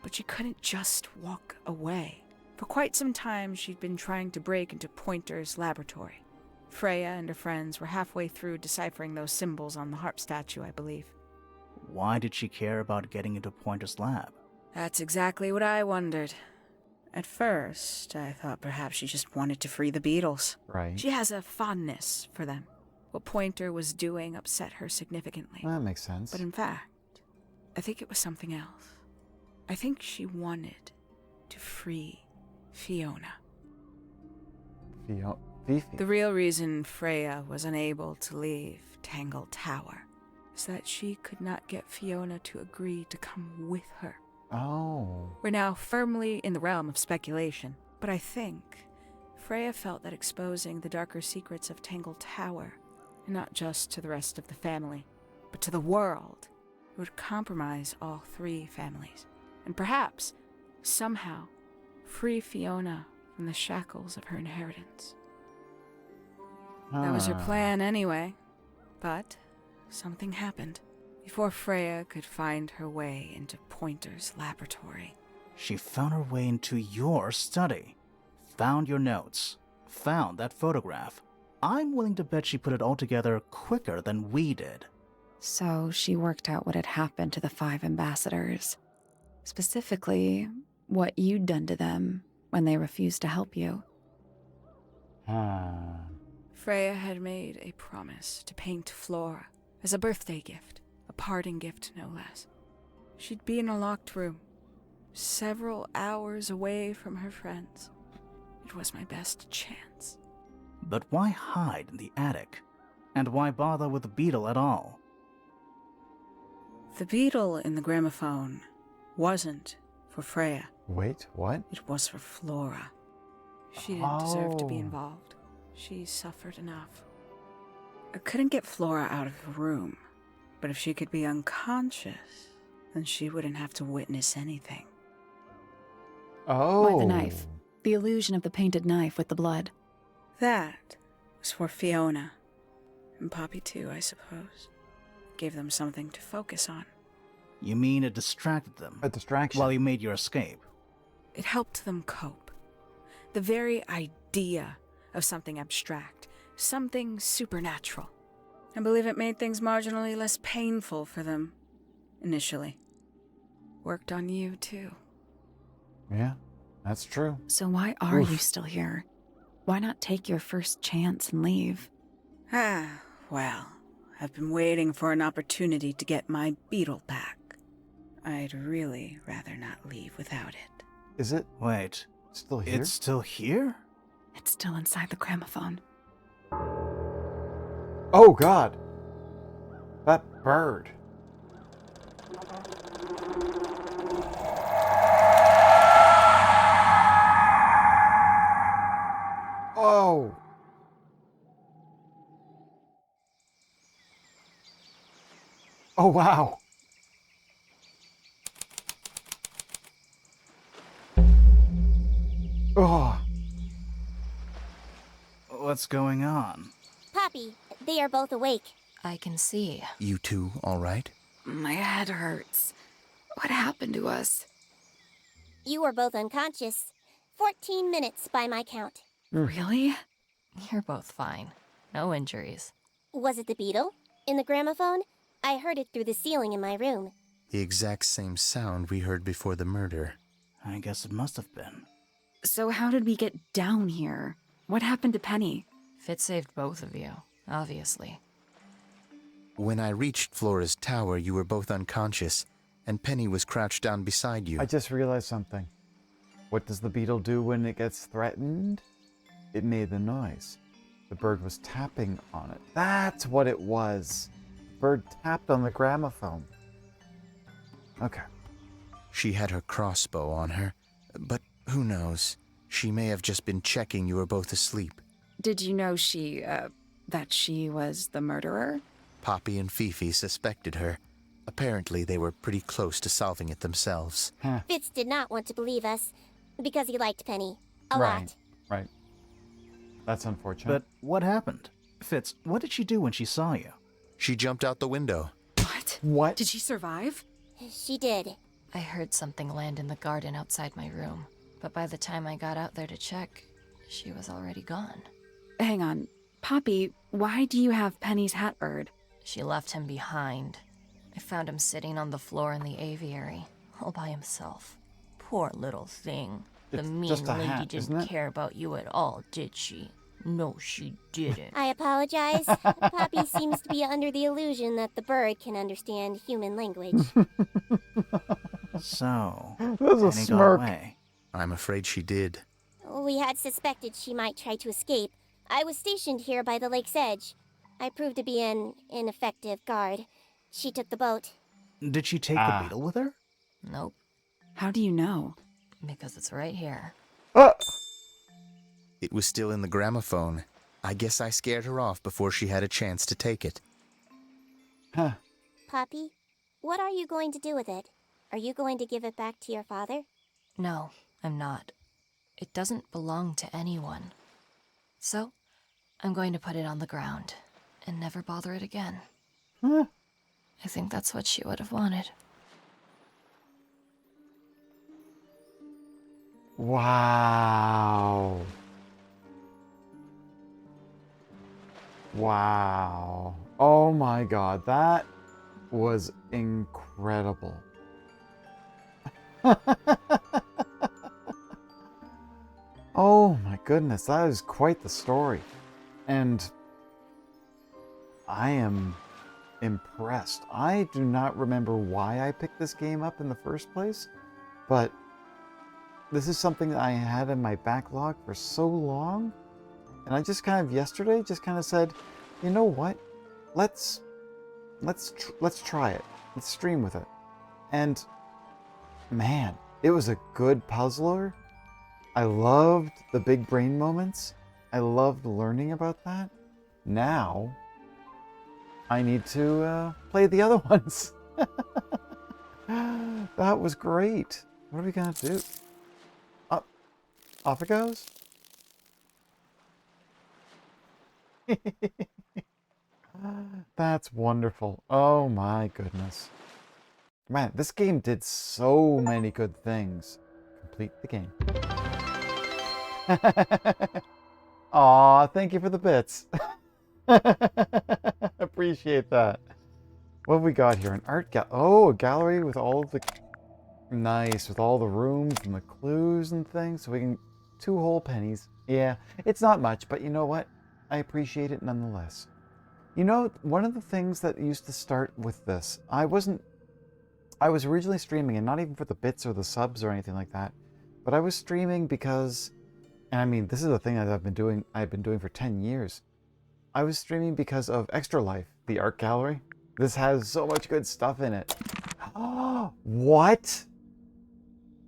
but she couldn't just walk away. For quite some time, she'd been trying to break into Pointer's laboratory. Freya and her friends were halfway through deciphering those symbols on the harp statue, I believe. Why did she care about getting into Pointer's lab? That's exactly what I wondered. At first, I thought perhaps she just wanted to free the beetles. Right. She has a fondness for them. What Pointer was doing upset her significantly. That makes sense. But in fact, I think it was something else. I think she wanted to free Fiona. Fifi. The real reason Freya was unable to leave Tangle Tower is that she could not get Fiona to agree to come with her. Oh. We're now firmly in the realm of speculation, but I think Freya felt that exposing the darker secrets of Tangle Tower, and not just to the rest of the family, but to the world, would compromise all three families, and perhaps, somehow, free Fiona from the shackles of her inheritance. That was her plan anyway, but something happened. Before Freya could find her way into Pointer's laboratory. She found her way into your study, found your notes, found that photograph. I'm willing to bet she put it all together quicker than we did. So she worked out what had happened to the 5 ambassadors. Specifically, what you'd done to them when they refused to help you. Freya had made a promise to paint Flora as a birthday gift, a parting gift no less. She'd be in a locked room, several hours away from her friends. It was my best chance. But why hide in the attic? And why bother with the beetle at all? The beetle in the gramophone wasn't for Freya. Wait, what? It was for Flora. She didn't deserve to be involved. She suffered enough. I couldn't get Flora out of the room, but if she could be unconscious, then she wouldn't have to witness anything. Oh. Why the knife? The illusion of the painted knife with the blood. That was for Fiona. And Poppy too, I suppose. Gave them something to focus on. You mean it distracted them? A distraction. While you made your escape? It helped them cope. The very idea of something abstract, something supernatural. I believe it made things marginally less painful for them, initially. Worked on you, too. Yeah, that's true. So why are you still here? Why not take your first chance and leave? Well, I've been waiting for an opportunity to get my beetle back. I'd really rather not leave without it. Is it? Wait. Still here? It's still here? It's still inside the gramophone. Oh, God. That bird. Oh. Oh, wow. Oh. What's going on? Poppy, they are both awake. I can see. You two all right? My head hurts. What happened to us? You are both unconscious. 14 minutes by my count. Really? You're both fine. No injuries. Was it the beetle? In the gramophone? I heard it through the ceiling in my room. The exact same sound we heard before the murder. I guess it must have been. So how did we get down here? What happened to Penny? Fit saved both of you, obviously. When I reached Flora's tower, you were both unconscious, and Penny was crouched down beside you. I just realized something. What does the beetle do when it gets threatened? It made the noise. The bird was tapping on it. That's what it was. The bird tapped on the gramophone. Okay. She had her crossbow on her, but who knows? She may have just been checking you were both asleep. Did you know that she was the murderer? Poppy and Fifi suspected her. Apparently, they were pretty close to solving it themselves. Huh. Fitz did not want to believe us because he liked Penny a lot. Right. That's unfortunate. But what happened? Fitz, what did she do when she saw you? She jumped out the window. What? Did she survive? She did. I heard something land in the garden outside my room, but by the time I got out there to check, she was already gone. Hang on. Poppy, why do you have Penny's hat bird? She left him behind. I found him sitting on the floor in the aviary, all by himself. Poor little thing. The It's mean just a lady hat, isn't didn't it? care about you at all, did she? No, she didn't. I apologize. Poppy seems to be under the illusion that the bird can understand human language. So, There's a Penny smirk. got away. I'm afraid she did. We had suspected she might try to escape. I was stationed here by the lake's edge. I proved to be an ineffective guard. She took the boat. Did she take the beetle with her? Nope, How do you know? because it's right here. It was still in the gramophone. I guess I scared her off before she had a chance to take it. Huh. Poppy, what are you going to do with it? Are you going to give it back to your father? No, I'm not. It doesn't belong to anyone. So, I'm going to put it on the ground and never bother it again. Huh. I think that's what she would have wanted. Wow. Wow. Oh my god, that was incredible. Oh my goodness, that is quite the story. And I am impressed. I do not remember why I picked this game up in the first place, but this is something that I had in my backlog for so long. And I just kind of yesterday just kind of said, you know what? Let's try it. Let's stream with it. And man, it was a good puzzler. I loved the big brain moments. I loved learning about that. Now I need to play the other ones. That was great. What are we gonna do? Off it goes. That's wonderful. Oh my goodness. Man, this game did so many good things. Complete the game. Aw, thank you for the bits. Appreciate that. What have we got here? An art a gallery with all the... Nice, with all the rooms and the clues and things. So we can... 2 whole pennies. Yeah, it's not much, but you know what? I appreciate it nonetheless. You know, one of the things that used to start with this, I was originally streaming, and not even for the bits or the subs or anything like that, but I was streaming because, and I mean, this is a thing that I've been doing for 10 years. I was streaming because of Extra Life, the art gallery. This has so much good stuff in it. What?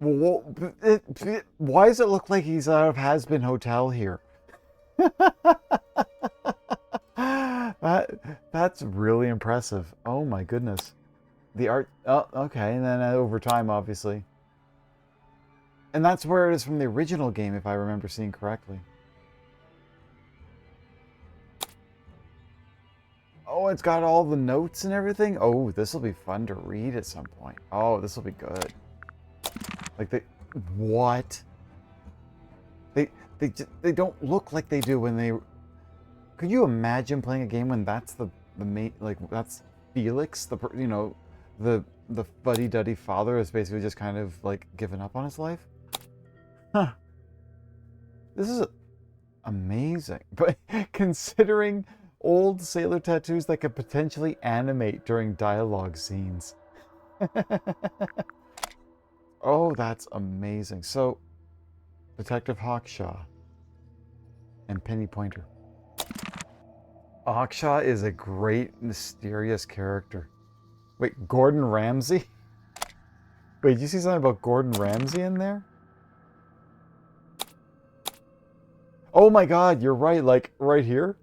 Why does it look like he's out of Has Been Hotel here? That's really impressive. Oh my goodness. The art, oh, okay, and then over time, obviously. And that's where it is from the original game, if I remember seeing correctly. Oh, it's got all the notes and everything. Oh, this will be fun to read at some point. Oh, this will be good. Like what? They don't look like they do when they. Could you imagine playing a game when that's the mate, like that's Felix, the fuddy-duddy father is basically just kind of like given up on his life? Huh. This is amazing. But considering old sailor tattoos that could potentially animate during dialogue scenes. Oh, that's amazing. So, Detective Hawkshaw and Penny Pointer. Hawkshaw is a great, mysterious character. Wait, Gordon Ramsay? Wait, did you see something about Gordon Ramsay in there? Oh my god, you're right, like, right here?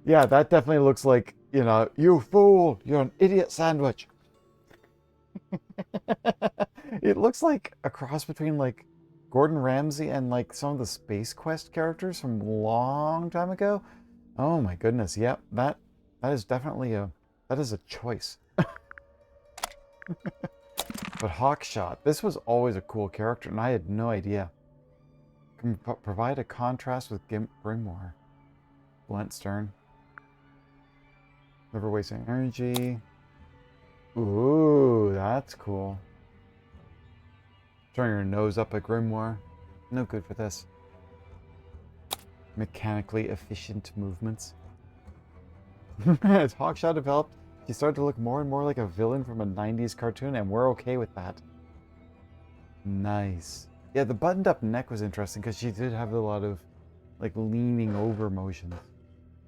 Yeah, that definitely looks like, you fool, you're an idiot sandwich. It looks like a cross between, like, Gordon Ramsay and, like, some of the Space Quest characters from a long time ago. Oh my goodness, yep, that is definitely that is a choice. But Hawkshot, this was always a cool character, and I had no idea. Can provide a contrast with Grimoire. Blunt Stern. Never wasting energy. Ooh, that's cool. Turn your nose up at Grimoire. No good for this. Mechanically efficient movements. As Hawkshot developed, she started to look more and more like a villain from a 90s cartoon, and we're okay with that. Nice. Yeah, the buttoned up neck was interesting because she did have a lot of like leaning over motions.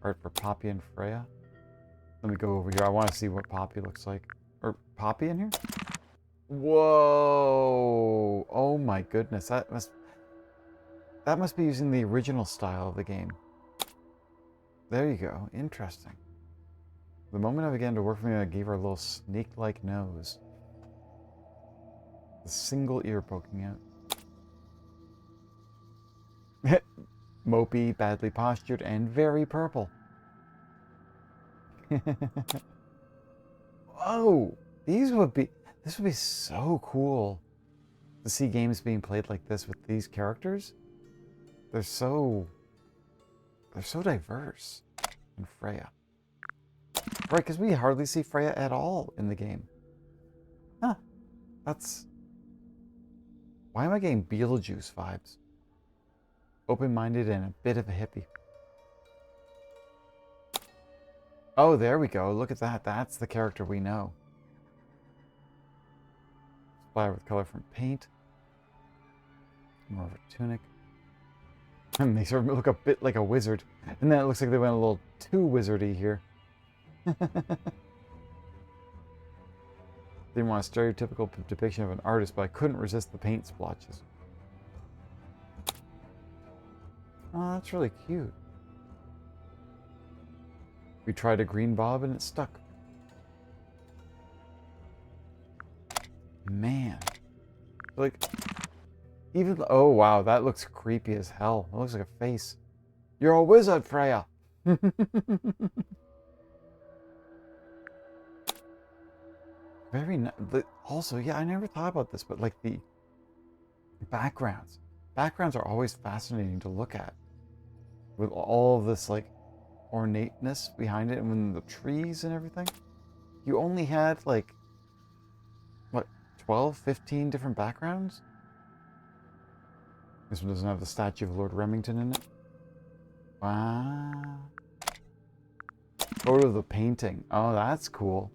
Art for Poppy and Freya. Let me go over here. I want to see what Poppy looks like. Or Poppy in here? Whoa! Oh my goodness. That must be using the original style of the game. There you go. Interesting. The moment I began to work with me, I gave her a little snake-like nose. A single ear poking out. Mopey, badly postured, and very purple. Oh, this would be so cool to see games being played like this with these characters. They're so diverse. And Freya. Right, because we hardly see Freya at all in the game. Huh. Why am I getting Beetlejuice vibes? Open-minded and a bit of a hippie. Oh, there we go. Look at that. That's the character we know. Splatter with color from paint. More of a tunic. And they sort of look a bit like a wizard. And then it looks like they went a little too wizardy here. Didn't want a stereotypical depiction of an artist, but I couldn't resist the paint splotches. Oh, that's really cute. We tried a green bob and it stuck. Man. Like, even, oh wow, that looks creepy as hell. It looks like a face. You're a wizard, Freya! Very nice. Also, yeah, I never thought about this, but like the backgrounds. Backgrounds are always fascinating to look at. With all of this like ornateness behind it and when the trees and everything. You only had like, what, 12, 15 different backgrounds? This one doesn't have the statue of Lord Remington in it. Wow. Photo of the painting. Oh, that's cool.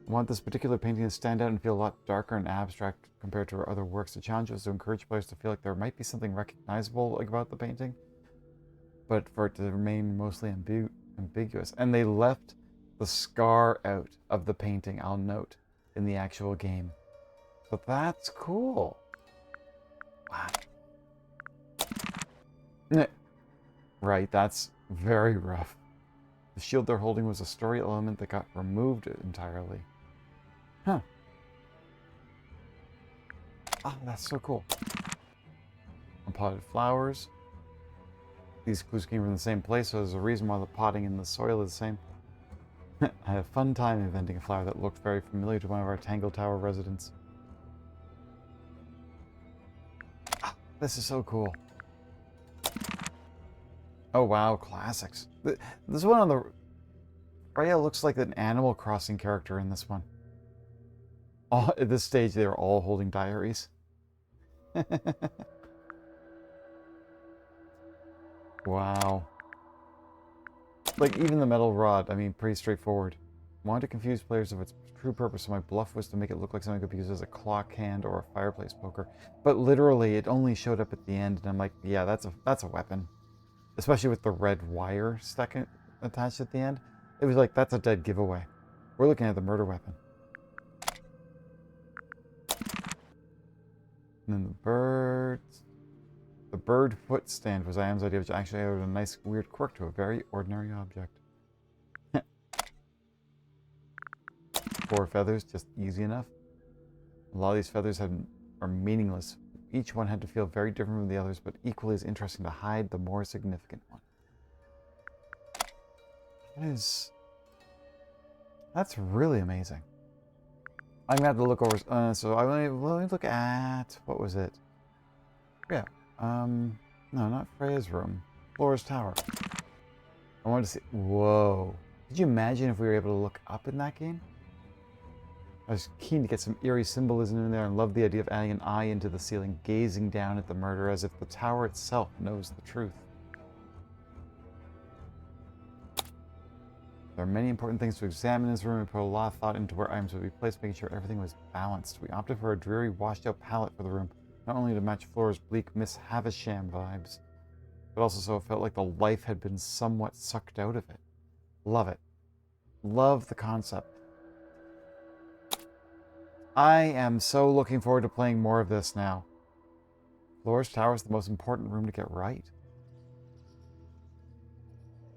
I want this particular painting to stand out and feel a lot darker and abstract compared to her other works. The challenge was to encourage players to feel like there might be something recognizable about the painting, but for it to remain mostly ambiguous. And they left the scar out of the painting, I'll note, in the actual game. So that's cool. Wow. Right, that's very rough. The shield they're holding was a story element that got removed entirely. Huh. Oh, that's so cool. And potted flowers. these clues came from the same place, so there's a reason why the potting and the soil is the same. I had a fun time inventing a flower that looked very familiar to one of our Tangle Tower residents. Ah, this is so cool. Oh wow, classics. This one on the... Freya looks like an Animal Crossing character in this one. At this stage, they're all holding diaries. Wow. Like, even the metal rod, I mean, pretty straightforward. Wanted to confuse players of its true purpose, so my bluff was to make it look like something could be used as a clock hand or a fireplace poker. But literally, it only showed up at the end, and I'm like, yeah, that's a weapon. Especially with the red wire attached at the end. It was like, that's a dead giveaway. We're looking at the murder weapon. And then the birds. The bird foot stand was Iam's idea, which actually added a nice weird quirk to a very ordinary object. 4 feathers, just easy enough. A lot of these feathers are meaningless. Each one had to feel very different from the others, but equally as interesting to hide the more significant one. That's really amazing. I'm gonna have to look over. So let me look at, what was it? Yeah. No, not Freya's room. Flora's tower. I wanted to see. Whoa! Could you imagine if we were able to look up in that game? I was keen to get some eerie symbolism in there and loved the idea of adding an eye into the ceiling, gazing down at the murder as if the tower itself knows the truth. There are many important things to examine in this room. We put a lot of thought into where items would be placed, making sure everything was balanced. We opted for a dreary, washed-out palette for the room, not only to match Flora's bleak Miss Havisham vibes, but also so it felt like the life had been somewhat sucked out of it. Love it. Love the concept. I am so looking forward to playing more of this now. Flora's tower is the most important room to get right.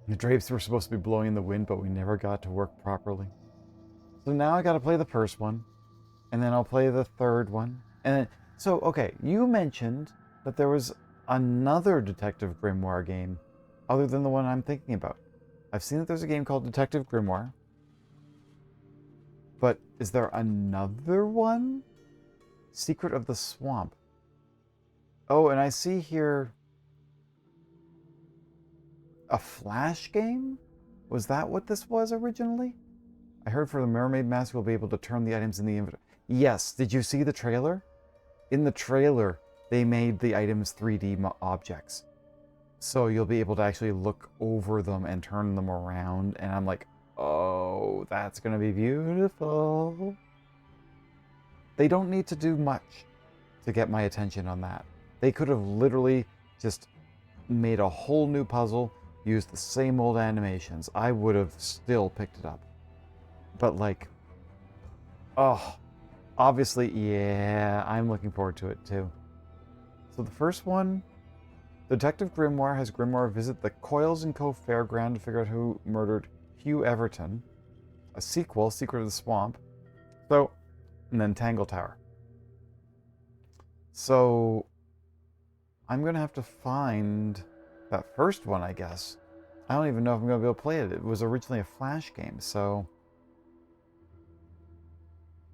The drapes were supposed to be blowing in the wind, but we never got to work properly. So now I gotta play the first one, and then I'll play the third one. And then, so, okay, you mentioned that there was another Detective Grimoire game other than the one I'm thinking about. I've seen that there's a game called Detective Grimoire. But is there another one? Secret of the Swamp. Oh, and I see here a Flash game? Was that what this was originally? I heard for the Mermaid Mask we'll be able to turn the items in the inventory. Yes, did you see the trailer? In the trailer, they made the items 3D objects. So you'll be able to actually look over them and turn them around. And I'm like, oh, that's going to be beautiful. They don't need to do much to get my attention on that. They could have literally just made a whole new puzzle, used the same old animations. I would have still picked it up. But like, oh, obviously, yeah, I'm looking forward to it too. So the first one, Detective Grimoire has Grimoire visit the Coils & Co. Fairground to figure out who murdered Hugh Everton. A sequel, Secret of the Swamp. So, and then Tangle Tower. So, I'm going to have to find that first one, I guess. I don't even know if I'm going to be able to play it. It was originally a Flash game, so...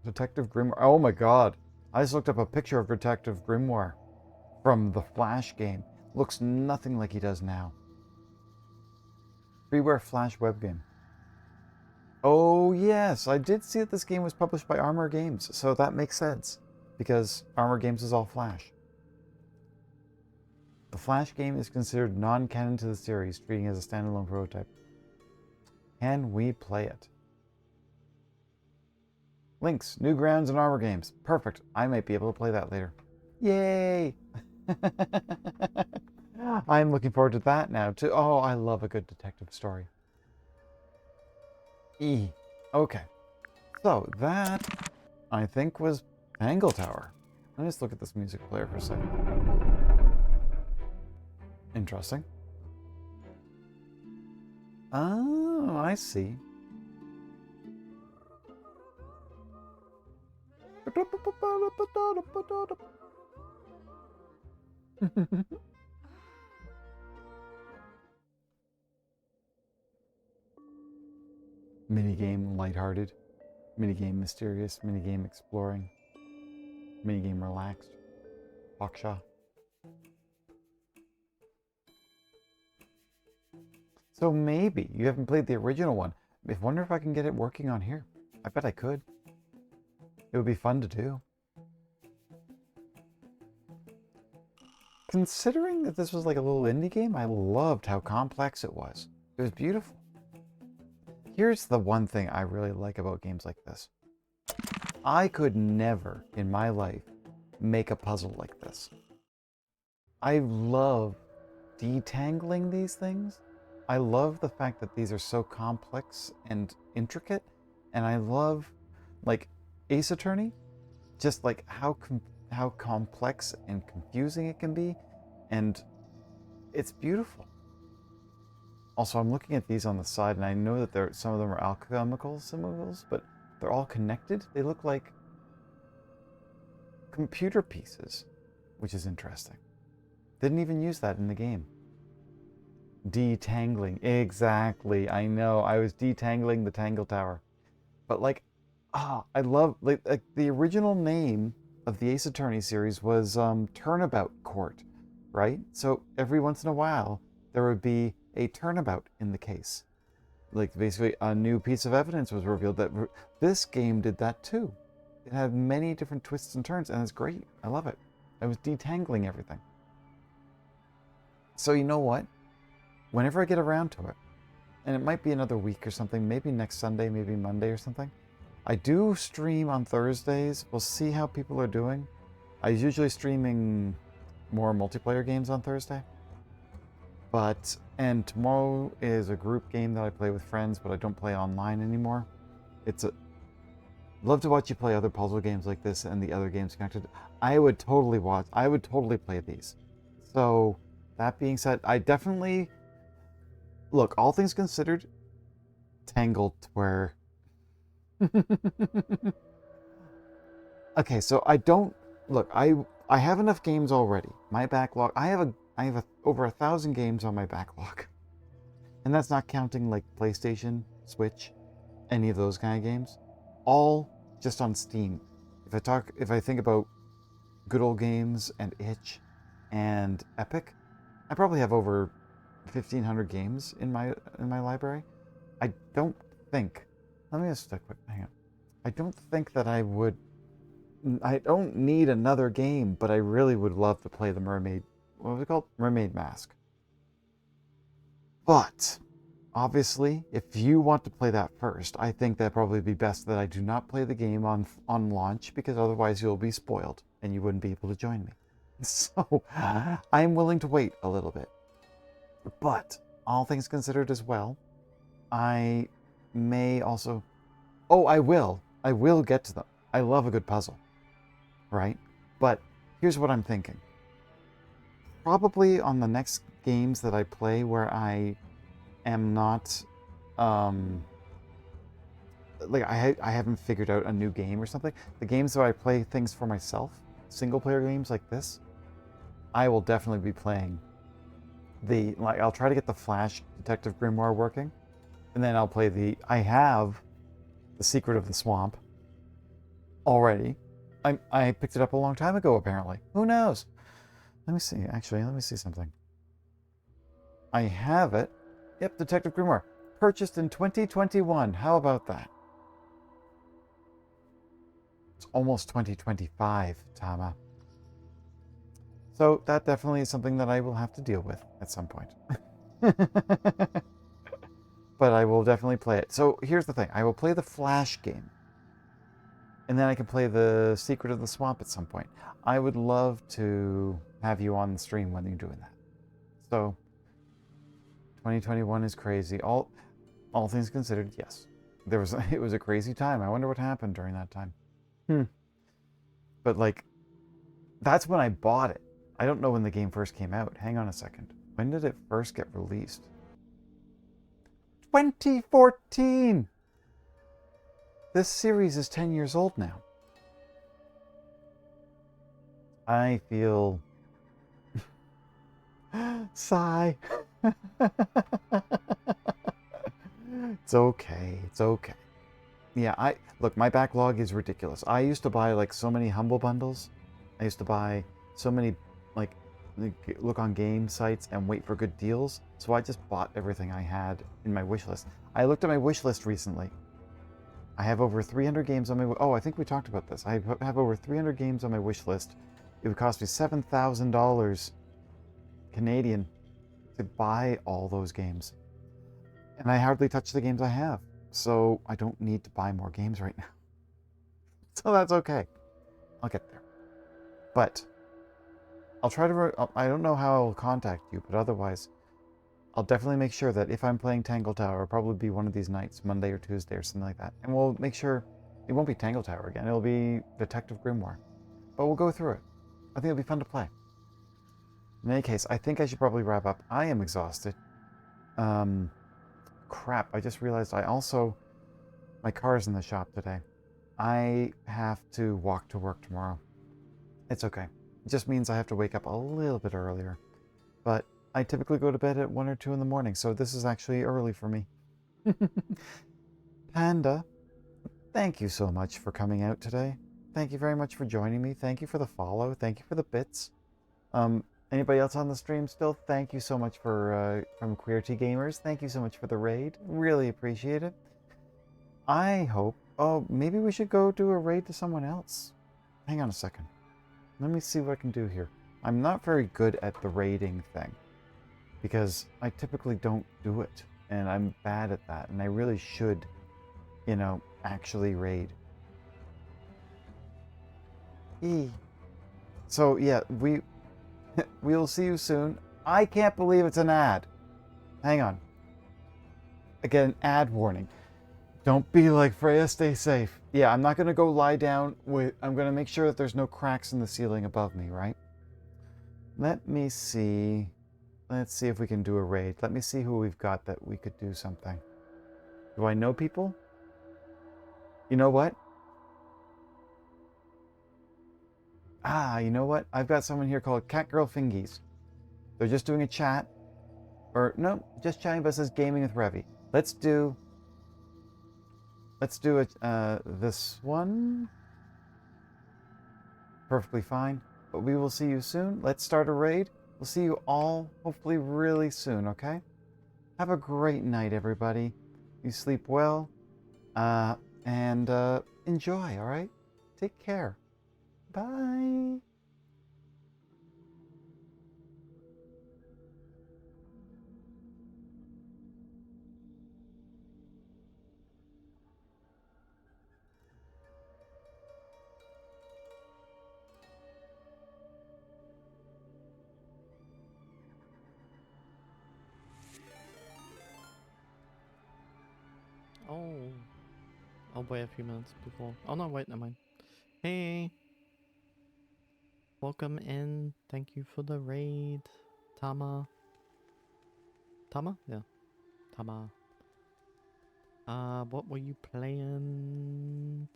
Detective Grimoire. Oh my god. I just looked up a picture of Detective Grimoire from the Flash game. Looks nothing like he does now. Freeware Flash web game. Oh yes, I did see that this game was published by Armor Games, so that makes sense. Because Armor Games is all Flash. The Flash game is considered non-canon to the series, treating it as a standalone prototype. Can we play it? Links, Newgrounds, and Armor Games. Perfect. I might be able to play that later. Yay! I'm looking forward to that now too. Oh, I love a good detective story. Okay. So that, I think, was Tangle Tower. Let me just look at this music player for a second. Interesting. Oh, I see. Minigame lighthearted, minigame mysterious, minigame exploring, minigame relaxed. Baksha. So maybe you haven't played the original one. I wonder if I can get it working on here. I bet I could. It would be fun to do. Considering that this was like a little indie game, I loved how complex it was. It was beautiful. Here's the one thing I really like about games like this. I could never in my life make a puzzle like this. I love detangling these things. I love the fact that these are so complex and intricate. And I love, like, Ace Attorney, just like how complex and confusing it can be. And it's beautiful. Also, I'm looking at these on the side, and I know that some of them are alchemical symbols, but they're all connected. They look like computer pieces, which is interesting. Didn't even use that in the game. Detangling. Exactly. I know. I was detangling the Tangle Tower. But like, I love, like the original name of the Ace Attorney series was Turnabout Court, right? So every once in a while, there would be a turnabout in the case. Like basically a new piece of evidence was revealed. That this game did that too. It had many different twists and turns, and it's great. I love it. I was detangling everything. So you know what? Whenever I get around to it, and it might be another week or something, maybe next Sunday, maybe Monday or something, I do stream on Thursdays. We'll see how people are doing. I'm usually streaming more multiplayer games on Thursday. And tomorrow is a group game that I play with friends, but I don't play online anymore. Love to watch you play other puzzle games like this and the other games connected. I would totally play these. So, that being said, I definitely, look, all things considered, Tangled where... Okay, so I don't, look, I have enough games already. My backlog, I have over 1,000 games on my backlog. And that's not counting like PlayStation, Switch, any of those kind of games. All just on Steam. If I think about Good Old Games and Itch and Epic, I probably have over 1,500 games in my library. I don't think, let me just quick, hang on. I don't think that I don't need another game, but I really would love to play the Mermaid, what was it called? Mermaid Mask. But, obviously, if you want to play that first, I think that'd probably be best that I do not play the game on launch, because otherwise you'll be spoiled, and you wouldn't be able to join me. So, I'm willing to wait a little bit. But, all things considered as well, I may also... Oh, I will get to them. I love a good puzzle. Right? But, here's what I'm thinking. Probably on the next games that I play where I am not... like, I haven't figured out a new game or something. The games where I play things for myself, single-player games like this, I will definitely be playing I'll try to get the Flash Detective Grimoire working, and then I'll play I have The Secret of the Swamp already. I picked it up a long time ago, apparently. Who knows? Let me see. Actually, let me see something. I have it. Yep, Detective Grimoire. Purchased in 2021. How about that? It's almost 2025, Tama. So that definitely is something that I will have to deal with at some point. But I will definitely play it. So here's the thing. I will play the Flash game. And then I can play the Secret of the Swamp at some point. I would love to have you on the stream when you're doing that. So 2021 is crazy. All things considered, yes. It was a crazy time. I wonder what happened during that time. But like, that's when I bought it. I don't know when the game first came out. Hang on a second. When did it first get released? 2014! This series is 10 years old now. I feel... Sigh. It's okay. It's okay. Yeah, look, my backlog is ridiculous. I used to buy like so many Humble Bundles. I used to buy so many like look on game sites and wait for good deals. So I just bought everything I had in my wish list. I looked at my wish list recently. I have over 300 games on my I think we talked about this. I have over 300 games on my wish list. It would cost me $7,000 Canadian to buy all those games. And I hardly touch the games I have. So I don't need to buy more games right now. So that's okay. I'll get there. But I'll try to... I don't know how I'll contact you, but otherwise, I'll definitely make sure that if I'm playing Tangle Tower, it'll probably be one of these nights, Monday or Tuesday or something like that. And we'll make sure it won't be Tangle Tower again. It'll be Detective Grimoire. But we'll go through it. I think it'll be fun to play. In any case, I think I should probably wrap up. I am exhausted. Crap, I just realized my car's in the shop today. I have to walk to work tomorrow. It's okay. It just means I have to wake up a little bit earlier. But I typically go to bed at 1 or 2 in the morning, so this is actually early for me. Panda, thank you so much for coming out today. Thank you very much for joining me. Thank you for the follow. Thank you for the bits. Anybody else on the stream still? Thank you so much for from QWERTY Gamers. Thank you so much for the raid. Really appreciate it. I hope... Oh, maybe we should go do a raid to someone else. Hang on a second. Let me see what I can do here. I'm not very good at the raiding thing, because I typically don't do it, and I'm bad at that, and I really should, you know, actually raid. So yeah, we'll see you soon. I can't believe it's an ad. Hang on. Again, ad warning. Don't be like Freya, stay safe. Yeah, I'm not going to go lie down with... I'm going to make sure that there's no cracks in the ceiling above me, right? Let me see. Let's see if we can do a raid. Let me see who we've got that we could do something. Do I know people? You know what? You know what? I've got someone here called Catgirl Fingies. They're just doing a chat. Or, no, just chatting, but it says Gaming with Revy. Let's do it, this one. Perfectly fine. But we will see you soon. Let's start a raid. We'll see you all, hopefully, really soon, okay? Have a great night, everybody. You sleep well. And enjoy, alright? Take care. Bye. Oh, I'll wait a few minutes before. Oh no, wait, never mind. Hey, welcome in. Thank you for the raid, Tama. Tama? Yeah, Tama. What were you playing?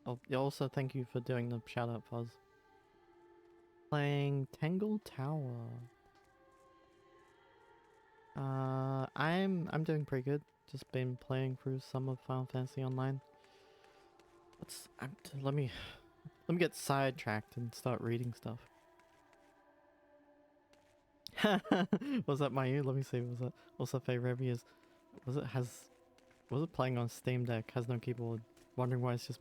Oh, yeah, also thank you for doing the shout out, Fuzz. Playing Tangle Tower. I'm doing pretty good. Just been playing through some of Final Fantasy Online. Let me get sidetracked and start reading stuff. Was that my ear? Let me see. Was that also favorite reviews? Was it playing on Steam Deck? Has no keyboard. Wondering why it's just me